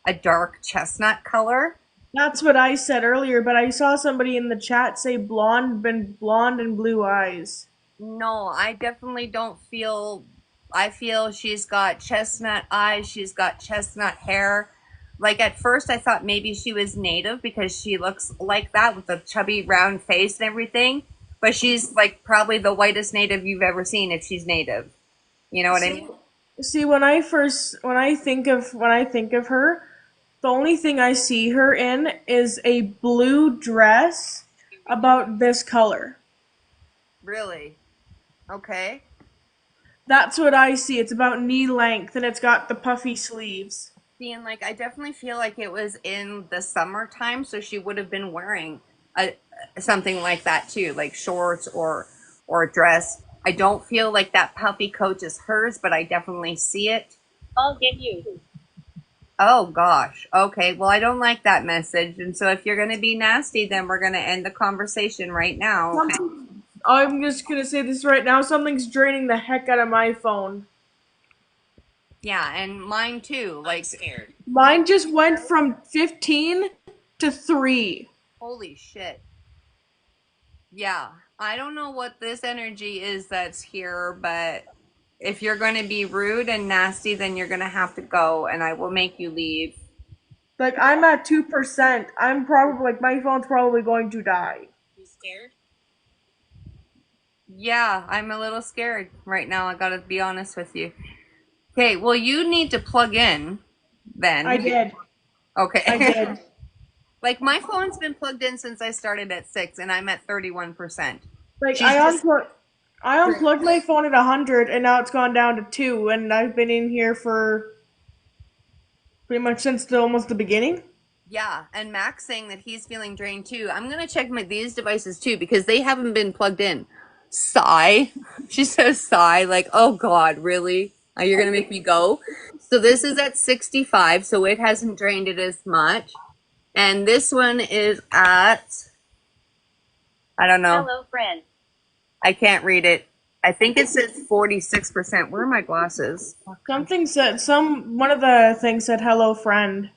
a dark chestnut color. That's what I said earlier, but I saw somebody in the chat say blonde and blue eyes. No, I definitely don't feel. I feel she's got chestnut eyes. She's got chestnut hair. Like at first, I thought maybe she was native because she looks like that with a chubby round face and everything. But she's like probably the whitest native you've ever seen if she's native. You know what I mean? See, when I think of her, the only thing I see her in is a blue dress about this color. Really? Okay. That's what I see. It's about knee length and it's got the puffy sleeves. See, and like I definitely feel like it was in the summertime, so she would have been wearing something like that too, like shorts or a dress. I don't feel like that puffy coat is hers, but I definitely see it. I'll get you. Oh gosh. Okay. Well, I don't like that message. And so if you're going to be nasty, then we're going to end the conversation right now. Okay? I'm just gonna say this right now. Something's draining the heck out of my phone. Yeah, and mine too. Like, Scared. Mine just went from 15 to 3. holy shit. Yeah. I don't know what this energy is that's here, but if you're going to be rude and nasty, then you're going to have to go and I will make you leave. Like, I'm at 2%. I'm probably, like, my phone's probably going to die. You scared? Yeah, I'm a little scared right now. I gotta be honest with you. Okay, well, you need to plug in then. I did. Okay. I did. Like, my phone's been plugged in since I started at 6, and I'm at 31%. Like, She's just. I unplugged my phone at 100, and now it's gone down to 2, and I've been in here for pretty much since almost the beginning. Yeah, and Mac's saying that he's feeling drained too. I'm gonna check these devices too because they haven't been plugged in. Sigh. She says sigh, like, oh God, really? You're gonna make me go? So this is at 65, so it hasn't drained it as much. And this one is at, I don't know. Hello, friend. I can't read it. I think it says 46%. Where are my glasses? Something said, one of the things said, hello, friend.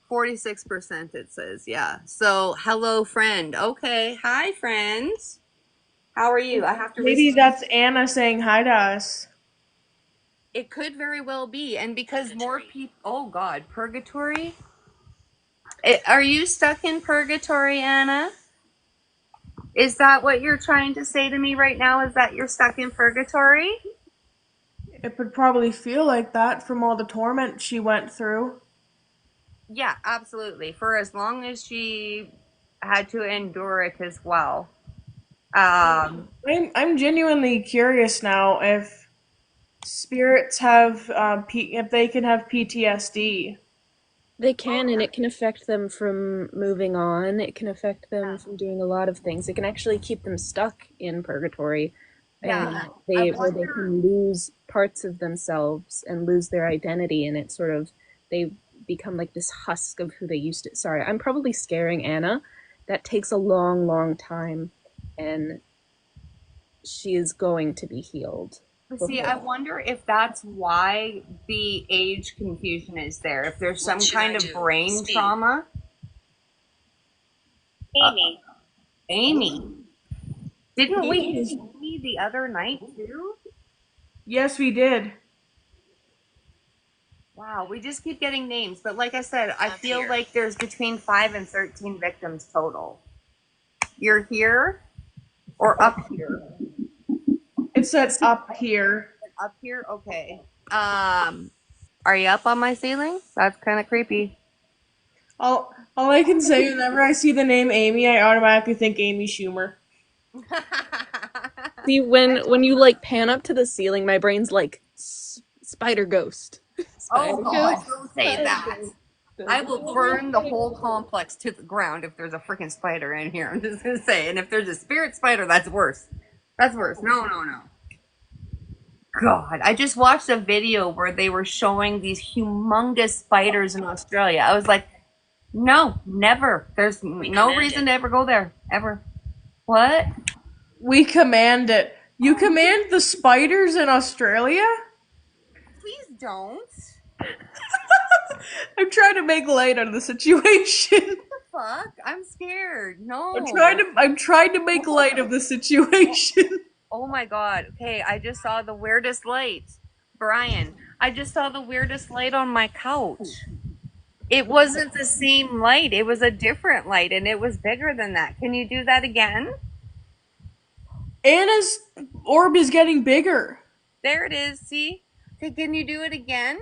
46% it says, yeah. So, hello, friend. Okay. Hi, friends. How are you? I have to Maybe reset. that's Anna saying hi to us. It could very well be. And because more people. Oh, God. Purgatory? Are you stuck in purgatory, Anna? Is that what you're trying to say to me right now? Is that you're stuck in purgatory? It would probably feel like that from all the torment she went through. Yeah, absolutely. For as long as she had to endure it as well. I'm genuinely curious now if spirits have if they can have PTSD. They can, and it can affect them from moving on. It can affect them from doing a lot of things. It can actually keep them stuck in purgatory, and Yeah. where they can lose parts of themselves and lose their identity, and it sort of they become like this husk of who they used to. Sorry, I'm probably scaring Anna. That takes a long, long time, and she is going to be healed. See, I wonder if that's why the age confusion is there. If there's some kind of brain trauma. Amy. Amy. Didn't we see Amy the other night too? Yes, we did. Wow, we just keep getting names. But like I said, I feel like there's between 5 and 13 victims total. You're here or up here? It said up here. Up here? Okay. Are you up on my ceiling? That's kind of creepy. All I can say whenever I see the name Amy, I automatically think Amy Schumer. See, when you like pan up to the ceiling, my brain's like spider ghost. Oh God, don't say that. I will burn the whole complex to the ground if there's a freaking spider in here. I'm just gonna say, and if there's a spirit spider, that's worse. That's worse. No, no, no. God, I just watched a video where they were showing these humongous spiders in Australia. I was like, no, never. There's no reason to ever go there. Ever. What? We command it. You command the spiders in Australia? Please don't. I'm trying to make light out of the situation. What the fuck? I'm scared. No. I'm trying to make light of the situation. Oh my God. Okay, I just saw the weirdest light. Brian, I just saw the weirdest light on my couch. It wasn't the same light. It was a different light, and it was bigger than that. Can you do that again? Anna's orb is getting bigger. There it is. See? Okay, can you do it again?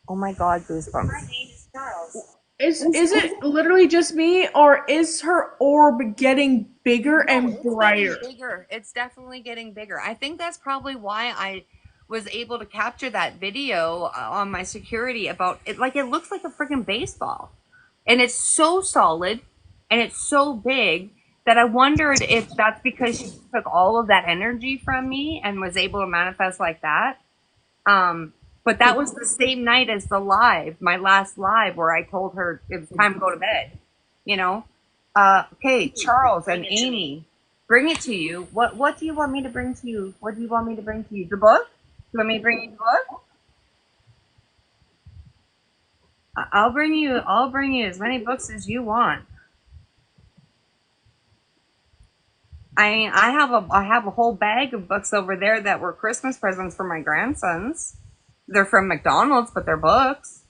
Oh my God, goosebumps. My name is Charles. Is it literally just me, or is her orb getting bigger and brighter? Getting bigger. It's definitely getting bigger. I think that's probably why I was able to capture that video on my security about it. Like, it looks like a freaking baseball, and it's so solid, and it's so big, that I wondered if that's because she took all of that energy from me and was able to manifest like that. But that was the same night as the live, my last live, where I told her it was time to go to bed. You know, okay, Charles and Amy, bring it to you. What do you want me to bring to you? What do you want me to bring to you? The book? Do you want me to bring you the book? I'll bring you as many books as you want. I have a whole bag of books over there that were Christmas presents for my grandsons. They're from McDonald's, but they're books.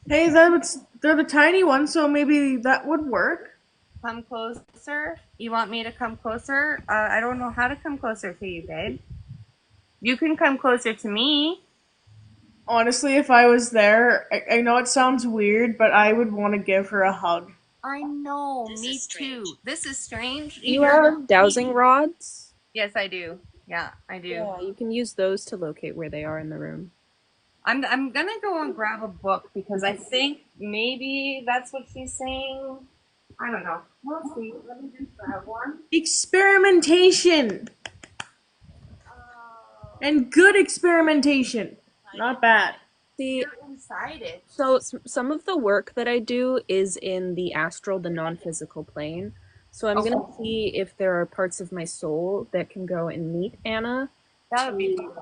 Hey, they're the tiny ones, so maybe that would work. Come closer. You want me to come closer? I don't know how to come closer to you, babe. You can come closer to me. Honestly, if I was there, I know it sounds weird, but I would want to give her a hug. I know, me too. This is strange. You have dowsing rods? Yes, I do. Yeah, I do. Yeah, you can use those to locate where they are in the room. I'm gonna go and grab a book because I think maybe that's what she's saying. I don't know. We'll see. Let me just grab one. Experimentation! And good experimentation. Not bad. See, Inside it. so some of the work that I do is in the astral, the non-physical plane. So I'm gonna see if there are parts of my soul that can go and meet Anna That would be to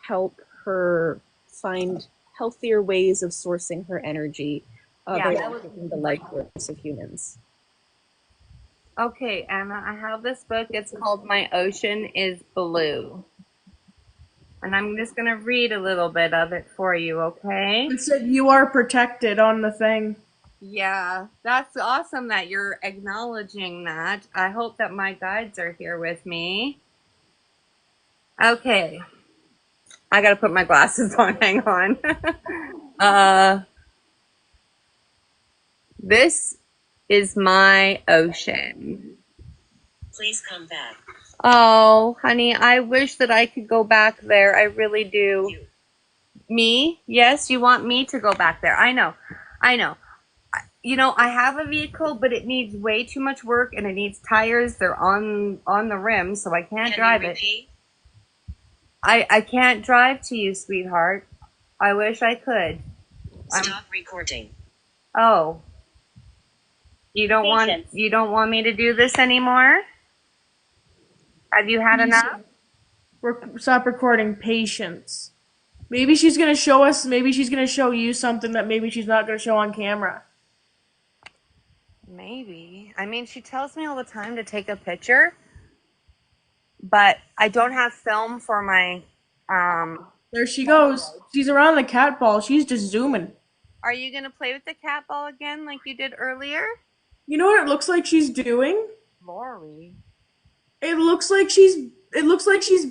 help her find healthier ways of sourcing her energy other than taking the life force of humans. Okay, Anna, I have this book. It's called My Ocean is Blue. And I'm just going to read a little bit of it for you, okay? It said you are protected on the thing. Yeah, that's awesome that you're acknowledging that. I hope that my guides are here with me. Okay. I got to put my glasses on. Hang on. This is my ocean. Please come back. Oh, honey, I wish that I could go back there. I really do. Me? Yes, you want me to go back there. I know. You know, I have a vehicle, but it needs way too much work and it needs tires. They're on the rim, so I can't drive it. I can't drive to you, sweetheart. I wish I could. Stop recording. Oh. You don't want me to do this anymore? Have you had enough? Stop recording. Patience. Maybe she's gonna show us. Maybe she's gonna show you something that maybe she's not gonna show on camera. Maybe. I mean, she tells me all the time to take a picture, but I don't have film for my. There she goes. She's around the cat ball. She's just zooming. Are you gonna play with the cat ball again, like you did earlier? You know what it looks like she's doing? Lori. It looks like she's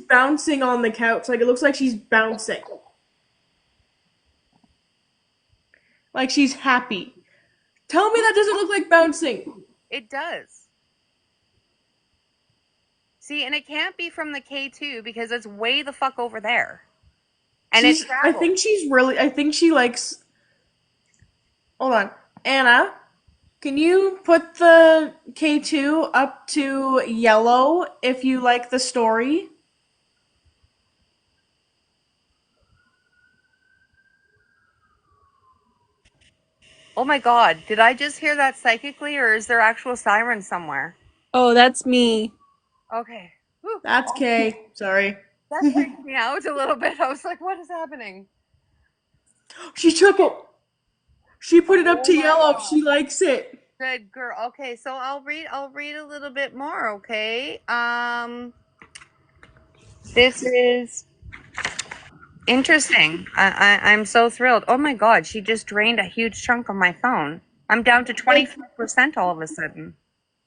bouncing on the couch. Like it looks like she's bouncing. Like she's happy. Tell me that doesn't look like bouncing. It does. See, and it can't be from the K2 because it's way the fuck over there. And I think she likes. Hold on. Anna, can you put the K2 up to yellow if you like the story? Oh my god, did I just hear that psychically or is there actual sirens somewhere? Oh, that's me. Okay. Whew. That's Kay. Sorry. That freaked me out a little bit. I was like, what is happening? She took it. She put it up to yellow. She likes it. Good girl. Okay, so I'll read a little bit more, okay? This is interesting. I'm so thrilled. Oh my god, she just drained a huge chunk of my phone. I'm down to 25% all of a sudden.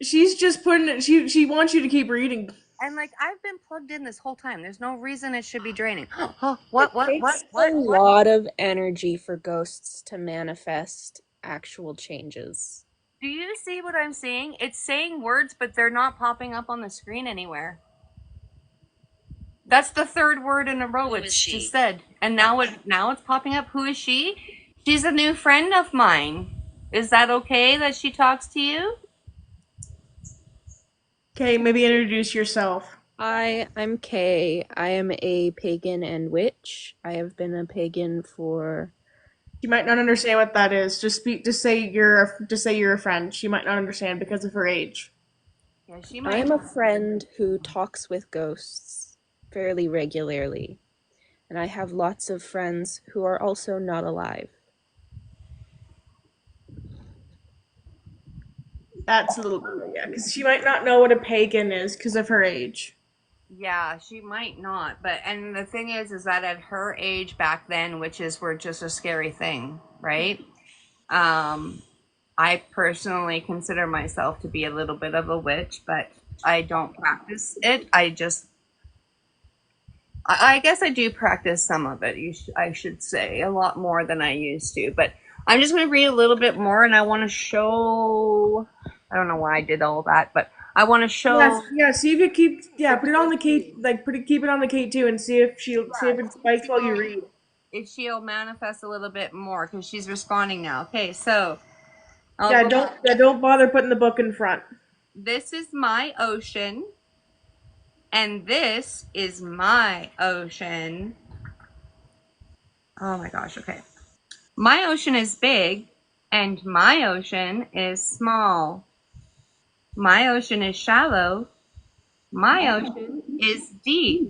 She's just putting it. She wants you to keep reading. And like I've been plugged in this whole time. There's no reason it should be draining. What? A lot of energy for ghosts to manifest actual changes. Do you see what I'm seeing? It's saying words, but they're not popping up on the screen anywhere. That's the third word in a row it's just said. And now it's popping up. Who is she? She's a new friend of mine. Is that okay that she talks to you? Okay, maybe introduce yourself. Hi, I'm Kay. I am a pagan and witch. I have been a pagan for. She might not understand what that is. Just say you're a friend. She might not understand because of her age. Yeah, she I might. am a friend who talks with ghosts fairly regularly, and I have lots of friends who are also not alive. That's a little bit, yeah, because she might not know what a pagan is because of her age. Yeah, she might not. But and the thing is that at her age back then, witches were just a scary thing, right? Um, I personally consider myself to be a little bit of a witch, but I don't practice it. I guess I do practice some of it. I should say a lot more than I used to. But I'm just going to read a little bit more, and I want to show. I don't know why I did all that, but I want to Yes, show. yeah. See if you put it on the K, keep it on the K2 and see if it spikes while you read. If she'll manifest a little bit more because she's responding now. Okay, so I'll Yeah, go back. don't bother putting the book in front. This is my ocean, and this is my ocean. Oh my gosh, okay. My ocean is big, and my ocean is small. My ocean is shallow. My ocean is deep.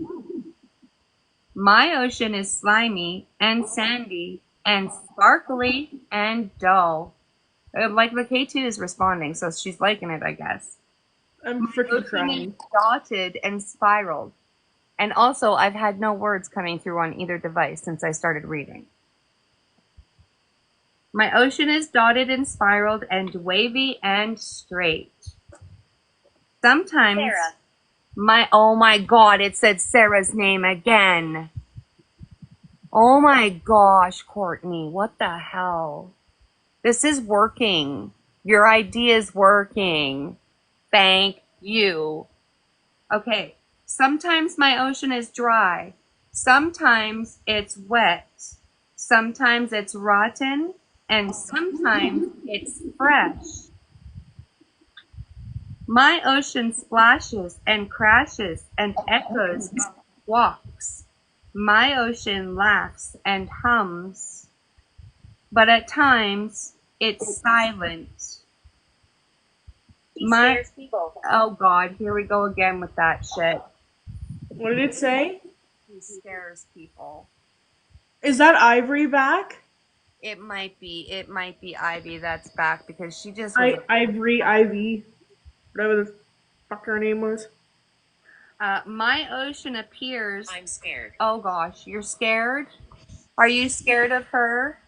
My ocean is slimy and sandy and sparkly and dull. Like the K2 is responding, so she's liking it, I guess. I'm My freaking ocean is crying. dotted and spiraled. And also, I've had no words coming through on either device since I started reading. My ocean is dotted and spiraled and wavy and straight. Sometimes Sarah. oh my god, it said Sarah's name again. Oh my gosh, Courtney, what the hell? This is working. Your idea is working. Thank you. Okay, sometimes my ocean is dry. Sometimes it's wet. Sometimes it's rotten. And sometimes it's fresh. My ocean splashes and crashes and echoes and walks. My ocean laughs and hums. But at times, it's silent. He scares people. Oh god, here we go again with that shit. What did it say? He scares people. Is that Ivory back? It might be Ivy that's back because she just was. Ivy, whatever the fuck her name was. My ocean appears. I'm scared. Oh gosh, you're scared? Are you scared of her?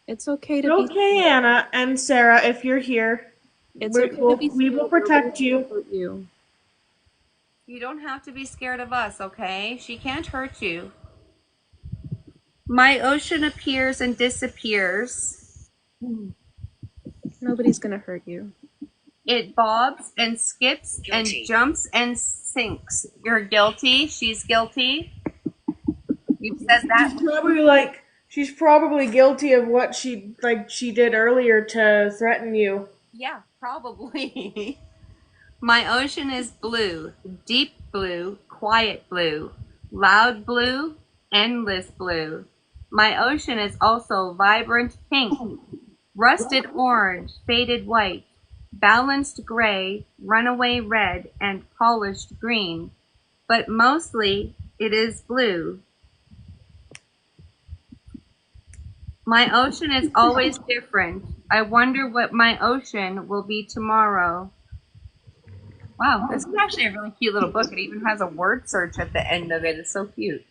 It's okay to It's be. okay, Anna and Sarah, if you're here. It's okay to be. We will protect you. You. You don't have to be scared of us, okay? She can't hurt you. My ocean appears and disappears. Nobody's gonna hurt you. It bobs and skips and jumps and sinks. You're guilty. She's guilty. You said that. She's probably guilty of what she did earlier to threaten you. Yeah, probably. My ocean is blue, deep blue, quiet blue, loud blue, endless blue. My ocean is also vibrant pink, rusted orange, faded white, balanced gray, runaway red, and polished green. But mostly it is blue. My ocean is always different. I wonder what my ocean will be tomorrow. Wow, this is actually a really cute little book. It even has a word search at the end of it. It's so cute.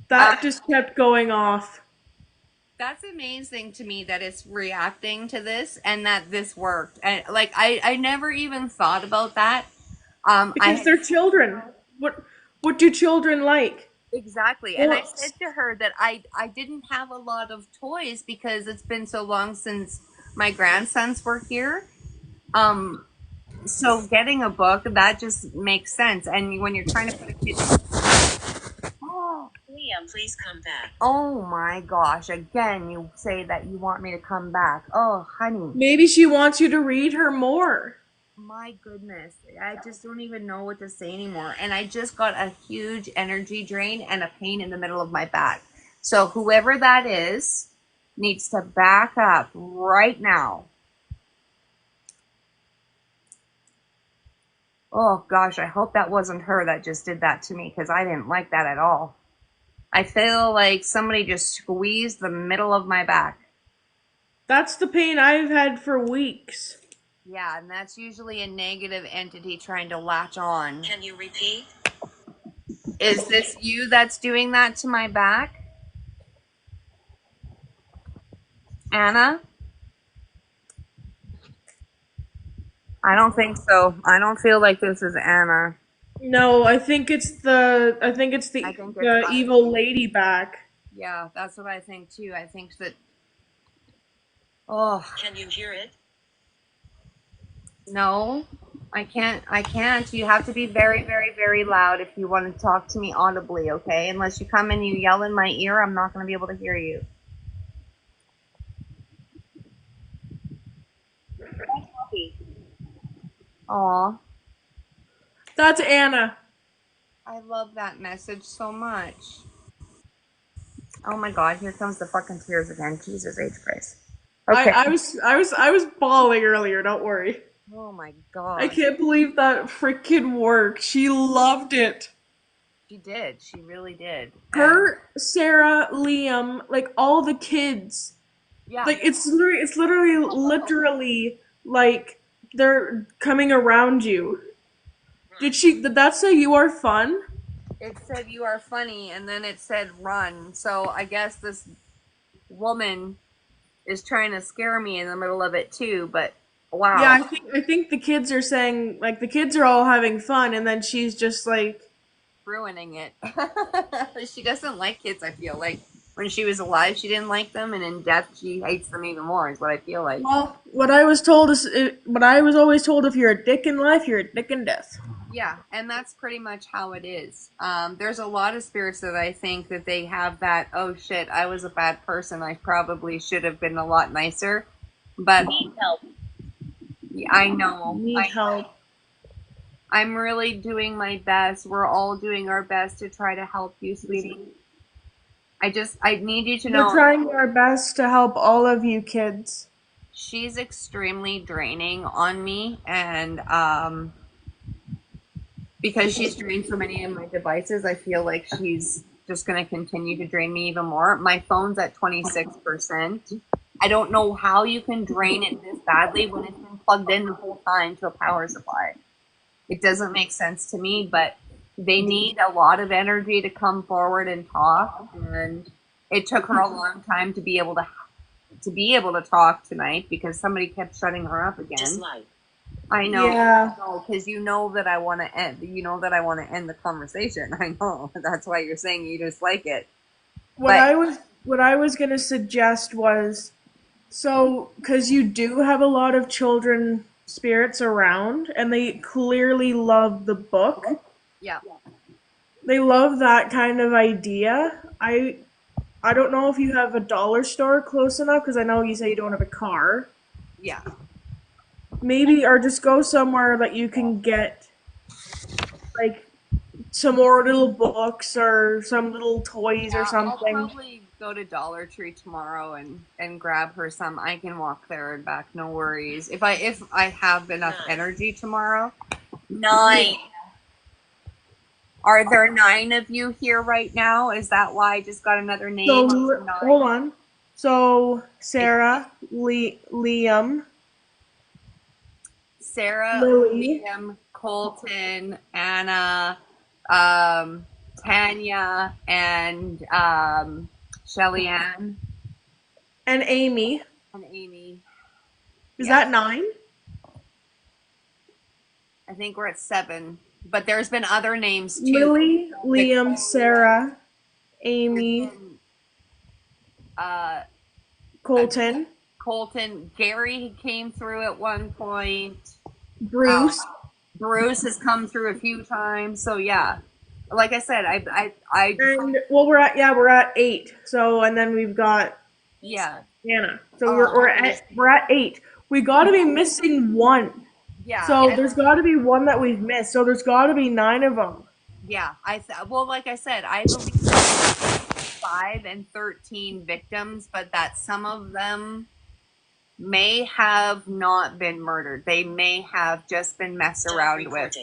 That just kept going off. That's amazing to me that it's reacting to this and that this worked. And like I never even thought about that. Because they're children. What do children like? Exactly. And I said to her that I didn't have a lot of toys because it's been so long since my grandsons were here. So getting a book, that just makes sense. And when you're trying to put a kid. Oh, Liam, please come back. Oh my gosh, again you say that you want me to come back. Oh, honey. Maybe she wants you to read her more. my goodness, I just don't even know what to say anymore. And I just got a huge energy drain and a pain in the middle of my back. So whoever that is needs to back up right now. Oh gosh, I hope that wasn't her that just did that to me, because I didn't like that at all. I feel like somebody just squeezed the middle of my back. That's the pain I've had for weeks. Yeah, and that's usually a negative entity trying to latch on. Can you repeat? Is this you that's doing that to my back? Anna? I don't think so. I don't feel like this is Anna. No, I think it's the I think it's the gotta evil be. lady back. Yeah, that's what I think too. I think that. Oh Can you hear it? no, I can't. I can't. You have to be very, very, very loud if you want to talk to me audibly. Okay, unless you come and you yell in my ear, I'm not going to be able to hear you. Aw, That's Anna. I love that message so much. Oh my God, here comes the fucking tears again. Jesus H Christ. Okay. I was bawling earlier, don't worry. Oh my I God. can't believe that freaking worked. She loved it. She did. She really did. And Her, Sarah, Liam, like all the kids. yeah, Like it's literally like they're coming around you. Did that say you are fun? it said you are funny, and then it said run. So I guess this woman is trying to scare me in the middle of it too. But Yeah, wow, I think the kids are saying like the kids are all having fun and then she's just like ruining it. She doesn't like kids. I feel like when she was alive, she didn't like them, and in death, she hates them even more. Is what I feel like. well, what I was told is what I was always told if you're a dick in life, you're a dick in death. Yeah, and that's pretty much how it is. There's a lot of spirits that I think that they have that, oh shit, I was a bad person. I probably should have been a lot nicer. But Need help. I know. Need help. I'm really doing my best. We're all doing our best to try to help you, sweetie. I need you to We're know trying our best to help all of you kids. she's extremely draining on me, and because she's drained so many of my devices, I feel like she's just going to continue to drain me even more. My phone's at 26%. I don't know how you can drain it this badly when it's been plugged in the whole time to a power supply. It doesn't make sense to me, but they need a lot of energy to come forward and talk, and it took her a long time to be able to talk tonight because somebody kept shutting her up again. Dislike. I know, Yeah. because you know that I want to end. You know that I want to end the conversation. I know that's why you're saying you dislike it. What But I was gonna suggest was so because you do have a lot of children spirits around and they clearly love the book. yeah, They love that kind of idea. I don't know if you have a dollar store close enough because I know you say you don't have a car. yeah. Maybe or just go somewhere that you can get like some more little books or some little toys or Yeah, I'll something. probably go to Dollar Tree tomorrow and grab her some. I can walk there and back, no worries. If I have enough energy tomorrow. 9. Are there 9 of you here right now? Is that why I just got another name? So hold on. So Sarah, Liam, Sarah, Lily, Liam, Colton, Anna, Tanya, and Shelly Ann, and Amy. and Amy. Is Yeah. that 9? I think we're at 7, but there's been other names too. Lily, Liam, Sarah, Amy, Uh, Colton, Colton, Gary came through at one point. Bruce. Bruce has come through a few times. So yeah, like I said, I And well, we're at 8. So and then we've got yeah. Anna. So we're at 8. We got to be missing 1. Yeah. So there's got to be one that we've missed. So there's got to be 9 of them. Yeah, well, like I said, I believe it's 5 and 13 victims, but that some of them may have not been murdered. They may have just been messed around with.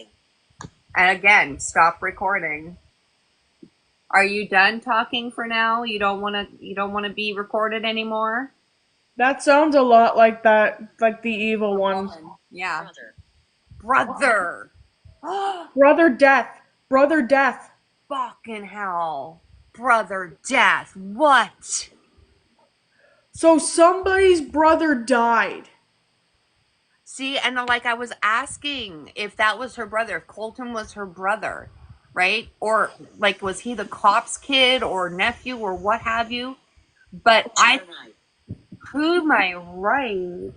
And again, stop recording. Are you done talking for now? You don't want to be recorded anymore? That sounds a lot like like the evil one. Yeah. Brother. Brother Death. Brother Death. Fucking hell. Brother Death. What? So somebody's brother died. See, and like I was asking if that was her brother, if Colton was her brother, right? Or like was he the cop's kid or nephew or what have you? But who am I right?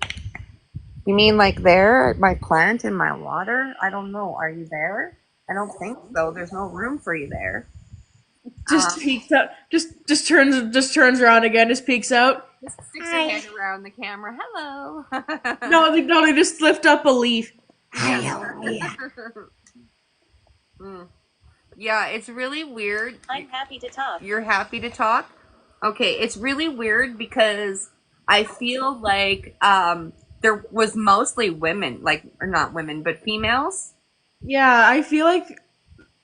You mean like there, my plant in my water? I don't know. Are you there? I don't think so. There's no room for you there. Just peeks out. Just turns around again. Just peeks out. Just sticks her head around the camera. Hello. No, they just lift up a leaf. Yeah, it's really weird. I'm happy to talk. You're happy to talk? Okay, it's really weird because I feel like there was mostly women, like, or not women, but females. Yeah, I feel like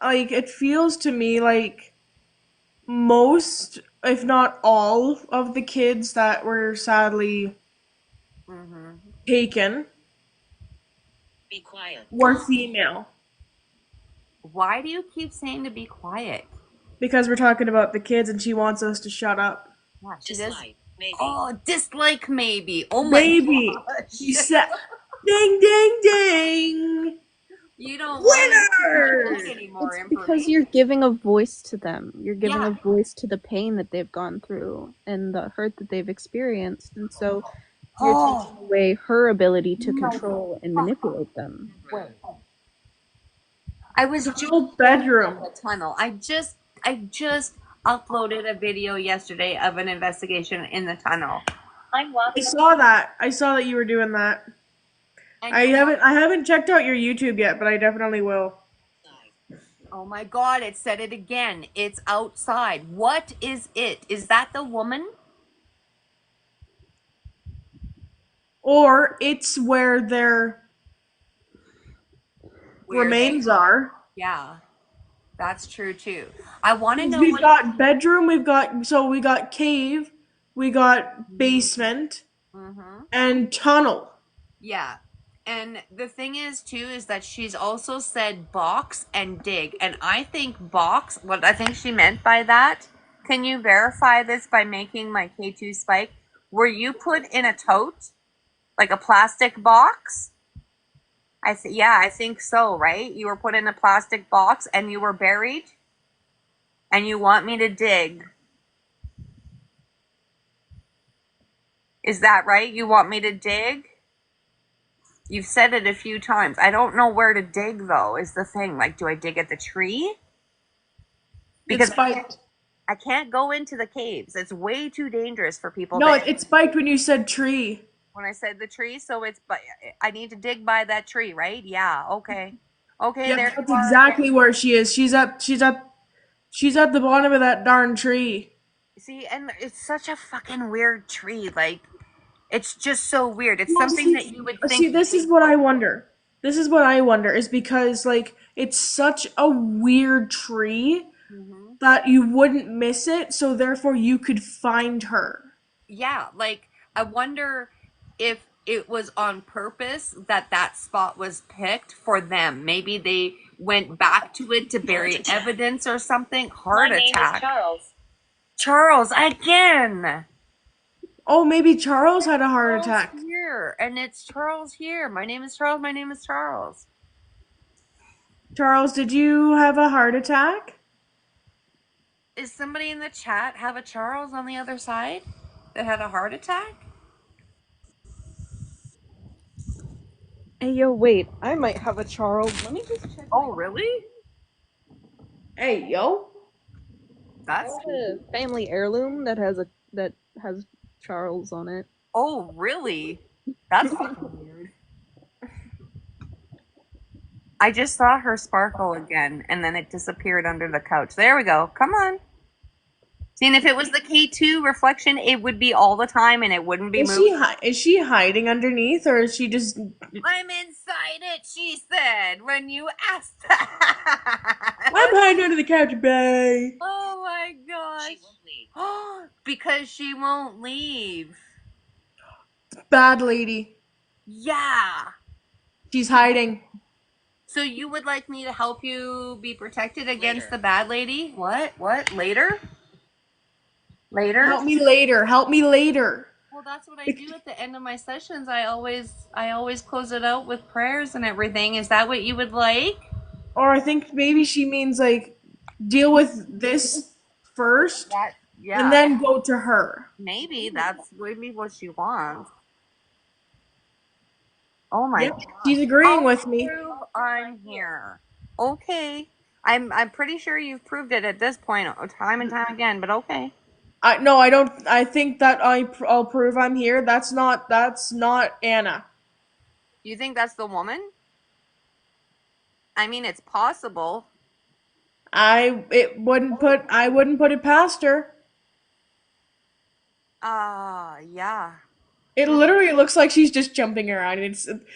it feels to me like most, if not all, of the kids that were sadly taken Be quiet. were female. Why do you keep saying to be quiet? Because we're talking about the kids and she wants us to shut up. Yeah, she does. Dislike. Maybe. Oh, dislike maybe. Oh my Maybe. gosh. She said, ding, ding, ding. You don't Winners! want any more It's because information. you're giving a voice to them. You're giving Yeah. a voice to the pain that they've gone through and the hurt that they've experienced. And so you're taking away her ability to control and manipulate them. I was Whole bedroom. the tunnel. I just uploaded a video yesterday of an investigation in the tunnel. I'm I walking. saw that. I saw that you were doing that. And I haven't checked out your YouTube yet, but I definitely will. oh my god, it said it again. It's outside. What is it? Is that the woman? Or it's where their remains are. Yeah. That's true too. I want to know We've what got bedroom, we got cave, we got basement, and tunnel. Yeah. And the thing is too is that she's also said box and dig. And I think box, what I think she meant by that, can you verify this by making my K2 spike? Were you put in a tote? Like a plastic box? Yeah, I think so, right? You were put in a plastic box and you were buried? And you want me to dig? Is that right? You want me to dig? You've said it a few times. I don't know where to dig, though, is the thing. Like, do I dig at the tree? Because It's spiked. I can't go into the caves. It's way too dangerous for people. No, it spiked when you said tree. When I said the tree, so I need to dig by that tree, right? Yeah, okay. Okay, Yep, there that's you are. exactly where she is. She's at the bottom of that darn tree. See, and it's such a fucking weird tree. Like, it's just so weird. It's Well, something see- that you would think. See, this is what I wonder. This is what I wonder is because like it's such a weird tree that you wouldn't miss it, so therefore you could find her. Yeah, like I wonder if it was on purpose that that spot was picked for them. Maybe they went back to it to bury evidence or something. Heart My name is attack. Charles. Charles again. Oh, maybe Charles had a heart Charles attack. here, and it's Charles here. My name is Charles. My name is Charles. Charles, did you have a heart attack? Is somebody in the chat have a Charles on the other side that had a heart attack? Hey, yo, wait. I might have a Charles. Let me just check. Oh, really? Hey, yo. That's A family heirloom that has Charles on it. oh, really? That's fucking weird. I just saw her sparkle again, and then it disappeared under the couch. There we go. Come on. See, and if it was the K2 reflection, it would be all the time, and it wouldn't be moving. Is she hiding underneath, or is she just? I'm inside it, she said, when you asked that. I'm hiding under the couch, babe. Oh my gosh. She won't leave. Because she won't leave. Bad lady. Yeah. She's hiding. So you would like me to help you be protected against Later. the bad lady? What? Later? Later? Help me later. Help me later. Well, that's what I do at the end of my sessions. I always close it out with prayers and everything. Is that what you would like? Or I think maybe she means like deal with this first, Yeah. and then go to her. Maybe that's maybe what she wants. Oh my Yep, god. she's agreeing with me. I'm here. Okay. I'm pretty sure you've proved it at this point time and time again, but okay. No, I don't. I think that I'll prove I'm here. That's not Anna. You think that's the woman? I mean, it's possible. I wouldn't put it past her. Yeah. It literally looks like she's just jumping around.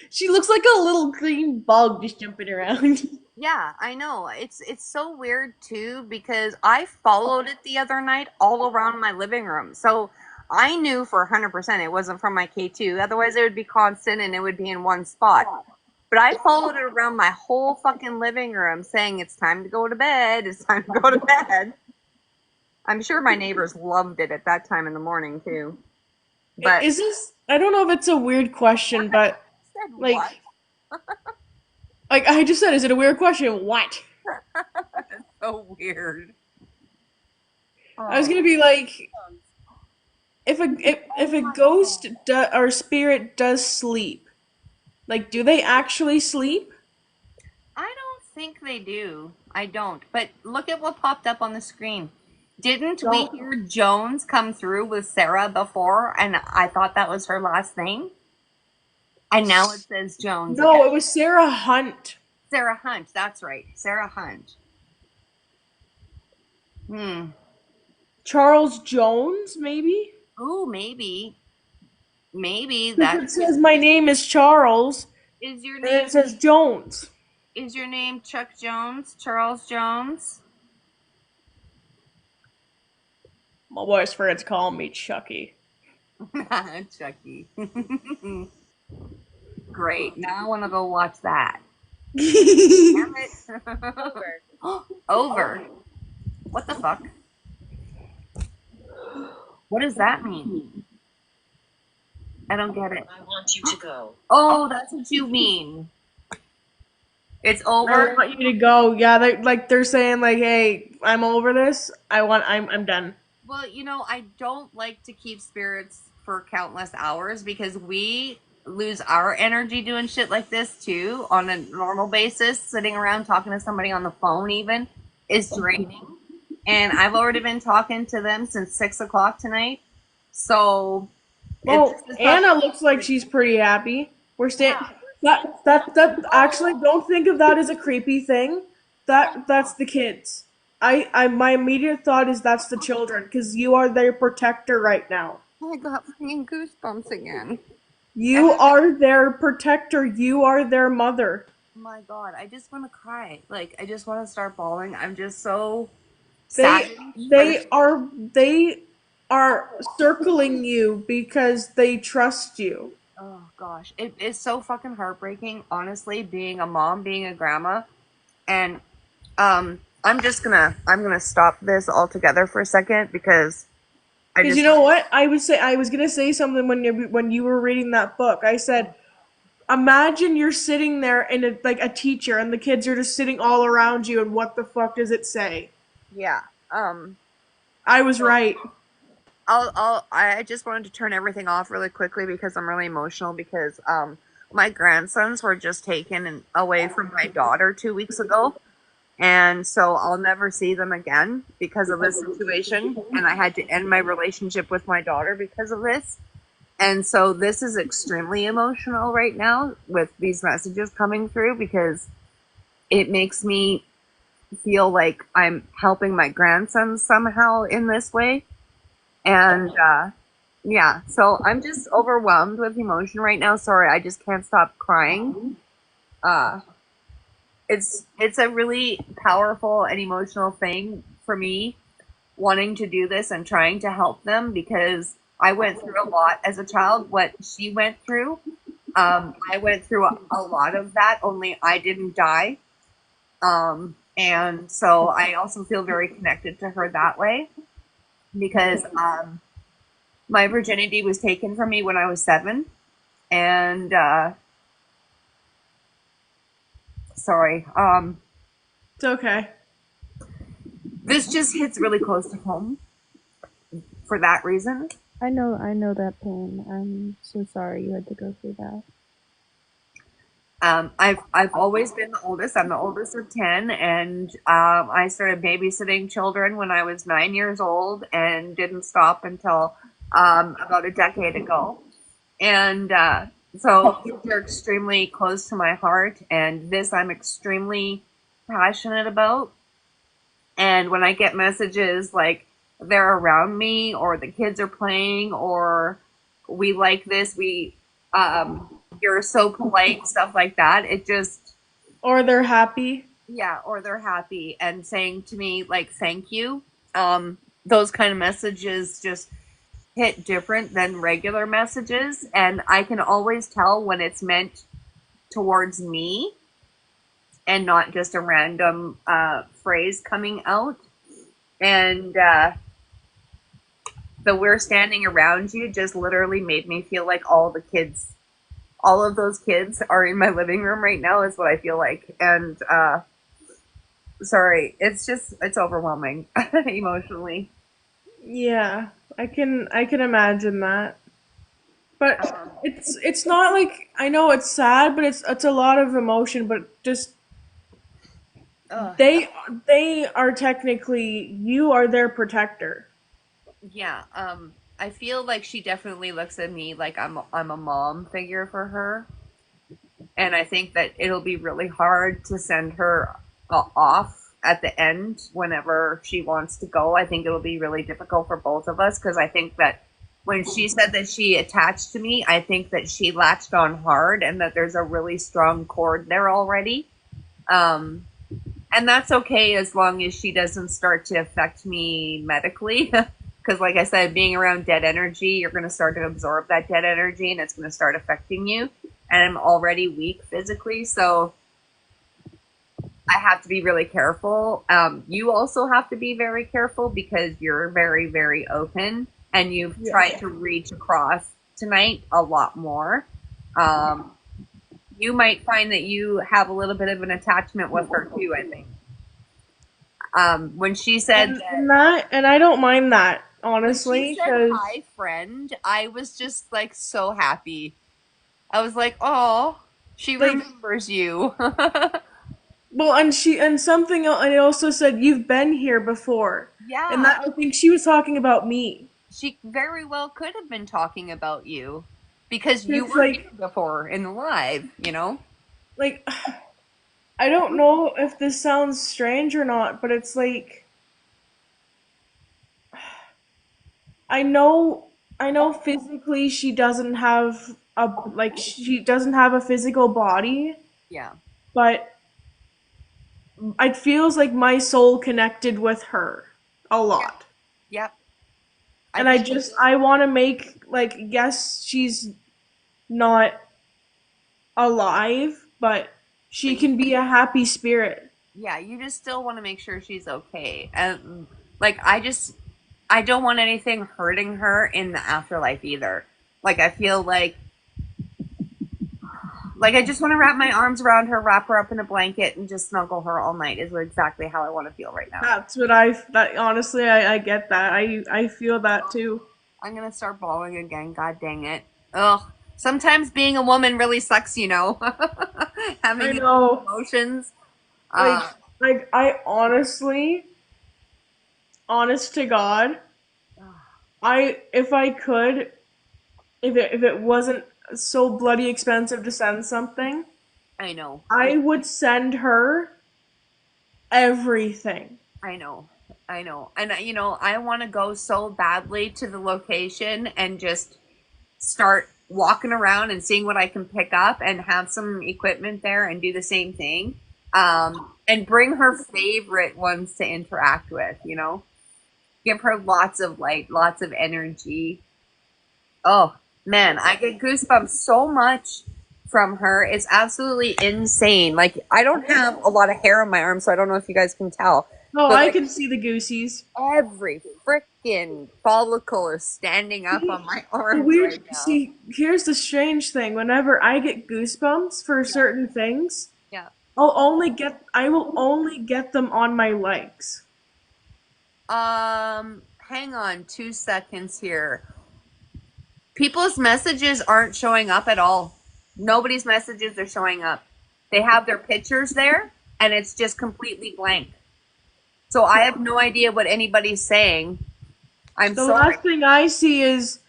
She looks like a little green bug just jumping around. Yeah, I know. It's so weird too because I followed it the other night all around my living room. So I knew for 100% it wasn't from my K2. Otherwise it would be constant and it would be in one spot. But I followed it around my whole fucking living room saying it's time to go to bed. It's time to go to bed. I'm sure my neighbors loved it at that time in the morning too. But Is this? I don't know if it's a weird question, but said like, what? like I just said, is it a weird question? What? So weird. I was gonna be like, if a ghost or spirit does sleep, like, do they actually sleep? I don't think they do. I don't. But look at what popped up on the screen. Didn't we Don't- hear Jones come through with Sarah before? And I thought that was her last name. And now it says Jones. No, again. it was Sarah Hunt. Sarah Hunt. That's right. Sarah Hunt. Charles Jones, maybe? Oh, maybe. Maybe Because that it says my name is Charles, is your and name. it says Jones. Is your name Chuck Jones? Charles Jones? My boy's friends call me Chucky. Chucky. Great. Now I want to go watch that. Damn it. Over. Over. What the fuck? What does that mean? I don't get it. I want you to go. Oh, that's what you mean. It's I over. want you to go. Yeah, they're saying like, hey, I'm over this. I'm done. Well, I don't like to keep spirits for countless hours because we lose our energy doing shit like this too on a normal basis. Sitting around talking to somebody on the phone even is draining. And I've already been talking to them since 6 o'clock tonight. So Well, Anna looks like she's pretty happy. We're staying. That actually, don't think of that as a creepy thing. That's the kids. My immediate thought is that's the children because you are their protector right now. I got fucking goosebumps again. You are their protector. You are their mother. Oh my god, I just want to cry. Like, I just want to start bawling. I'm just so They saddened. they are circling you because they trust you. Oh gosh, it is so fucking heartbreaking, honestly, being a mom, being a grandma, and I'm gonna stop this altogether for a second because Because you know what? I was gonna say something when you were reading that book. I said, imagine you're sitting there and like a teacher, and the kids are just sitting all around you, and what the fuck does it say? yeah. I was right. I just wanted to turn everything off really quickly because I'm really emotional because my grandsons were just taken away from my daughter 2 weeks ago. And so I'll never see them again because of this situation. And I had to end my relationship with my daughter because of this. And so this is extremely emotional right now with these messages coming through because it makes me feel like I'm helping my grandson somehow in this way. And yeah, so I'm just overwhelmed with emotion right now. Sorry, I just can't stop crying. Uh, it's a really powerful and emotional thing for me wanting to do this and trying to help them because I went through a lot as a child. What she went through, I went through a lot of that. Only I didn't die. And so I also feel very connected to her that way because my virginity was taken from me when I was 7. And sorry, It's okay. this just hits really close to home for that reason. I know that pain. I'm so sorry you had to go through that. I've always been the oldest. I'm the oldest of 10, and I started babysitting children when I was 9 years old, and didn't stop until about a decade ago. And so they're extremely close to my heart, and this I'm extremely passionate about. And when I get messages like they're around me, or the kids are playing, or we like this, you're so polite, stuff like that, it just, Or they're happy. yeah, or they're happy and saying to me, like, thank you. Those kind of messages just hit different than regular messages. And I can always tell when it's meant towards me and not just a random phrase coming out. And the "we're standing around you" just literally made me feel like all of those kids are in my living room right now, is what I feel like. And sorry, it's overwhelming emotionally. Yeah, I can imagine that. But it's not like, I know it's sad, but it's a lot of emotion, but just Ugh. they are technically, you are their protector. Yeah, I feel like she definitely looks at me like I'm a mom figure for her, and I think that it'll be really hard to send her off at the end whenever she wants to go. I think it'll be really difficult for both of us because I think that when she said that she attached to me, I think that she latched on hard and that there's a really strong cord there already. Um, and that's okay as long as she doesn't start to affect me medically. Because, like I said, being around dead energy, you're going to start to absorb that dead energy and it's going to start affecting you. And I'm already weak physically, so I have to be really careful. You also have to be very careful because you're very, very open and you've tried to reach across tonight a lot more. You might find that you have a little bit of an attachment with her too, I think. When she said And I don't mind that, when she honestly, said because hi friend, I was just like so happy. I was like, oh, she like, remembers you. well, and something else, and it also said you've been here before, and Yeah, that, I think she was talking about me. she very well could have been talking about you because you It's were here like before in the live, you know? like I don't know if this sounds strange or not, but it's like I know I know physically she doesn't have a physical body, Yeah. but it feels like my soul connected with her a Yep. lot. Yep. I And think I want to make, like, yes, she's not alive, but but she can be a happy spirit. yeah, you just still want to make sure she's okay. And like I don't want anything hurting her in the afterlife either. Like I feel like I just want to wrap my arms around her, wrap her up in a blanket, and just snuggle her all night is exactly how I want to feel right now. That honestly, I get that. I feel that too. I'm gonna start bawling again. God dang it. Ugh. Sometimes being a woman really sucks, you know. I Having know. emotions. Like, Uh, I honestly, honest to God, if I could, if it wasn't so bloody expensive to send something, I know. I would send her everything. I know. I know. And I want to go so badly to the location and just start walking around and seeing what I can pick up and have some equipment there and do the same thing. And bring her favorite ones to interact with, give her lots of light, lots of energy. Oh, man, I get goosebumps so much from her. It's absolutely insane. Like, I don't have a lot of hair on my arm, so I don't know if you guys can tell. Oh, But I like can see the goosies. every freaking follicle is standing up on my The arms weird. right now. See, here's the strange thing. Whenever I get goosebumps for certain things, Yeah. I will only get them on my legs. Hang on 2 seconds here. People's messages aren't showing up at all. Nobody's messages are showing up. They have their pictures there, and it's just completely blank. So I have no idea what anybody's saying. I'm The sorry. last thing I see is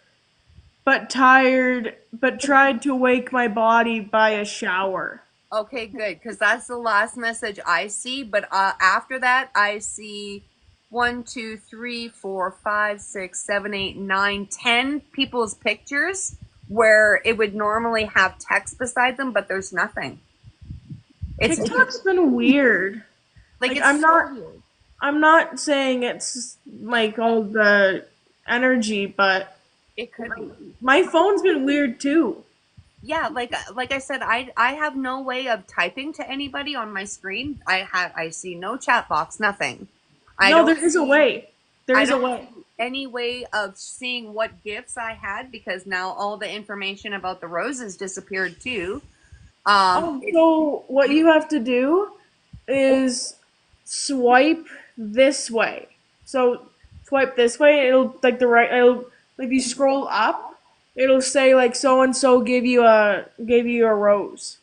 but tired, but tried to wake my body by a shower. Okay, good, because that's the last message I see. But after that, I see 1, 2, 3, 4, 5, 6, 7, 8, 9, 10 people's pictures where it would normally have text beside them, but there's nothing. It's TikTok's been weird. like Like it's I'm so not weird. I'm not saying it's like all the energy, but It could be. my phone's been weird too. Yeah, like I said, I have no way of typing to anybody on my screen. I see no chat box, nothing. I No, don't there is a see way. There I is a don't way. see any way of seeing what gifts I had because now all the information about the roses disappeared too. Oh, It, so what you have to do is swipe this way. So swipe this way, and it'll like the right. It'll like if you scroll up, it'll say like so and so gave you a rose.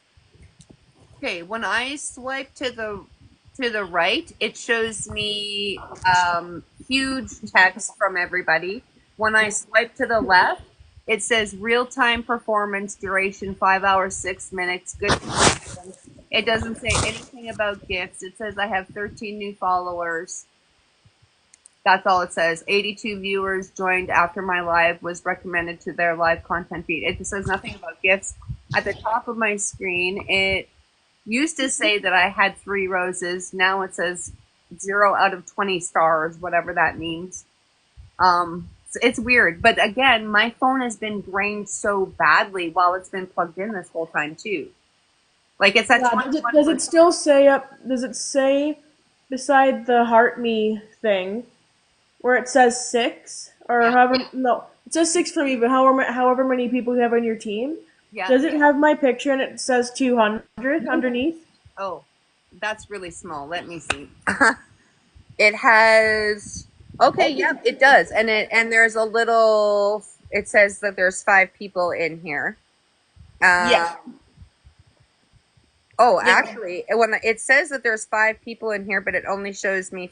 okay, when I swipe to the right, it shows me huge text from everybody. When I swipe to the left, it says real time performance duration 5 hours 6 minutes. Good. It doesn't say anything about gifts. It says I have 13 new followers. That's all it says. 82 viewers joined after my live was recommended to their live content feed. It says nothing about gifts. At the top of my screen, it used to say that I had 3 roses. Now it says 0 out of 20 stars, whatever that means. It's weird. But again, my phone has been drained so badly while it's been plugged in this whole time, too. Like it's at Yeah. Does it 21%. still say up? Does it say beside the heart me thing where it says six or Yeah. however? No, it says six for me. But however many people you have on your team, Yeah. does it have my picture and it says 200 underneath? Oh, that's really small. Let me see. It has. Okay, yep, it does. And there's a little. It says that there's 5 people in here. Yeah. Oh, Yeah. actually, when it says that there's 5 people in here, but it only shows me.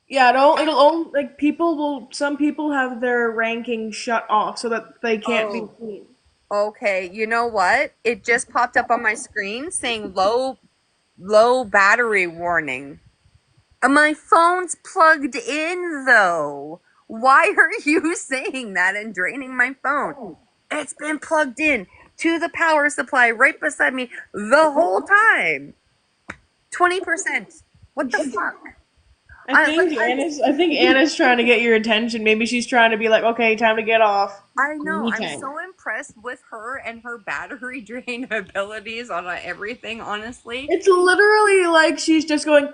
Yeah, it'll only like people will some people have their ranking shut off so that they can't be Oh, seen. okay. You know what? It just popped up on my screen saying low battery warning. My phone's plugged in though. Why are you saying that and draining my phone? It's been plugged in to the power supply right beside me the whole time. 20%. What the fuck? I think Anna's trying to get your attention. Maybe she's trying to be like, okay, time to get off. I know. Me I'm time. so impressed with her and her battery drain abilities on everything, honestly. It's literally like she's just going.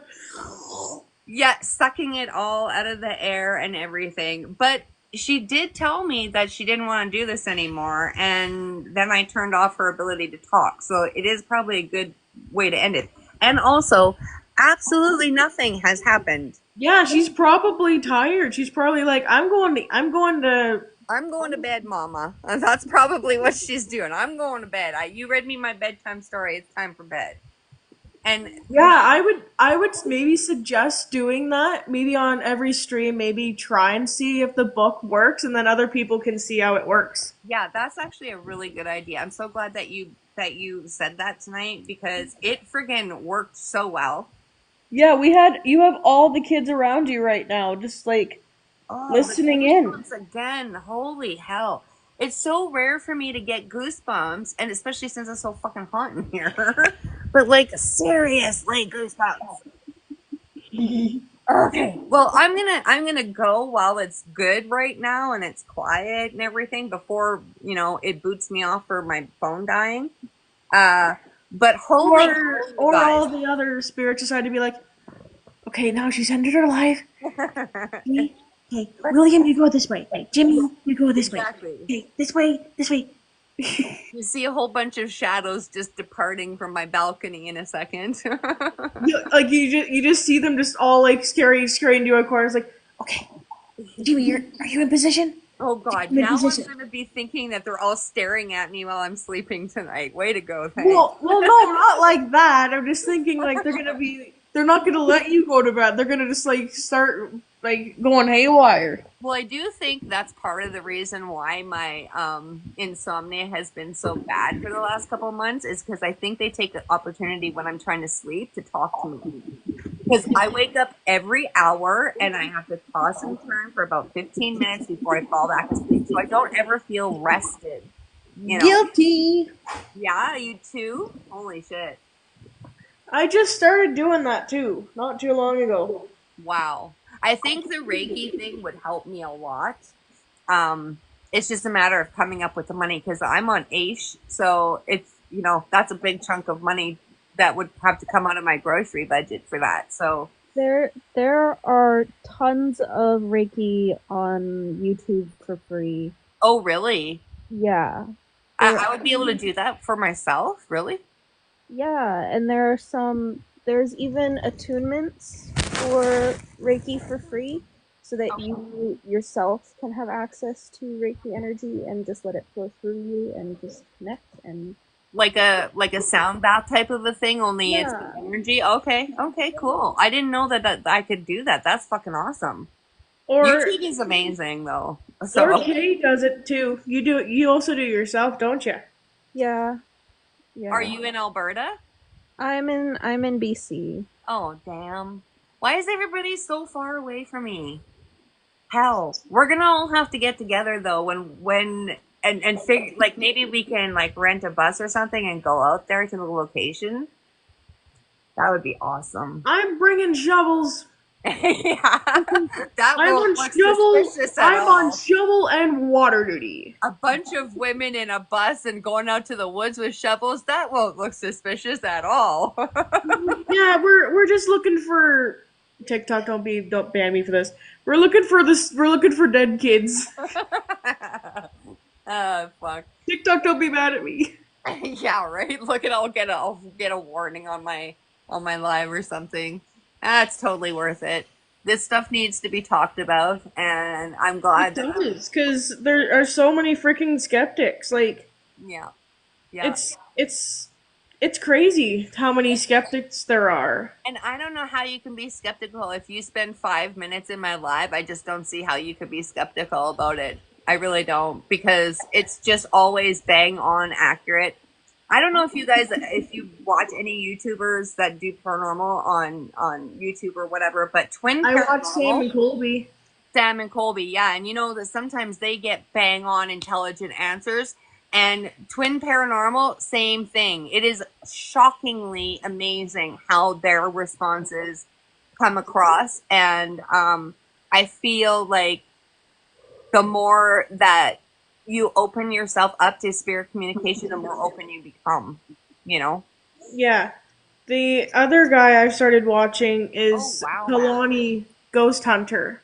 Yeah, sucking it all out of the air and everything. But she did tell me that she didn't want to do this anymore, and then I turned off her ability to talk. So it is probably a good way to end it. And also, absolutely nothing has happened. Yeah, she's probably tired. She's probably like, I'm going to. I'm going to bed, Mama. That's probably what she's doing. I'm going to bed. You read me my bedtime story. It's time for bed. And Yeah, I would maybe suggest doing that. Maybe on every stream, maybe try and see if the book works, and then other people can see how it works. yeah, that's actually a really good idea. I'm so glad that you said that tonight because it friggin' worked so well. Yeah, you have all the kids around you right now, just like Oh, the listening in. goosebumps again. Holy hell. It's so rare for me to get goosebumps, and especially since it's so fucking hot in here. But like seriously, goosebumps. Okay. Well, I'm gonna go while it's good right now and it's quiet and everything before, it boots me off for my phone dying. Uh but holy hell, you Or guys. all the other spirits decide to be like, okay, now she's ended her life. Okay, okay, William, you go this way. Jimmy, you go this way. Exactly. Okay, this way, this way. You see a whole bunch of shadows just departing from my balcony in a second. You just see them just all like scary into a corner. It's like, okay, Jimmy, are you in position? Oh God! I'm in Now I'm position. gonna be thinking that they're all staring at me while I'm sleeping tonight. Way to go, thanks. Well, no, not like that. I'm just thinking like they're not gonna let you go to bed. They're gonna just like start like going haywire. Well, I do think that's part of the reason why my insomnia has been so bad for the last couple of months is because I think they take the opportunity when I'm trying to sleep to talk to me. Because I wake up every hour and I have to toss and turn for about 15 minutes before I fall back asleep. So I don't ever feel rested. You know? Guilty. Yeah, you too? Holy shit. I just started doing that too, not too long ago. Wow. I think the Reiki thing would help me a lot. Um, it's just a matter of coming up with the money because I'm on AISH, so that's a big chunk of money that would have to come out of my grocery budget for that. So There are tons of Reiki on YouTube for free. oh really? Yeah. I would be able to do that for myself, really? Yeah, and there's even attunements for Reiki for free so that you yourself can have access to Reiki energy and just let it flow through you and just connect and Like a sound bath type of a thing, only it's yeah. energy. Okay, cool. I didn't know that I could do that. That's fucking awesome. Or YouTube is amazing though. or So Kay does it too. You also do it yourself, don't you? Yeah. are Yeah. you in Alberta? I'm in BC. Oh, damn. Why is everybody so far away from me? Hell, we're gonna all have to get together though when and figure like maybe we can like rent a bus or something and go out there to the location. That would be awesome. I'm bringing shovels. Yeah, that I'm won't on look shovel. suspicious at I'm on all. shovel and water duty. A bunch of women in a bus and going out to the woods with shovels, that won't look suspicious at all. Yeah, we're just looking for TikTok. Don't ban me for this. We're looking for this. We're looking for dead kids. Fuck. TikTok, don't be mad at me. Yeah, right. Look at I'll get a warning on my live or something. That's totally worth it. This stuff needs to be talked about, and I'm It glad that does, because there are so many freaking skeptics. Like yeah, yeah. it's it's it's crazy how many skeptics there are. And I don't know how you can be skeptical if you spend 5 minutes in my live. I just don't see how you could be skeptical about it. I really don't because it's just always bang on accurate. I don't know if you watch any YouTubers that do paranormal on YouTube or whatever, but Twin I watched Sam Paranormal, and Colby. Sam and Colby, yeah, and you know that sometimes they get bang on intelligent answers. And Twin Paranormal, same thing. It is shockingly amazing how their responses come across, and I feel like the more that you open yourself up to spirit communication, the more open you become. You know? Yeah, the other guy I started watching Oh is wow. Kalani Ghost Hunter.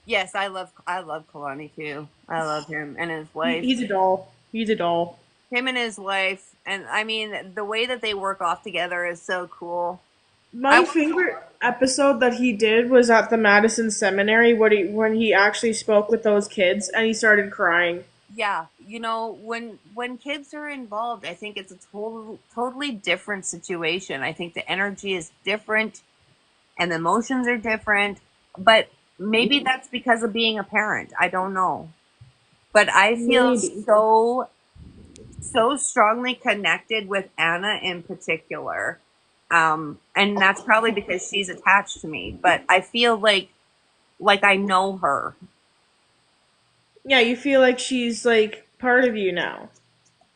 Yes, I love Kalani too. I love him and his wife. He's a doll. He's a doll. Him and his wife, and I mean the way that they work off together is so cool. My favorite episode that he did was at the Madison Seminary when he actually spoke with those kids and he started crying. Yeah, when kids are involved, I think it's a totally different situation. I think the energy is different and the emotions are different, but maybe that's because of being a parent. I don't know. But I feel Maybe. so strongly connected with Anna in particular. And that's probably because she's attached to me. But I feel like I know her. Yeah, you feel like she's like part of you now.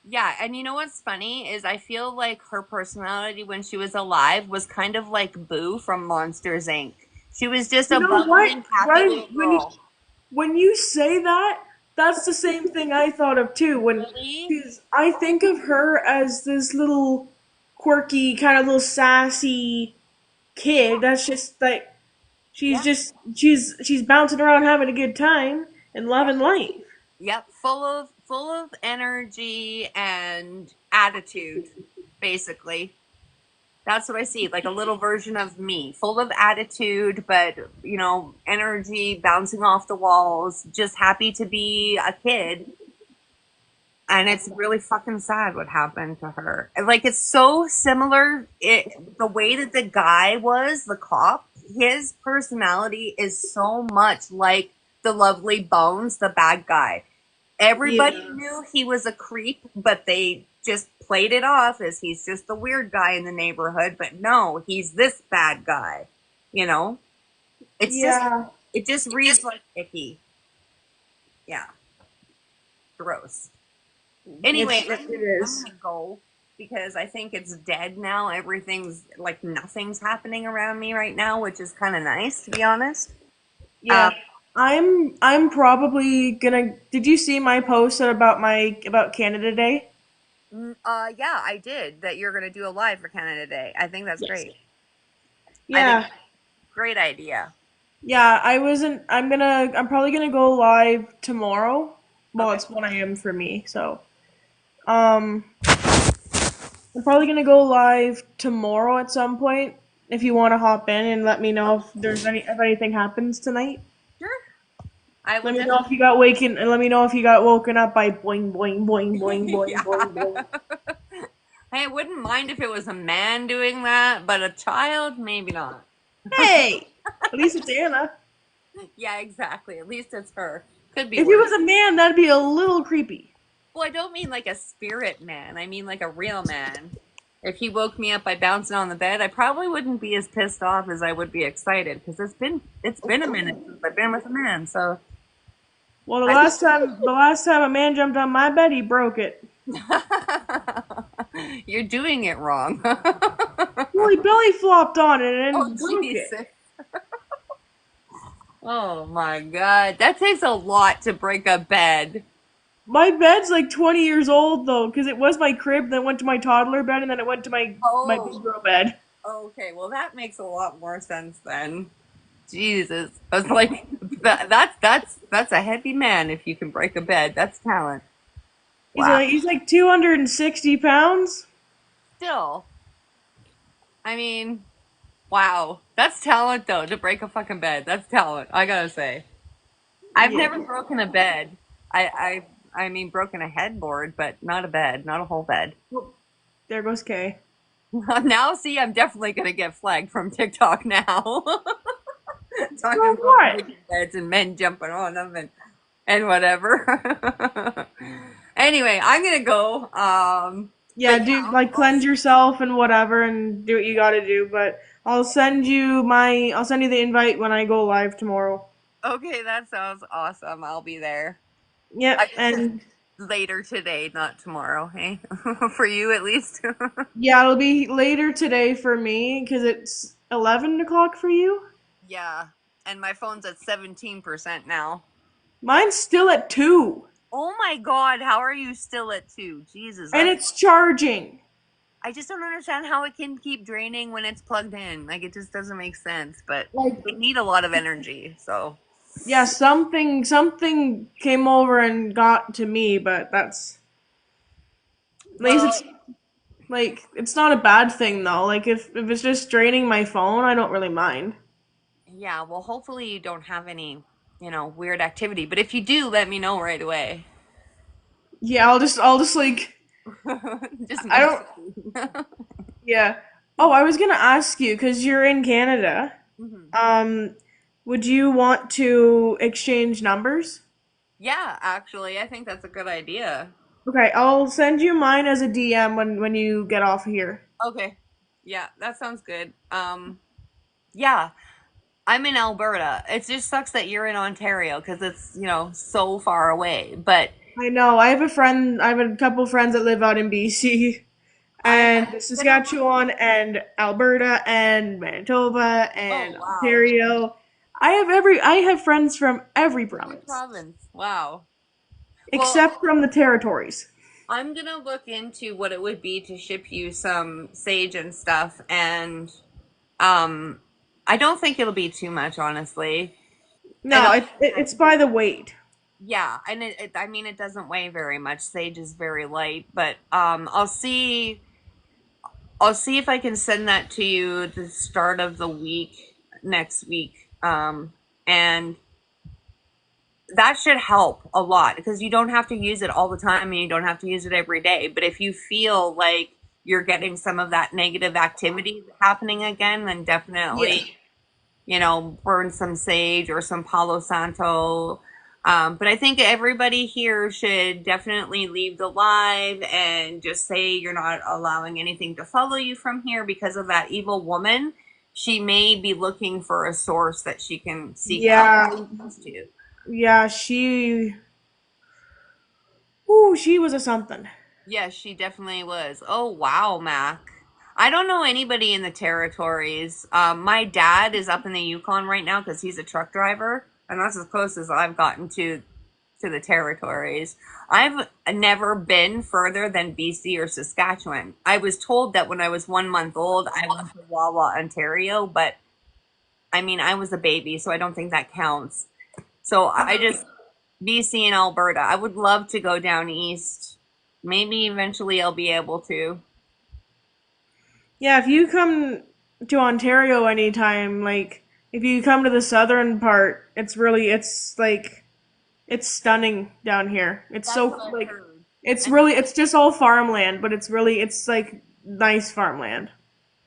Yeah, and you know what's funny is I feel like her personality when she was alive was kind of like Boo from Monsters Inc. She was just You a know what? bubbling, happy Right little girl. when you say that, that's the same thing I thought of too. When Really? because I think of her as this little quirky, kind of little sassy kid. That's just like Yeah. she's bouncing around having a good time and Yep. loving life. Yep. Full of energy and attitude, basically. That's what I see, like a little version of me, full of attitude, but energy bouncing off the walls, just happy to be a kid. And it's really fucking sad what happened to her. Like it's so similar. The way that the guy was, the cop, his personality is so much like the lovely Bones, the bad guy. Everybody Yeah. knew he was a creep, but they just played it off as he's just the weird guy in the neighborhood. But no, he's this bad guy. You know, it's just Yeah. it just reads like icky. Yeah, gross. Anyway, It I'm is. gonna go because I think it's dead now. Everything's like nothing's happening around me right now, which is kind of nice to be honest. Yeah. I'm probably gonna did you see my post about Canada Day? Yeah, I did that. You're gonna do a live for Canada Day. I think that's Yes. great. I think Yeah. great idea. Yeah, I'm probably gonna go live tomorrow. Well, Okay. it's 1 a.m. for me, so um I'm probably gonna go live tomorrow at some point. If you want to hop in and let me know if anything happens tonight. Sure. I will Let me know definitely. if you got waken and let me know if you got woken up by boing boing boing boing boing Yeah. boing boing. Hey, I wouldn't mind if it was a man doing that, but a child, maybe not. Hey, at least it's Anna. Yeah, exactly. At least it's her. Could be If he worse. was a man, that'd be a little creepy. Well, I don't mean like a spirit man. I mean like a real man. If he woke me up by bouncing on the bed, I probably wouldn't be as pissed off as I would be excited because it's been a minute since I've been with a man. So Well, I the last time a man jumped on my bed, he broke it. you're doing it wrong. Well, he belly flopped on it Oh and broke it. Jesus. Oh my God. That takes a lot to break a bed. My bed's like 20 years old though, because it was my crib, then it went to my toddler bed, and then it went to my Oh, big girl bed. okay. Well, that makes a lot more sense then. Jesus. I was like, that's a heavy man if you can break a bed. That's talent. Wow. He's like 260 pounds. Still, I mean, wow. That's talent though, to break a fucking bed. That's talent, I gotta say. I've Yeah. never broken a bed. I mean broken a headboard, but not a bed, not a whole bed. Whoop. There goes Kay. Now see, I'm definitely gonna get flagged from TikTok now. For Talking about what? breaking beds and men jumping on them and whatever. Anyway, I'm gonna go. Yeah, But do yeah, like cleanse yourself and whatever, and do what you gotta do. But I'll send you the invite when I go live tomorrow. okay, that sounds awesome. I'll be there. I Yep, guess it's and later today, not tomorrow. Hey, for you at least. yeah, it'll be later today for me because it's 11 o'clock for you. Yeah, and my phone's at 17% now. Mine's still at 2, Oh my God, how are you still at 2? Jesus, and that's. it's charging. I just don't understand how it can keep draining when it's plugged in. Like it just doesn't make sense. But Like, they need a lot of energy, so. yeah, something came over and got to me, but that's at least Well, it's like it's not a bad thing though. Like if it's just draining my phone, I don't really mind. yeah. Well, hopefully you don't have any, weird activity. But if you do, let me know right away. Yeah, I'll just like Just I message don't. me. Yeah. Oh, I was gonna ask you because you're in Canada. Mhm. Um, would you want to exchange numbers? Yeah, actually, I think that's a good idea. Okay, I'll send you mine as a DM when you get off here. Okay. Yeah, that sounds good. Yeah, I'm in Alberta. It just sucks that you're in Ontario because it's, so far away. But I know. I have a couple friends that live out in BC I'm and gonna look. Saskatchewan and Alberta and Manitoba and Oh, wow. Ontario. I have friends from every Every province province. Wow. Well, except from the territories. I'm gonna look into what it would be to ship you some sage and stuff, and um, I don't think it'll be too much, honestly. And No, it's by the weight. yeah, and I mean, it doesn't weigh very much. Sage is very light, but I'll see if I can send that to you at the start of the week next week. And that should help a lot because you don't have to use it all the time and you don't have to use it every day. But if you feel like you're getting some of that negative activity happening again, then Yeah. definitely, burn some sage or some Palo Santo. But I think everybody here should definitely leave the live and just say you're not allowing anything to follow you from here because of that evil woman. She may be looking for a source that she can seek out Yeah. to. Yeah, ooh, she was a something. Yes, she definitely was. Oh, wow, Mac. I don't know anybody in the territories. My dad is up in the Yukon right now because he's a truck driver, and that's as close as I've gotten to the territories. I've never been further than BC or Saskatchewan. I was told that when I was 1 month old, I went to Wawa, Ontario, but I mean, I was a baby, so I don't think that counts. So I just BC and Alberta. I would love to go down east. Maybe eventually I'll be able to. Yeah, if you come to Ontario anytime, like if you come to the southern part, it's stunning down here. It's That's so what I've like heard. it's And really it's just all farmland, but it's like nice farmland.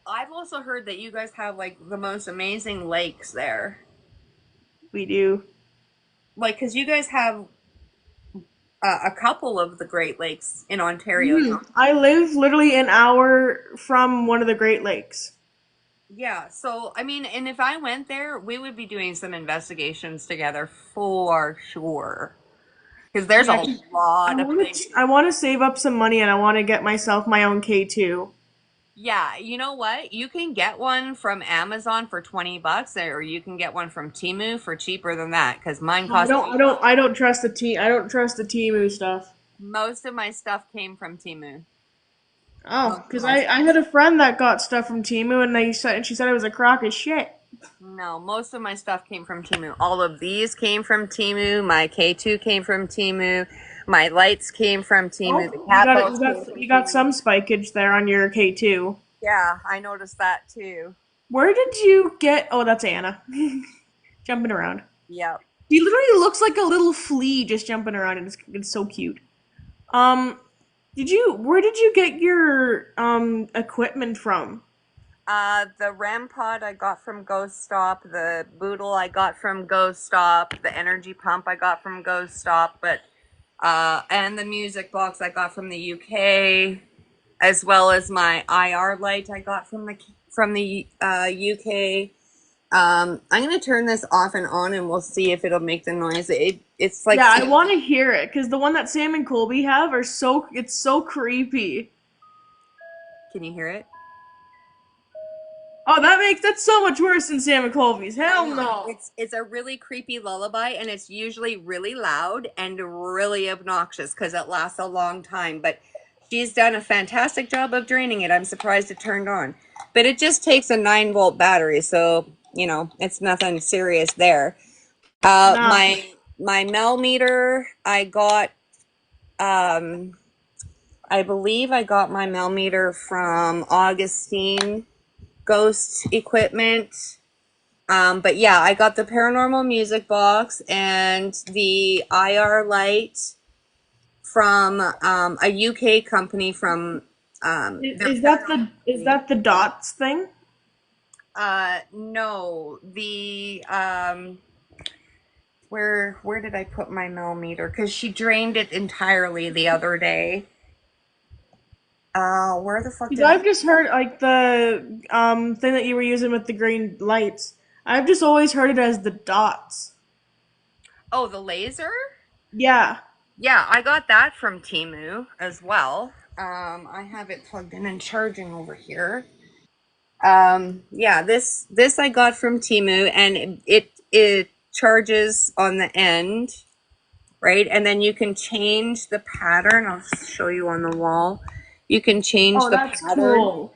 I've also heard that you guys have like the most amazing lakes there. We do. Like, because you guys have a couple of the Great Lakes in Ontario, Mhm. don't I live literally an hour from one of the Great Lakes. you? Yeah. So, I mean, and if I went there, we would be doing some investigations together for sure. Because there's Yeah, a 'cause lot of places. I want to save up some money and I want to get myself my own K2. Yeah, you know what? You can get one from Amazon for $20, or you can get one from Temu for cheaper than that. Because mine cost I don't trust I don't trust the Temu stuff. most of my stuff came from Temu. Oh, Most of because my I had a friend that got stuff from Temu and she said it was a crock of shit. No, most of my stuff came from Temu. All of these came from Temu. My K2 came from Temu. My lights came from Temu. The Oh, cat balls came from you got Temu. some spikage there on your K2. Yeah, I noticed that too. Where did you get? Oh, that's Anna jumping around. Yep. She literally looks like a little flea just jumping around, and it's so cute. Um, where did you get your equipment from? The REM pod I got from Ghost Stop. The Boodle I got from Ghost Stop. The energy pump I got from Ghost Stop. But and the music box I got from the UK, as well as my IR light I got from the UK. I'm gonna turn this off and on, and we'll see if it'll make the noise. It's like, Yeah, I want to hear it because the one that Sam and Colby have it's so creepy. can you hear it? Oh, that's so much worse than Sam and Colby's. I Hell know. no. It's a really creepy lullaby, and it's usually really loud and really obnoxious because it lasts a long time. But she's done a fantastic job of draining it. I'm surprised it turned on. But it just takes a 9-volt battery, so it's nothing serious there. Uh, No. my my Mel meter, um I believe I got my Mel meter from Augustine Ghost Equipment. But yeah, I got the paranormal music box and the IR light from a UK company from their paranormal Is company. that the dots thing? No, the where did I put my millimeter? Because she drained it entirely the other day. Where the fuck Because did I? I've just heard like the thing that you were using with the green lights. I've just always heard it as the dots. Oh, the laser? Yeah. Yeah, I got that from Timu as well. I have it plugged in and charging over here. Yeah, this I got from Timu, and it charges on the end, right? And then you can change the pattern. I'll show you on the wall. You can change Oh, the that's pattern. cool.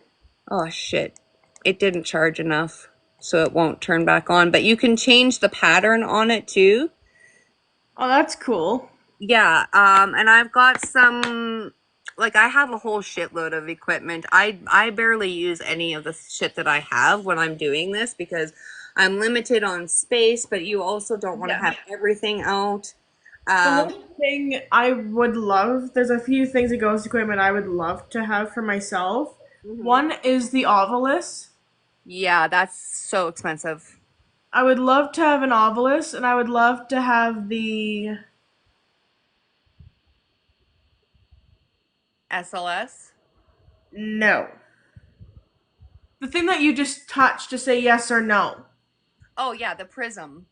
Oh shit. It didn't charge enough, so it won't turn back on, but you can change the pattern on it too. Oh, that's cool. Yeah, and I've got some, like, I have a whole shitload of equipment. I barely use any of the shit that I have when I'm doing this because I'm limited on space, but you also don't want to Yeah. have everything out. The Um, one thing I would love, there's a few things in ghost equipment I would love to have for myself. mhm. One is the Ovilus. Yeah, that's so expensive. I would love to have an Ovilus, and I would love to have the SLS. no. The thing that you just touch to say yes or no. Oh yeah, the prism.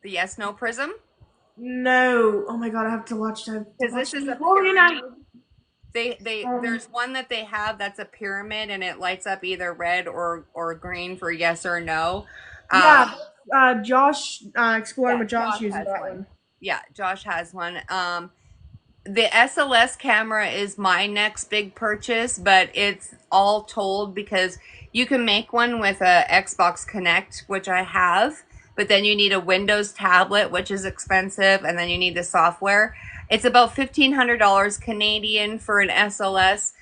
The yes no prism. No. Oh my god, I have to watch that. To Because watch this is the a Glory night. pyramid. They Um, there's one that they have that's a pyramid and it lights up either red or green for yes or no. Um, yeah, Josh, exploring yeah, with Josh Josh uses has that one. one. Yeah, Josh has one. The SLS camera is my next big purchase, but it's all told because you can make one with a Xbox Connect, which I have, but then you need a Windows tablet, which is expensive, and then you need the software. It's about $1,500 Canadian for an SLS.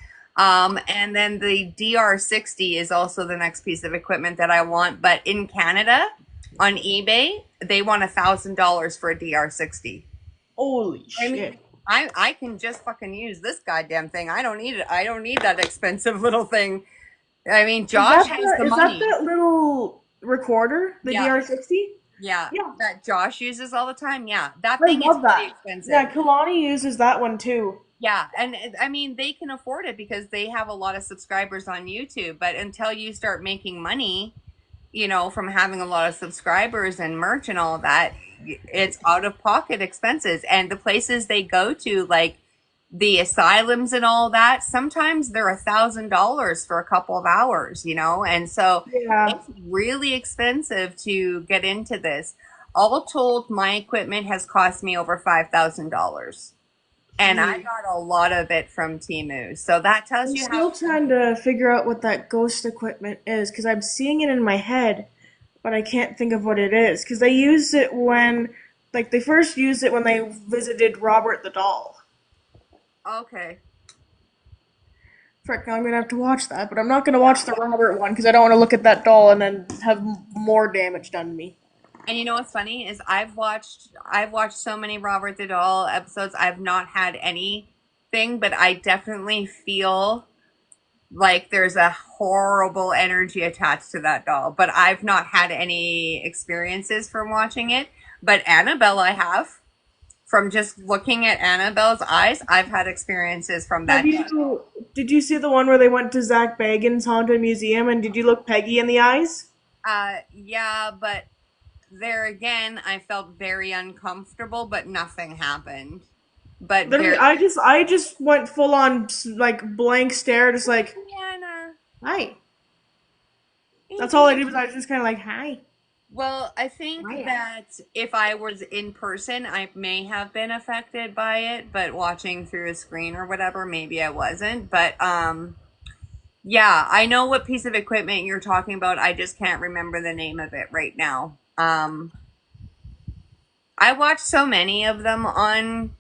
And then the DR60 is also the next piece of equipment that I want, but in Canada on eBay, they want $1,000 for a DR60. Holy I mean, shit. I can just fucking use this goddamn thing. I don't need it. I don't need that expensive little thing. I mean, Josh has the Is that money. that little recorder, the Yeah, DR60? yeah. Yeah, That Josh uses all the time. Yeah, that I thing is love pretty that. Yeah, expensive. Kalani uses that one too. Yeah, and I mean, they can afford it because they have a lot of subscribers on YouTube. But until you start making money, from having a lot of subscribers and merch and all that, it's out of pocket expenses. And the places they go to, like the asylums and all that, sometimes they're $1,000 for a couple of hours. And so Yeah. it's really expensive to get into this. All told, my equipment has cost me over $5,000. And I Gee. got a lot of it from Timu. So that tells I'm you how still trying to figure out what that ghost equipment is because I'm seeing it in my head, but I can't think of what it is. Because they used it when, like, they first used it when they visited Robert the doll. okay. Frick, now I'm gonna have to watch that, but I'm not gonna watch the Robert one because I don't want to look at that doll and then have more damage done to me. And you know what's funny is I've watched so many Robert the Doll episodes. I've not had anything, but I definitely feel like there's a horrible energy attached to that doll. But I've not had any experiences from watching it. But Annabelle, I have. From just looking at Annabelle's eyes, I've had experiences from Have that doll. you? Did you see the one where they went to Zach Bagans' haunted museum and did you look Peggy in the eyes? Yeah, but there again, I felt very uncomfortable, but nothing happened. But Literally, very, I just went full on like blank stare, just like Diana. hi. Hey, That's all I Diana. did was I was just kind of like hi. Well, I think Hiya. that if I was in person, I may have been affected by it, but watching through a screen or whatever, maybe I wasn't. But yeah, I know what piece of equipment you're talking about. I just can't remember the name of it right now. I watched so many of them on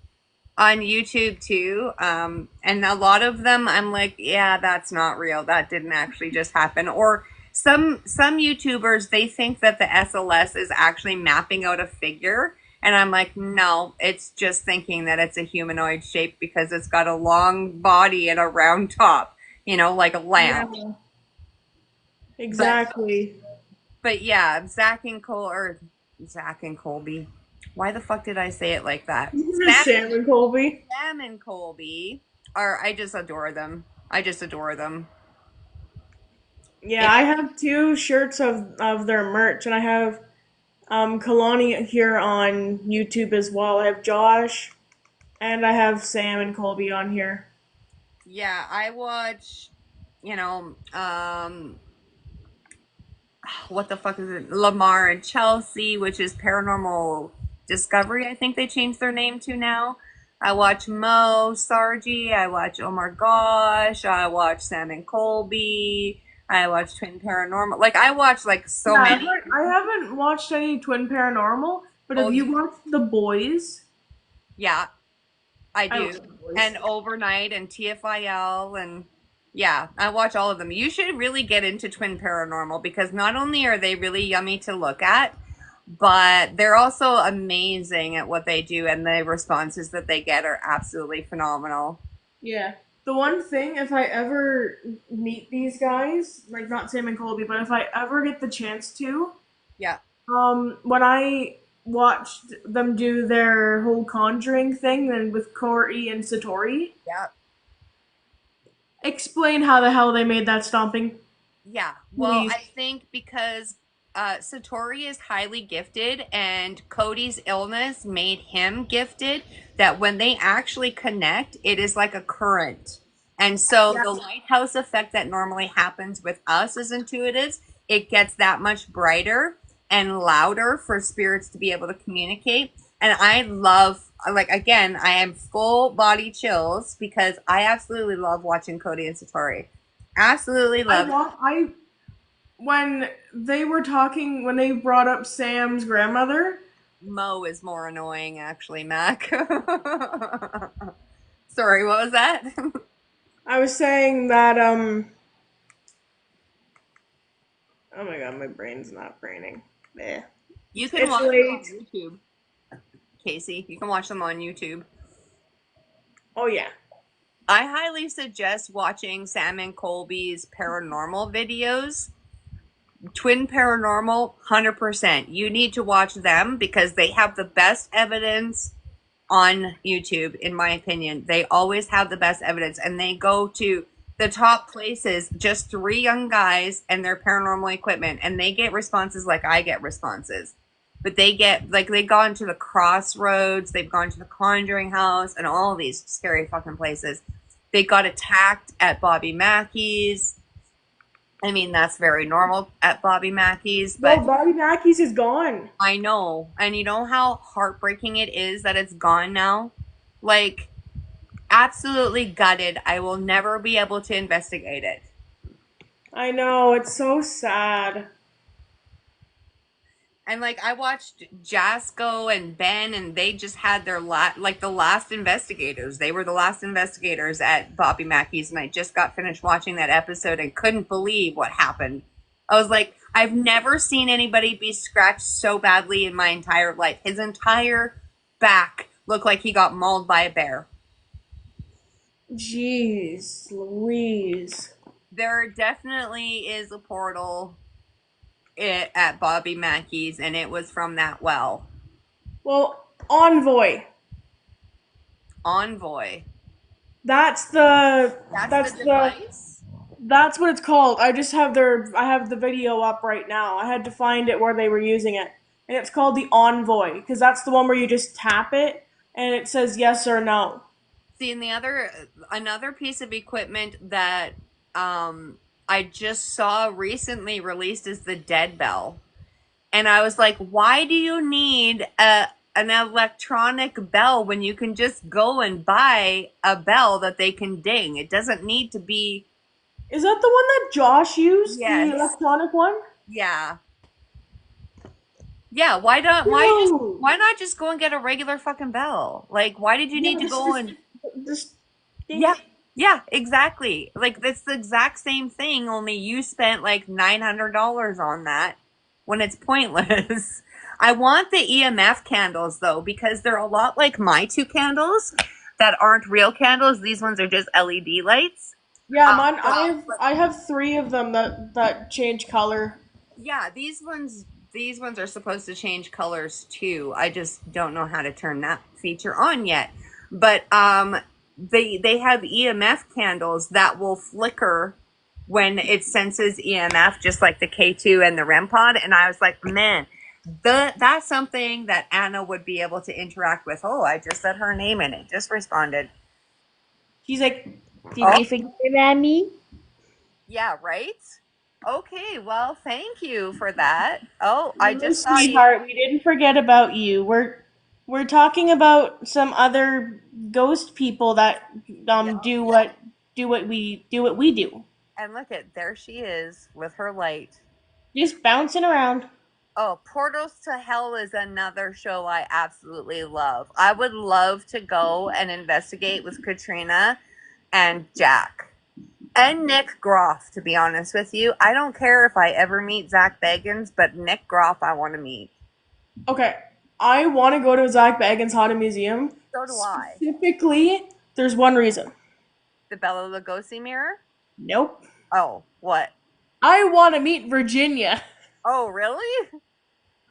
YouTube too. And a lot of them I'm like, yeah, that's not real. That didn't actually just happen. Or some YouTubers, they think that the SLS is actually mapping out a figure. And I'm like, no, it's just thinking that it's a humanoid shape because it's got a long body and a round top, like a lamp. Yeah, But exactly. but yeah, Zach and Colby. Why the fuck did I say it like that? Sam and Colby. Sam and Colby I just adore them. I just adore them. Yeah, It, I have two shirts of their merch, and I have Kalani here on YouTube as well. I have Josh, and I have Sam and Colby on here. yeah, I watch, you know, what the fuck is it? Lamar and Chelsea, which is Paranormal Discovery, I think they changed their name to now. I watch Mo Sargi, I watch Omar Gosh, I watch Sam and Colby, I watch Twin Paranormal. Like I watch like so Yeah, many. I haven't watched any Twin Paranormal, but Oh, have you watched The Boys? yeah, I I love do. The Boys. And Overnight and TFIL and yeah, I watch all of them. You should really get into Twin Paranormal because not only are they really yummy to look at, but they're also amazing at what they do and the responses that they get are absolutely phenomenal. Yeah. The one thing, if I ever meet these guys, like not Sam and Colby, but if I ever get the chance to, Yeah. when I watched them do their whole conjuring thing, then with Corey and Satori, Yeah. explain how the hell they made that stomping, Yeah. Well, please. I think because Satori is highly gifted and Cody's illness made him gifted, that when they actually connect, it is like a current. And so Yeah, the lighthouse effect that normally happens with us as intuitives, it gets that much brighter and louder for spirits to be able to communicate. And I love, like, again, I am full body chills because I absolutely love watching Cody and Satori. Absolutely I love it. want I when they were talking when they brought up Sam's grandmother. Mo is more annoying, actually, Mac. Sorry, what was that? I was saying that oh my god, my brain's not braining. Yeah. You can It's watch them on late. YouTube, Casey. You can watch them on YouTube. Oh yeah. I highly suggest watching Sam and Colby's paranormal videos. Twin Paranormal, 100%. You need to watch them because they have the best evidence on YouTube, in my opinion. They always have the best evidence, and they go to the top places, just three young guys and their paranormal equipment, and they get responses like I get responses. But they get, like, they've gone to the Crossroads, they've gone to the Conjuring House, and all these scary fucking places. They got attacked at Bobby Mackey's. I mean, that's very normal at Bobby Mackey's, Well, but Bobby Mackey's is gone. I know. And you know how heartbreaking it is that it's gone now? Like, absolutely gutted. I will never be able to investigate it. I know, it's so sad. And like I watched Jasco and Ben, and they just had their the last investigators. They were the last investigators at Bobby Mackey's, and I just got finished watching that episode and couldn't believe what happened. I was like, I've never seen anybody be scratched so badly in my entire life. His entire back looked like he got mauled by a bear. Jeez Louise. There definitely is a portal at Bobby Mackey's, and it was from that well. Well, Envoy. Envoy. That's the That's that's the the device? that's what it's called. I have the video up right now. I had to find it where they were using it. And it's called the Envoy because that's the one where you just tap it and it says yes or no. See, and the another piece of equipment that I just saw recently released is the dead bell. And I was like, why do you need an electronic bell when you can just go and buy a bell that they can ding? It doesn't need to be. Is that the one that Josh used? The Yes. electronic one? Yeah. Yeah, No. why not just go and get a regular fucking bell? Like, why did you Yeah, need to go and just yeah, ding. yeah, exactly. Like that's the exact same thing, only you spent like $900 on that when it's pointless. I want the EMF candles though, because they're a lot like my two candles that aren't real candles. These ones are just LED lights. Yeah, Um, mine. I have three of them that change color. yeah, these ones are supposed to change colors too. I just don't know how to turn that feature on yet. But they have EMF candles that will flicker when it senses EMF, just like the K2 and the REM pod. And I was like, man, that's something that Anna would be able to interact with. Oh, I just said her name and it just responded. She's like, did Oh, you forget about me? yeah, right? Okay, well, thank you for that. Oh, I No, just saw you. sweetheart, we didn't forget about you. We're talking about some other ghost people that Yeah. do what we do. And look at, there she is with her light. Just bouncing around. Oh, Portals to Hell is another show I absolutely love. I would love to go and investigate with Katrina and Jack. And Nick Groff, to be honest with you. I don't care if I ever meet Zach Bagans, but Nick Groff I want to meet. Okay, I want to go to Zach Bagans Haunted Museum. So do I. Specifically, there's one reason. The Bela Lugosi mirror? Nope. Oh, what? I want to meet Virginia. Oh, really?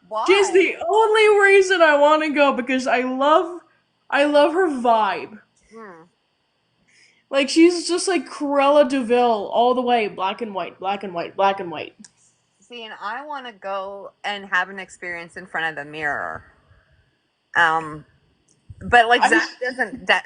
Why? She's the only reason I want to go because I love her vibe. Hmm. Like she's just like Cruella Deville all the way, black and white, black and white, black and white. See, and I want to go and have an experience in front of the mirror. But like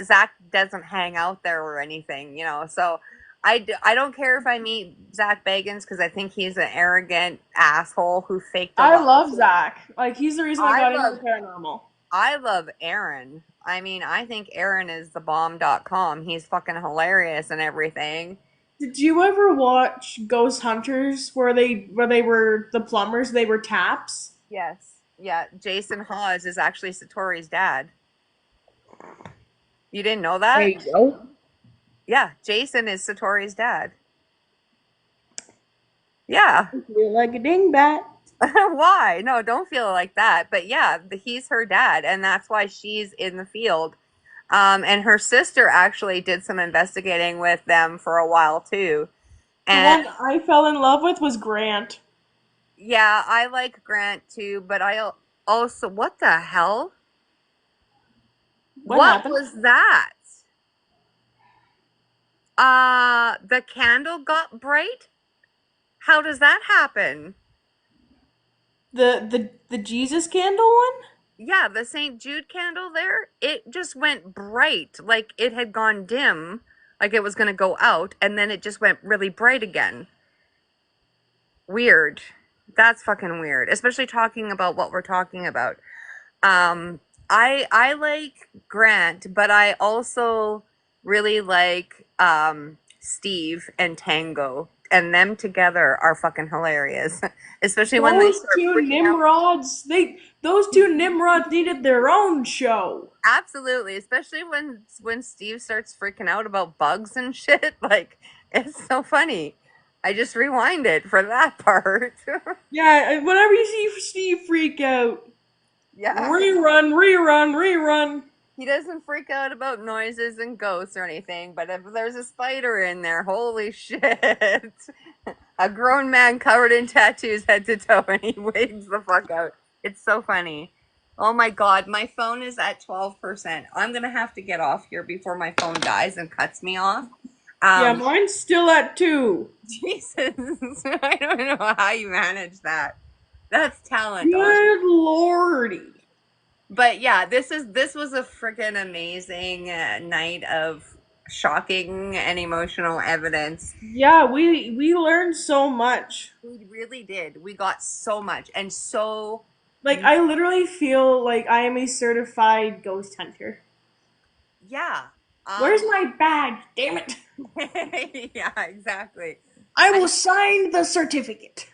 Zach doesn't hang out there or anything, you know. So I don't care if I meet Zach Bagans because I think he's an arrogant asshole who faked a I lot. love Zach. Like he's the reason I got love into paranormal. I love Aaron. I mean, I think Aaron is the bomb.com. He's fucking hilarious and everything. Did you ever watch Ghost Hunters where they were the plumbers? They were taps. Yes. Yeah, Jason Hawes is actually Satori's dad. You didn't know that? There you go. Yeah, Jason is Satori's dad. Yeah. I feel like a dingbat. Why? No, don't feel like that. But yeah, he's her dad, and that's why she's in the field. And her sister actually did some investigating with them for a while too. The And one I fell in love with was Grant. yeah, I like Grant too, but I also, what the hell? What happened? Was that? The candle got bright? How does that happen? The Jesus candle one? Yeah, the St. Jude candle there, it just went bright, like it had gone dim, like it was going to go out, and then it just went really bright again. Weird. That's fucking weird, especially talking about what we're talking about. I like Grant, but I also really like Steve and Tango, and them together are fucking hilarious. Especially when they Those start two freaking out. Nimrods, those two Nimrods needed their own show. Absolutely, especially when Steve starts freaking out about bugs and shit. Like, it's so funny. I just rewinded for that part. Yeah, whenever you see Steve freak out, Yeah. rerun, rerun, rerun. He doesn't freak out about noises and ghosts or anything, but if there's a spider in there, holy shit. A grown man covered in tattoos head to toe, and he wigs the fuck out. It's so funny. Oh my god, my phone is at 12%. I'm gonna have to get off here before my phone dies and cuts me off. Yeah, mine's still at 2. Jesus, I don't know how you manage that. That's talent. Good lordy. But yeah, this was a freaking amazing night of shocking and emotional evidence. Yeah, we learned so much. We really did. We got so much and so Like I literally feel like I am a certified ghost hunter. yeah. Where's my badge? Damn it. Yeah, exactly. I will sign the certificate.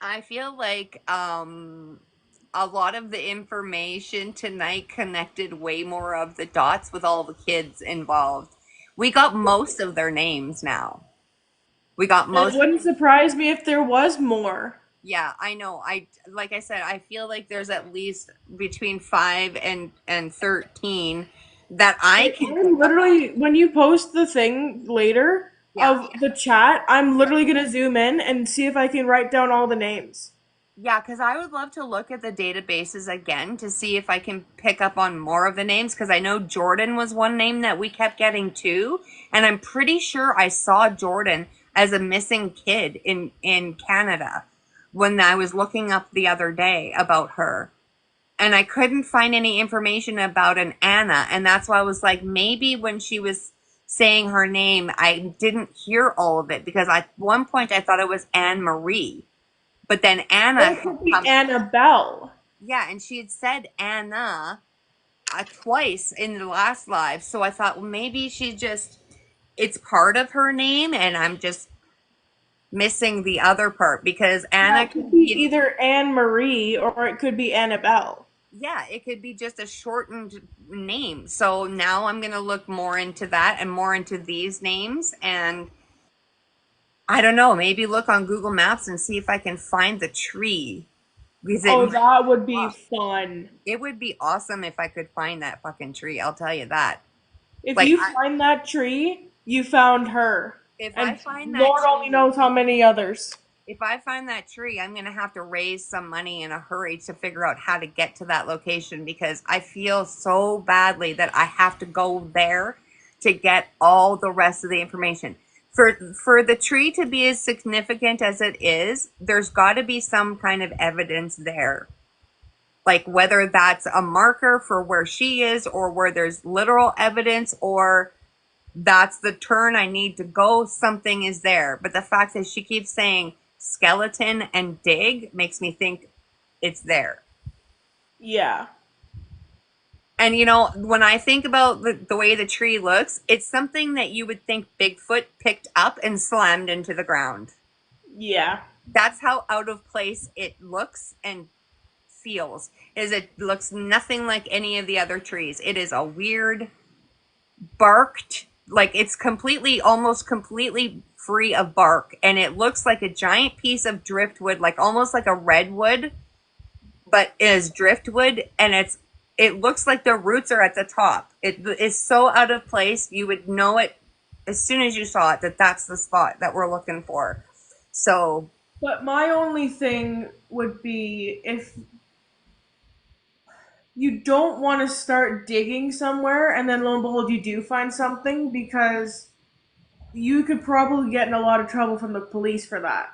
I feel like a lot of the information tonight connected way more of the dots with all the kids involved. We got most of their names now. We got most. It wouldn't surprise me if there was more. Yeah, I know. Like I said, I feel like there's at least between 5 and 13 that I can. I'm literally, when you post the thing later Yeah. of the chat, I'm literally gonna zoom in and see if I can write down all the names. Yeah, because I would love to look at the databases again to see if I can pick up on more of the names. Because I know Jordan was one name that we kept getting too, and I'm pretty sure I saw Jordan as a missing kid in Canada when I was looking up the other day about her, and I couldn't find any information about an Anna, and that's why I was like, maybe when she was saying her name, I didn't hear all of it because at one point I thought it was Anne Marie. But then Anna Or it had could be come, Annabelle. yeah, and she had said Anna twice in the last live. So I thought, well, maybe she just, it's part of her name, and I'm just missing the other part because Yeah, Anna it could could be be, either Anne Marie or it could be Annabelle. yeah, it could be just a shortened name. So now I'm going to look more into that and more into these names. And I don't know, maybe look on Google Maps and see if I can find the tree. Because Oh, that would be fun. it would be awesome if I could find that fucking tree. I'll tell you that. If Like, you find that tree, you found her. if I And find that Lord only tree, knows how many others. if I find that tree, I'm going to have to raise some money in a hurry to figure out how to get to that location because I feel so badly that I have to go there to get all the rest of the information. For the tree to be as significant as it is, there's got to be some kind of evidence there. Like whether that's a marker for where she is or where there's literal evidence or that's the turn I need to go, something is there. But the fact that she keeps saying skeleton and dig makes me think it's there. Yeah. And you know, when I think about the way the tree looks, it's something that you would think Bigfoot picked up and slammed into the ground. Yeah. That's how out of place it looks and feels. Is it looks nothing like any of the other trees. It is a weird barked, like it's completely, almost completely free of bark, and it looks like a giant piece of driftwood, like almost like a redwood, but is driftwood, and it looks like the roots are at the top. It is so out of place, you would know it as soon as you saw it that that's the spot that we're looking for. So But my only thing would be if you don't want to start digging somewhere and then lo and behold you do find something because you could probably get in a lot of trouble from the police for that.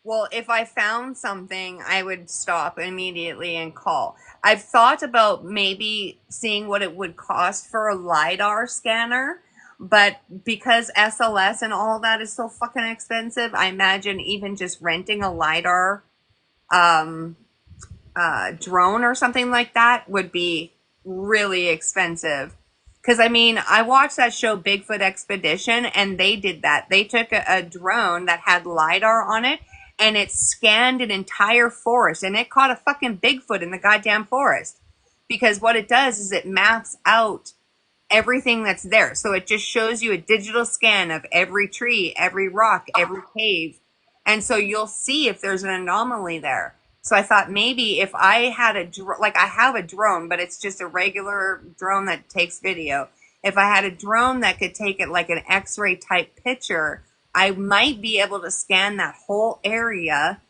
well, if I found something, I would stop immediately and call. I've thought about maybe seeing what it would cost for a LiDAR scanner, but because SLS and all that is so fucking expensive, I imagine even just renting a LiDAR um, drone or something like that would be really expensive. Because I mean, I watched that show Bigfoot Expedition, and they did that. They took a drone that had LiDAR on it, and it scanned an entire forest, and it caught a fucking Bigfoot in the goddamn forest. Because what it does is it maps out everything that's there. So it just shows you a digital scan of every tree, every rock, every cave. And so you'll see if there's an anomaly there. So I thought maybe if I had like I have a drone, but it's just a regular drone that takes video. If I had a drone that could take it like an X-ray type picture, I might be able to scan that whole area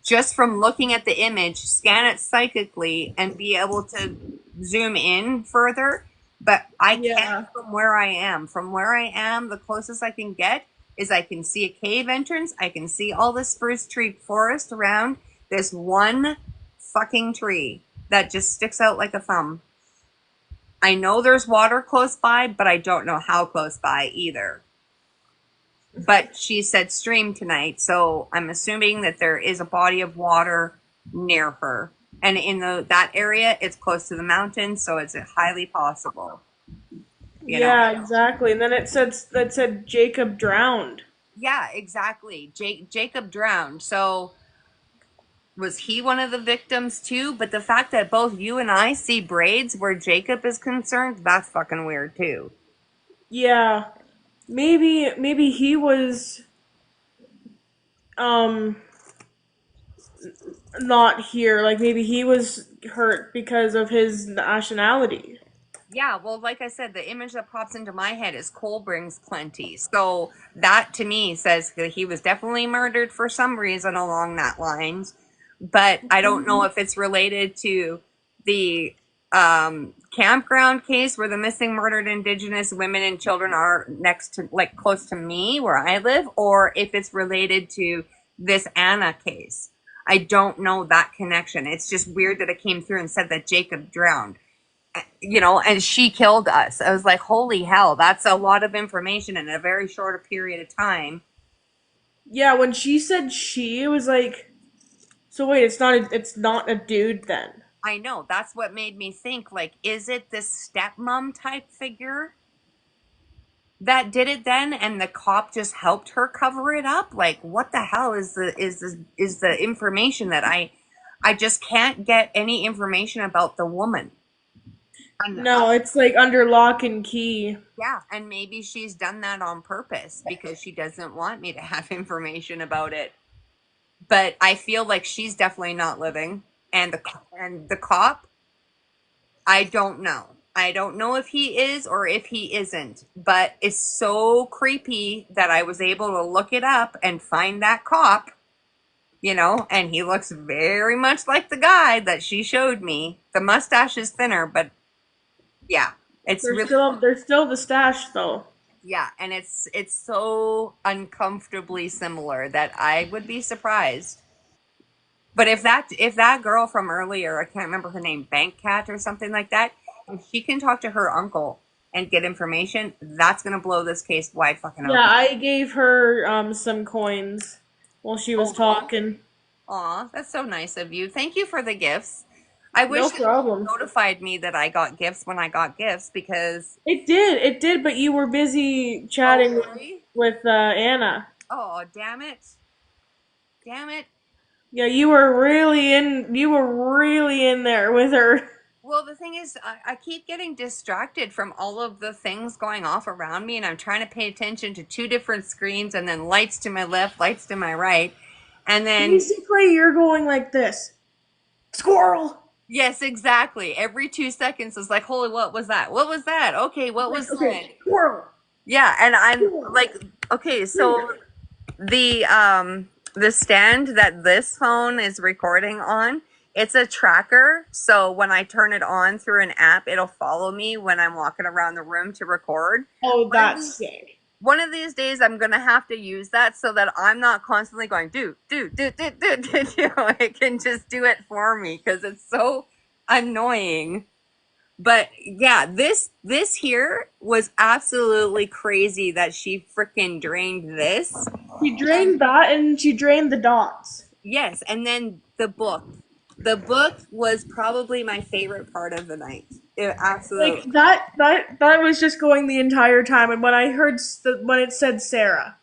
just from looking at the image, scan it psychically, and be able to zoom in further. But I can't Yeah. from where I am. From where I am, the closest I can get is I can see a cave entrance. I can see all the spruce tree forest around this one fucking tree that just sticks out like a thumb. I know there's water close by, but I don't know how close by either. But she said stream tonight, so I'm assuming that there is a body of water near her. And in that area, it's close to the mountains, so it's highly possible. You know. Yeah, exactly. And then it said Jacob drowned. Yeah, exactly. Jacob drowned. So was he one of the victims too? But the fact that both you and I see braids where Jacob is concerned, that's fucking weird too. Yeah. Maybe he was um not here. Like maybe he was hurt because of his nationality. Yeah, well, like I said, the image that pops into my head is coal brings plenty. So that to me says that he was definitely murdered for some reason along that lines. but I don't know if it's related to the campground case where the missing murdered indigenous women and children are next to, like, close to me where I live, or if it's related to this Anna case. I don't know that connection. It's just weird that it came through and said that Jacob drowned, and she killed us. I was like, holy hell, that's a lot of information in a very short period of time. Yeah, when she said she, it was like, so wait, it's not a dude then. I know. That's what made me think, like, is it this stepmom type figure that did it then, and the cop just helped her cover it up? Like, what the hell is the information that I just can't get any information about the woman. And No, it's like under lock and key. yeah, and maybe she's done that on purpose because she doesn't want me to have information about it. But I feel like she's definitely not living, and the cop, I don't know. I don't know if he is or if he isn't, but it's so creepy that I was able to look it up and find that cop, and he looks very much like the guy that she showed me. The mustache is thinner, but yeah, it's There's really, still the stash though. yeah, and it's so uncomfortably similar that I would be surprised. But if that girl from earlier, I can't remember her name, Bank Cat or something like that, if she can talk to her uncle and get information, that's gonna blow this case wide fucking open. Yeah, I gave her some coins while she was talking. Aw, that's so nice of you. Thank you for the gifts. I wish No that you problem. notified me that I got gifts when I got gifts because. It did, but you were busy Oh, chatting really? with Anna. Oh, damn it. Damn it. Yeah, you were really in. You were really in there with her. Well, the thing is, I keep getting distracted from all of the things going off around me, and I'm trying to pay attention to two different screens, and then lights to my left, lights to my right. And then, Basically, you're going like this. Squirrel. yes, exactly. Every 2 seconds is like, holy, what was that? What was that? Okay, what was that? Okay, squirrel. Yeah, and I'm like, okay, so the stand that this phone is recording on, it's a tracker. So when I turn it on through an app, it'll follow me when I'm walking around the room to record. Oh, that's sick. One of these days I'm gonna have to use that so that I'm not constantly going do. It can just do it for me because it's so annoying. But yeah, this here was absolutely crazy that she freaking drained this. She drained that, and she drained the dots. Yes, and then the book. The book was probably my favorite part of the night. Absolutely. Like that was just going the entire time. And when I heard when it said Sarah,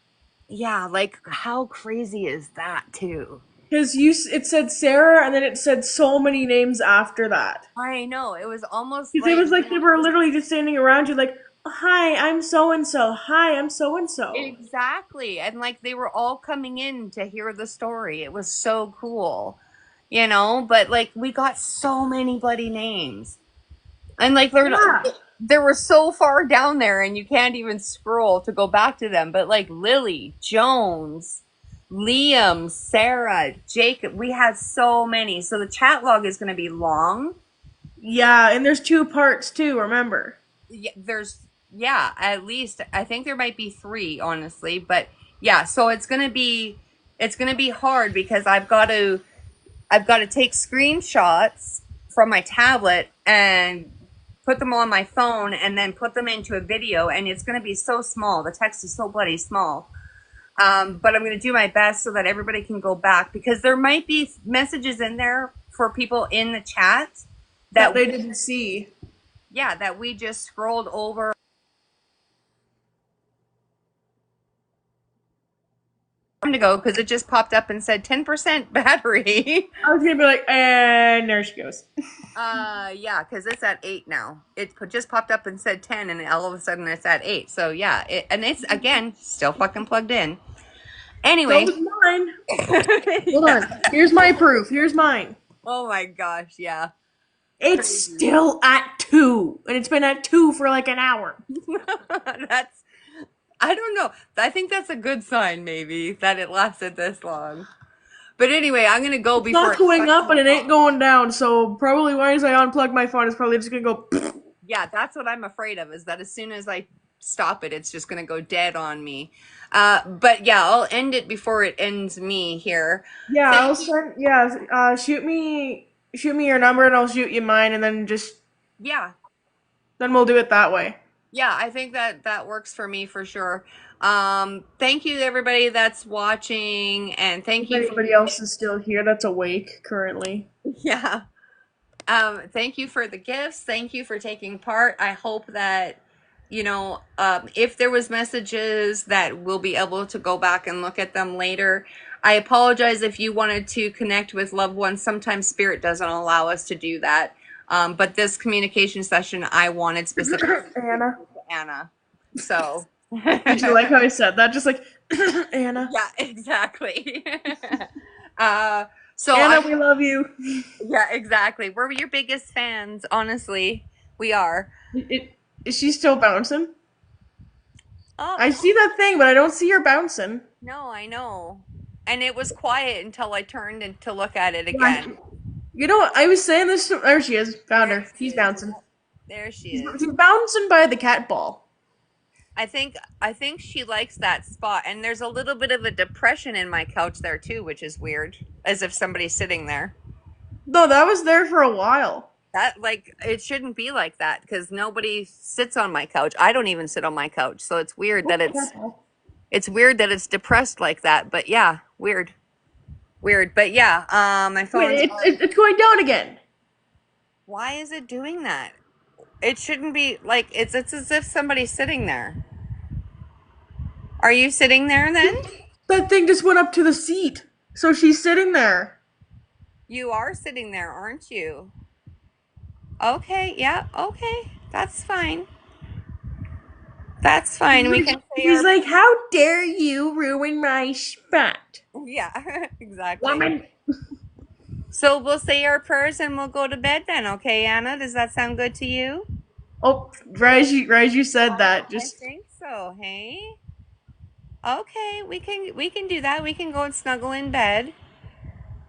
Yeah, like how crazy is that too? because it said Sarah, and then it said so many names after that. I know, it was almost Because it was like they were literally just standing around you, like, "Hi, I'm so and so. Hi, I'm so and so." exactly, and like they were all coming in to hear the story. It was so cool. But like we got so many bloody names. And like they were so far down there and you can't even scroll to go back to them. But like Lily, Jones, Liam, Sarah, Jacob, we had so many. So the chat log is going to be long. Yeah, and there's 2 parts too. Remember? Yeah, at least I think there might be 3, honestly. But yeah, so it's gonna be hard because I've got to take screenshots from my tablet and put them on my phone and then put them into a video, and it's going to be so small. The text is so bloody small. But I'm going to do my best so that everybody can go back, because there might be messages in there for people in the chat That they didn't see. Yeah, that we just scrolled over. To go because it just popped up and said 10% battery. I was gonna be like, and there she goes. Yeah, because it's at 8 now. It just popped up and said 10, and all of a sudden it's at 8. So yeah, and it's again still fucking plugged in. Anyway, so was mine. Hold on. Here's my proof. Here's mine. Oh my gosh, yeah. It's still at 2, and it's been at 2 for like an hour. I don't know. I think that's a good sign, maybe, that it lasted this long. But anyway, I'm gonna go It's before not it going cuts up me and it ain't off. going down, so probably as I unplug my phone, it's probably just gonna go. Yeah, that's what I'm afraid of, is that as soon as I stop it, it's just gonna go dead on me. But yeah, I'll end it before it ends me here. Yeah, Thank I'll you. send. Yeah, shoot me your number, and I'll shoot you mine, and then Yeah, we'll do it that way. yeah, I think that that works for me for sure. Thank you everybody that's watching, and thank If you for anybody else is still here that's awake currently. yeah. Thank you for the gifts. Thank you for taking part. I hope that, if there was messages that we'll be able to go back and look at them later. I apologize if you wanted to connect with loved ones. Sometimes spirit doesn't allow us to do that. But this communication session, I wanted specifically Anna. to Anna. So. Did you like how I said that? Just like Anna. Yeah, exactly. uh, so Anna, I'm we love you. Yeah, exactly. We're your biggest fans, honestly. We are. Is she still bouncing? Oh, I see that thing, but I don't see her bouncing. no, I know. And it was quiet until I turned and to look at it Yeah. again. You know what? I was saying this. There she is. Found There her. she She's is. bouncing. There she She's, is. she's bouncing by the cat ball. I think she likes that spot, and there's a little bit of a depression in my couch there too, which is weird, as if somebody's sitting there. No, that was there for a while. That like it shouldn't be like that because nobody sits on my couch. I don't even sit on my couch, so it's weird that it's weird that it's depressed like that. But yeah, weird. But yeah, my phone's. Wait, it's going down again. Why is it doing that? It shouldn't be like it's as if somebody's sitting there. Are you sitting there then? That thing just went up to the seat, so she's sitting there. You are sitting there, aren't you? Okay, yeah, okay. That's fine. That's fine. We can say He's our like, "How dare you ruin my spot, yeah, exactly. woman?" So we'll say our prayers and we'll go to bed then, okay, Anna? Does that sound good to you? Oh, right as you said that, I just think so, hey? Okay, we can do that. We can go and snuggle in bed.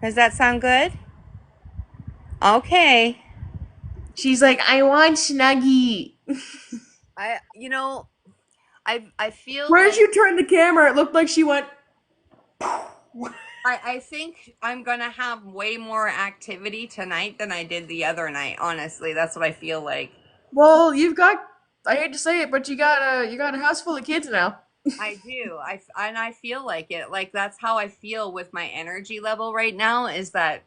Does that sound good? Okay. she's like, "I want Snuggie." I you know, I feel Right as like you turned the camera, it looked like she went. I think I'm gonna have way more activity tonight than I did the other night, honestly. That's what I feel like. Well, you've got. I hate to say it, but you got a house full of kids now. I do. I feel like it. Like that's how I feel with my energy level right now is that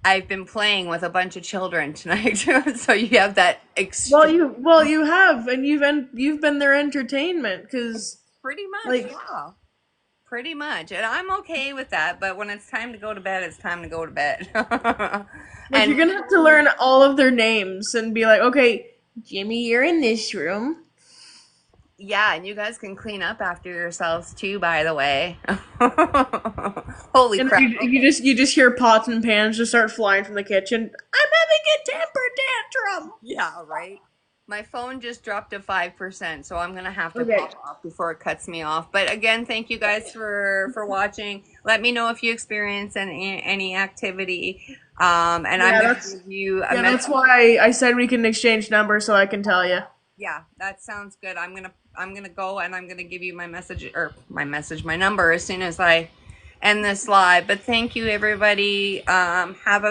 I've been playing with a bunch of children tonight. So you have that extreme You have, and you've been their entertainment because pretty much, like yeah. Pretty much. And I'm okay with that, but when it's time to go to bed, it's time to go to bed. you're And gonna have to learn all of their names and be like, okay, Jimmy, you're in this room. yeah, and you guys can clean up after yourselves too, by the way. Holy And crap. you just hear pots and pans just start flying from the kitchen. I'm having a temper tantrum. Yeah, right. My phone just dropped to 5%, so I'm gonna have to Okay. pop off before it cuts me off. But again, thank you guys for watching. Let me know if you experience any activity. And I'm gonna give you a Yeah, message. that's why I said we can exchange numbers so I can tell you. Yeah, that sounds good. I'm gonna go and I'm gonna give you my number as soon as I end this live. But thank you everybody. Have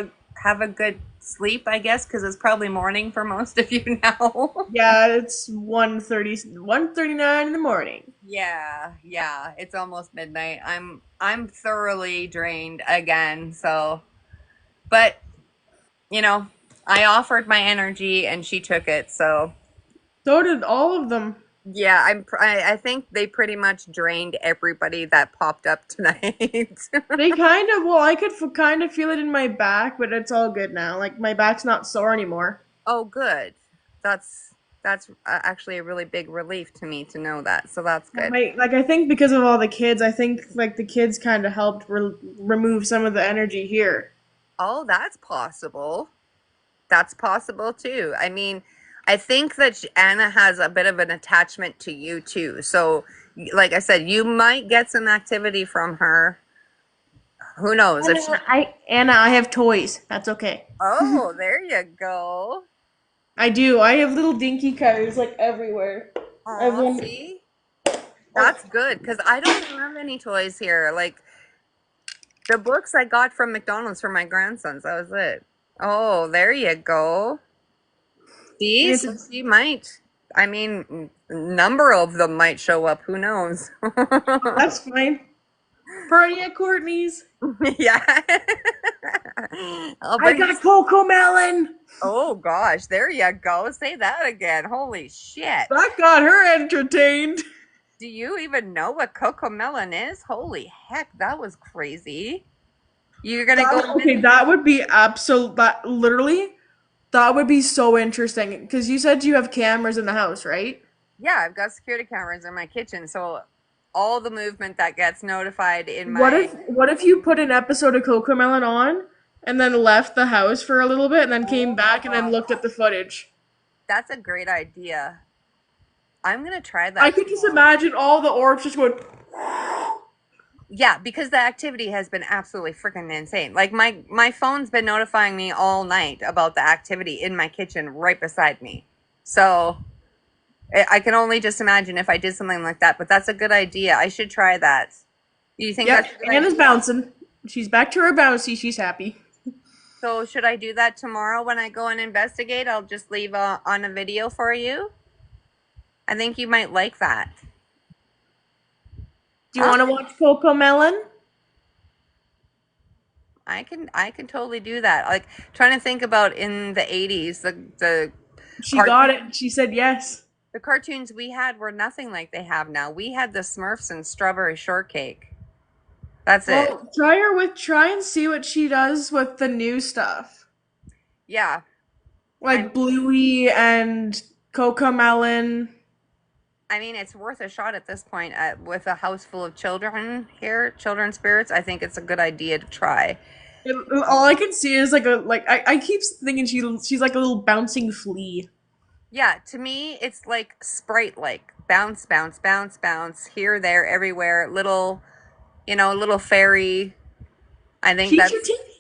a good sleep, I guess, because it's probably morning for most of you now. Yeah, it's 1:39 in the morning. Yeah, it's almost midnight. I'm thoroughly drained again. So, but I offered my energy and she took it. So. So did all of them. Yeah, I think they pretty much drained everybody that popped up tonight. They I could kind of feel it in my back, but it's all good now. Like my back's not sore anymore. Oh, good. That's actually a really big relief to me to know that. So that's good. I think because of all the kids, I think like the kids kind of helped remove some of the energy here. Oh, that's possible. That's possible too. I mean, I think that Anna has a bit of an attachment to you too. So, like I said, you might get some activity from her. Who knows? If she... Anna, I have toys. That's okay. Oh, there you go. I do. I have little dinky cars like everywhere. I have Aw, one. see? That's good because I don't have any toys here. Like the books I got from McDonald's for my grandsons. That was it. Oh, there you go. See, It's, so she might. I mean, number of them might show up. Who knows? that's fine. Party at Courtney's. Yeah. I'll I bring got Coco Melon. Oh gosh, there you go. Say that again. Holy shit. That got her entertained. Do you even know what cocomelon is? Holy heck, that was crazy. You're gonna go Okay, that would be absolute. That literally, that would be so interesting. Because you said you have cameras in the house, right? Yeah, I've got security cameras in my kitchen, so all the movement that gets notified in What my... if you put an episode of Coco Melon on and then left the house for a little bit and then came back and then looked at the footage? That's a great idea. I'm gonna try that. I could just imagine all the orbs just going. Yeah, because the activity has been absolutely freaking insane. Like my phone's been notifying me all night about the activity in my kitchen right beside me. So I can only just imagine if I did something like that, but that's a good idea. I should try that. Do you think that's a good Anna's idea? bouncing. She's back to her bouncy. She's happy. So should I do that tomorrow when I go and investigate? I'll just leave on a video for you. I think you might like that. Do you want to watch Coco Melon? I can totally do that. Like trying to think about in the 80s, the She got it. She said yes. The cartoons we had were nothing like they have now. We had the Smurfs and Strawberry Shortcake. That's it. Well, try and see what she does with the new stuff. Yeah. Like Bluey and Coco Melon. I mean, it's worth a shot at this point. With a house full of children here, children spirits, I think it's a good idea to try. All I can see is I keep thinking she's like a little bouncing flea. Yeah, to me, it's like Sprite-like. Bounce, bounce, bounce, bounce. Here, there, everywhere. Little fairy. I think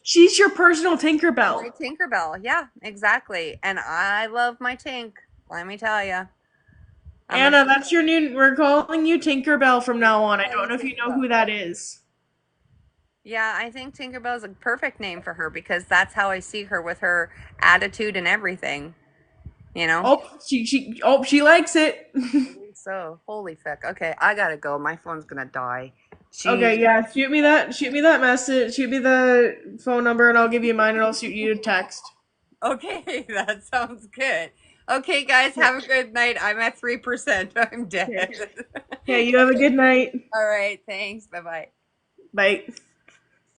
she's your personal Tinkerbell. My Tinkerbell. Yeah, exactly. And I love my Tink. Let me tell you. Anna, that's your new... We're calling you Tinkerbell from now on. I don't know if you know who that is. Yeah, I think Tinkerbell is a perfect name for her because that's how I see her with her attitude and everything. You know? Oh, she likes it. So, holy fuck. Okay, I gotta go. My phone's gonna die. Okay, yeah, shoot me that message, shoot me the phone number and I'll give you mine and I'll shoot you a text. Okay, that sounds good. Okay, guys, have a good night. I'm at 3%. I'm dead. Okay, you have a good night. All right, thanks. Bye-bye. Bye.